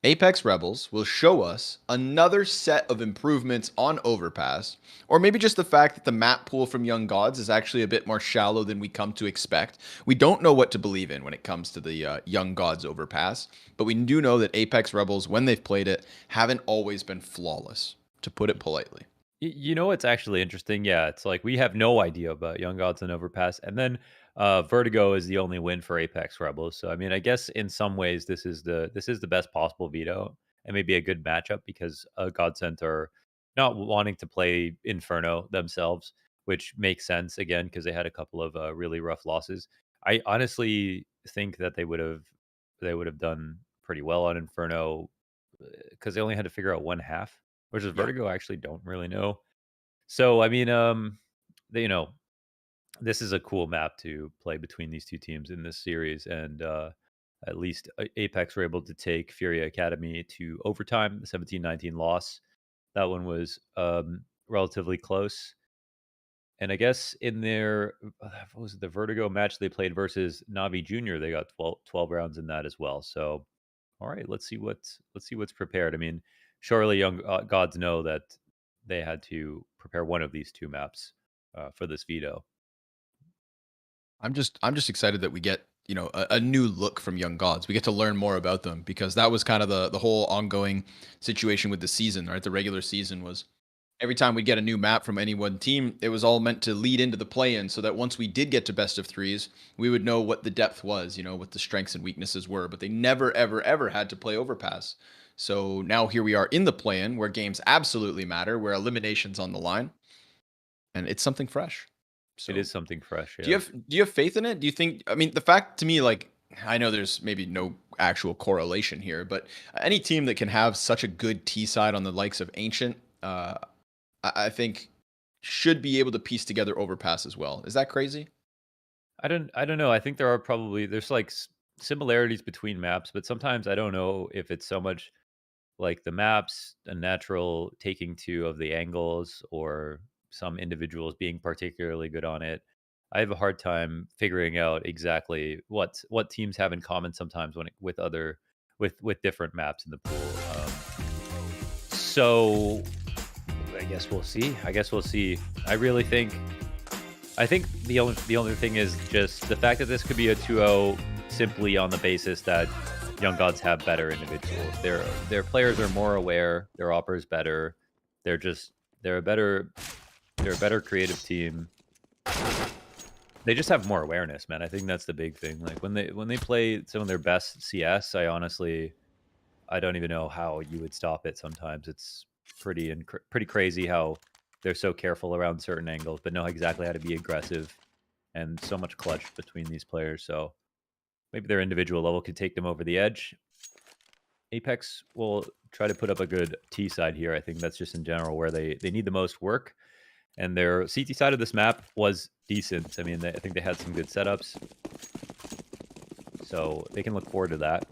Apex Rebels will show us another set of improvements on Overpass, or maybe just the fact that the map pool from Young Gods is actually a bit more shallow than we come to expect. We don't know what to believe in when it comes to the Young Gods Overpass, but we do know that Apex Rebels, when they've played it, haven't always been flawless, to put it politely. You know what's actually interesting? Yeah, it's like we have no idea about Young Gods and Overpass, and then Vertigo is the only win for Apex Rebels. So I mean, I guess in some ways this is the best possible veto, and maybe a good matchup because Godsent are not wanting to play Inferno themselves, which makes sense again because they had a couple of really rough losses. I honestly think that they would have done pretty well on Inferno because they only had to figure out one half, which is Yeah. Vertigo actually don't really know. So I mean, they, this is a cool map to play between these two teams in this series, and at least Apex were able to take Furia Academy to overtime, the 17-19 loss. That one was relatively close. And I guess in their what was it, the Vertigo match they played versus Navi Junior, they got 12 rounds in that as well. So all right, let's see what's prepared. I mean, surely young gods know that they had to prepare one of these two maps for this veto. I'm just excited that we get a new look from Young Gods. We get to learn more about them because that was kind of the whole ongoing situation with the season, right? The regular season was every time we get a new map from any one team, it was all meant to lead into the play-in, so that once we did get to best of threes, we would know what the depth was, what the strengths and weaknesses were. But they never, ever, ever had to play Overpass. So now here we are in the play-in, where games absolutely matter, where elimination's on the line, and it's something fresh. It So is something fresh, do you yeah. have do you have faith in it? Do you think? I mean, the fact to me, like, I know there's maybe no actual correlation here, but any team that can have such a good T side on the likes of Ancient, I think should be able to piece together Overpass as well. Is that crazy? I don't know. I think there's like similarities between maps, but sometimes I don't know if it's so much like the maps, a natural taking to of the angles, or some individuals being particularly good on it. I have a hard time figuring out exactly what teams have in common sometimes with other with different maps in the pool. So I guess we'll see. I guess we'll see. I really think. I think the only thing is just the fact that this could be a 2-0 simply on the basis that Young Gods have better individuals. Their players are more aware. Their opera is better. They're just they're a better they're a better creative team. They just have more awareness, man. I think that's the big thing. Like when they play some of their best CS, I don't even know how you would stop it. Sometimes it's pretty crazy how they're so careful around certain angles, but know exactly how to be aggressive, and so much clutch between these players. So maybe their individual level could take them over the edge. Apex will try to put up a good T side here. I think that's just in general where they need the most work. And their CT side of this map was decent. I mean, I think they had some good setups, so they can look forward to that.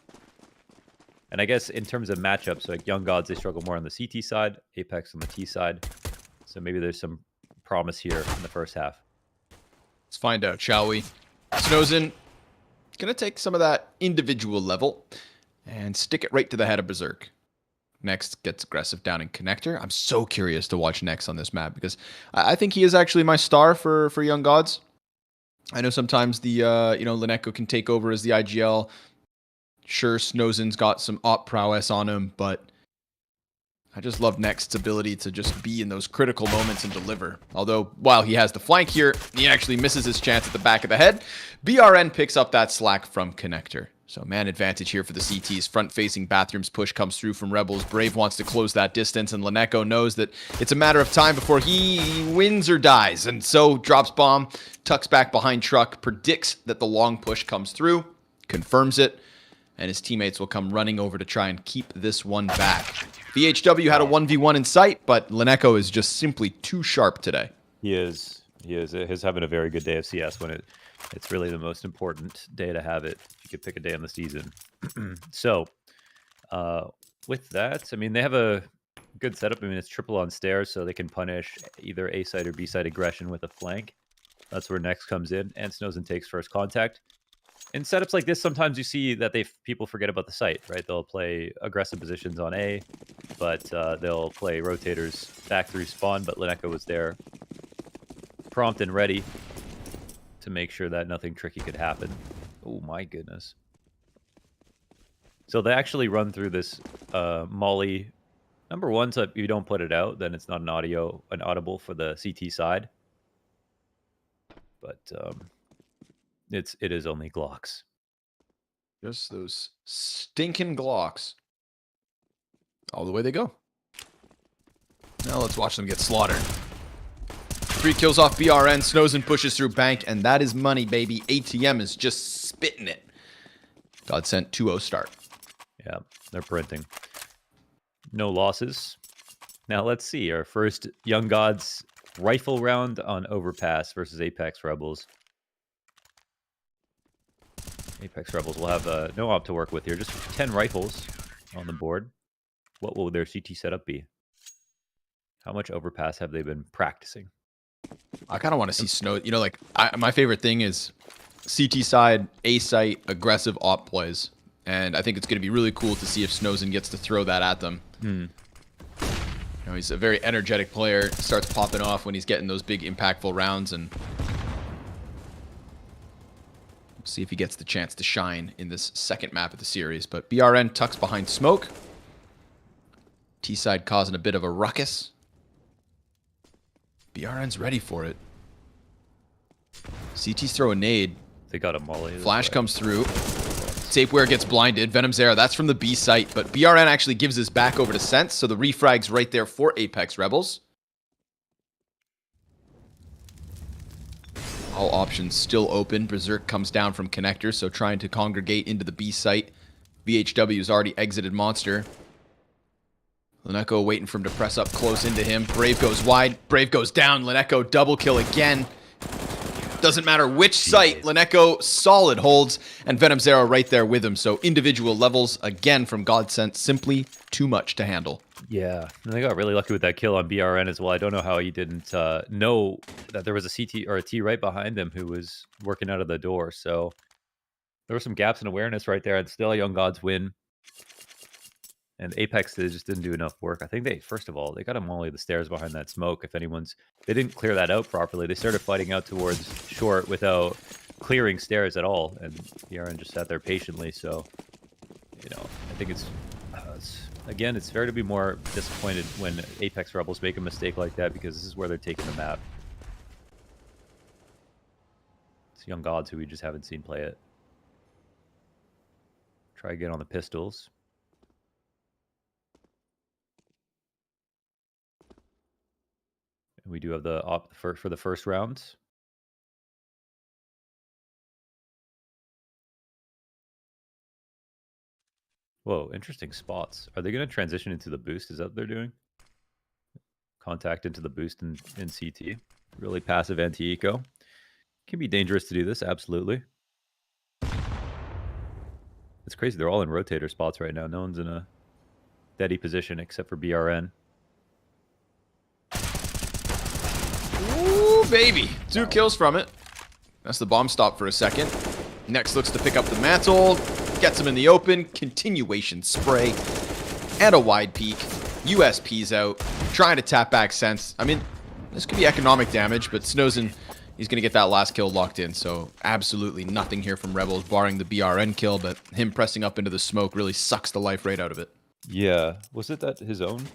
And I guess in terms of matchups, like Young Gods, they struggle more on the CT side, Apex on the T side. So maybe there's some promise here in the first half. Let's find out, shall we? Snozen gonna take some of that individual level and stick it right to the head of Berserk. Next gets aggressive down in connector. I'm so curious to watch Next on this map because I think he is actually my star for Young Gods. I know sometimes the Lineko can take over as the IGL. Sure, Snozen's got some op prowess on him, but I just love Next's ability to just be in those critical moments and deliver. Although, while he has the flank here, he actually misses his chance at the back of the head. BRN picks up that slack from connector. So man advantage here for the CTs. Front-facing Bathrooms push comes through from Rebels. Brave wants to close that distance, and Lineko knows that it's a matter of time before he wins or dies. And so drops bomb, tucks back behind truck, predicts that the long push comes through, confirms it, and his teammates will come running over to try and keep this one back. VHW had a 1v1 in sight, but Lineko is just simply too sharp today. He is. He's having a very good day of CS when it's really the most important day to have it. If you could pick a day in the season. So, with that, I mean, they have a good setup. I mean, it's triple on stairs, so they can punish either A side or B side aggression with a flank. That's where next comes in, and Snowson takes first contact. In setups like this, sometimes you see that people forget about the site, right? They'll play aggressive positions on A, but they'll play rotators back through spawn. But Leneko was there, prompt and ready to make sure that nothing tricky could happen. Oh my goodness! So they actually run through this molly. Number one, so if you don't put it out, then it's not an audible for the CT side. But it is only Glocks. Just those stinking Glocks. All the way they go. Now let's watch them get slaughtered. 3 kills off BRN. Snowson pushes through bank, and that is money, baby. ATM is just spitting it. Godsent 2-0 start. Yeah, they're printing. No losses. Now let's see. Our first Young Gods rifle round on Overpass versus Apeks Rebels. Apeks Rebels will have no op to work with here. Just 10 rifles on the board. What will their CT setup be? How much Overpass have they been practicing? I kind of want to see Snow. You know, like, my favorite thing is CT side, A site, aggressive op plays. And I think it's going to be really cool to see if Snowson gets to throw that at them. You know, he's a very energetic player. Starts popping off when he's getting those big impactful rounds, and see if he gets the chance to shine in this second map of the series. But BRN tucks behind smoke. T-side causing a bit of a ruckus. BRN's ready for it. CT's throw a nade. They got a molly. Flash comes through. Sapeware gets blinded. Venom's Arrow, that's from the B site. But BRN actually gives his back over to Sense, so the refrag's right there for Apeks Rebels. All options still open. Berserk comes down from Connector, so trying to congregate into the B site. VHW has already exited Monster. Leneko waiting for him to press up close into him. Brave goes wide. Brave goes down. Leneko double kill again. Doesn't matter which site. Leneko solid holds, and Venom's Arrow right there with him. So individual levels, again, from Godsent, simply too much to handle. Yeah, and they got really lucky with that kill on BRN as well. I don't know how he didn't know that there was a CT or a T right behind him who was working out of the door. So there were some gaps in awareness right there, and still Young Gods win. And Apeks, they just didn't do enough work. I think they, first of all, they got to molly the stairs behind that smoke. If they didn't clear that out properly. They started fighting out towards short without clearing stairs at all. And BRN just sat there patiently. So, you know, I think again, it's fair to be more disappointed when Apeks Rebels make a mistake like that, because this is where they're taking the map. It's Young Gods who we just haven't seen play it. Try again on the pistols. We do have the op for the first round. Whoa, interesting spots. Are they going to transition into the boost? Is that what they're doing? Contact into the boost in CT. Really passive anti-eco. Can be dangerous to do this, absolutely. It's crazy. They're all in rotator spots right now. No one's in a steady position except for BRN. Ooh, baby. 2 kills from it. That's the bomb stop for a second. Next looks to pick up the mantle. Gets him in the open. Continuation spray. And a wide peek. USP's out. Trying to tap back Sense. I mean, this could be economic damage, but Snowson, he's going to get that last kill locked in. So absolutely nothing here from Rebels, barring the BRN kill. But him pressing up into the smoke really sucks the life right out of it. Yeah. Was it that his own?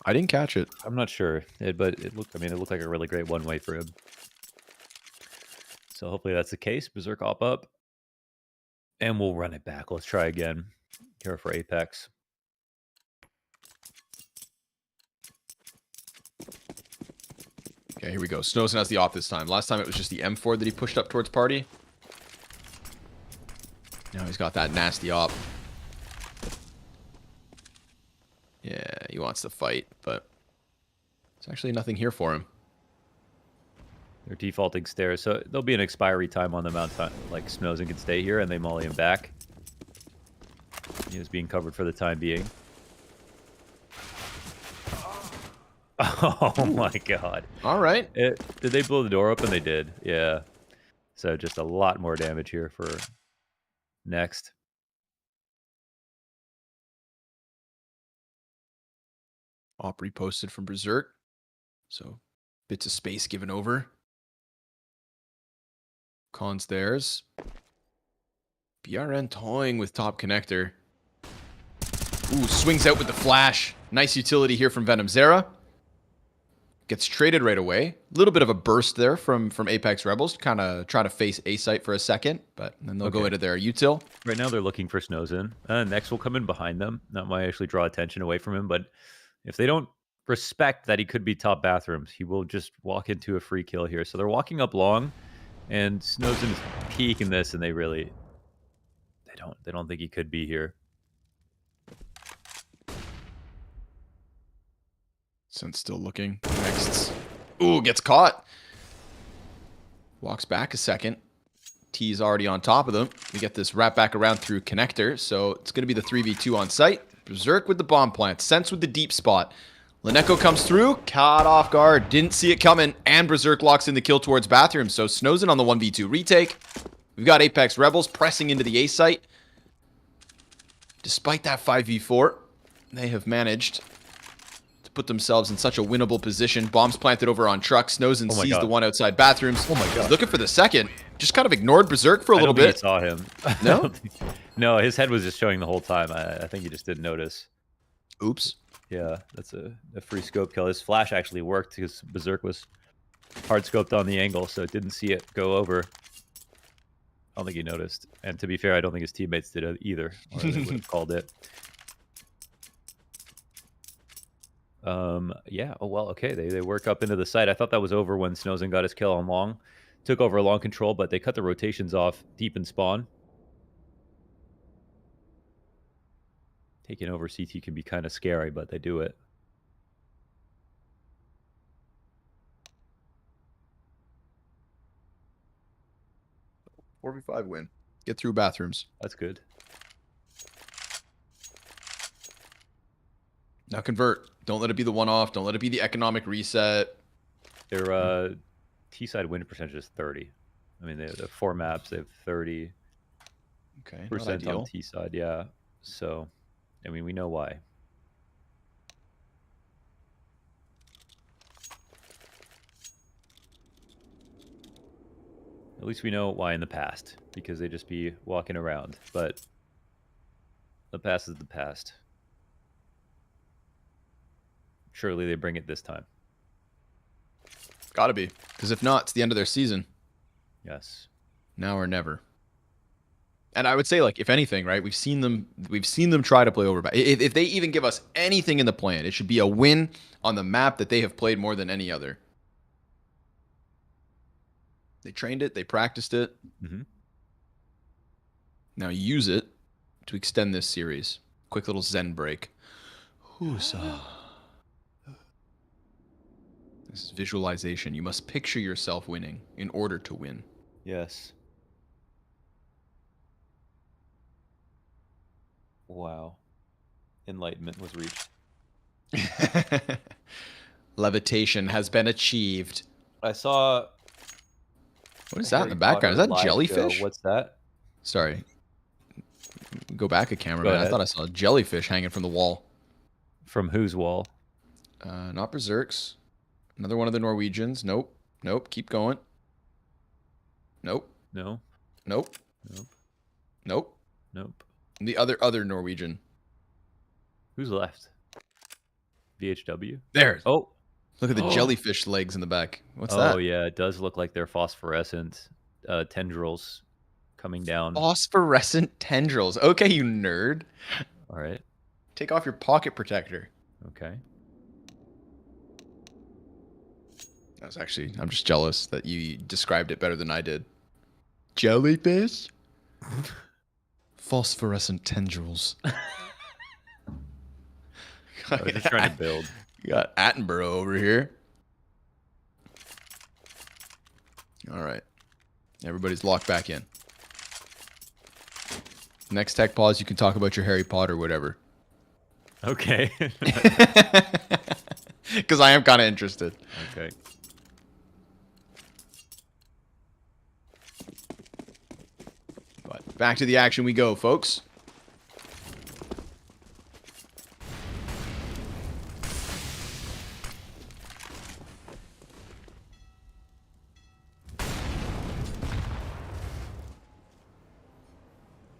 I didn't catch it. I'm not sure, but it looked. I mean, it looked like a really great one-way for him. So hopefully that's the case. Berserk op up, and we'll run it back. Let's try again here for Apeks. Okay, here we go. Snowson has the op this time. Last time it was just the M4 that he pushed up towards party. Now he's got that nasty op. Yeah, he wants to fight, but there's actually nothing here for him. They're defaulting stairs, so there'll be an expiry time on the mount. Like Snowson can stay here, and they molly him back. He is being covered for the time being. Oh Ooh. my god. All right. Did they blow the door open? They did. Yeah. So just a lot more damage here for next. Op reposted from Berserk. So bits of space given over. Cons theirs. BRN toying with top connector. Ooh, swings out with the flash. Nice utility here from Venom Zera. Gets traded right away. A little bit of a burst there from Apeks Rebels. Kind of trying to face A-Site for a second, but then they'll go into their util. Right now they're looking for Snowzen. Next will come in behind them. That might actually draw attention away from him, but if they don't respect that he could be top bathrooms, he will just walk into a free kill here. So they're walking up long, and Snowzen is peeking this, and they don't think he could be here. Sense still looking. Next. Ooh, gets caught. Walks back a second. T's already on top of them. We get this wrap back around through connector, so it's going to be the 3v2 on site. Berserk with the bomb plant. Sense with the deep spot. Leneko comes through. Caught off guard. Didn't see it coming. And Berserk locks in the kill towards bathroom. So Snowzen on the 1v2 retake. We've got Apeks Rebels pressing into the A site. Despite that 5v4, they have managed to put themselves in such a winnable position. Bombs planted over on truck. Snowzen sees the one outside bathrooms. Oh my god. He's looking for the second. Just kind of ignored Berserk for a little bit. I saw him. No? No, his head was just showing the whole time. I think he just didn't notice. Oops. Yeah, that's a free scope kill. His flash actually worked because Berserk was hard scoped on the angle, so it didn't see it go over. I don't think he noticed. And to be fair, I don't think his teammates did either, or they would have called it. Yeah. Oh, well, okay. They work up into the site. I thought that was over when Snowzen got his kill on long. Took over long control, but they cut the rotations off deep in spawn. Taking over CT can be kind of scary, but they do it. Four v 5 win. Get through bathrooms. That's good. Now convert. Don't let it be the one-off. Don't let it be the economic reset. Their T-side win percentage is 30. I mean, they have 4 maps. They have 30% Okay, on T-side, yeah. So, I mean, we know why. At least we know why in the past, because they just be walking around. But the past is the past. Surely they bring it this time. Gotta be. Because if not, it's the end of their season. Yes. Now or never. And I would say, like, if anything, right, we've seen them try to play over. If they even give us anything in the plan, it should be a win on the map that they have played more than any other. They trained it, they practiced it. Mm-hmm. Now use it to extend this series. Quick little Zen break. Whoosah. This is visualization. You must picture yourself winning in order to win. Yes. Wow. Enlightenment was reached. Levitation has been achieved. I saw... What is that in the background? Is that jellyfish? What's that? Sorry. Go back a camera, man. I thought I saw a jellyfish hanging from the wall. From whose wall? Not Berserk's. Another one of the Norwegians. Nope. Nope. Keep going. Nope. No. Nope. Nope. Nope. Nope. The other Norwegian. Who's left? VHW? There. Oh. Look at the jellyfish legs in the back. What's that? Oh, yeah. It does look like they're phosphorescent tendrils coming down. Phosphorescent tendrils. Okay, you nerd. All right. Take off your pocket protector. Okay. I'm just jealous that you described it better than I did. Jellyfish? Phosphorescent tendrils. I was just trying to build. You got Attenborough over here. All right. Everybody's locked back in. Next tech pause, you can talk about your Harry Potter, whatever. Okay. Because I am kind of interested. Okay. But back to the action we go, folks.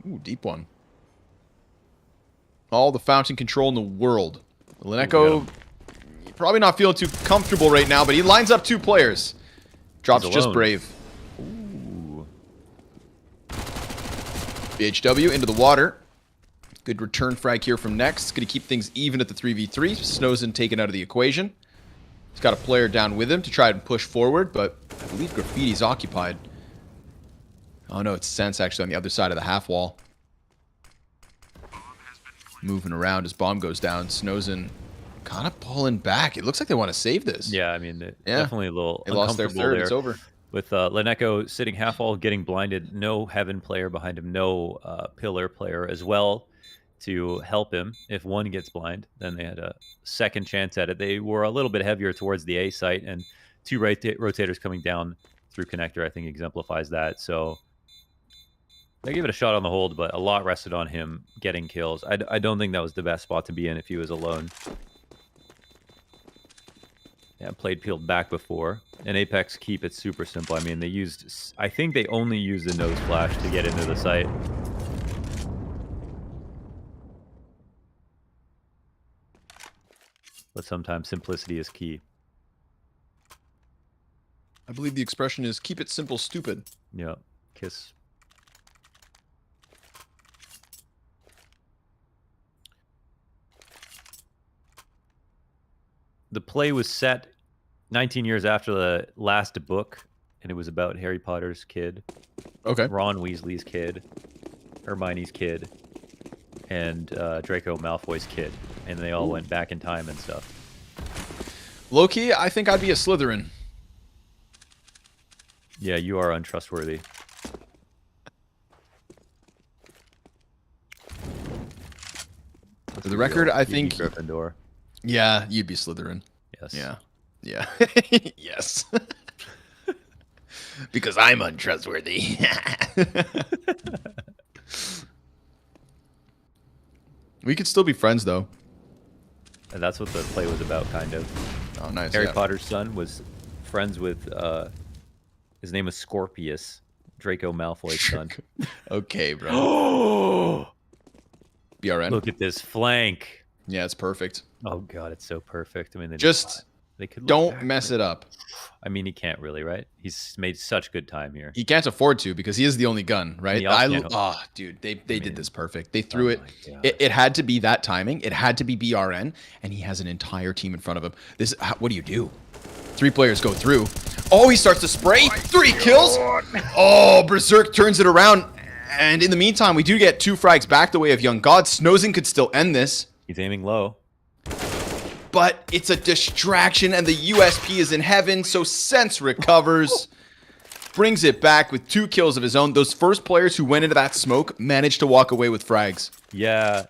Ooh, deep one. All the fountain control in the world. Leneko, probably not feeling too comfortable right now, but he lines up 2 players. Drops just brave. Ooh. BHW into the water. Good return frag here from Next. Going to keep things even at the 3v3. Snowzen taken out of the equation. He's got a player down with him to try and push forward, but I believe Graffiti's occupied. Oh no, it's Sense actually on the other side of the half wall. Moving around as bomb goes down. Snowzen kind of pulling back. It looks like they want to save this. Yeah, I mean, definitely a little they lost their third. There. It's over. With Leneko sitting half wall, getting blinded, no Heaven player behind him, no Pillar player as well to help him. If one gets blind, then they had a second chance at it. They were a little bit heavier towards the A site, and 2 rotators coming down through connector, I think, exemplifies that. So they gave it a shot on the hold, but a lot rested on him getting kills. I don't think that was the best spot to be in if he was alone. Yeah, played peeled back before. And Apeks keep it super simple. I mean, they used... I think they only used the nose flash to get into the site. But sometimes simplicity is key. I believe the expression is, keep it simple, stupid. Yeah, kiss. The play was set 19 years after the last book, and it was about Harry Potter's kid. Okay. Ron Weasley's kid, Hermione's kid, and Draco Malfoy's kid. And they all went back in time and stuff. Low-key, I think I'd be a Slytherin. Yeah, you are untrustworthy. For the record, I think... Gryffindor. Yeah, you'd be Slytherin. Yes. Yeah. Yeah. Yes. Because I'm untrustworthy. We could still be friends, though. And that's what the play was about, kind of. Oh, nice. Harry Potter's son was friends with... his name was Scorpius, Draco Malfoy's son. Okay, bro. BRN. Look at this flank. Yeah, it's perfect. Oh god, it's so perfect. I mean, they could don't mess it up. I mean, he can't really, right? He's made such good time here. He can't afford to because he is the only gun, right? Dude, they did this perfect. They threw it. It had to be that timing. It had to be BRN, and he has an entire team in front of him. What do? 3 players go through. Oh, he starts to spray. 3 kills. Oh, Berserk turns it around. And in the meantime, we do get 2 frags back the way of Young God. Snowzen could still end this. He's aiming low. But it's a distraction, and the USP is in heaven, so Sense recovers. Brings it back with 2 kills of his own. Those first players who went into that smoke managed to walk away with frags. Yeah,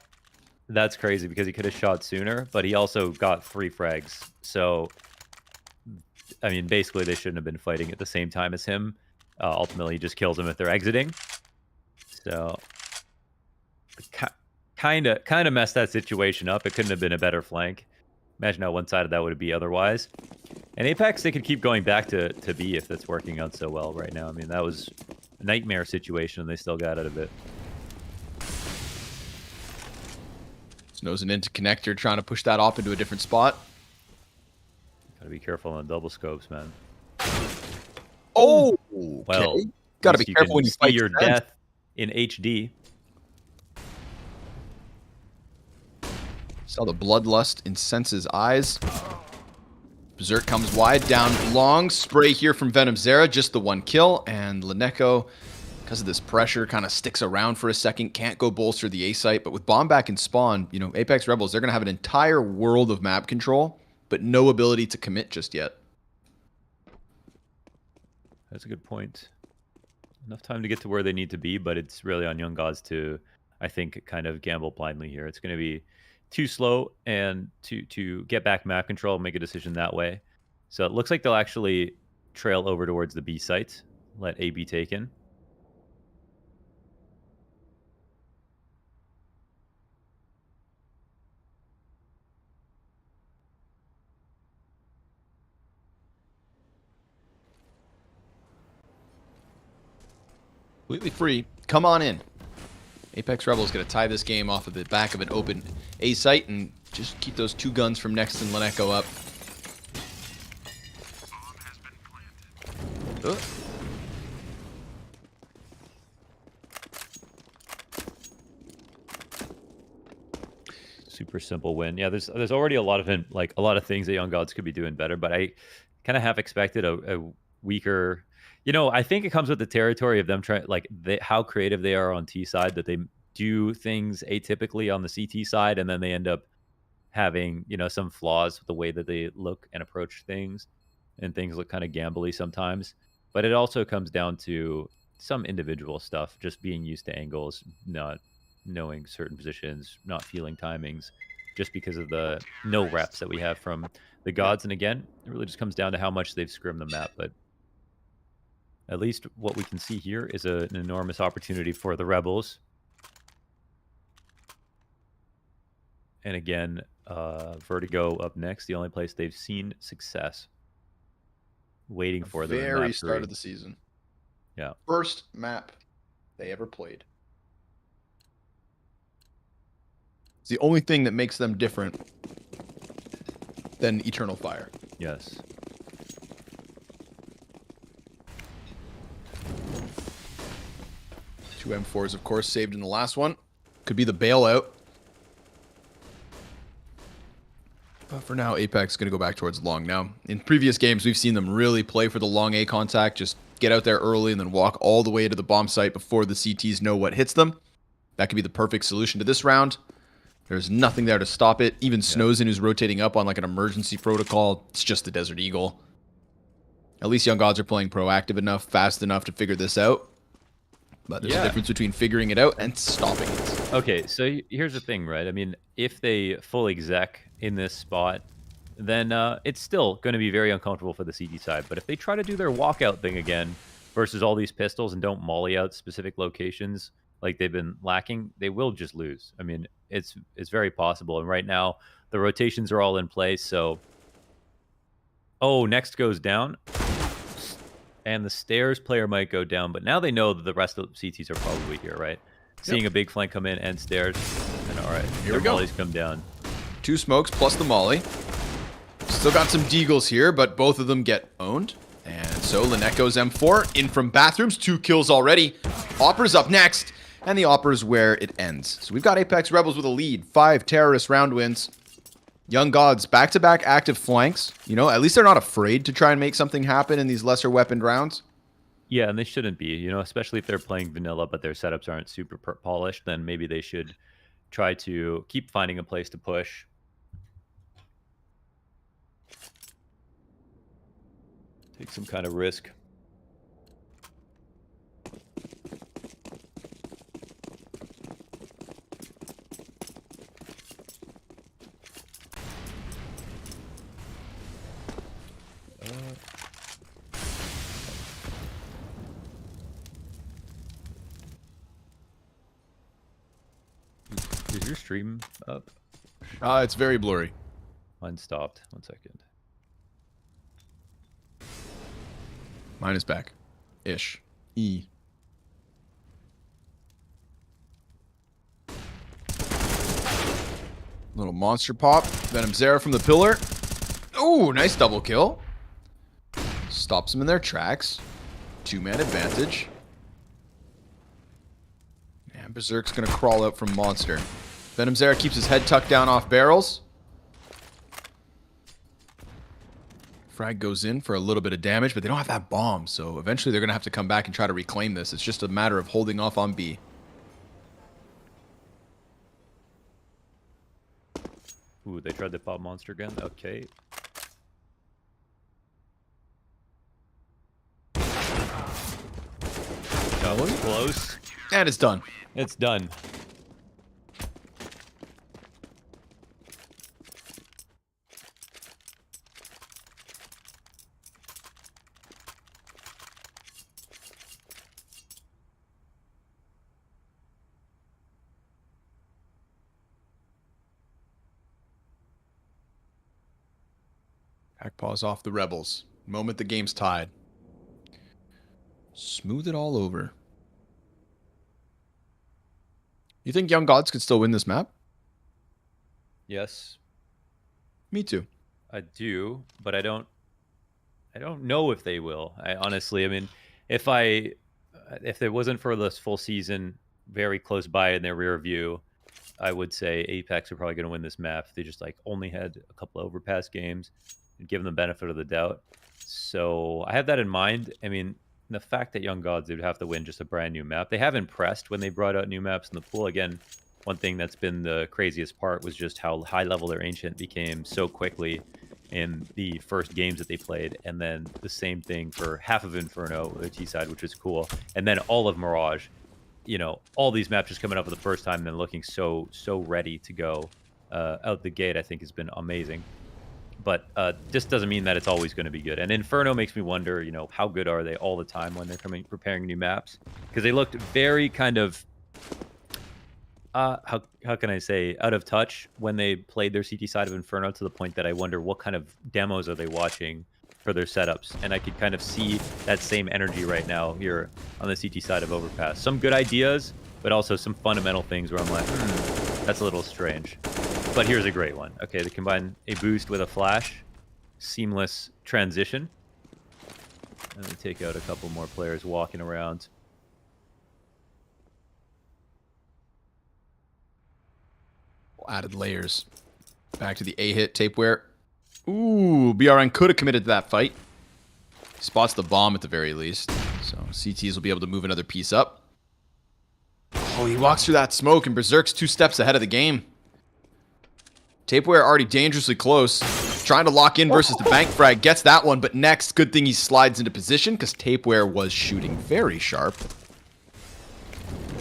that's crazy because he could have shot sooner, but he also got 3 frags. So, I mean, basically they shouldn't have been fighting at the same time as him. Ultimately, he just kills them if they're exiting. So, kind of messed that situation up. It couldn't have been a better flank. Imagine how one-sided that would be otherwise. And Apeks, they could keep going back to B if that's working out so well right now. I mean, that was a nightmare situation, and they still got out of it. Snowzen into connector, trying to push that off into a different spot. Gotta be careful on the double scopes, man. Oh, okay. Well, gotta be careful when you fight your death in HD. Saw the bloodlust in Sense's eyes. Berserk comes wide, down long. Spray here from Venom Zera, just the 1 kill. And Leneko, because of this pressure, kind of sticks around for a second. Can't go bolster the A site. But with bomb back in spawn, you know, Apeks Rebels, they're going to have an entire world of map control, but no ability to commit just yet. That's a good point. Enough time to get to where they need to be, but it's really on Young Gods to, I think, kind of gamble blindly here. It's going to be too slow and to get back map control, make a decision that way. So it looks like they'll actually trail over towards the B site, let A be taken. Completely free. Come on in. Apeks Rebels going to tie this game off of the back of an open A site and just keep those 2 guns from Next and Leneko up. Super simple win. Yeah, there's already a lot of a lot of things that Young Gods could be doing better, but I kind of half expected a weaker. I think it comes with the territory of them trying how creative they are on T side, that they do things atypically on the CT side, and then they end up having some flaws with the way that they look and approach things, and things look kind of gambly sometimes. But it also comes down to some individual stuff, just being used to angles, not knowing certain positions, not feeling timings, just because of the no reps that we have from the gods. And again, it really just comes down to how much they've scrimmed the map. But at least what we can see here is an enormous opportunity for the Rebels. And again, Vertigo up next, the only place they've seen success. Waiting for them. Very start of the season. Yeah. First map they ever played. It's the only thing that makes them different than Eternal Fire. Yes. Two M4s, of course, saved in the last one. Could be the bailout. But for now, Apeks is going to go back towards long. Now, in previous games, we've seen them really play for the long A contact. Just get out there early and then walk all the way to the bomb site before the CTs know what hits them. That could be the perfect solution to this round. There's nothing there to stop it. Even Snowzen, who's rotating up on like an emergency protocol, it's just the Desert Eagle. At least Young Gods are playing proactive enough, fast enough to figure this out. But there's a difference between figuring it out and stopping it. Okay, so here's the thing, right? I mean, if they full exec in this spot, then it's still going to be very uncomfortable for the CT side. But if they try to do their walkout thing again versus all these pistols and don't molly out specific locations like they've been lacking, they will just lose. I mean, it's very possible. And right now, the rotations are all in place. So, Next goes down. And the stairs player might go down, but now they know that the rest of the CTs are probably here, right? Seeing a big flank come in and stairs. And all right, here we go. Mollies come down. 2 smokes plus the molly. Still got some deagles here, but both of them get owned. And so Leneko's M4 in from bathrooms. 2 kills already. Opera's up next. And the Opera's where it ends. So we've got Apeks Rebels with a lead. 5 terrorist round wins. Young Gods, back-to-back active flanks. At least they're not afraid to try and make something happen in these lesser weaponed rounds. Yeah, and they shouldn't be, especially if they're playing vanilla, but their setups aren't super polished, then maybe they should try to keep finding a place to push. Take some kind of risk. Is your stream up? It's very blurry. Mine stopped. 1 second. Mine is back. Ish. E. Little monster pop. Venom Zera from the pillar. Ooh, nice double kill. Stops them in their tracks. 2-man advantage. And Berserk's going to crawl out from Monster. Venom Zera keeps his head tucked down off barrels. Frag goes in for a little bit of damage, but they don't have that bomb, so eventually they're going to have to come back and try to reclaim this. It's just a matter of holding off on B. Ooh, they tried to pop Monster again? Okay. That was close. And it's done. It's done. Back paws off the Rebels. Moment the game's tied. Smooth it all over. You think Young Gods could still win this map? Yes, Me too. I do, but I don't know if they will. I honestly, I mean, if it wasn't for this full season very close by in their rear view, I would say Apeks are probably going to win this map. They just like only had a couple of overpass games and give them the benefit of the doubt. So I have that in mind. I mean, the fact that Young Gods would have to win just a brand new map. They have impressed when they brought out new maps in the pool. Again, one thing that's been the craziest part was just how high level their Ancient became so quickly in the first games that they played, and then the same thing for half of Inferno, the T side, which is cool, and then all of Mirage. You know, all these maps just coming up for the first time and then looking so ready to go out the gate, I think has been amazing. But this doesn't mean that it's always going to be good. And Inferno makes me wonder, you know, how good are they all the time when they're preparing new maps? Because they looked very kind of how can I say, out of touch when they played their CT side of Inferno, to the point that I wonder what kind of demos are they watching for their setups. And I could kind of see that same energy right now here on the CT side of Overpass. Some good ideas, but also some fundamental things where I'm like, that's a little strange. But here's a great one. Okay, they combine a boost with a flash. Seamless transition. And they take out a couple more players walking around. Added layers. Back to the A-hit tapeware. Ooh, BRN could have committed to that fight. Spots the bomb at the very least. So CTs will be able to move another piece up. Oh, he walks through that smoke and Berserk's 2 steps ahead of the game. Tapeware already dangerously close. Trying to lock in versus the bank frag. Gets that one, but next, good thing he slides into position because Tapeware was shooting very sharp.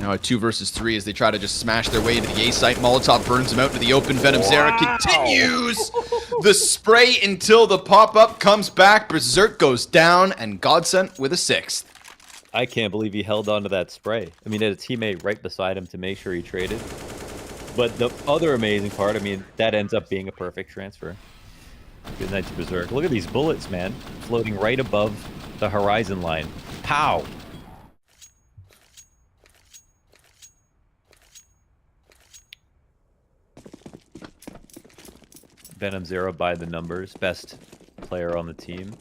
Now at 2 versus 3 as they try to just smash their way into the A site. Molotov burns him out into the open. Venom Zera continues the spray until the pop-up comes back. Berserk goes down and Godsent with a 6th. I can't believe he held on to that spray. I mean, he had a teammate right beside him to make sure he traded. But the other amazing part, I mean, that ends up being a perfect transfer. Good night to Berserk. Look at these bullets, man. Floating right above the horizon line. Pow! Venom Zero by the numbers. Best player on the team.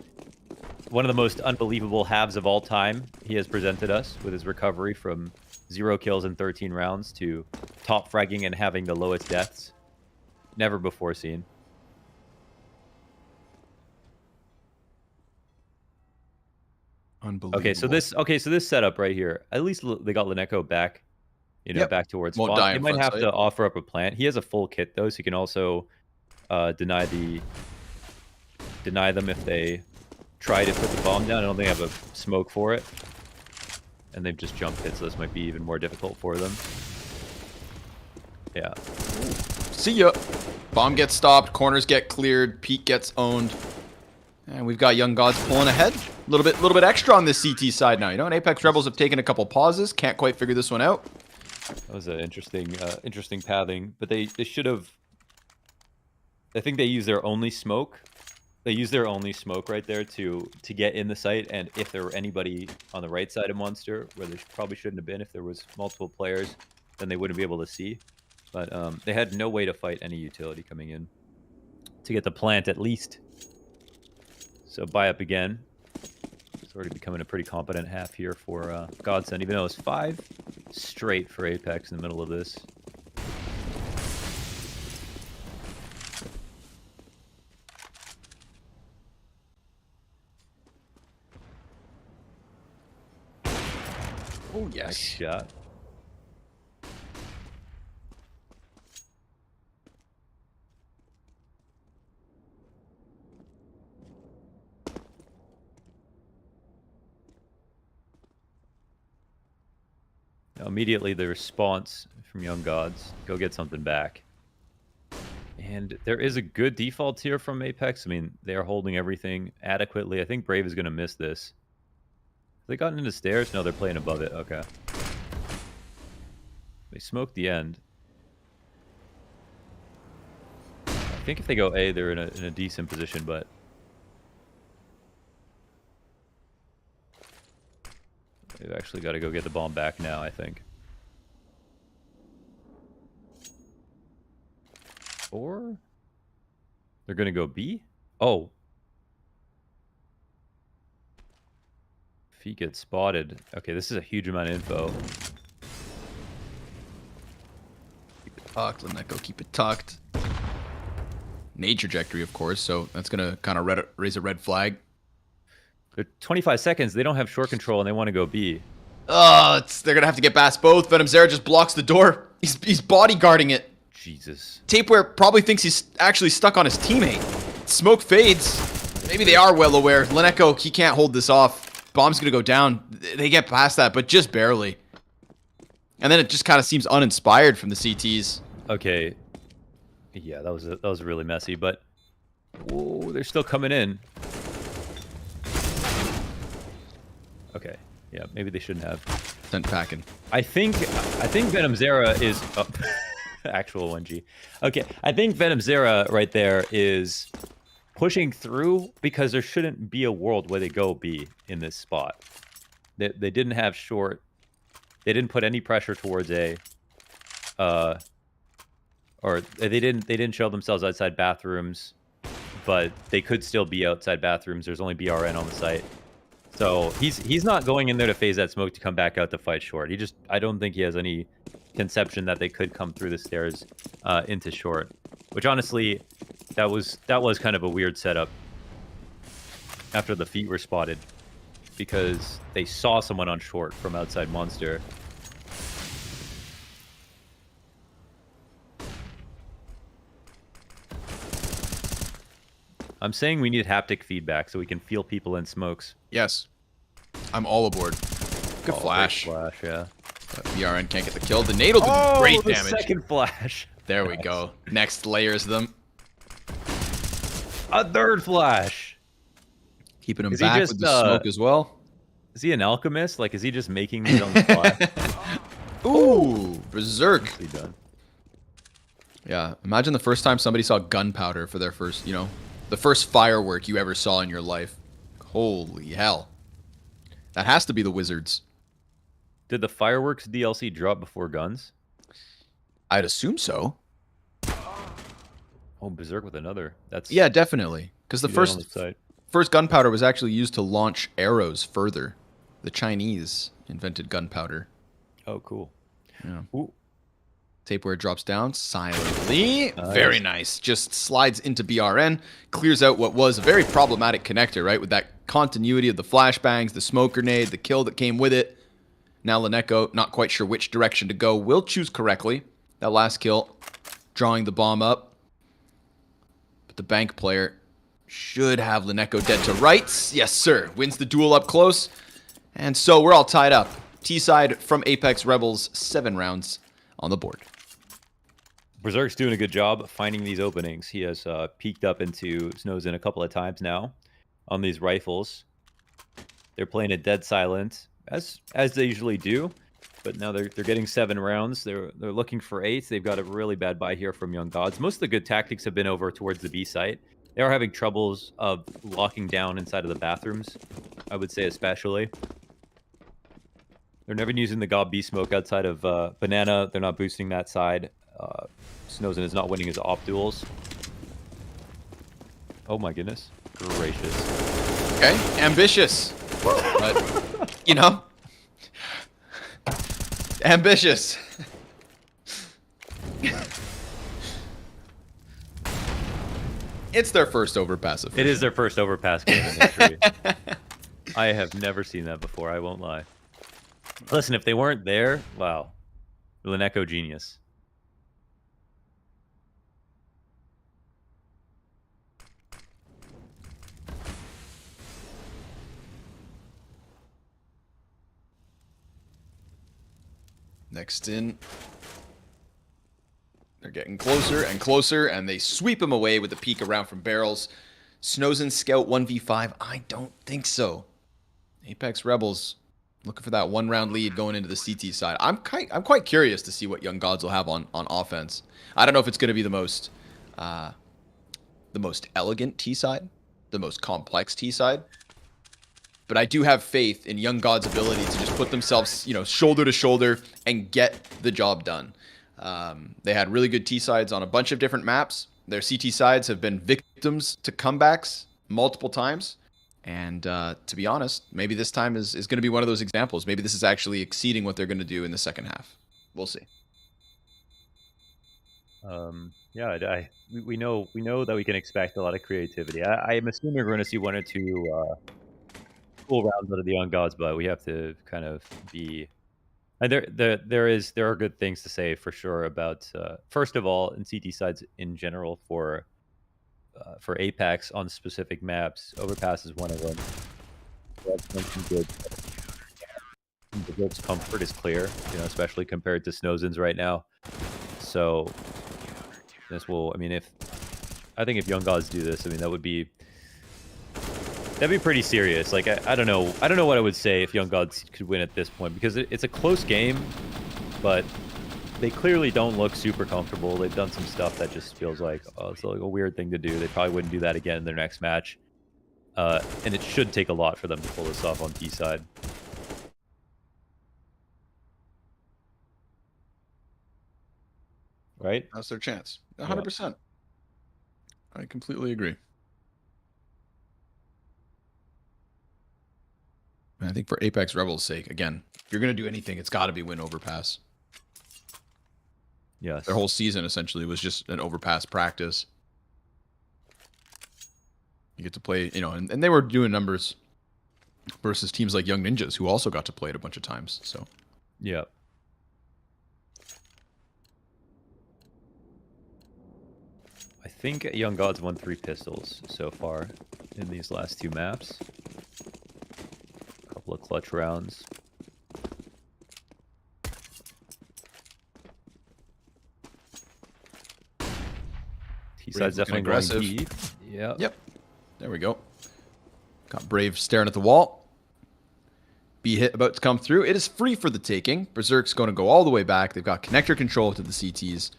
One of the most unbelievable halves of all time he has presented us with his recovery from 0 kills in 13 rounds to top fragging and having the lowest deaths. Never before seen. Unbelievable. Okay, so this setup right here, at least they got Lineko back, you know, back towards Won't spawn. die They in might front have site. to offer up a plant. He has a full kit though, so he can also deny them if they try to put the bomb down. I don't think I have a smoke for it. And they've just jumped it, so this might be even more difficult for them. Yeah. See ya. Bomb gets stopped, corners get cleared, Pete gets owned. And we've got Young Gods pulling ahead. A little bit extra on this CT side now, you know, and Apeks Rebels have taken a couple pauses, can't quite figure this one out. That was an interesting pathing, but they should have. I think they used their only smoke. They used their only smoke right there to get in the site, and if there were anybody on the right side of Monster, where there probably shouldn't have been, if there was multiple players, then they wouldn't be able to see. But they had no way to fight any utility coming in to get the plant at least. So buy up again. It's already becoming a pretty competent half here for Godsend, even though it's 5 straight for Apeks in the middle of this. Oh, yes. Nice shot. Now, immediately the response from Young Gods, go get something back. And there is a good default here from Apeks. I mean, they are holding everything adequately. I think Brave is going to miss this. Have they gotten into stairs? No, they're playing above it. Okay. They smoked the end. I think if they go A, they're in a decent position, but They've actually got to go get the bomb back now, I think. Or they're going to go B? Oh. If he gets spotted. Okay, this is a huge amount of info. Keep it tucked. Leneko, keep it tucked. Nade trajectory, of course, so that's going to kind of raise a red flag. They're 25 seconds. They don't have short control, and they want to go B. Oh, they're going to have to get past both. Venom Zera just blocks the door. He's bodyguarding it. Jesus. Tapeware probably thinks he's actually stuck on his teammate. Smoke fades. Maybe they are well aware. Leneko, he can't hold this off. Bomb's going to go down. They get past that, but just barely. And then it just kind of seems uninspired from the CTs. Okay. Yeah, that was really messy, but whoa, they're still coming in. Okay. Yeah, maybe they shouldn't have. Sent packing. I think Venom Zera is actual 1G. Okay, I think Venom Zera right there is pushing through because there shouldn't be a world where they go B in this spot. They didn't have short. They didn't put any pressure towards A. Or they didn't show themselves outside bathrooms, but they could still be outside bathrooms. There's only BRN on the site. So he's not going in there to phase that smoke to come back out to fight short. I don't think he has any conception that they could come through the stairs into short. Which honestly, that was kind of a weird setup after the feet were spotted, because they saw someone on short from outside Monster. I'm saying we need haptic feedback so we can feel people in smokes. Yes. I'm all aboard. Good flash. Flash, yeah. But BRN can't get the kill. The nade will do great damage. Second flash. There we go. Next layers them. A third flash. Keeping him back with the smoke as well. Is he an alchemist? Like, is he just making these on the fly? Ooh, berserk. Done. Yeah, imagine the first time somebody saw gunpowder for their first, the first firework you ever saw in your life. Holy hell. That has to be the Wizards. Did the fireworks DLC drop before guns? I'd assume so. Oh, berserk with another. Yeah, definitely. Because the first gunpowder was actually used to launch arrows further. The Chinese invented gunpowder. Oh, cool. Yeah. Ooh. Tapeware drops down silently. Nice. Very nice. Just slides into BRN. Clears out what was a very problematic connector, right? With that continuity of the flashbangs, the smoke grenade, the kill that came with it. Now Leneko, not quite sure which direction to go, will choose correctly. That last kill, drawing the bomb up. But the bank player should have Leneko dead to rights. Yes, sir. Wins the duel up close. And so we're all tied up. T-side from Apeks Rebels, 7 rounds on the board. Berserk's doing a good job finding these openings. He has peeked up into Snowzen a couple of times now on these rifles. They're playing it dead silent, as they usually do. But now they're getting 7 rounds. They're looking for 8. They've got a really bad buy here from Young Gods. Most of the good tactics have been over towards the B site. They are having troubles of locking down inside of the bathrooms, I would say especially. They're never using the Gob B smoke outside of Banana. They're not boosting that side. Snowzen is not winning his op duels. Oh my goodness. Gracious. Okay, ambitious. But, ambitious. It's their first overpass. It is their first overpass game in history. I have never seen that before, I won't lie. Listen, if they weren't there, wow. Leneko genius. Next in. They're getting closer and closer, and they sweep him away with the peek around from barrels. Snowzen Scout 1v5? I don't think so. Apeks Rebels looking for that 1-round lead going into the CT side. I'm quite curious to see what Young Gods will have on offense. I don't know if it's going to be the most elegant T side, the most complex T side. But I do have faith in Young God's ability to just put themselves, shoulder to shoulder and get the job done. They had really good T sides on a bunch of different maps. Their CT sides have been victims to comebacks multiple times. And to be honest, maybe this time is going to be one of those examples. Maybe this is actually exceeding what they're going to do in the second half. We'll see. Yeah, we know that we can expect a lot of creativity. I'm assuming we're going to see one or two cool rounds out of the Young Gods, but we have to kind of be. And there are good things to say for sure about first of all, in CT sides in general for Apeks on specific maps. Overpass is one of them. That's something good. The Wolf's comfort is clear, especially compared to Snowzen's right now. So this will, I think if Young Gods do this, that'd be pretty serious. Like I don't know what I would say if Young Gods could win at this point, because it's a close game, but they clearly don't look super comfortable. They've done some stuff that just feels like, it's like a weird thing to do. They probably wouldn't do that again in their next match. And it should take a lot for them to pull this off on T side. Right? That's their chance. 100%. Yeah. I completely agree. And I think for Apeks Rebels' sake, again, if you're going to do anything, it's got to be win overpass. Yes. Their whole season essentially was just an overpass practice. You get to play, and they were doing numbers versus teams like Young Ninjas, who also got to play it a bunch of times. So, yeah. I think Young Gods won 3 pistols so far in these last 2 maps. A couple of clutch rounds. T-side's definitely aggressive. Deep. Yeah. Yep. There we go. Got Brave staring at the wall. B hit about to come through. It is free for the taking. Berserk's going to go all the way back. They've got connector control to the CTs.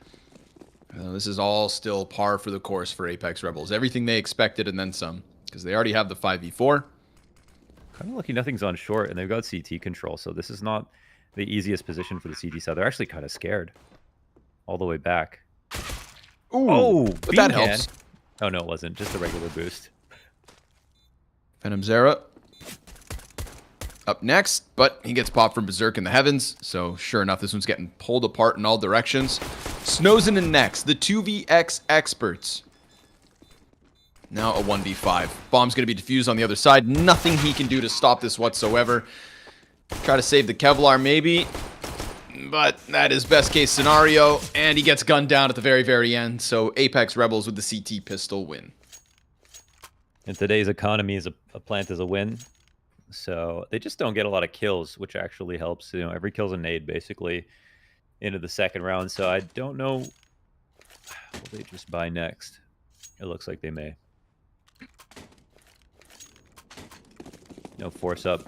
This is all still par for the course for Apeks Rebels. Everything they expected and then some, because they already have the 5v4. Kind of lucky nothing's on short, and they've got CT control, so this is not the easiest position for the CT side. They're actually kind of scared. All the way back. Ooh, oh, but that helps. Oh, no, it wasn't. Just a regular boost. Venom Zera up next, but he gets popped from Berserk in the heavens. So sure enough, this one's getting pulled apart in all directions. Snowzen in next, the 2vx experts. Now a 1v5. Bomb's going to be defused on the other side. Nothing he can do to stop this whatsoever. Try to save the Kevlar maybe, but that is best case scenario, and he gets gunned down at the very, very end. So Apeks Rebels with the CT pistol win. In today's economy, a plant is a win. So they just don't get a lot of kills, which actually helps. Every kill's a nade, basically, into the second round. So I don't know. Will they just buy next? It looks like they may. No force up.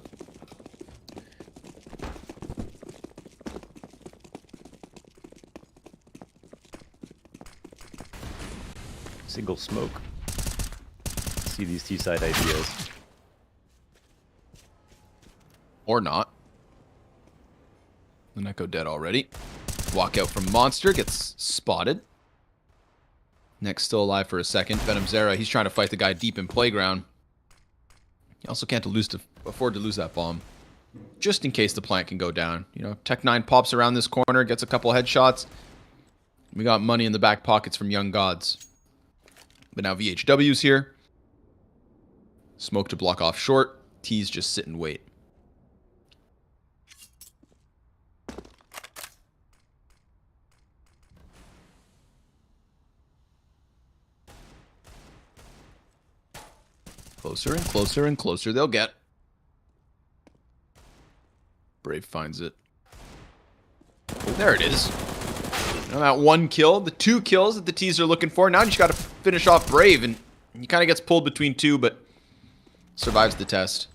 Single smoke. See these T-side ideas. Or not. The Neko dead already. Walk out from Monster. Gets spotted. Next still alive for a second. Venom Zera. He's trying to fight the guy deep in playground. He also can't afford to lose that bomb. Just in case the plant can go down. Tech 9 pops around this corner. Gets a couple headshots. We got money in the back pockets from Young Gods. But now VHW's here. Smoke to block off short. T's just sit and wait. Closer and closer and closer they'll get. Brave finds it. There it is. Now that 1 kill, the 2 kills that the T's are looking for. Now you just got to finish off Brave, and he kind of gets pulled between 2, but survives the test.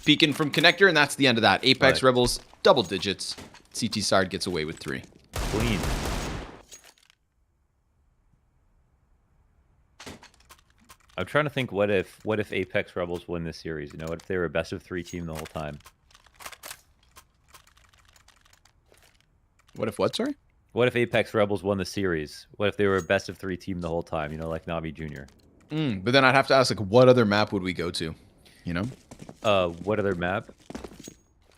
Peeking from connector, and that's the end of that. Apeks Rebels, double digits. CT side gets away with 3. Clean. I'm trying to think what if Apeks Rebels win this series? You know, what if they were a best of 3 team the whole time? What if what, sorry? What if Apeks Rebels won the series? What if they were a best of 3 team the whole time? You know, like Navi Jr. But then I'd have to ask, like, what other map would we go to? You know? What other map?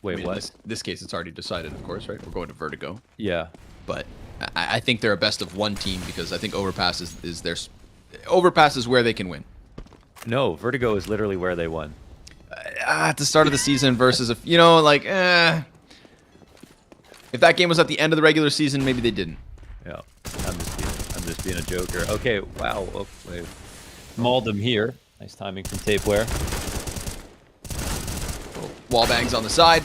Wait, I mean, what? In this case, it's already decided, of course, right? We're going to Vertigo. Yeah. But I think they're a best of 1 team because I think Overpass is their... Overpass is where they can win. No, Vertigo is literally where they won. At the start of the season versus, you know, like, if that game was at the end of the regular season, maybe they didn't. Yeah, I'm just being a joker. Okay, wow. Oh, wait. Mauled him here. Nice timing from Tapeware. Wall bangs on the side.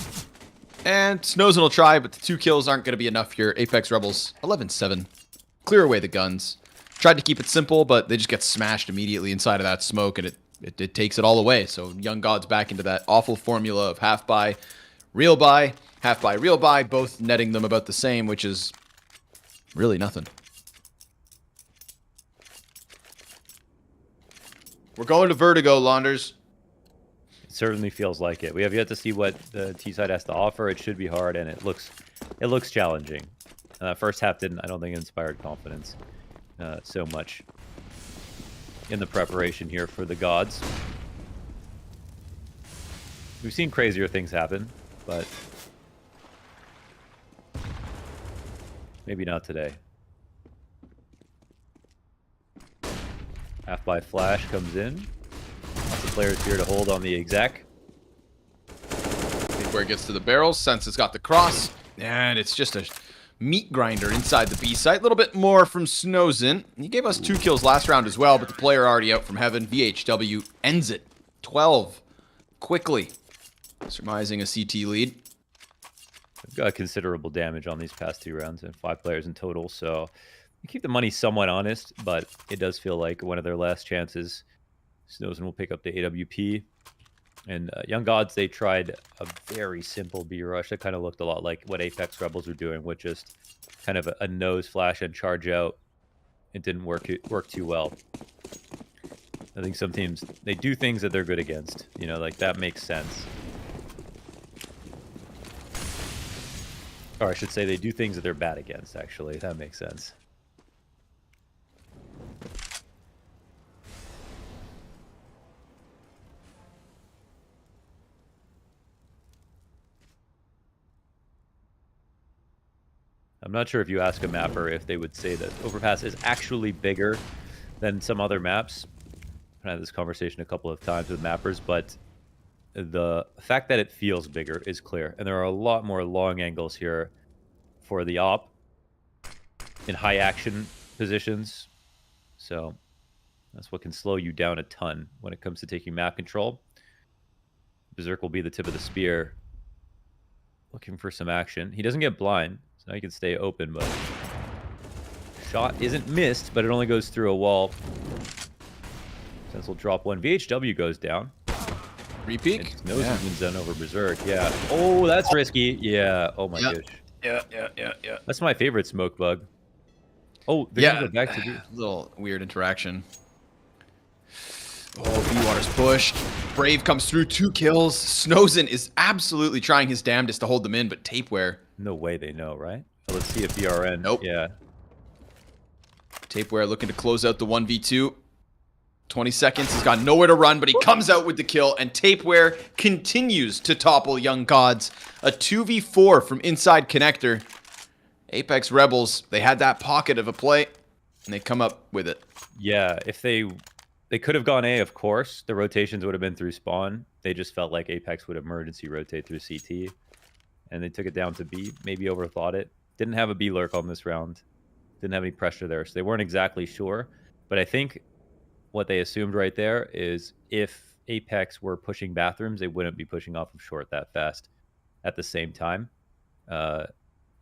And Snowzen will try, but the 2 kills aren't going to be enough here. Apeks Rebels, 11-7. Clear away the guns. Tried to keep it simple, but they just get smashed immediately inside of that smoke, and it takes it all away. So Young Gods back into that awful formula of half buy, real buy, half buy, real buy, both netting them about the same, which is really nothing. We're going to Vertigo, Launders. It certainly feels like it. We have yet to see what the T side has to offer. It should be hard, and it looks challenging. And that first half I don't think, inspired confidence so much in the preparation here for the gods. We've seen crazier things happen, but maybe not today. Half by flash comes in. Lots of players here to hold on the exec. Where it gets to the barrels, since it's got the cross, and it's just a meat grinder inside the B site. A little bit more from Snowzen. He gave us 2 kills last round as well, but the player already out from heaven. VHW ends it. 12. Quickly. Surmising a CT lead. We've got considerable damage on these past 2 rounds and 5 players in total, so we keep the money somewhat honest, but it does feel like one of their last chances. Snowzen will pick up the AWP. And Young Gods, they tried a very simple B rush that kind of looked a lot like what Apeks Rebels were doing, with just kind of a nose flash and charge out. It didn't work too well. I think some teams, they do things that they're good against. You know, like that makes sense. Or I should say they do things that they're bad against, actually. That makes sense. I'm not sure if you ask a mapper if they would say that Overpass is actually bigger than some other maps. I've had this conversation a couple of times with mappers, but the fact that it feels bigger is clear. And there are a lot more long angles here for the op in high action positions. So that's what can slow you down a ton when it comes to taking map control. Berserk will be the tip of the spear. Looking for some action. He doesn't get blind, so now he can stay open, but shot isn't missed, but it only goes through a wall. Sense will drop 1. VHW goes down. Repeak? Nose has been done over Berserk. Yeah. Oh, that's risky. Yeah. Oh my gosh. Yeah. That's my favorite smoke bug. Oh, they're gonna go back to the little weird interaction. Oh, B-Water's pushed. Brave comes through, 2 kills. Snowzen is absolutely trying his damnedest to hold them in, but Tapeware. No way they know, right? Oh, let's see if BRN. Nope. Yeah. Tapeware looking to close out the 1v2. 20 seconds. He's got nowhere to run, but he comes out with the kill, and Tapeware continues to topple Young Gods. A 2v4 from inside connector. Apeks Rebels, they had that pocket of a play, and they come up with it. Yeah, if they could have gone A, of course. The rotations would have been through spawn. They just felt like Apeks would emergency rotate through CT. And they took it down to B. Maybe overthought it. Didn't have a B lurk on this round. Didn't have any pressure there, so they weren't exactly sure. But I think what they assumed right there is if Apeks were pushing bathrooms, they wouldn't be pushing off of short that fast at the same time. And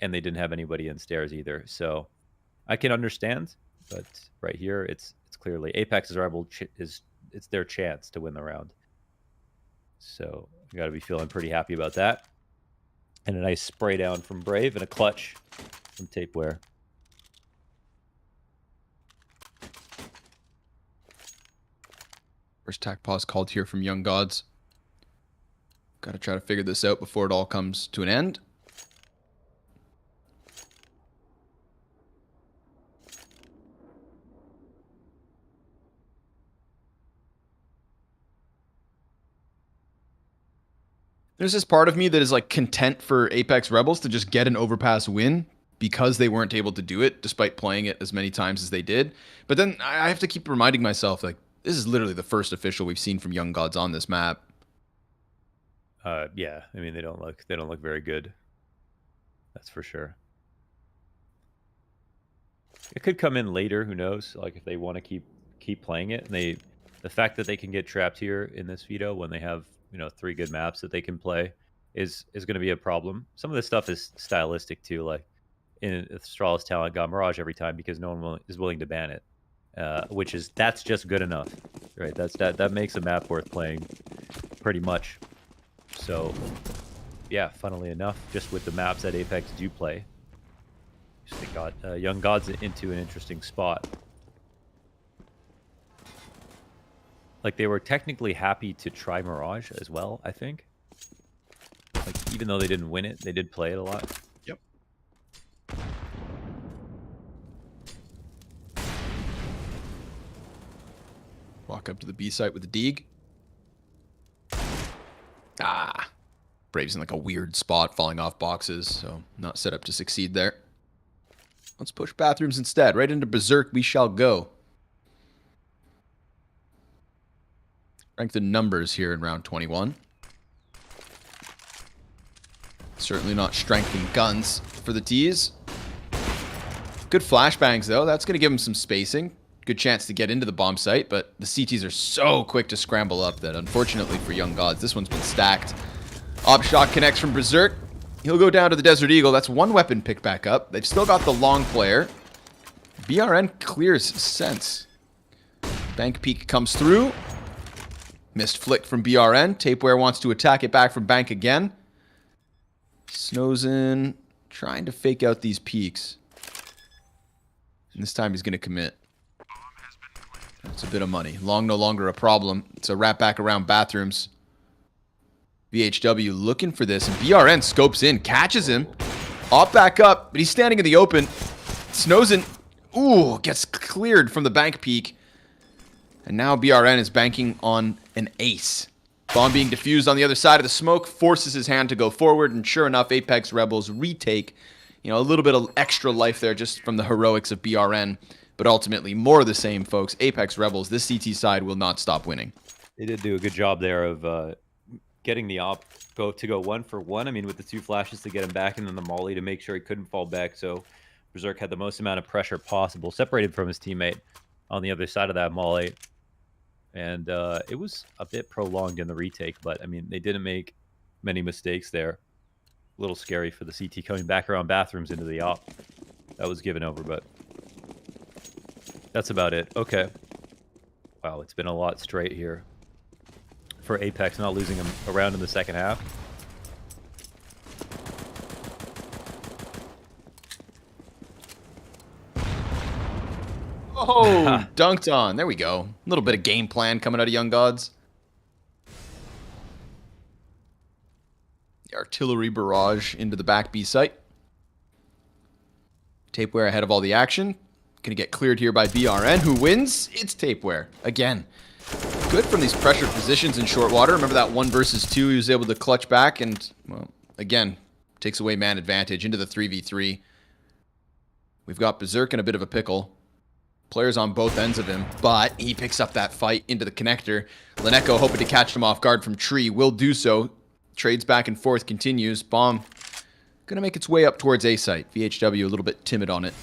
they didn't have anybody in stairs either. So I can understand, but right here, it's clearly Apeks' rival it's their chance to win the round. So you got to be feeling pretty happy about that. And a nice spray down from Brave and a clutch from Tapeware. First tac pause called here from Young Gods. Got to try to figure this out before it all comes to an end. There's this part of me that is like content for Apeks Rebels to just get an overpass win because they weren't able to do it despite playing it as many times as they did. But then I have to keep reminding myself, like, this is literally the first official we've seen from Young Gods on this map. Yeah, I mean they don't look very good. That's for sure. It could come in later, who knows? Like if they want to keep playing it, and the fact that they can get trapped here in this veto when they have 3 good maps that they can play is going to be a problem. Some of this stuff is stylistic too, like in Astralis Talent got Mirage every time because no one is willing to ban it, that's just good enough, right? That makes a map worth playing, pretty much. So, yeah, funnily enough, just with the maps that Apeks do play, they got Young Gods into an interesting spot. Like, they were technically happy to try Mirage as well, I think. Like, even though they didn't win it, they did play it a lot. Yep. Walk up to the B site with the Deeg. Brave's in like a weird spot, falling off boxes, so not set up to succeed there. Let's push bathrooms instead. Right into Berserk we shall go. Rank the numbers here in round 21. Certainly not strength in guns for the T's. Good flashbangs though. That's going to give them some spacing. Good chance to get into the bomb site, but the CTs are so quick to scramble up that unfortunately for Young Gods, this one's been stacked. Op shot connects from Berserk. He'll go down to the Desert Eagle. That's one weapon picked back up. They've still got the long player. BRN clears sense. Bank peek comes through. Missed flick from BRN. Tapeware wants to attack it back from Bank again. Snozen trying to fake out these peaks. And this time he's going to commit. That's a bit of money. Long no longer a problem. It's a wrap back around bathrooms. VHW looking for this, and BRN scopes in, catches him. Op back up, but he's standing in the open. Snozen, gets cleared from the bank peak. And now BRN is banking on an ace. Bomb being defused on the other side of the smoke, forces his hand to go forward, and sure enough, Apeks Rebels retake, a little bit of extra life there just from the heroics of BRN. But ultimately, more of the same, folks. Apeks Rebels, this CT side will not stop winning. They did do a good job there of getting the op go 1 for 1. I mean, with the 2 flashes to get him back, and then the molly to make sure he couldn't fall back. So Berserk had the most amount of pressure possible, separated from his teammate on the other side of that molly. And it was a bit prolonged in the retake, but I mean, they didn't make many mistakes there. A little scary for the CT coming back around bathrooms into the op. That was given over, but that's about it. Okay. Wow, it's been a lot straight here for Apeks, not losing him around in the second half. Oh, dunked on. There we go. A little bit of game plan coming out of Young Gods. The artillery barrage into the back B site. Tapeware ahead of all the action. Gonna get cleared here by BRN, who wins. It's Tapeware again. Good from these pressure positions in short water. Remember that 1 versus 2 he was able to clutch back and, well, again, takes away man advantage into the 3v3. We've got Berserk in a bit of a pickle. Players on both ends of him, but he picks up that fight into the connector. Leneko hoping to catch him off guard from tree. Will do so. Trades back and forth, continues. Bomb gonna make its way up towards A site. VHW a little bit timid on it.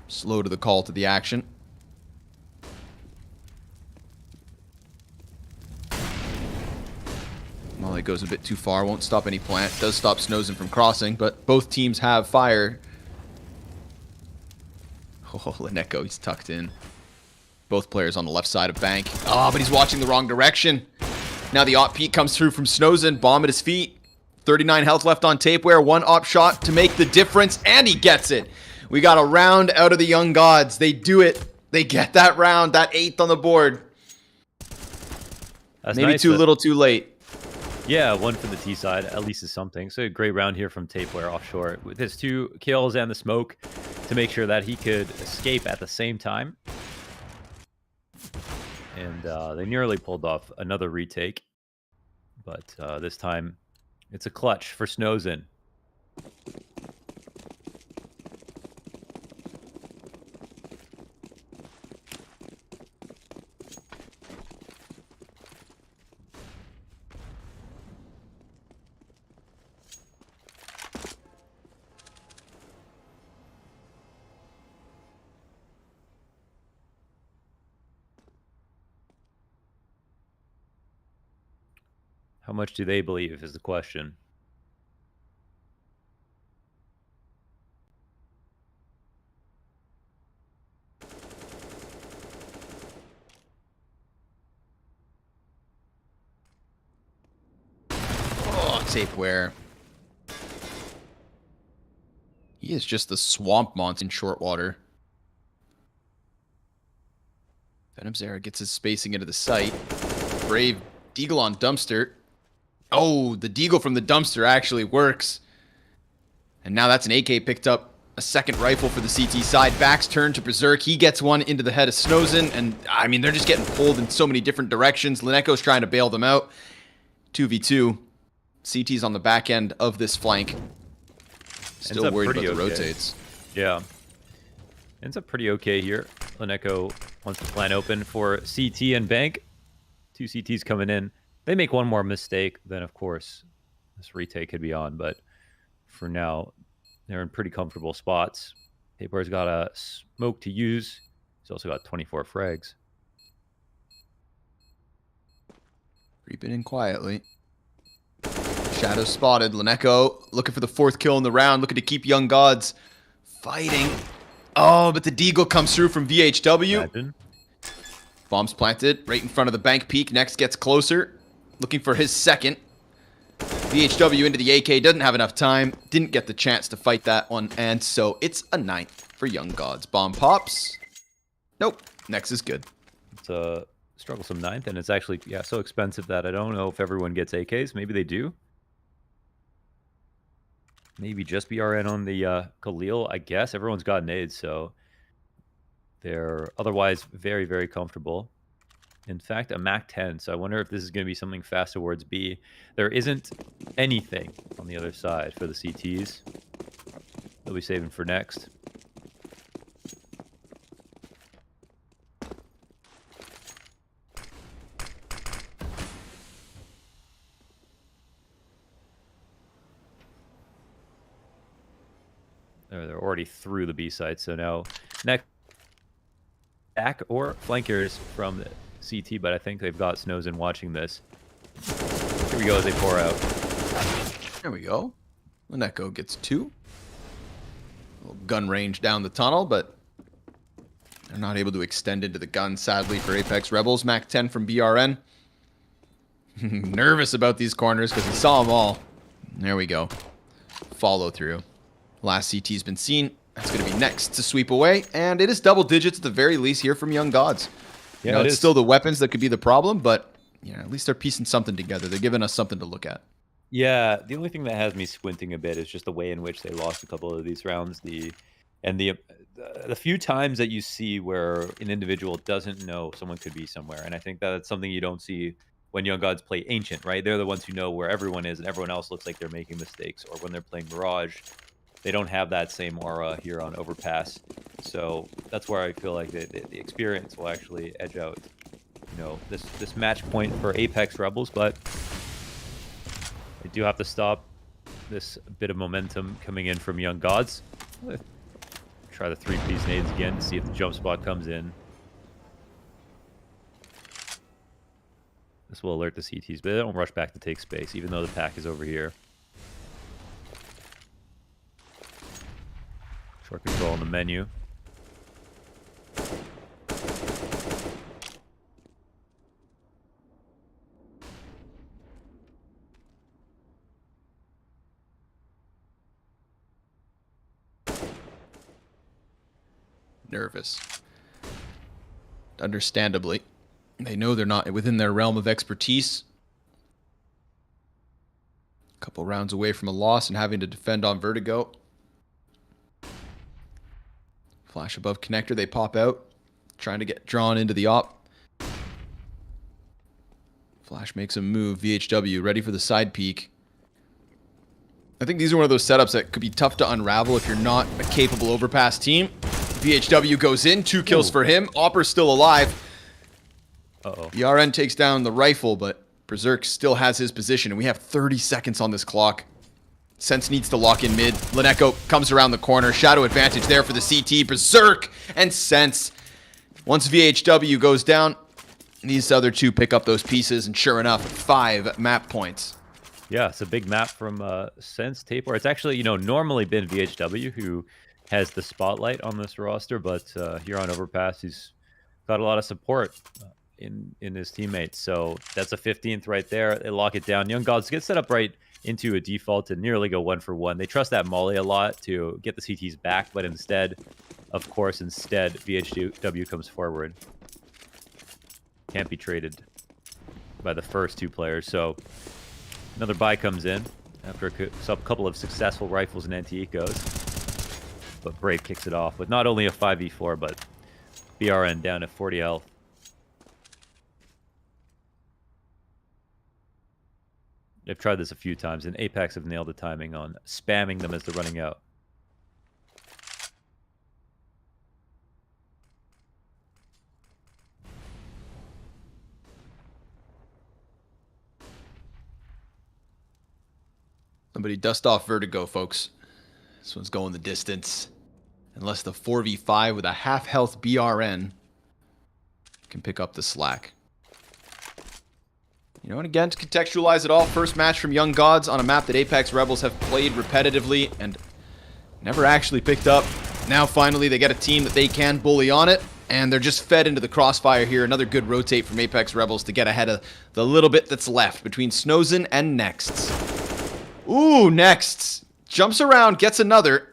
Slow to the call to the action. Molly goes a bit too far, won't stop any plant. Does stop Snozen from crossing, but both teams have fire. Oh, Leneko, he's tucked in. Both players on the left side of Bank. Oh, but he's watching the wrong direction. Now the op peek comes through from Snozen. Bomb at his feet. 39 health left on Tapeware. 1 op shot to make the difference, and he gets it. We got a round out of the Young Gods. They do it. They get that round, that 8th on the board. That's Maybe nice, too little, too late. Yeah, one for the T side, at least is something. So a great round here from Tapeware offshore with his 2 kills and the smoke to make sure that he could escape at the same time. And they nearly pulled off another retake. But this time, it's a clutch for Snowzen. How much do they believe is the question. Oh, Tapeware. He is just the swamp monster in short water. Venom Zera gets his spacing into the site. Brave Deagle on Dumpster. Oh, the Deagle from the Dumpster actually works. And now that's an AK picked up. A second rifle for the CT side. Back's turn to Berserk. He gets one into the head of Snowzen. And, I mean, they're just getting pulled in so many different directions. Lineko's trying to bail them out. 2v2. CT's on the back end of this flank. Still worried about the rotates. Yeah. Ends up pretty okay here. Lineko wants the plan open for CT and Bank. 2 CTs coming in. They make one more mistake, then of course this retake could be on. But for now, they're in pretty comfortable spots. Tapeware's got a smoke to use. He's also got 24 frags. Creeping in quietly. Shadow spotted. Lineko looking for the 4th kill in the round. Looking to keep Young Gods fighting. Oh, but the Deagle comes through from VHW. Imagine. Bombs planted right in front of the bank peak. Next gets closer. Looking for his 2nd. VHW into the AK. Doesn't have enough time. Didn't get the chance to fight that one. And so it's a 9th for Young Gods. Bomb pops. Nope. Next is good. It's a strugglesome 9th, and it's actually, yeah, so expensive that I don't know if everyone gets AKs. Maybe they do. Maybe just BRN on the Khalil, I guess. Everyone's got nades, so they're otherwise very, very comfortable. In fact, a MAC-10, so I wonder if this is going to be something fast towards B. There isn't anything on the other side for the CTs. They'll be saving for next. They're already through the B site, so now next back or flankers from the CT, but I think they've got Snowzen watching this. Here we go as they pour out. There we go. Lineko gets 2. A little gun range down the tunnel, but they're not able to extend into the gun, sadly, for Apeks Rebels. MAC-10 from BRN. Nervous about these corners because he saw them all. There we go. Follow through. Last CT's been seen. That's going to be next to sweep away. And it is double digits at the very least here from Young Gods. Yeah, you know, it's still the weapons that could be the problem, but you know, at least they're piecing something together. They're giving us something to look at. Yeah, the only thing that has me squinting a bit is just the way in which they lost a couple of these rounds. The few times that you see where an individual doesn't know someone could be somewhere. And I think that's something you don't see when Young Gods play Ancient, right? They're the ones who know where everyone is and everyone else looks like they're making mistakes. Or when they're playing Mirage, they don't have that same aura here on Overpass. So that's where I feel like the experience will actually edge out, you know, this match point for Apeks Rebels. But they do have to stop this bit of momentum coming in from Young Gods. Try the 3-piece nades again to see if the jump spot comes in. This will alert the CTs, but they don't rush back to take space, even though the pack is over here. Short control on the menu. Nervous. Understandably. They know they're not within their realm of expertise. A couple rounds away from a loss and having to defend on Vertigo. Flash above connector, they pop out. Trying to get drawn into the op. Flash makes a move. VHW ready for the side peek. I think these are one of those setups that could be tough to unravel if you're not a capable overpass team. VHW goes in, 2 kills for him. Opper's still alive. ERN takes down the rifle, but Berserk still has his position, and we have 30 seconds on this clock. Sense needs to lock in mid. Lineko comes around the corner. Shadow advantage there for the CT. Berserk and Sense. Once VHW goes down, these other two pick up those pieces, and sure enough, 5 map points. Yeah, it's a big map from Sense Tapor. It's actually, you know, normally been VHW who has the spotlight on this roster, but here on Overpass, he's got a lot of support in his teammates. So that's a 15th right there. They lock it down. Young Gods get set up right into a default and nearly go 1-for-1. They trust that molly a lot to get the CTs back, but instead, VHW comes forward. Can't be traded by the first 2 players. So another buy comes in after a couple of successful rifles and NT ecos. But Brave kicks it off with not only a 5v4, but BRN down to 40 health. I've tried this a few times, and Apeks have nailed the timing on spamming them as they're running out. Somebody dust off Vertigo, folks. This one's going the distance. Unless the 4v5 with a half-health BRN can pick up the slack. You know, and again, to contextualize it all, first match from Young Gods on a map that Apeks Rebels have played repetitively and never actually picked up. Now, finally, they get a team that they can bully on it, and they're just fed into the crossfire here. Another good rotate from Apeks Rebels to get ahead of the little bit that's left between Snozen and Nexts. Ooh, Nexts jumps around, gets another.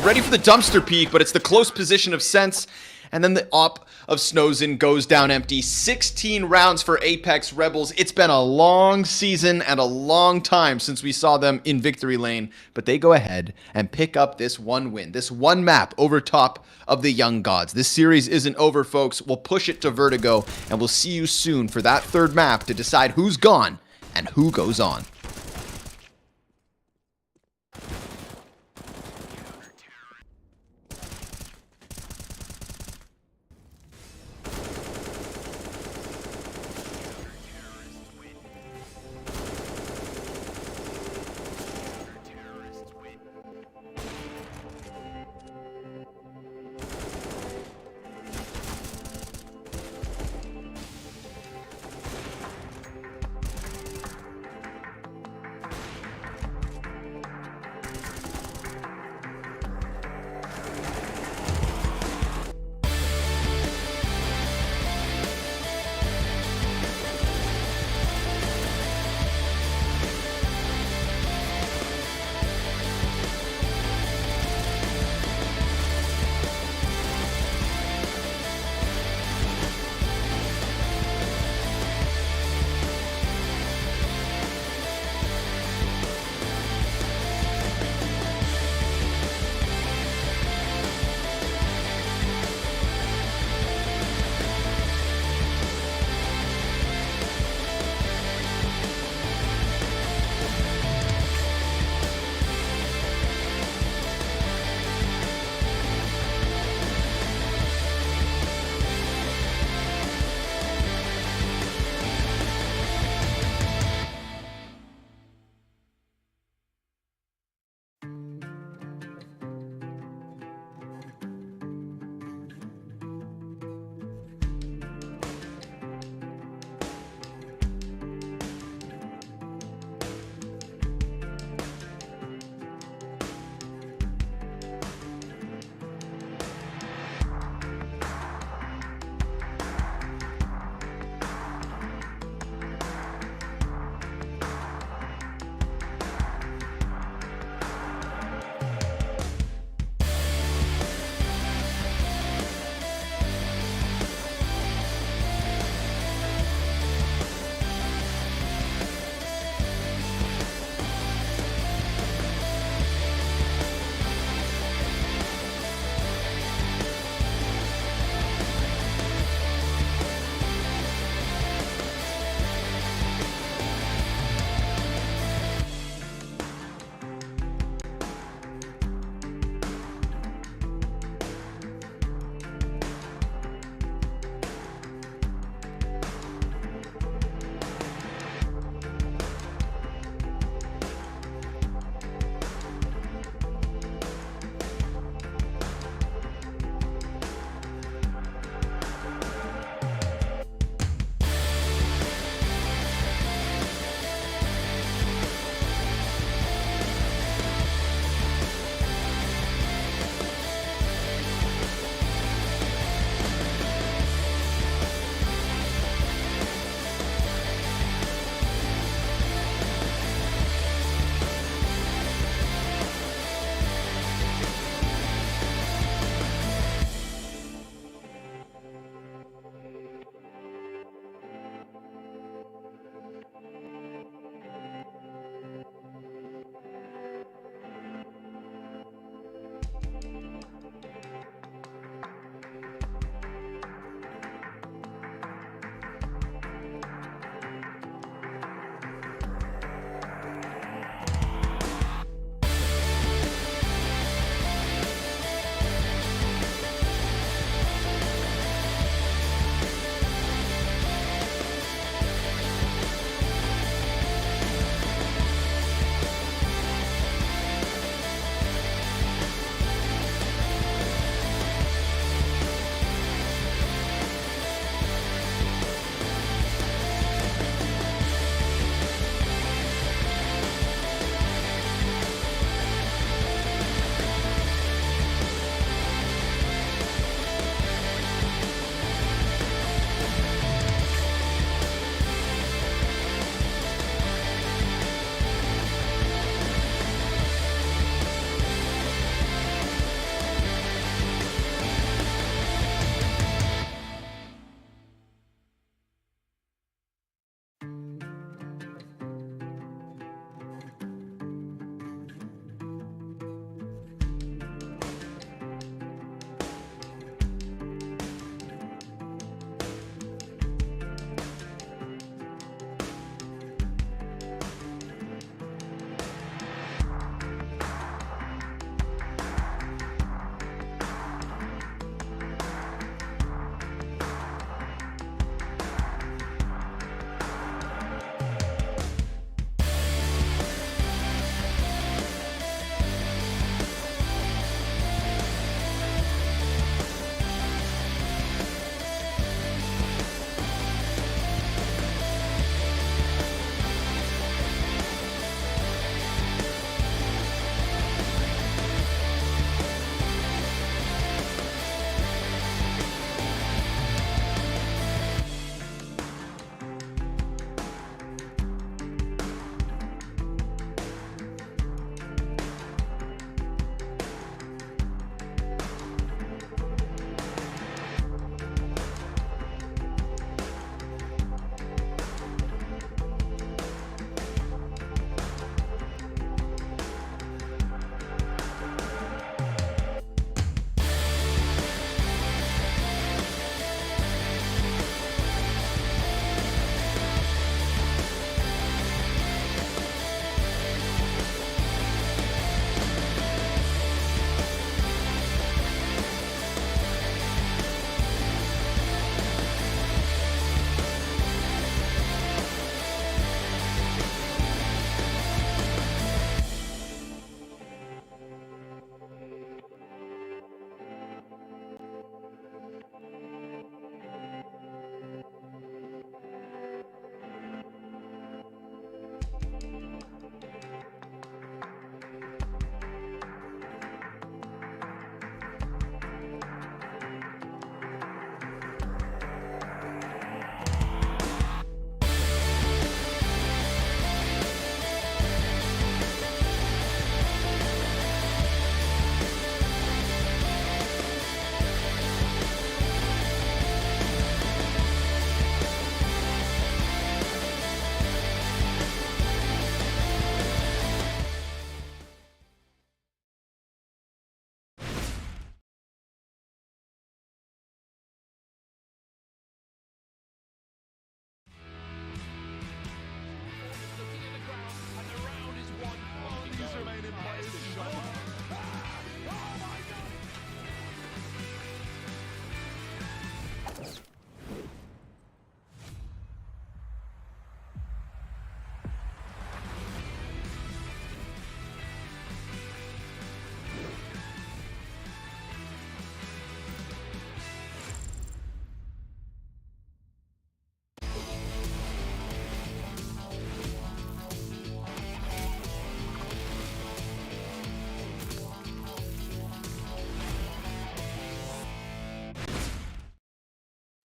Ready for the dumpster peek, but it's the close position of Sense. And then the op of Snozen goes down empty. 16 rounds for Apeks Rebels. It's been a long season and a long time since we saw them in victory lane. But they go ahead and pick up this one win, this one map over top of the Young Gods. This series isn't over, folks. We'll push it to Vertigo, and we'll see you soon for that 3rd map to decide who's gone and who goes on.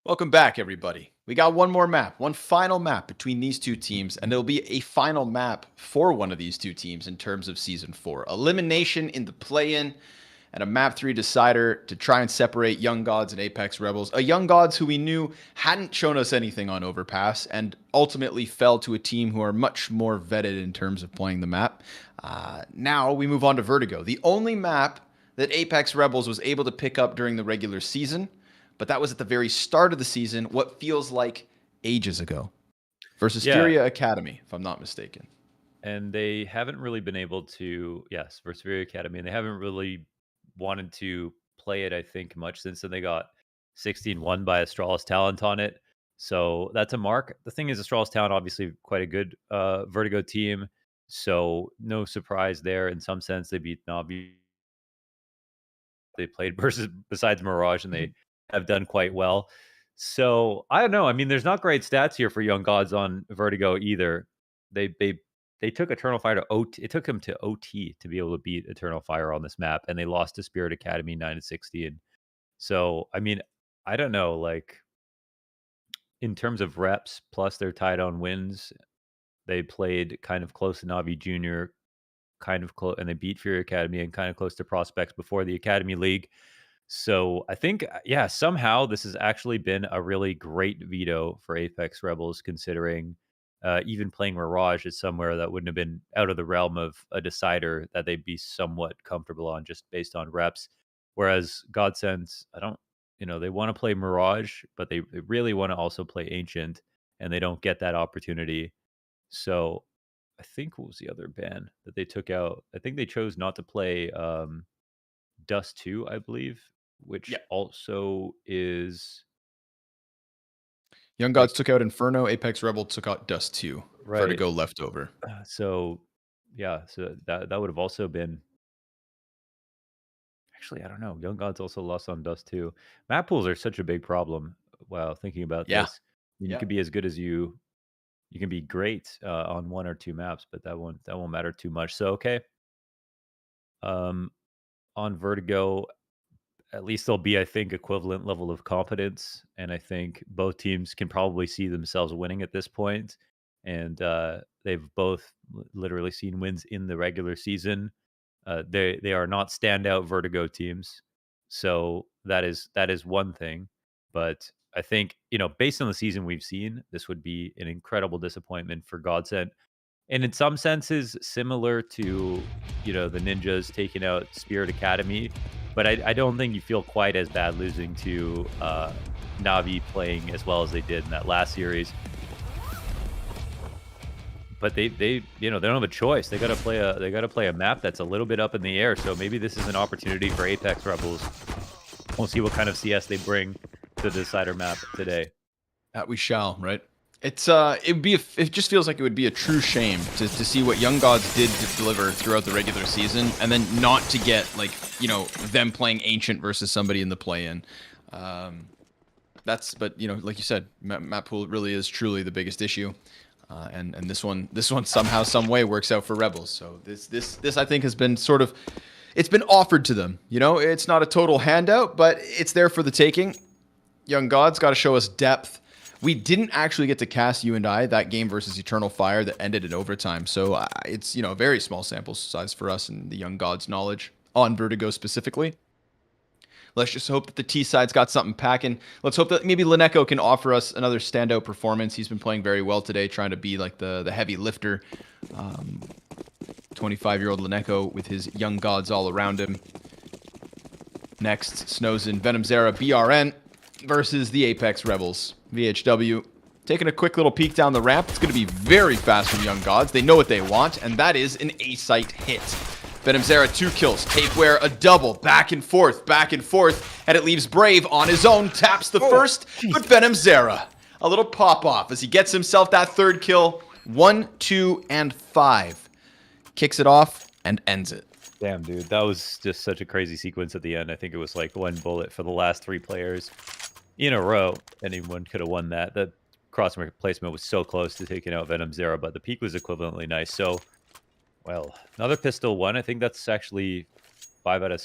Welcome back, everybody. We got one more map, one final map between these two teams, and it'll be a final map for one of these two teams in terms of Season 4. Elimination in the play-in, and a Map 3 decider to try and separate Young Gods and Apeks Rebels. A Young Gods who we knew hadn't shown us anything on Overpass, and ultimately fell to a team who are much more vetted in terms of playing the map. Now we move on to Vertigo, the only map that Apeks Rebels was able to pick up during the regular season, but that was at the very start of the season, what feels like ages ago, versus Styria Academy, if I'm not mistaken. And they haven't really been able to, yes, versus Styria Academy, and they haven't really wanted to play it, I think, much since then they got 16-1 by Astralis Talent on it. So that's a mark. The thing is, Astralis Talent, obviously quite a good Vertigo team, so no surprise there. In some sense, they beat Navi. They played versus besides Mirage, and they have done quite well. So I don't know. I mean, there's not great stats here for Young Gods on Vertigo either. They took Eternal Fire to OT. It took them to OT to be able to beat Eternal Fire on this map, and they lost to Spirit Academy 9-16. So I mean, I don't know. Like in terms of reps, plus they're tied on wins. They played kind of close to Navi Junior, kind of close, and they beat Fury Academy and kind of close to Prospects before the Academy League. So I think, yeah, somehow this has actually been a really great veto for Apeks Rebels, considering even playing Mirage is somewhere that wouldn't have been out of the realm of a decider that they'd be somewhat comfortable on just based on reps. Whereas Godsends, I don't, they want to play Mirage, but they really want to also play Ancient, and they don't get that opportunity. So I think, what was the other ban that they took out? I think they chose not to play Dust 2, I believe, which also is Young Gods took out Inferno, Apeks Rebel took out Dust 2. right. Vertigo left over. So yeah, so that would have also been. Actually, I don't know. Young Gods also lost on Dust 2. Map pools are such a big problem. Wow, thinking about this, you could be as good as you can be great on one or two maps, but that won't matter too much. So okay, on Vertigo, at least there'll be, I think, equivalent level of confidence, and I think both teams can probably see themselves winning at this point. And they've both literally seen wins in the regular season. They are not standout Vertigo teams, so that is one thing. But I think, based on the season we've seen, this would be an incredible disappointment for Godsend. And in some senses, similar to, the Ninjas taking out Spirit Academy. But I don't think you feel quite as bad losing to Navi playing as well as they did in that last series. But they don't have a choice. They gotta play a map that's a little bit up in the air. So maybe this is an opportunity for Apeks Rebels. We'll see what kind of CS they bring to the decider map today. That we shall, right? It just feels like it would be a true shame to see what Young Gods did to deliver throughout the regular season, and then not to get them playing Ancient versus somebody in the play-in. But like you said, map pool really is truly the biggest issue, and this one somehow, some way works out for Rebels. So this I think has been it's been offered to them. It's not a total handout, but it's there for the taking. Young Gods got to show us depth. We didn't actually get to cast you and I that game versus Eternal Fire that ended in overtime. So it's, a very small sample size for us and the Young Gods knowledge on Vertigo specifically. Let's just hope that the T side's got something packing. Let's hope that maybe Leneko can offer us another standout performance. He's been playing very well today, trying to be like the heavy lifter. 25-year-old Leneko with his Young Gods all around him. Next, Snowzen, Venom Zera, BRN versus the Apeks Rebels. VHW taking a quick little peek down the ramp. It's going to be very fast from Young Gods. They know what they want, and that is an A-site hit. Venom Zera, 2 kills. Tapeware, a double. Back and forth, and it leaves Brave on his own. Taps the first, but Venom Zera, a little pop-off as he gets himself that 3rd kill. 1, 2, and 5. Kicks it off and ends it. Damn, dude. That was just such a crazy sequence at the end. I think it was like 1 bullet for the last 3 players in a row. Anyone could have won that. That cross-market placement was so close to taking out Venom Zera, but the peak was equivalently nice. So, well, another pistol 1. I think that's actually 4 out of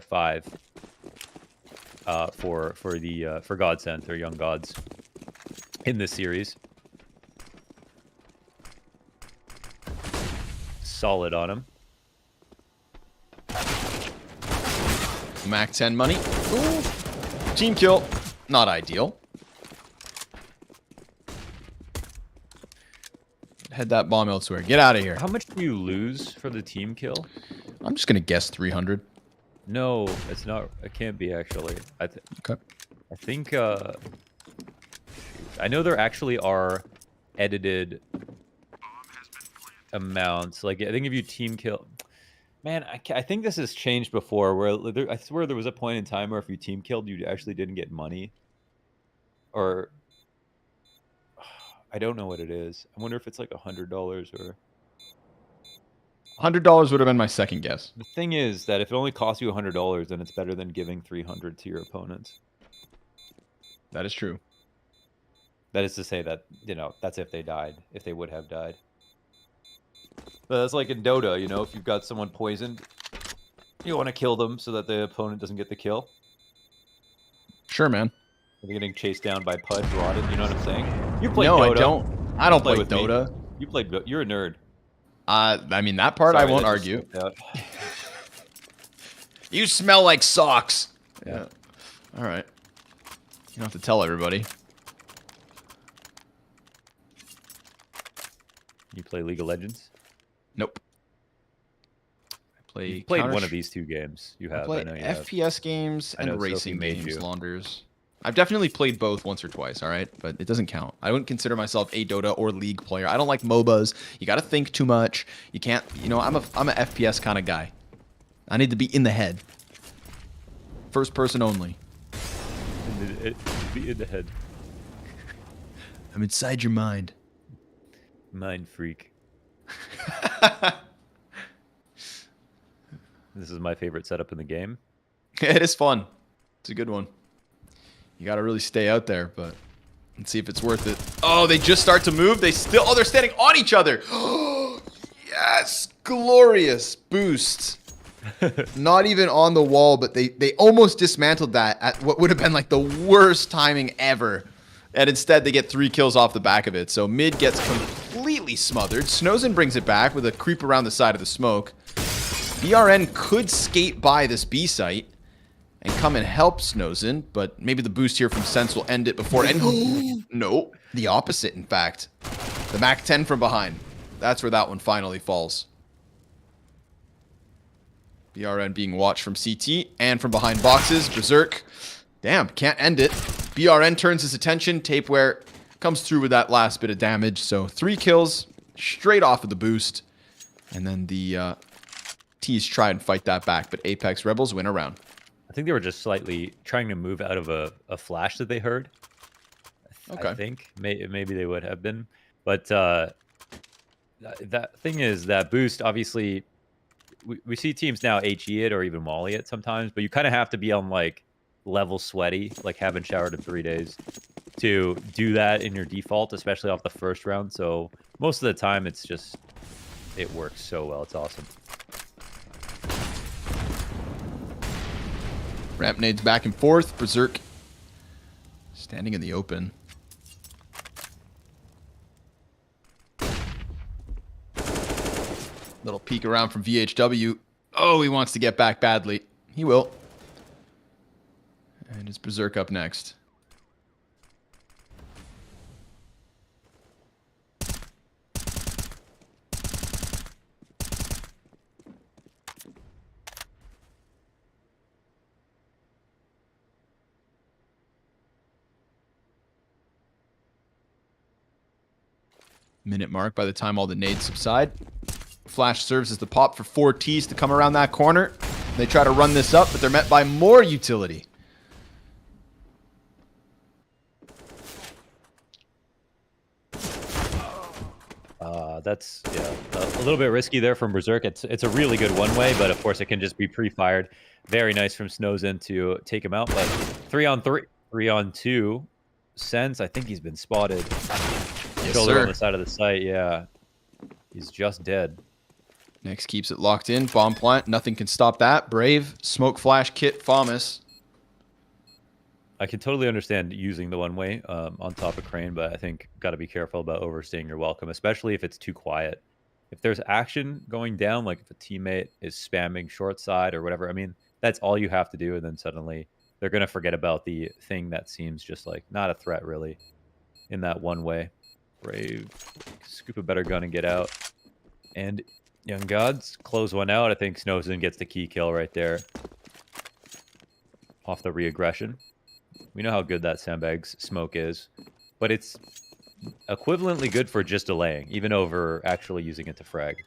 5. for Godsend or Young Gods in this series. Solid on him. Mac 10 money. Ooh. Team kill. Not ideal. Head that bomb elsewhere. Get out of here. How much do you lose for the team kill? I'm just going to guess 300. No, it's not. It can't be actually. Okay. I think. I know there actually are edited amounts. Like I think if you team kill, man, I think this has changed before. Where I swear there was a point in time where if you team killed, you actually didn't get money. Or I don't know what it is. I wonder if it's like $100 or. $100 would have been my second guess. The thing is that if it only costs you $100, then it's better than giving 300 to your opponents. That is true. That is to say that, you know, that's if they died, if they would have died. But that's like in Dota, you know, if you've got someone poisoned, you want to kill them so that the opponent doesn't get the kill. Sure, man. They're getting chased down by Pudge, rotted, you know what I'm saying? You play No, Dota. I don't play with Dota. Me. You played, you're a nerd. I mean, that part Sorry, I won't argue. You smell like socks. Yeah. All right. You don't have to tell everybody. You play League of Legends? Nope. You've played one of these two games. You have. I play FPS games and racing games, Launders. I've definitely played both once or twice, all right? But it doesn't count. I wouldn't consider myself a Dota or League player. I don't like MOBAs. You got to think too much. You can't, you know, I'm a FPS kind of guy. I need to be in the head. First person only. Be in the head. I'm inside your mind. Mind freak. This is my favorite setup in the game. It is fun. It's a good one. You got to really stay out there, but let's see if it's worth it. Oh, they just start to move. They're standing on each other. Yes, glorious boost. Not even on the wall, but they almost dismantled that at what would have been like the worst timing ever. And instead, they get 3 kills off the back of it. So mid gets completely smothered. Snozen brings it back with a creep around the side of the smoke. BRN could skate by this B site and come and help Snozen, but maybe the boost here from Sense will end it before it ends. No, the opposite, in fact. The Mac 10 from behind. That's where that one finally falls. BRN being watched from CT and from behind boxes. Berserk. Damn, can't end it. BRN turns his attention. Tapeware comes through with that last bit of damage. So 3 kills straight off of the boost. And then the T's try and fight that back, but Apeks Rebels win a round. I think they were just slightly trying to move out of a flash that they heard. Okay. I think maybe they would have been. But that thing is that boost, obviously, we see teams now HE it or even Molly it sometimes, but you kind of have to be on like level sweaty, like haven't showered in 3 days, to do that in your default, especially off the first round. So most of the time it's just, it works so well. It's awesome. Ramp nades back and forth. Berserk standing in the open. Little peek around from VHW. Oh, he wants to get back badly. He will. And it's Berserk up next. Minute mark by the time all the nades subside. Flash serves as the pop for 4 Ts to come around that corner. They try to run this up, but they're met by more utility. That's a little bit risky there from Berserk. It's a really good one-way, but of course it can just be pre-fired. Very nice from Snozen to take him out, but 3-on-3, 3-on-2. Sense, I think he's been spotted. Yes, Shoulder sir. on the side of the site, yeah. He's just dead. Next keeps it locked in. Bomb plant. Nothing can stop that. Brave. Smoke flash kit. Famas. I can totally understand using the one-way on top of Crane, but I think got to be careful about overstaying your welcome, especially if it's too quiet. If there's action going down, like if a teammate is spamming short side or whatever, I mean, that's all you have to do, and then suddenly they're going to forget about the thing that seems just like not a threat really in that one way. Brave, scoop a better gun and get out. And Young Gods close one out. I think Snowson gets the key kill right there off the re-aggression. We know how good that sandbags smoke is, but it's equivalently good for just delaying, even over actually using it to frag.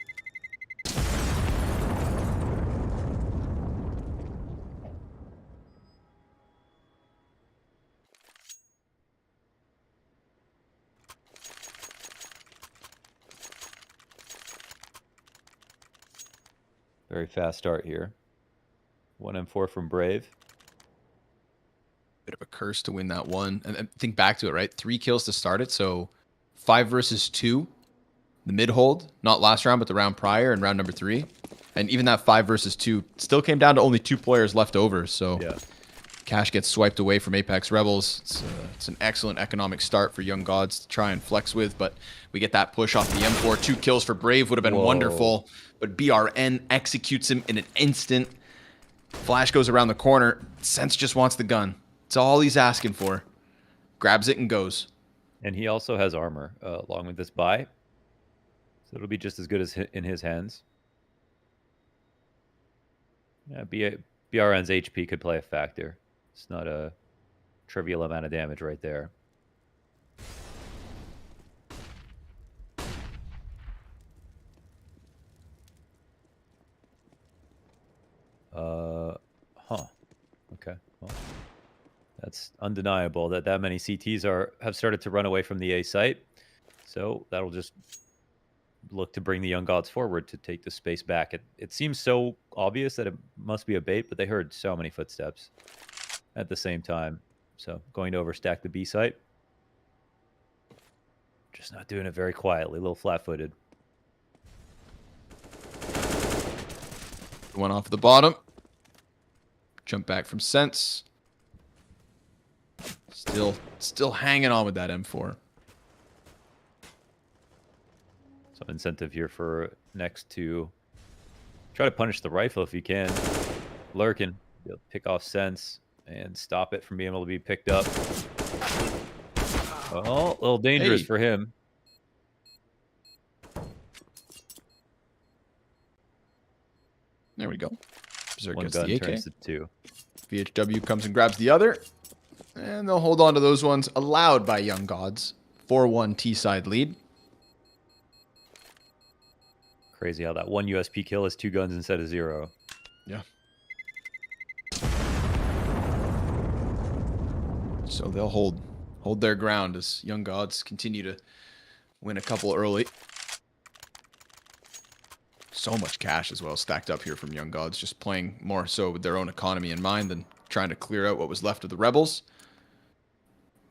Very fast start here. 1M4 from Brave. Bit of a curse to win that one. And think back to it, right? 3 kills to start it. So 5 versus 2. The mid hold, not last round, but the round prior and round number 3. And even that 5 versus 2 still came down to only 2 players left over. So yeah. Cash gets swiped away from Apeks Rebels. It's an excellent economic start for Young Gods to try and flex with, but we get that push off the M4. 2 kills for Brave would have been wonderful, but BRN executes him in an instant. Flash goes around the corner. Sense just wants the gun. It's all he's asking for. Grabs it and goes. And he also has armor along with this buy. So it'll be just as good as in his hands. Yeah, BRN's HP could play a factor. It's not a trivial amount of damage right there. Okay. Well, that's undeniable that many CTs have started to run away from the A site. So that'll just look to bring the Young Gods forward to take the space back. It seems so obvious that it must be a bait, but they heard so many footsteps at the same time. So going to overstack the B site. Just not doing it very quietly, a little flat-footed. One off the bottom. Jump back from Sense. Still hanging on with that M4. Some incentive here for next to try to punish the rifle if you can. Lurkin, you'll pick off Sense and stop it from being able to be picked up. Well, a little dangerous for him. There we go. Berserk One gets gun the AK. turns to 2. VHW comes and grabs the other. And they'll hold on to those ones allowed by Young Gods. 4-1 T-side lead. Crazy how that one USP kill is 2 guns instead of 0. Yeah. So they'll hold their ground as Young Gods continue to win a couple early. So much cash as well stacked up here from Young Gods, just playing more so with their own economy in mind than trying to clear out what was left of the Rebels.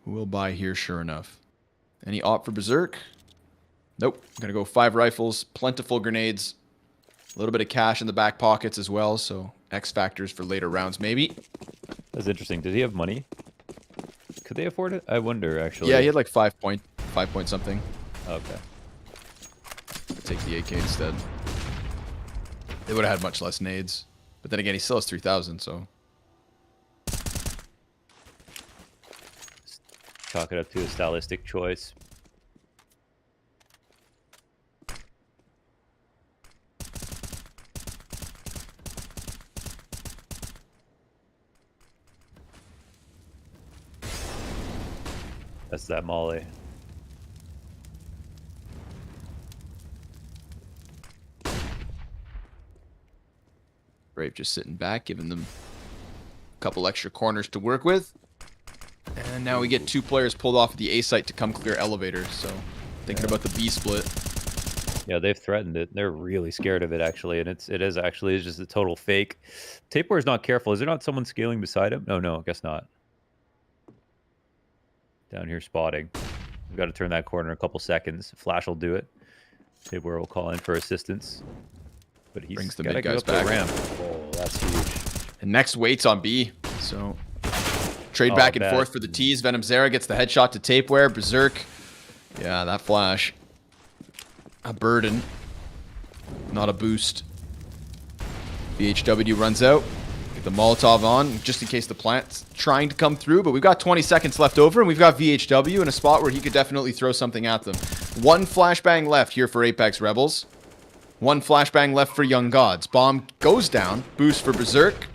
Who will buy here, sure enough? Any opt for Berserk? Nope. Gonna go 5 rifles, plentiful grenades, a little bit of cash in the back pockets as well, so X factors for later rounds maybe. That's interesting. Did he have money? Could they afford it? I wonder, actually. Yeah, he had like 5 point something. Okay. Take the AK instead. They would have had much less nades. But then again, he still has 3,000, so. Chalk it up to a stylistic choice. That's that molly. Brave just sitting back, giving them a couple extra corners to work with. And now we get 2 players pulled off of the A site to come clear elevators. So thinking about the B split. Yeah, they've threatened it. They're really scared of it, actually, and it is actually just a total fake. Tapeware is not careful. Is there not someone scaling beside him? No, I guess not. Down here spotting. We've got to turn that corner in a couple seconds. Flash will do it. Tapeware will call in for assistance. But he's Brings the got to mid go guys up the back. ramp. Oh, that's huge. And next waits on B. So Trade Oh, back and bad. forth for the tease. Venom Zera gets the headshot to Tapeware. Berserk. Yeah, that flash. A burden. Not a boost. VHW runs out. Get the Molotov on, just in case the plant's trying to come through. But we've got 20 seconds left over, and we've got VHW in a spot where he could definitely throw something at them. One flashbang left here for Apeks Rebels. One flashbang left for Young Gods. Bomb goes down. Boost for Berserk.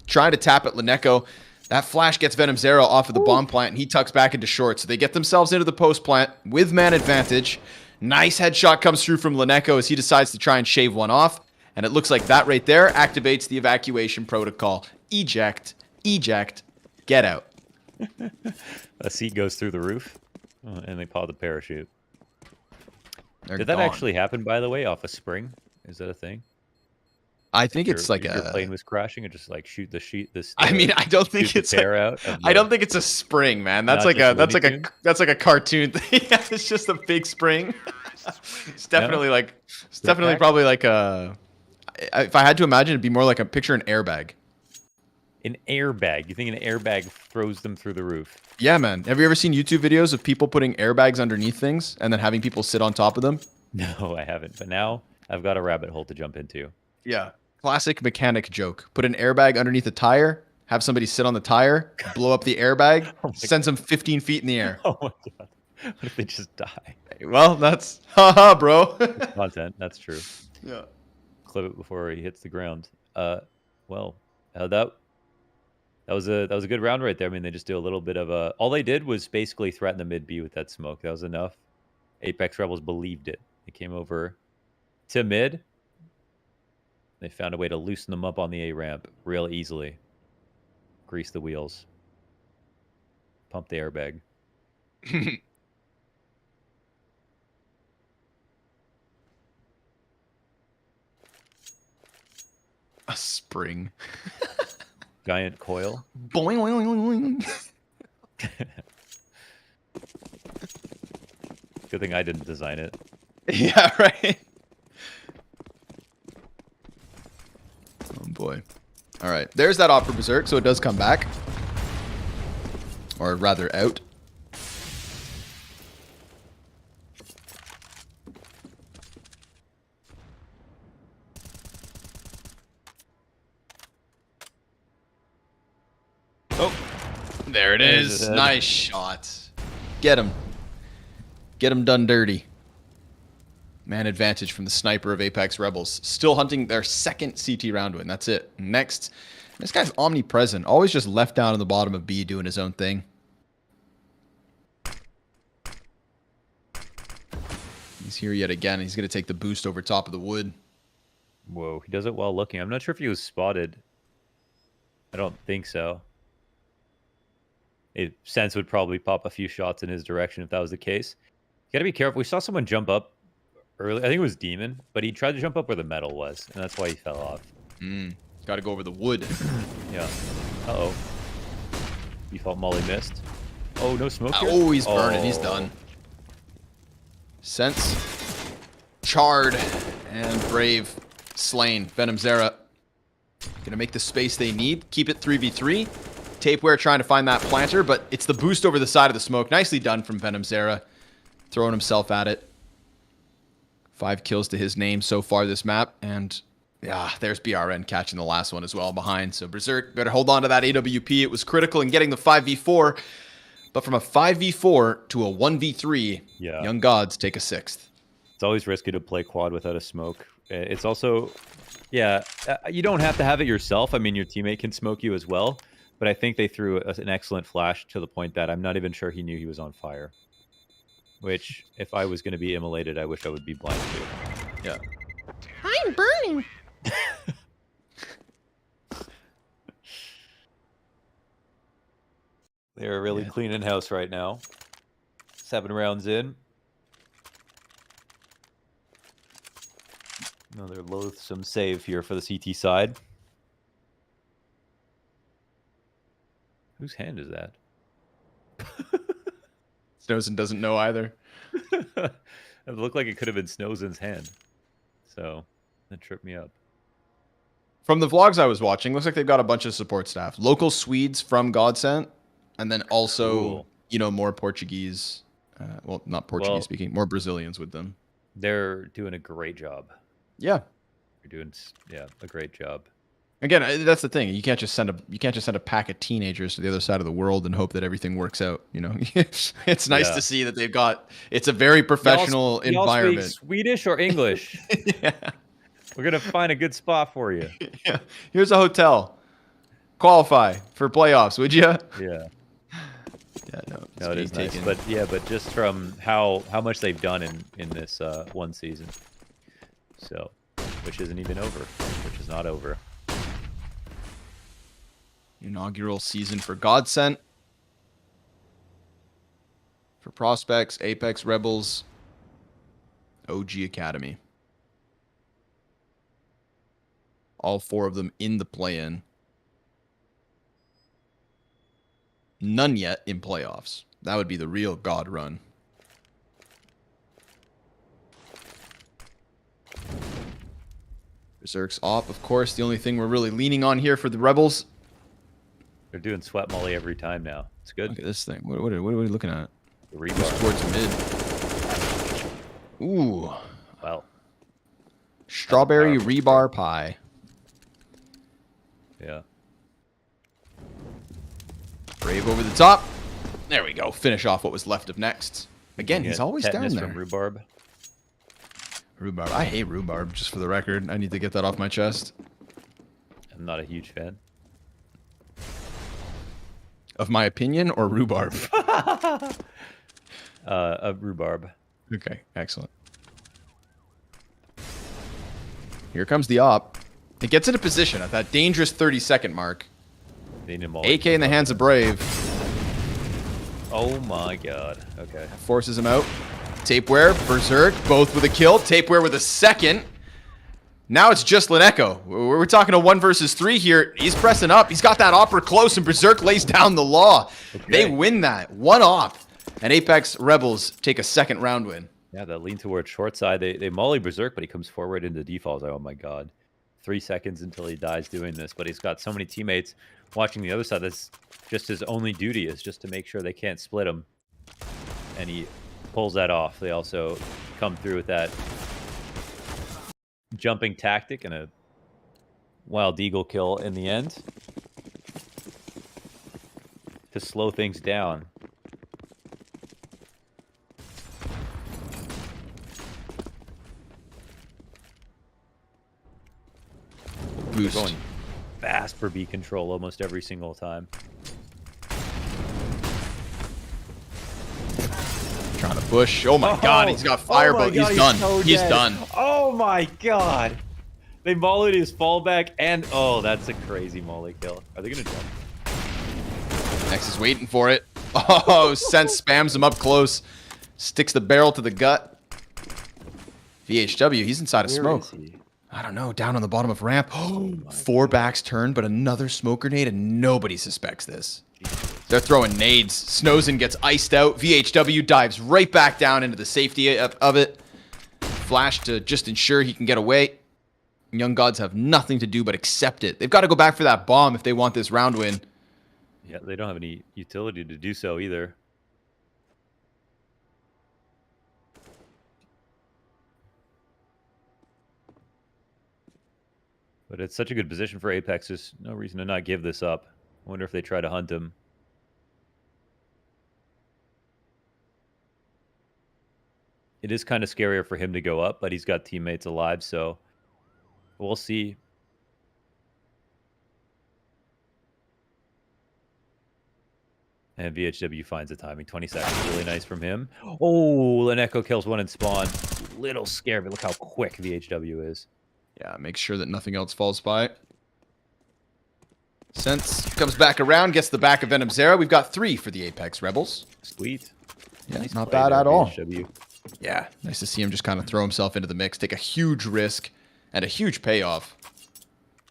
Trying to tap at Leneko. That flash gets Venom Zero off of the bomb plant, and he tucks back into short. So they get themselves into the post plant with man advantage. Nice headshot comes through from Leneko as he decides to try and shave one off. And it looks like that right there activates the evacuation protocol. Eject. Eject. Get out. A seat goes through the roof, and they pop the parachute. They're Did that gone. actually happen, by the way, off a spring? Is that a thing? I think it's like your a... plane was crashing and just like shoot the sheet. This. I mean, I don't think shoot it's the like, tear out. I don't think it's a spring, man. That's Not like a just Looney that's like a cartoon thing. Yeah, it's just a big spring. It's definitely like it's definitely Jetpack? probably like a... If I had to imagine, it'd be more like a picture an airbag. An airbag. You think an airbag throws them through the roof? Yeah, man. Have you ever seen YouTube videos of people putting airbags underneath things and then having people sit on top of them? No, I haven't. But now I've got a rabbit hole to jump into. Yeah. Classic mechanic joke. Put an airbag underneath a tire, have somebody sit on the tire, blow up the airbag, sends them 15 feet in the air. Oh my god! What if they just die? Well, that's haha, bro. Content. That's true. Yeah. Clip it before he hits the ground. Well, that was a good round right there. I mean, they just do a little bit of a. All they did was basically threaten the mid B with that smoke. That was enough. Apeks Rebels believed it. They came over to mid. They found a way to loosen them up on the A ramp real easily. Grease the wheels. Pump the airbag. A spring. Giant coil. Boing, boing, boing, boing. Good thing I didn't design it. Yeah, right. Oh boy. All right, there's that Opera Berserk, so it does come back. Or rather out. Oh, there it There's is. his head. Nice shot. Get him. Get him done dirty. Man advantage from the sniper of Apeks Rebels. Still hunting their second CT round win. That's it. Next, this guy's omnipresent. Always just left down in the bottom of B doing his own thing. He's here yet again. He's going to take the boost over top of the wood. Whoa, he does it while looking. I'm not sure if he was spotted. I don't think so. Sense would probably pop a few shots in his direction if that was the case. You gotta be careful. We saw someone jump up early. I think it was Demon, but he tried to jump up where the metal was, and that's why he fell off. Got to go over the wood. Yeah. Uh-oh. Default Molly missed. Oh, no smoke here? Oh, he's burning. He's done. Sense. Charred. And Brave. Slain. Venom Zera. Gonna make the space they need. Keep it 3v3. Tapeware trying to find that planter, but it's the boost over the side of the smoke. Nicely done from Venom Zera. Throwing himself at it. 5 kills to his name so far this map. And yeah, there's BRN catching the last one as well behind. So Berserk better hold on to that AWP. It was critical in getting the 5v4. But from a 5v4 to a 1v3, Yeah. Young Gods take a 6th. It's always risky to play quad without a smoke. It's also, yeah, you don't have to have it yourself. I mean, your teammate can smoke you as well. But I think they threw an excellent flash to the point that I'm not even sure he knew he was on fire. Which, if I was going to be immolated, I wish I would be blind too. Yeah. I'm burning. They're really cleaning house right now. 7 rounds in. Another loathsome save here for the CT side. Whose hand is that? Snowson doesn't know either. It looked like it could have been Snowzen's hand. So, that tripped me up. From the vlogs I was watching, looks like they've got a bunch of support staff. Local Swedes from Godsent And then also, Cool. you know, more Portuguese, well, not Portuguese speaking, more Brazilians with them. They're doing a great job. Yeah. They're doing, a great job. Again, that's the thing. You can't just send a pack of teenagers to the other side of the world and hope that everything works out. You know, it's nice to see that they've got. It's a very professional environment. Y'all speak Swedish or English? Yeah. We're gonna find a good spot for you. Yeah. Here's a hotel. Qualify for playoffs, would you? Yeah. Yeah. No, it is nice. But just from how much they've done in this one season, so which isn't even over, which is not over. Inaugural season for Godsent. For Prospects, Apeks Rebels, OG Academy. All 4 of them in the play-in. None yet in playoffs. That would be the real God run. Berserk's op, of course, the only thing we're really leaning on here for the Rebels. They're doing sweat molly every time now. It's good. Look at this thing. What are we looking at? The rebar. Towards mid. Ooh. Wow. Strawberry rebar pie. Yeah. Brave over the top. There we go. Finish off what was left of next. Again, he's always down tetanus there. From rhubarb. Rhubarb. I hate rhubarb, just for the record. I need to get that off my chest. I'm not a huge fan. Of my opinion or rhubarb? Of rhubarb. Okay, excellent. Here comes the op. It gets into position at that dangerous 30-second mark. AK in the hands of Brave. Oh my god. Okay. Forces him out. Tapeware, Berserk, both with a kill. Tapeware with a second. Now it's just Lineko. We're talking a 1 versus 3 here. He's pressing up. He's got that opera close, and Berserk lays down the law. Okay. They win that. 1 op. And Apeks Rebels take a second round win. Yeah, that lean towards short side. They molly Berserk, but he comes forward into default. Like, oh my god. 3 seconds until he dies doing this. But he's got so many teammates watching the other side. That's just his only duty, is just to make sure they can't split him. And he pulls that off. They also come through with that jumping tactic and a wild eagle kill in the end to slow things down. Boost. Going fast for B control almost every single time. Trying to push. Oh my god, he's got firebolt. He's done. So he's done. Oh my god. They mollied his fallback and oh, that's a crazy molly kill. Are they gonna jump? Next is waiting for it. Oh, Sense spams him up close. Sticks the barrel to the gut. VHW, he's inside of smoke. I don't know, down on the bottom of ramp. Oh, 4 backs turn, but another smoke grenade, and nobody suspects this. They're throwing nades. Snowzen gets iced out. VHW dives right back down into the safety of it. Flash to just ensure he can get away. Young Gods have nothing to do but accept it. They've got to go back for that bomb if they want this round win. Yeah, they don't have any utility to do so either. But it's such a good position for Apeks. There's no reason to not give this up. I wonder if they try to hunt him. It is kind of scarier for him to go up, but he's got teammates alive, so we'll see. And VHW finds the timing. 20 seconds, really nice from him. Oh, Lineko kills one in spawn. Little scary, but look how quick VHW is. Yeah, make sure that nothing else falls by. Sense comes back around, gets the back of Venom Zera. We've got 3 for the Apeks Rebels. Sweet. Yeah, nice not play bad there, at all. VHW. Yeah, nice to see him just kind of throw himself into the mix, take a huge risk, and a huge payoff.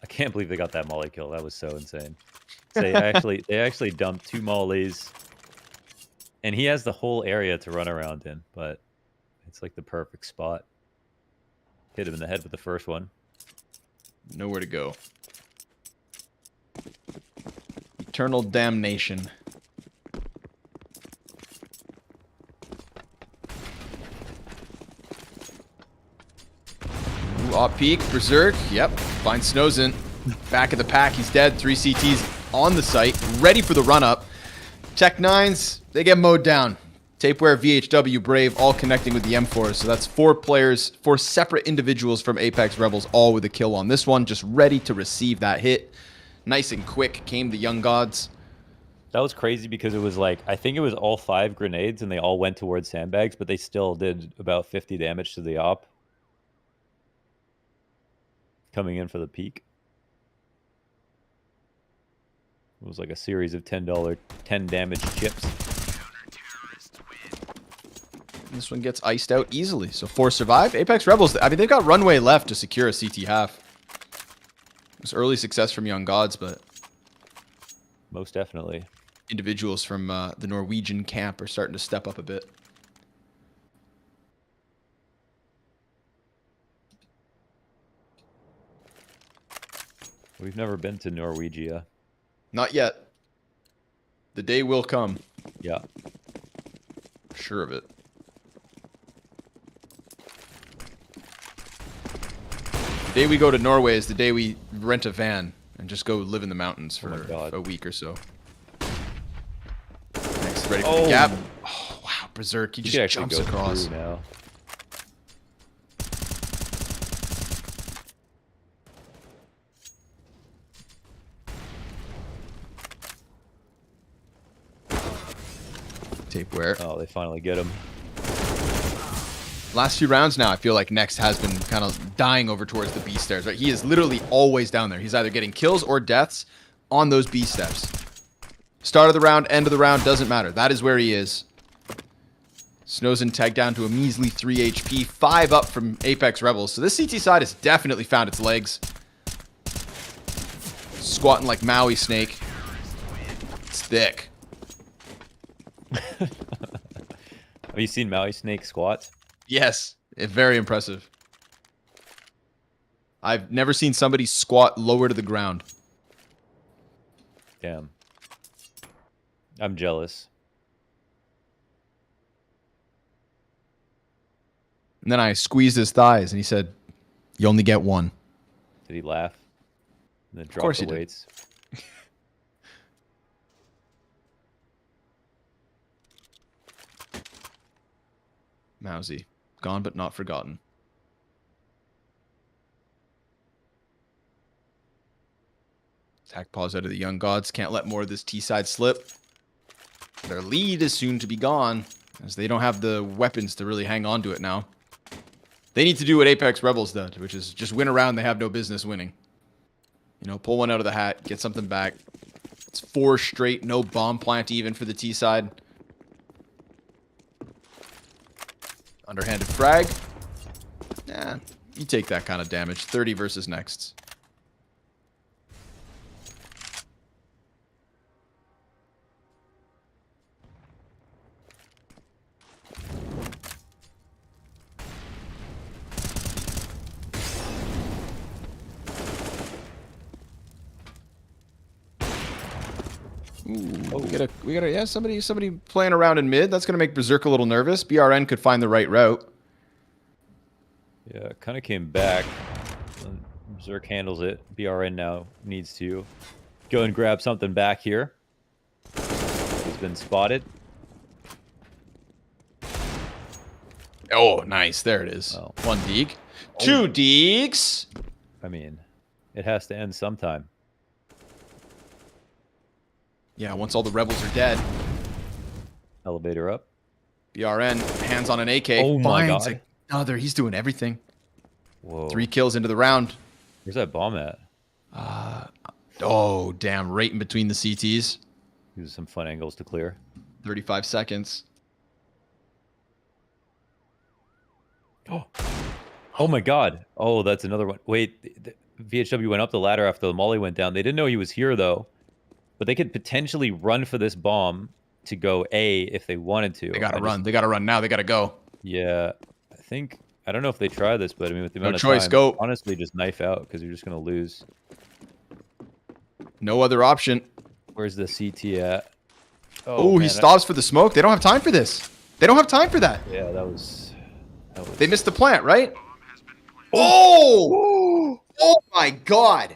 I can't believe they got that molly kill. That was so insane. They actually dumped 2 mollies, and he has the whole area to run around in, but it's like the perfect spot. Hit him in the head with the first one. Nowhere to go. Eternal damnation. Bot peek, Berserk. Yep, finds Snowzen. Back of the pack, he's dead. 3 CTs on the site, ready for the run-up. Tech 9s, they get mowed down. Tapeware, VHW, Brave, all connecting with the M4s. So that's 4 players, 4 separate individuals from Apeks Rebels, all with a kill on this one, just ready to receive that hit. Nice and quick came the Young Gods. That was crazy because it was like, I think it was all 5 grenades and they all went towards sandbags, but they still did about 50 damage to the op. Coming in for the peak. It was like a series of $10 damage chips. This one gets iced out easily. So 4 survive. Apeks Rebels, I mean, they've got runway left to secure a CT half. It was early success from Young Gods, but Most definitely. individuals from the Norwegian camp are starting to step up a bit. We've never been to Norwegia. Not yet. The day will come. Yeah. Sure of it. The day we go to Norway is the day we rent a van and just go live in the mountains for a week or so. Next, ready for the gap. Oh, wow, Berserk. He just jumps across. Now. Tapeware. Oh, they finally get him. Last few rounds now, I feel like Next has been kind of dying over towards the B stairs, right? He is literally always down there. He's either getting kills or deaths on those B steps. Start of the round, end of the round, doesn't matter. That is where he is. Snowzen tagged down to a measly 3 HP, 5 up from Apeks Rebels. So this CT side has definitely found its legs. Squatting like Maui Snake. It's thick. Have you seen Maui Snake squats? Yes, very impressive. I've never seen somebody squat lower to the ground. Damn. I'm jealous. And then I squeezed his thighs, and he said, "You only get one." Did he laugh? And then drop course the he did. weights. Mousy. Gone but not forgotten. Attack pause out of the Young Gods. Can't let more of this T-side slip. Their lead is soon to be gone, as they don't have the weapons to really hang on to it now. They need to do what Apeks Rebels did, which is just win a round they have no business winning. You know, pull one out of the hat, get something back. It's 4 straight, no bomb plant even for the T-side. Underhanded frag. Nah, you take that kind of damage. 30 versus Nexts. Ooh, we gotta, yeah, somebody playing around in mid. That's gonna make Berserk a little nervous. BRN could find the right route. Yeah, kind of came back. Berserk handles it. BRN now needs to go and grab something back here. He's been spotted. Oh, nice. There it is. Oh. 1 Deeg. 2 Deegs. I mean, it has to end sometime. Yeah, once all the rebels are dead. Elevator up. BRN, hands on an AK. Oh my finds God. another. He's doing everything. Whoa. 3 kills into the round. Where's that bomb at? Oh, damn. Right in between the CTs. These are some fun angles to clear. 35 seconds. Oh my God. Oh, that's another one. Wait, VHW went up the ladder after the molly went down. They didn't know he was here, though. But they could potentially run for this bomb to go A if they wanted to. They gotta run. They gotta run now. They gotta go. Yeah. I don't know if they try this, but I mean, with the amount of choice, time, go. honestly, just knife out because you're just going to lose. No other option. Where's the CT at? Oh, man, he stops for the smoke. They don't have time for this. They don't have time for that. Yeah, that was... They missed the plant, right? Oh! Oh my god!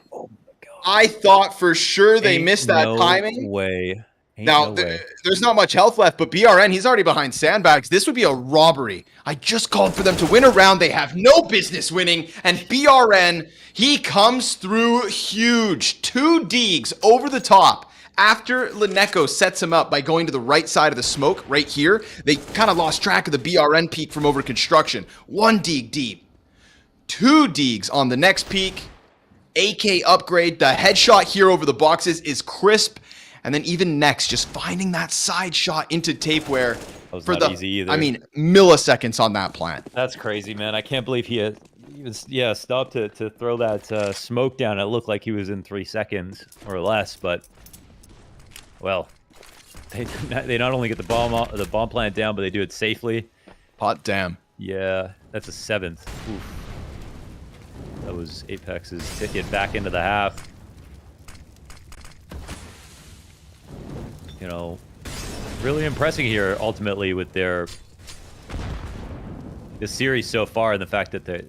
I thought for sure they missed that timing. Way. Now, there's not much health left, but BRN, he's already behind sandbags. This would be a robbery. I just called for them to win a round they have no business winning, and BRN, he comes through huge. 2 Deegs over the top. After Lineko sets him up by going to the right side of the smoke right here, they kind of lost track of the BRN peak from over construction. 1 Deeg deep. 2 Deegs on the next peak. AK upgrade. The headshot here over the boxes is crisp. And then even next, just finding that side shot into tapeware for the easy either. I mean, milliseconds on that plant. That's crazy, man. I can't believe he had even stopped to throw that smoke down. It looked like he was in 3 seconds or less, but well, they not only get the bomb plant down, but they do it safely. Hot damn. Yeah, that's a 7th. Oof. That was Apex's ticket back into the half. You know, really impressing here ultimately with the series so far, and the fact that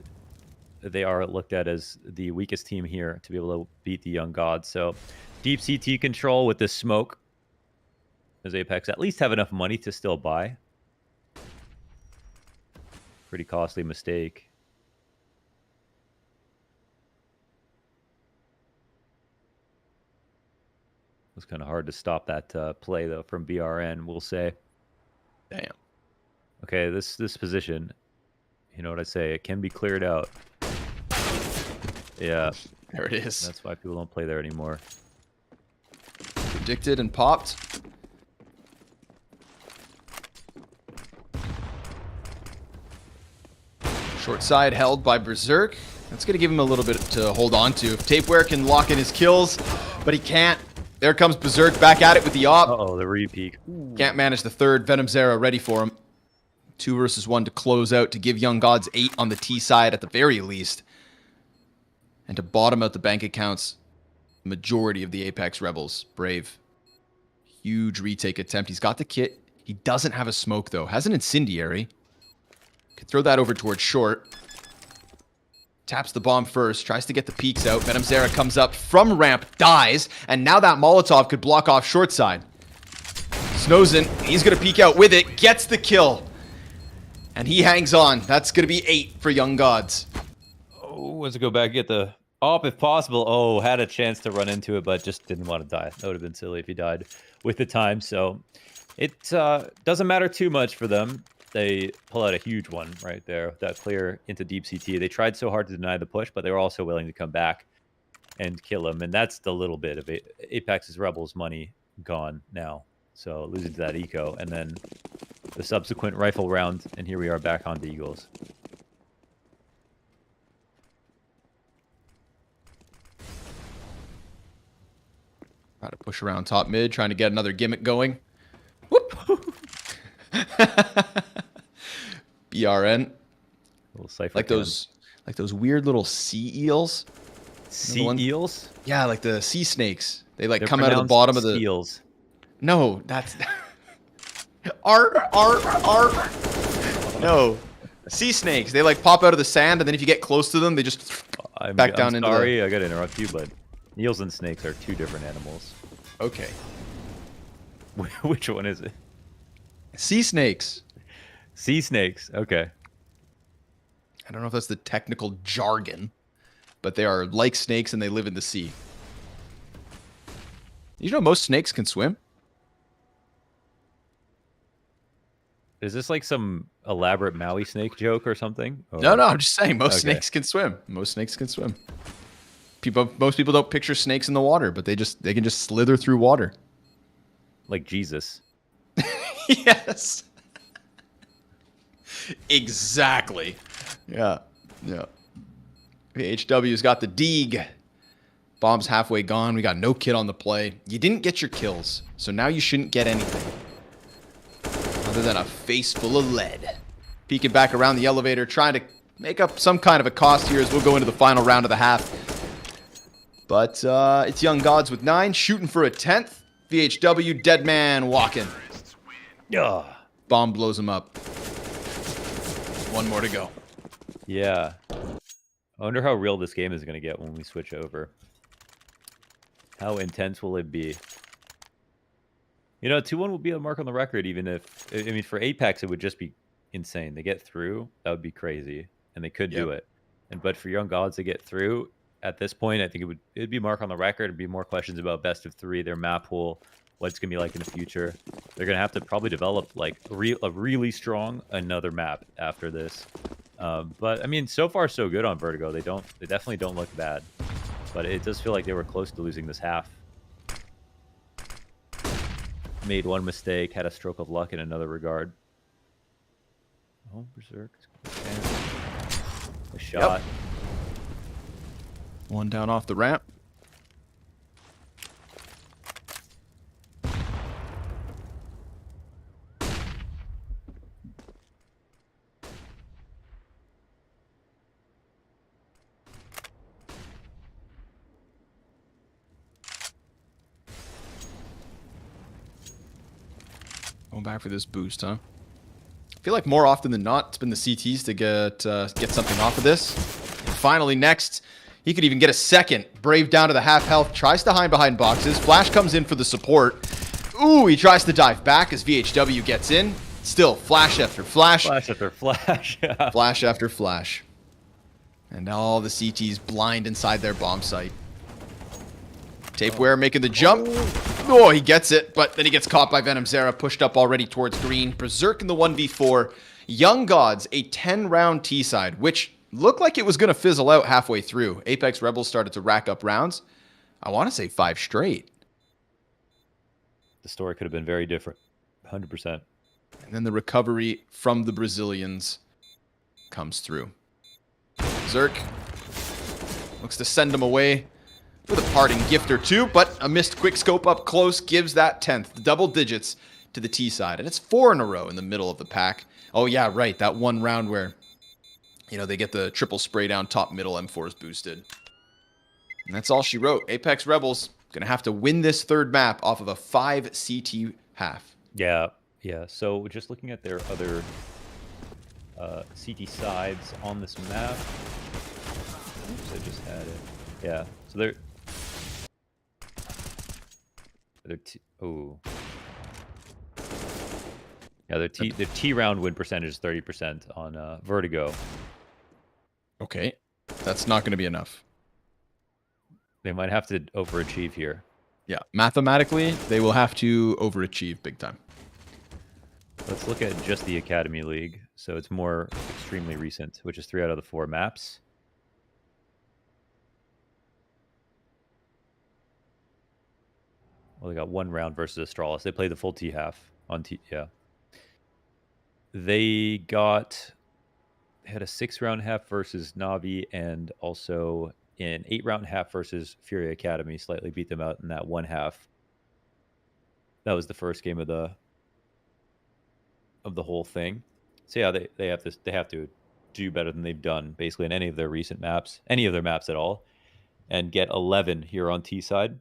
they are looked at as the weakest team here to be able to beat the Young Gods. So deep CT control with this smoke. Does Apeks at least have enough money to still buy? Pretty costly mistake. It was kind of hard to stop that play, though, from BRN, we'll say. Damn. Okay, this position, you know what I say, it can be cleared out. Yeah. There it is. That's why people don't play there anymore. Predicted and popped. Short side held by Berserk. That's going to give him a little bit to hold on to. If Tapeware can lock in his kills, but he can't. There comes Berserk back at it with the op. Uh-oh, the re-peek. Can't manage the third. Venom Zera ready for him. 2 versus 1 to close out, to give Young Gods 8 on the T side at the very least. And to bottom out the bank accounts, majority of the Apeks Rebels. Brave. Huge retake attempt. He's got the kit. He doesn't have a smoke, though. Has an incendiary. Could throw that over towards short. Taps the bomb first, tries to get the peeks out. Venom Zera comes up from ramp, dies, and now that Molotov could block off short side. Snowzen, he's going to peek out with it, gets the kill. And he hangs on. That's going to be 8 for Young Gods. Oh, let's go back and get the op if possible. Oh, had a chance to run into it, but just didn't want to die. That would have been silly if he died with the time. So it doesn't matter too much for them. They pull out a huge one right there, that clear into deep CT. They tried so hard to deny the push, but they were also willing to come back and kill him. And that's the little bit of Apex's Rebels money gone now. So losing to that eco, and then the subsequent rifle round, and here we are back on the Eagles. Try to push around top mid, trying to get another gimmick going. Whoop! BRN. Little cipher like those weird little sea eels. Sea eels? Yeah, like the sea snakes. They like They're come out of the bottom of the eels. No, that's Arr. No. Sea snakes. They like pop out of the sand, and then if you get close to them, they just back down into sorry, I gotta interrupt you, but eels and snakes are 2 different animals. Okay. Which one is it? Sea snakes. Sea snakes. Okay. I don't know if that's the technical jargon, but they are like snakes and they live in the sea. You know most snakes can swim? Is this like some elaborate Maui snake joke or something? Or... No, I'm just saying most snakes can swim. Most snakes can swim. Most people don't picture snakes in the water, but they can just slither through water. Like Jesus. Yes. Exactly. Yeah. HW's got the Deeg. Bomb's halfway gone. We got no kit on the play. You didn't get your kills, so now you shouldn't get anything other than a face full of lead. Peeking back around the elevator, trying to make up some kind of a cost here as we'll go into the final round of the half. But it's Young Gods with 9, shooting for a 10th. VHW, dead man walking. Yeah. Bomb blows him up. 1 more to go. Yeah. I wonder how real this game is going to get when we switch over. How intense will it be? You know, 2-1 will be a mark on the record, even if... I mean, for Apeks, it would just be insane. They get through, that would be crazy. And they could do it. But for Young Gods to get through, at this point, I think it'd be mark on the record. It'd be more questions about best of 3, their map pool, what it's going to be like in the future. They're going to have to probably develop, like, a really strong another map after this. But, I mean, so far, so good on Vertigo. They definitely don't look bad. But it does feel like they were close to losing this half. Made one mistake, had a stroke of luck in another regard. Oh, Berserk. A shot. One down off the ramp. Going back for this boost, huh? I feel like more often than not, it's been the CTs to get something off of this. And finally, next, he could even get a second. Brave down to the half health, tries to hide behind boxes. Flash comes in for the support. Ooh, he tries to dive back as VHW gets in. Still, flash after flash. Flash after flash. Flash after flash. And all the CTs blind inside their bomb site. Tapeware making the jump. Oh, he gets it, but then he gets caught by Venom Zera, pushed up already towards green. Berserk in the 1v4. Young Gods, a 10-round T-side, which looked like it was going to fizzle out halfway through. Apeks Rebels started to rack up rounds. I want to say 5 straight. The story could have been very different. 100%. And then the recovery from the Brazilians comes through. Berserk looks to send him away with a parting gift or two, but a missed quick scope up close gives that 10th, double digits to the T side. And it's 4 in a row in the middle of the pack. Oh yeah, right, that one round where, you know, they get the triple spray down top middle, M4's boosted. And that's all she wrote. Apeks Rebels gonna have to win this third map off of a 5 CT half. Yeah. So just looking at their other CT sides on this map. Oops, I just had it. Yeah. So they're their T round win percentage is 30% on Vertigo. Okay, that's not going to be enough. They might have to overachieve here. Yeah, mathematically, they will have to overachieve big time. Let's look at just the Academy League. So it's more extremely recent, which is 3 out of the 4 maps. Well, they got 1 round versus Astralis. They played the full T half on T. Yeah. They had a 6-round half versus NAVI and also an 8-round half versus Fury Academy. Slightly beat them out in that 1 half. That was the first game of the whole thing. So yeah, they have to do better than they've done basically in any of their recent maps, any of their maps at all, and get 11 here on T side.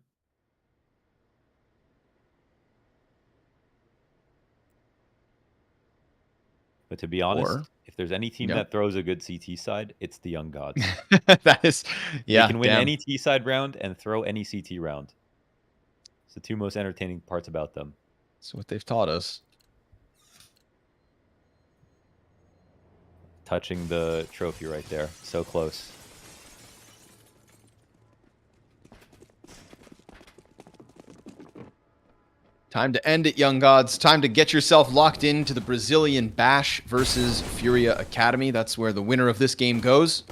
But to be honest, if there's any team that throws a good CT side, it's the Young Gods. That is, yeah. They can win any T side round and throw any CT round. It's the 2 most entertaining parts about them. That's what they've taught us. Touching the trophy right there. So close. Time to end it, Young Gods. Time to get yourself locked into the Brazilian Bash versus Furia Academy. That's where the winner of this game goes.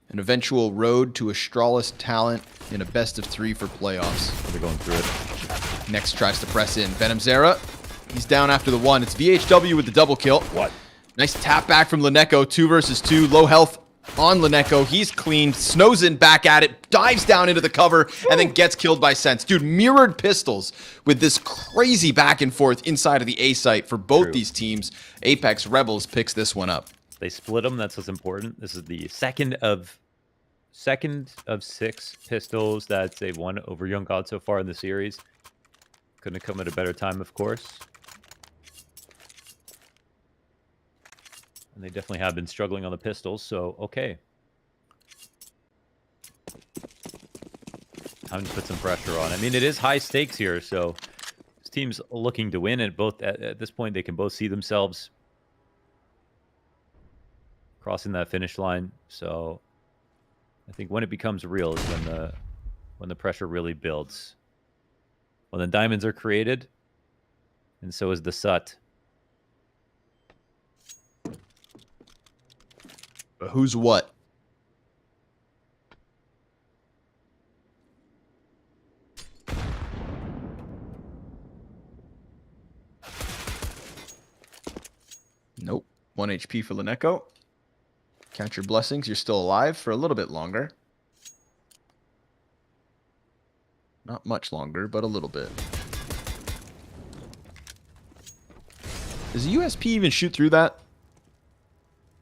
An eventual road to Astralis talent in a best of 3 for playoffs. They're going through it. Next tries to press in. Venom Zera. He's down after the 1. It's VHW with the double kill. What? Nice tap back from Leneko. 2 versus 2. Low health on Leneko. He's cleaned. Snowzen back at it. Dives down into the cover and then gets killed by Sense. Dude, mirrored pistols with this crazy back and forth inside of the A site for both these teams. Apeks Rebels picks this one up. They split them. That's what's important. This is the second of 6 pistols that they've won over Young God so far in the series. Couldn't have come at a better time, of course. And they definitely have been struggling on the pistols, so okay. Time to put some pressure on. I mean, it is high stakes here, so this team's looking to win, and both at this point they can both see themselves crossing that finish line. So I think when it becomes real is when the pressure really builds. Well, then diamonds are created, and so is the SUT. But who's what? Nope. 1 HP for Lineko. Count your blessings. You're still alive for a little bit longer. Not much longer, but a little bit. Does the USP even shoot through that?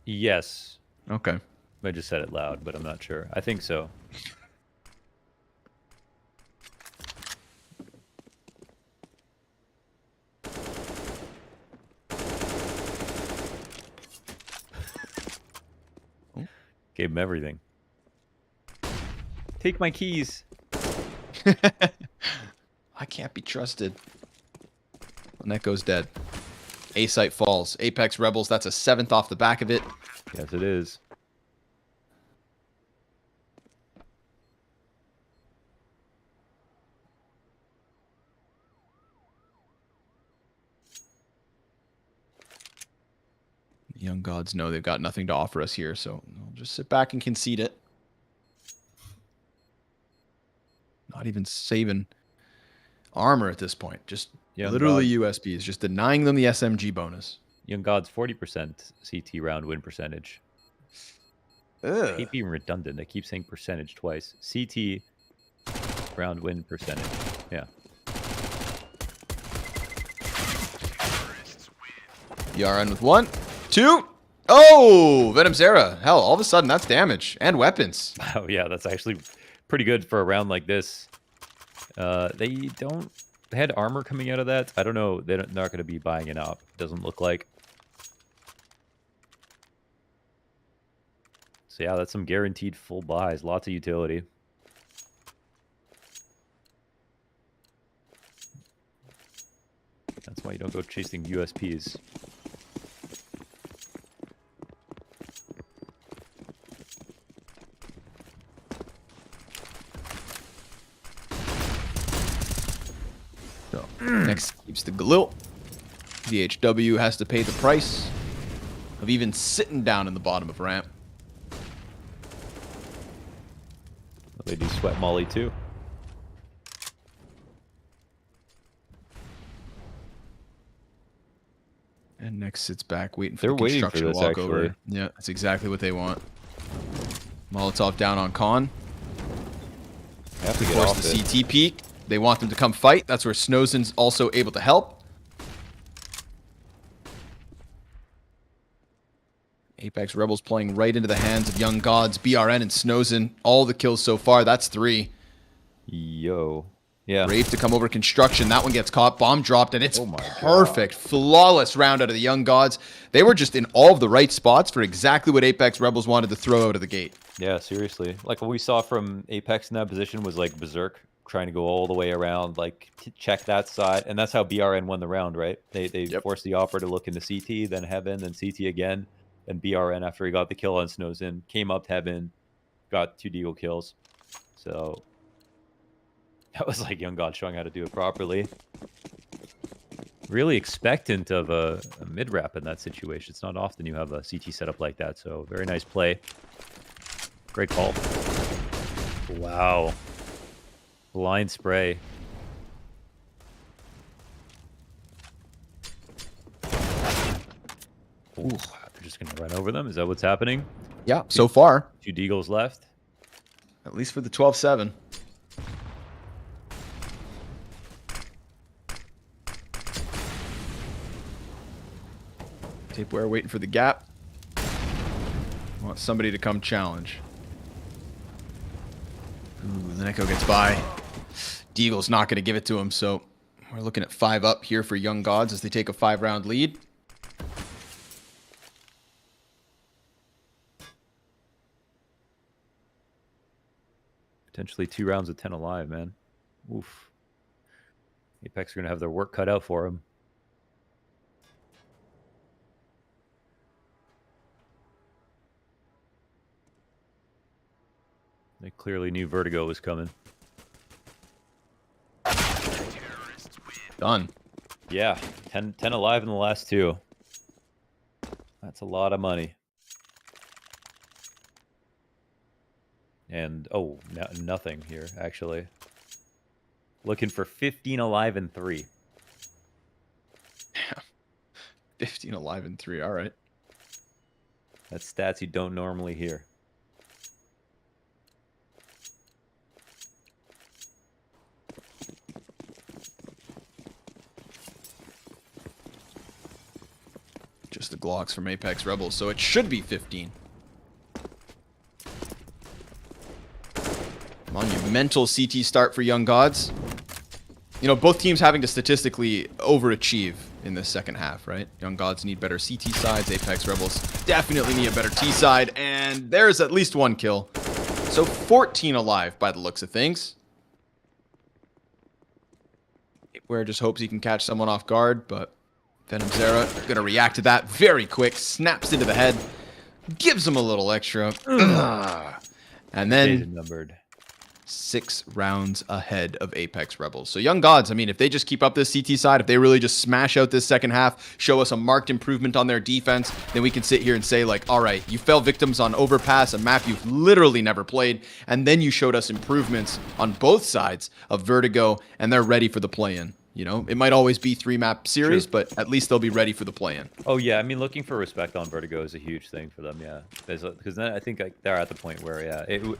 Yes. Okay. I just said it loud, but I'm not sure. I think so. Gave him everything. Take my keys. I can't be trusted. Neko's dead. A site falls. Apeks Rebels, that's a 7th off the back of it. Yes, it is. The young gods know they've got nothing to offer us here, so they'll just sit back and concede it. Not even saving armor at this point. Just Young literally gods. USPs. Just denying them the SMG bonus. Young Gods 40% CT round win percentage. I keep being redundant. I keep saying percentage twice. CT round win percentage. Yeah. BRN with 1, 2. Oh, Venom Zera. Hell, all of a sudden that's damage and weapons. Oh yeah, that's actually pretty good for a round like this. They had armor coming out of that. I don't know. They're not going to be buying it up. Doesn't look like. So yeah, that's some guaranteed full buys. Lots of utility. That's why you don't go chasing USPs. So, next keeps the Galil. VHW has to pay the price of even sitting down in the bottom of ramp. They do sweat molly too. And next sits back waiting for They're the waiting for construction this, walkover. actually. Yeah, that's exactly what they want. Molotov down on Khan. They have to Of get course, off the it. CT peak. They want them to come fight. That's where Snozen's also able to help. Apeks Rebels playing right into the hands of Young Gods, BRN, and Snozen. All the kills so far. That's 3. Yo. Yeah. Brave to come over construction. That one gets caught. Bomb dropped, and it's Oh my perfect. Flawless round out of the Young Gods. They were just in all of the right spots for exactly what Apeks Rebels wanted to throw out of the gate. Yeah, seriously. Like what we saw from Apeks in that position was like Berserk trying to go all the way around, like check that side. And that's how BRN won the round, right? They forced the Opera to look into CT, then Heaven, then CT again. Then BRN, after he got the kill on Snozen, came up to Heaven, got 2 deagle kills. So that was like Young God showing how to do it properly. Really expectant of a mid-wrap in that situation. It's not often you have a CT setup like that. So very nice play. Great call. Wow. Blind spray. Ooh, they're just going to run over them. Is that what's happening? Yeah, so far. 2 deagles left. At least for the 12-7. Tapeware waiting for the gap. Want somebody to come challenge. Ooh, the Neko gets by. Deagle's not going to give it to him, so we're looking at 5 up here for Young Gods as they take a 5-round lead. Potentially 2 rounds of 10 alive, man. Oof. Apeks are going to have their work cut out for them. They clearly knew Vertigo was coming. Done. Yeah, 10 alive in the last 2. That's a lot of money. And, oh, nothing here, actually. Looking for 15 alive and 3. 15 alive and 3. All right. That's stats you don't normally hear. Just the Glocks from Apeks Rebels, so it should be 15. Monumental CT start for Young Gods. You know, both teams having to statistically overachieve in the second half, right? Young Gods need better CT sides. Apeks Rebels definitely need a better T side. And there's at least 1 kill. So 14 alive by the looks of things. Where just hopes he can catch someone off guard, but Venom Zera going to react to that very quick. Snaps into the head. Gives him a little extra. And then... numbered. 6 rounds ahead of Apeks Rebels. So Young Gods, I mean, if they just keep up this CT side, if they really just smash out this second half, show us a marked improvement on their defense, then we can sit here and say, like, all right, you fell victims on Overpass, a map you've literally never played, and then you showed us improvements on both sides of Vertigo, and they're ready for the play-in. You know, it might always be 3-map series, True. but at least they'll be ready for the play-in. Oh, yeah. I mean, looking for respect on Vertigo is a huge thing for them, yeah. Because then I think they're at the point where, yeah,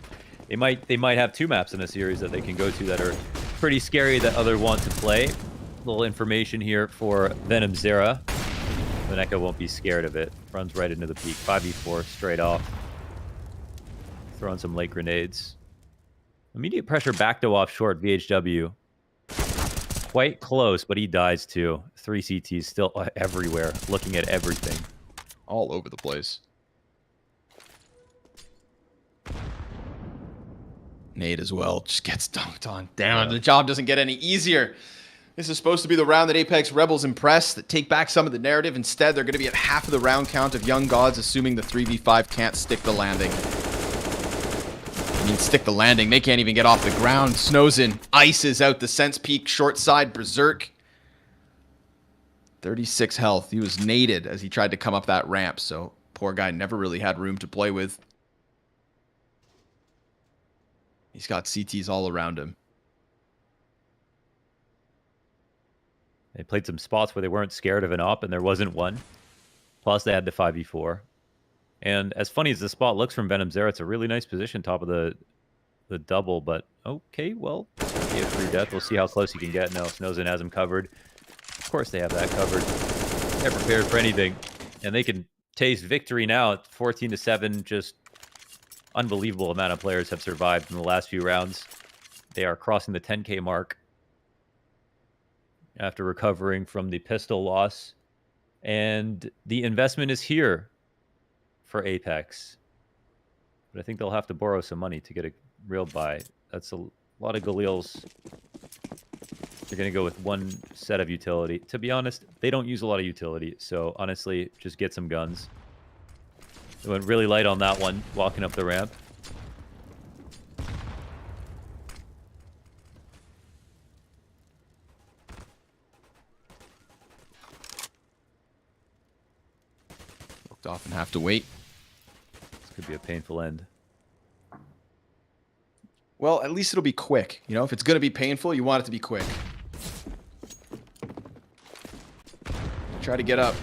they might have 2 maps in a series that they can go to that are pretty scary that others want to play. Little information here for Venom Zera. Veneka won't be scared of it. Runs right into the peak. 5v4 straight off. Throwing some late grenades. Immediate pressure back to off short, VHW. Quite close, but he dies too. 3 CTs still everywhere, looking at everything. All over the place. Nade as well just gets dunked on. Damn, the job doesn't get any easier. This is supposed to be the round that Apeks Rebels impress, that take back some of the narrative. Instead, they're going to be at half of the round count of Young Gods, assuming the 3v5 can't stick the landing. I mean, stick the landing. They can't even get off the ground. Snowzen ices out the Sense Peak short side Berserk. 36 health. He was naded as he tried to come up that ramp, so poor guy never really had room to play with. He's got CTs all around him. They played some spots where they weren't scared of an op, and there wasn't one. Plus, they had the 5v4. And as funny as the spot looks from Venom Zera, it's a really nice position, top of the double. But okay, well, be a free death. We'll see how close he can get. No, Snowzen has him covered. Of course, they have that covered. They're prepared for anything, and they can taste victory now. 14-7, just unbelievable amount of players have survived in the last few rounds. They are crossing the 10K mark after recovering from the pistol loss, and the investment is here for Apeks. But I think they'll have to borrow some money to get a real buy. That's a lot of Galils. They're going to go with 1 set of utility. To be honest, they don't use a lot of utility. So honestly, just get some guns. They went really light on that one, walking up the ramp. Looked off and have to wait. Could be a painful end. Well, at least it'll be quick. You know, if it's going to be painful, you want it to be quick. Try to get up.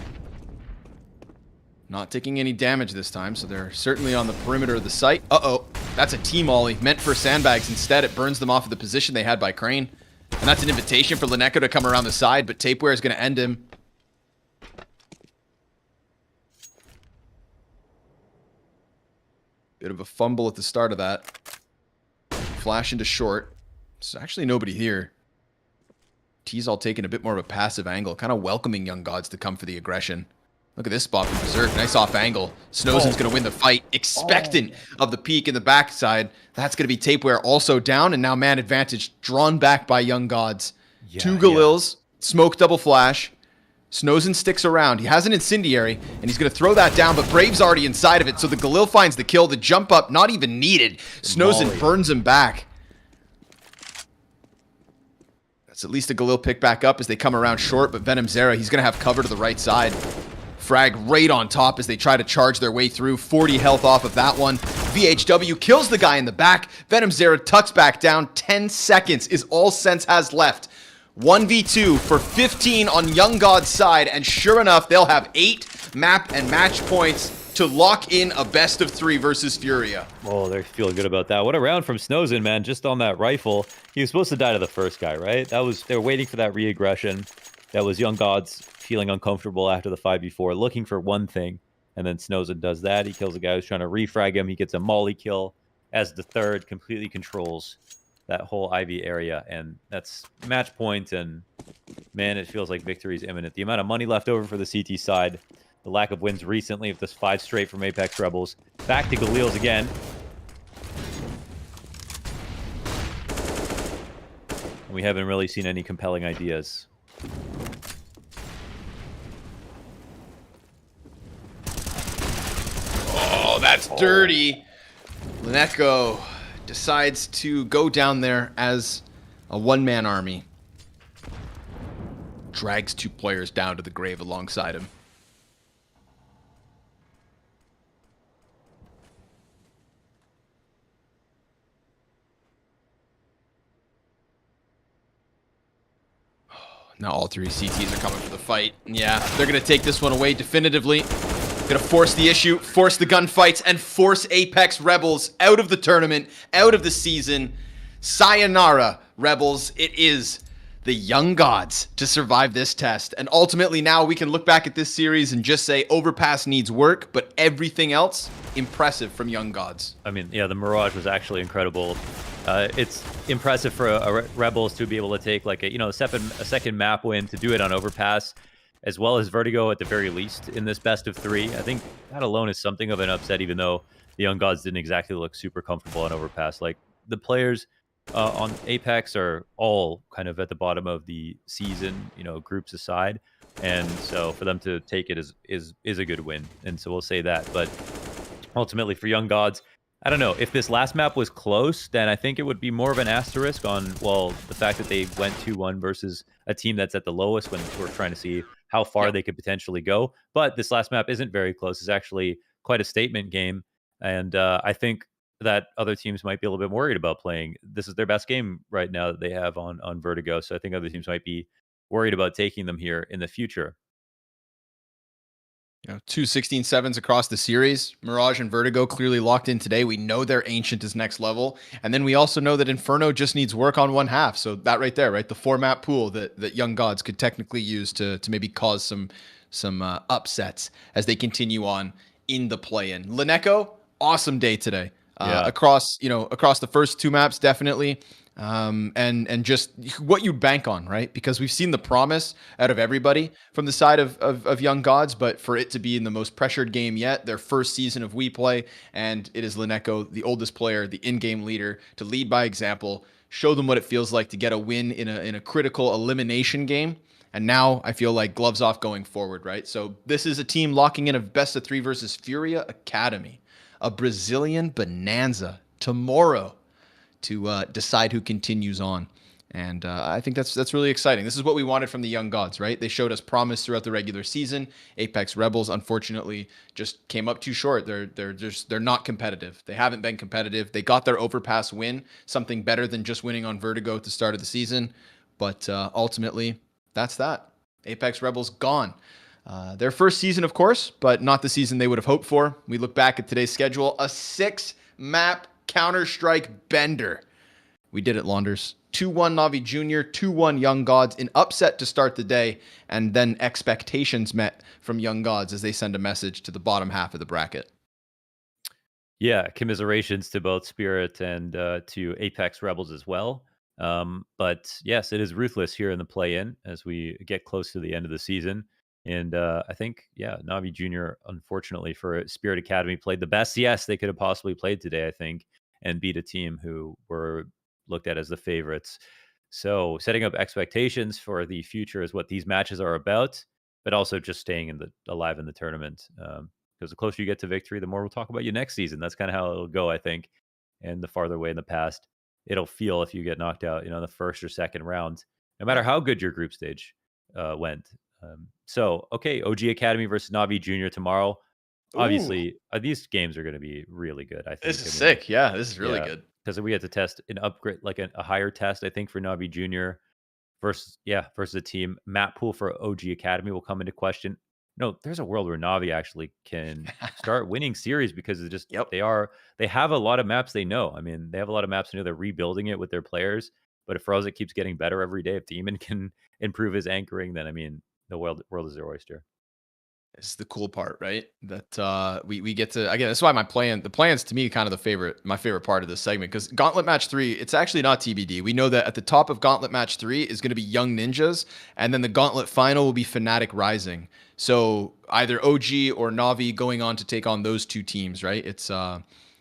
Not taking any damage this time, so they're certainly on the perimeter of the site. Uh-oh. That's a T-molly meant for sandbags. Instead, it burns them off of the position they had by Crane. And that's an invitation for Leneko to come around the side, but Tapeware is going to end him. Bit of a fumble at the start of that. Flash into short. There's actually nobody here. T's all taking a bit more of a passive angle, kind of welcoming Young Gods to come for the aggression. Look at this spot from Berserk. Nice off angle. Snozen's going to win the fight. Expectant of the peek in the backside. That's going to be Tapeware also down. And now man advantage drawn back by Young Gods. Two Galils. Smoke double flash. Snozen sticks around. He has an incendiary, and he's going to throw that down, but Brave's already inside of it, so the Galil finds the kill. The jump up, not even needed. Snozen burns him back. That's at least a Galil pick back up as they come around short, but Venom Zera, he's going to have cover to the right side. Frag right on top as they try to charge their way through. 40 health off of that one. VHW kills the guy in the back. Venom Zera tucks back down. 10 seconds is all Sense has left. 1v2 for 15 on Young God's side, and sure enough, they'll have 8 map and match points to lock in a best of 3 versus Furia. Oh, they're feeling good about that. What a round from Snozen, man, just on that rifle. He was supposed to die to the first guy, right? They were waiting for that re-aggression. That was Young Gods feeling uncomfortable after the 5v4, looking for one thing, and then Snozen does that. He kills the guy who's trying to refrag him. He gets a molly kill as the third completely controls that whole Ivy area, and that's match point, and man, it feels like victory is imminent. The amount of money left over for the CT side, the lack of wins recently with this 5 straight from Apeks Rebels. Back to Galils again. We haven't really seen any compelling ideas. Oh, that's dirty. Leneko decides to go down there as a one-man army. Drags 2 players down to the grave alongside him. Now all 3 CTs are coming for the fight. Yeah, they're going to take this one away definitively. Gonna force the issue, force the gunfights, and force Apeks Rebels out of the tournament, out of the season. Sayonara, Rebels. It is the Young Gods to survive this test. And ultimately now we can look back at this series and just say Overpass needs work, but everything else, impressive from Young Gods. I mean, yeah, the Mirage was actually incredible. It's impressive for a Rebels to be able to take like a second map win, to do it on Overpass, as well as Vertigo at the very least in this best of 3. I think that alone is something of an upset, even though the Young Gods didn't exactly look super comfortable on Overpass. Like, the players on Apeks are all kind of at the bottom of the season, groups aside. And so for them to take it is a good win. And so we'll say that. But ultimately for Young Gods, I don't know. If this last map was close, then I think it would be more of an asterisk on, well, the fact that they went 2-1 versus a team that's at the lowest when we're trying to see how far they could potentially go. But this last map isn't very close. It's actually quite a statement game. And I think that other teams might be a little bit worried about playing. This is their best game right now that they have on Vertigo. So I think other teams might be worried about taking them here in the future. 2 16-7s across the series. Mirage and Vertigo clearly locked in today. We know their Ancient is next level. And then we also know that Inferno just needs work on one half. So that right there, right? The 4-map pool that Young Gods could technically use to maybe cause some upsets as they continue on in the play-in. Leneko, awesome day today. Across the first 2 maps, definitely. And just what you bank on, right? Because we've seen the promise out of everybody from the side of Young Gods, but for it to be in the most pressured game yet, their first season of WePlay, and it is Leneko, the oldest player, the in-game leader, to lead by example, show them what it feels like to get a win in a critical elimination game. And now I feel like gloves off going forward, right? So this is a team locking in a best of 3 versus Furia Academy, a Brazilian bonanza tomorrow to decide who continues on. And I think that's really exciting. This is what we wanted from the Young Gods, right? They showed us promise throughout the regular season. Apeks Rebels, unfortunately, just came up too short. They're not competitive. They haven't been competitive. They got their Overpass win, something better than just winning on Vertigo at the start of the season. But ultimately, that's that. Apeks Rebels gone. Their first season, of course, but not the season they would have hoped for. We look back at today's schedule, a 6-map Counter-Strike bender. We did it, Launders. 2-1 Navi Junior, 2-1 Young Gods, an upset to start the day, and then expectations met from Young Gods as they send a message to the bottom half of the bracket. Yeah, commiserations to both Spirit and to Apeks Rebels as well. But yes, it is ruthless here in the play-in as we get close to the end of the season. And I think, yeah, Navi Junior, unfortunately for Spirit Academy, played the best CS they could have possibly played today, I think, and beat a team who were looked at as the favorites. So setting up expectations for the future is what these matches are about, but also just staying alive in the tournament. Because the closer you get to victory, the more we'll talk about you next season. That's kind of how it'll go, I think. And the farther away in the past it'll feel if you get knocked out, in the first or second round, no matter how good your group stage went. Okay, OG Academy versus Navi Junior tomorrow. Ooh, Obviously, these games are going to be really good. I think. this is sick. Yeah, this is really Yeah, good. because we had to test an upgrade, like a higher test, I think, for Navi Junior versus a team. Map pool for OG Academy will come into question. No, there's a world where Navi actually can start winning series because it's just Yep. they have a lot of maps they know. I mean, they have a lot of maps they know. They're rebuilding it with their players. But if Frozen keeps getting better every day, if Demon can improve his anchoring, then I mean, the world is their oyster. This is the cool part, right? That we get to, again, that's why the plan's to me kind of my favorite part of this segment, because Gauntlet Match 3, it's actually not TBD. We know that at the top of Gauntlet Match 3 is going to be Young Ninjas, and then the Gauntlet final will be Fnatic Rising. So either OG or Navi going on to take on those two teams, right?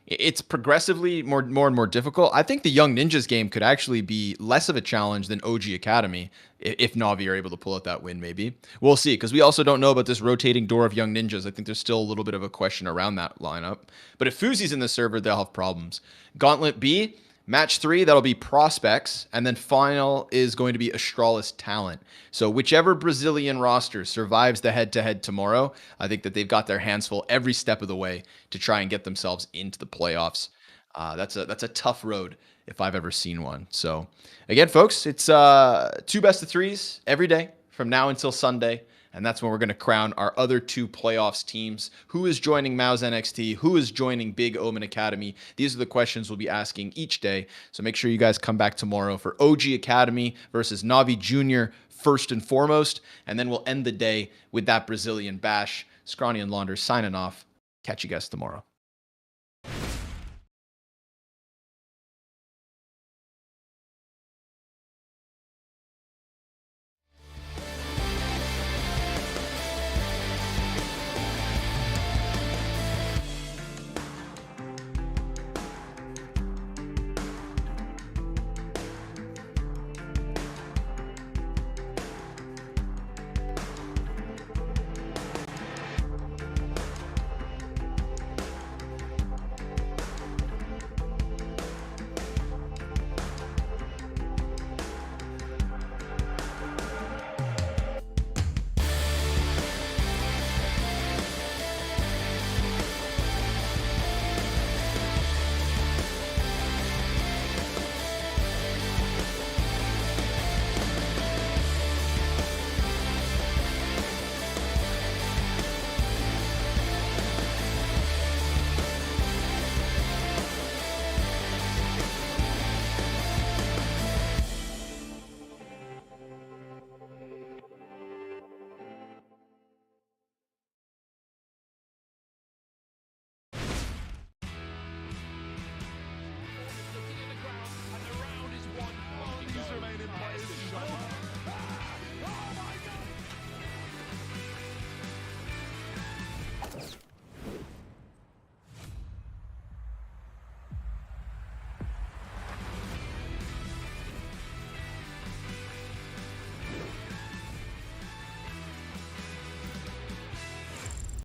It's progressively more and more difficult. I think the Young Ninjas game could actually be less of a challenge than OG Academy if Navi are able to pull out that win. Maybe we'll see, because we also don't know about this rotating door of Young Ninjas. I think there's still a little bit of a question around that lineup. But if Fuzi's in the server, they'll have problems. Gauntlet B. Match 3, that'll be Prospects, and then final is going to be Astralis Talent. So whichever Brazilian roster survives the head-to-head tomorrow, I think that they've got their hands full every step of the way to try and get themselves into the playoffs. That's a tough road if I've ever seen one. So again, folks, it's 2 best of 3s every day from now until Sunday. And that's when we're going to crown our other 2 playoffs teams. Who is joining Mao's NXT? Who is joining Big Omen Academy? These are the questions we'll be asking each day. So make sure you guys come back tomorrow for OG Academy versus Navi Junior first and foremost. And then we'll end the day with that Brazilian bash. Scrawny and Launder signing off. Catch you guys tomorrow. Looking in the ground, and the round is won. Longest remaining players to show.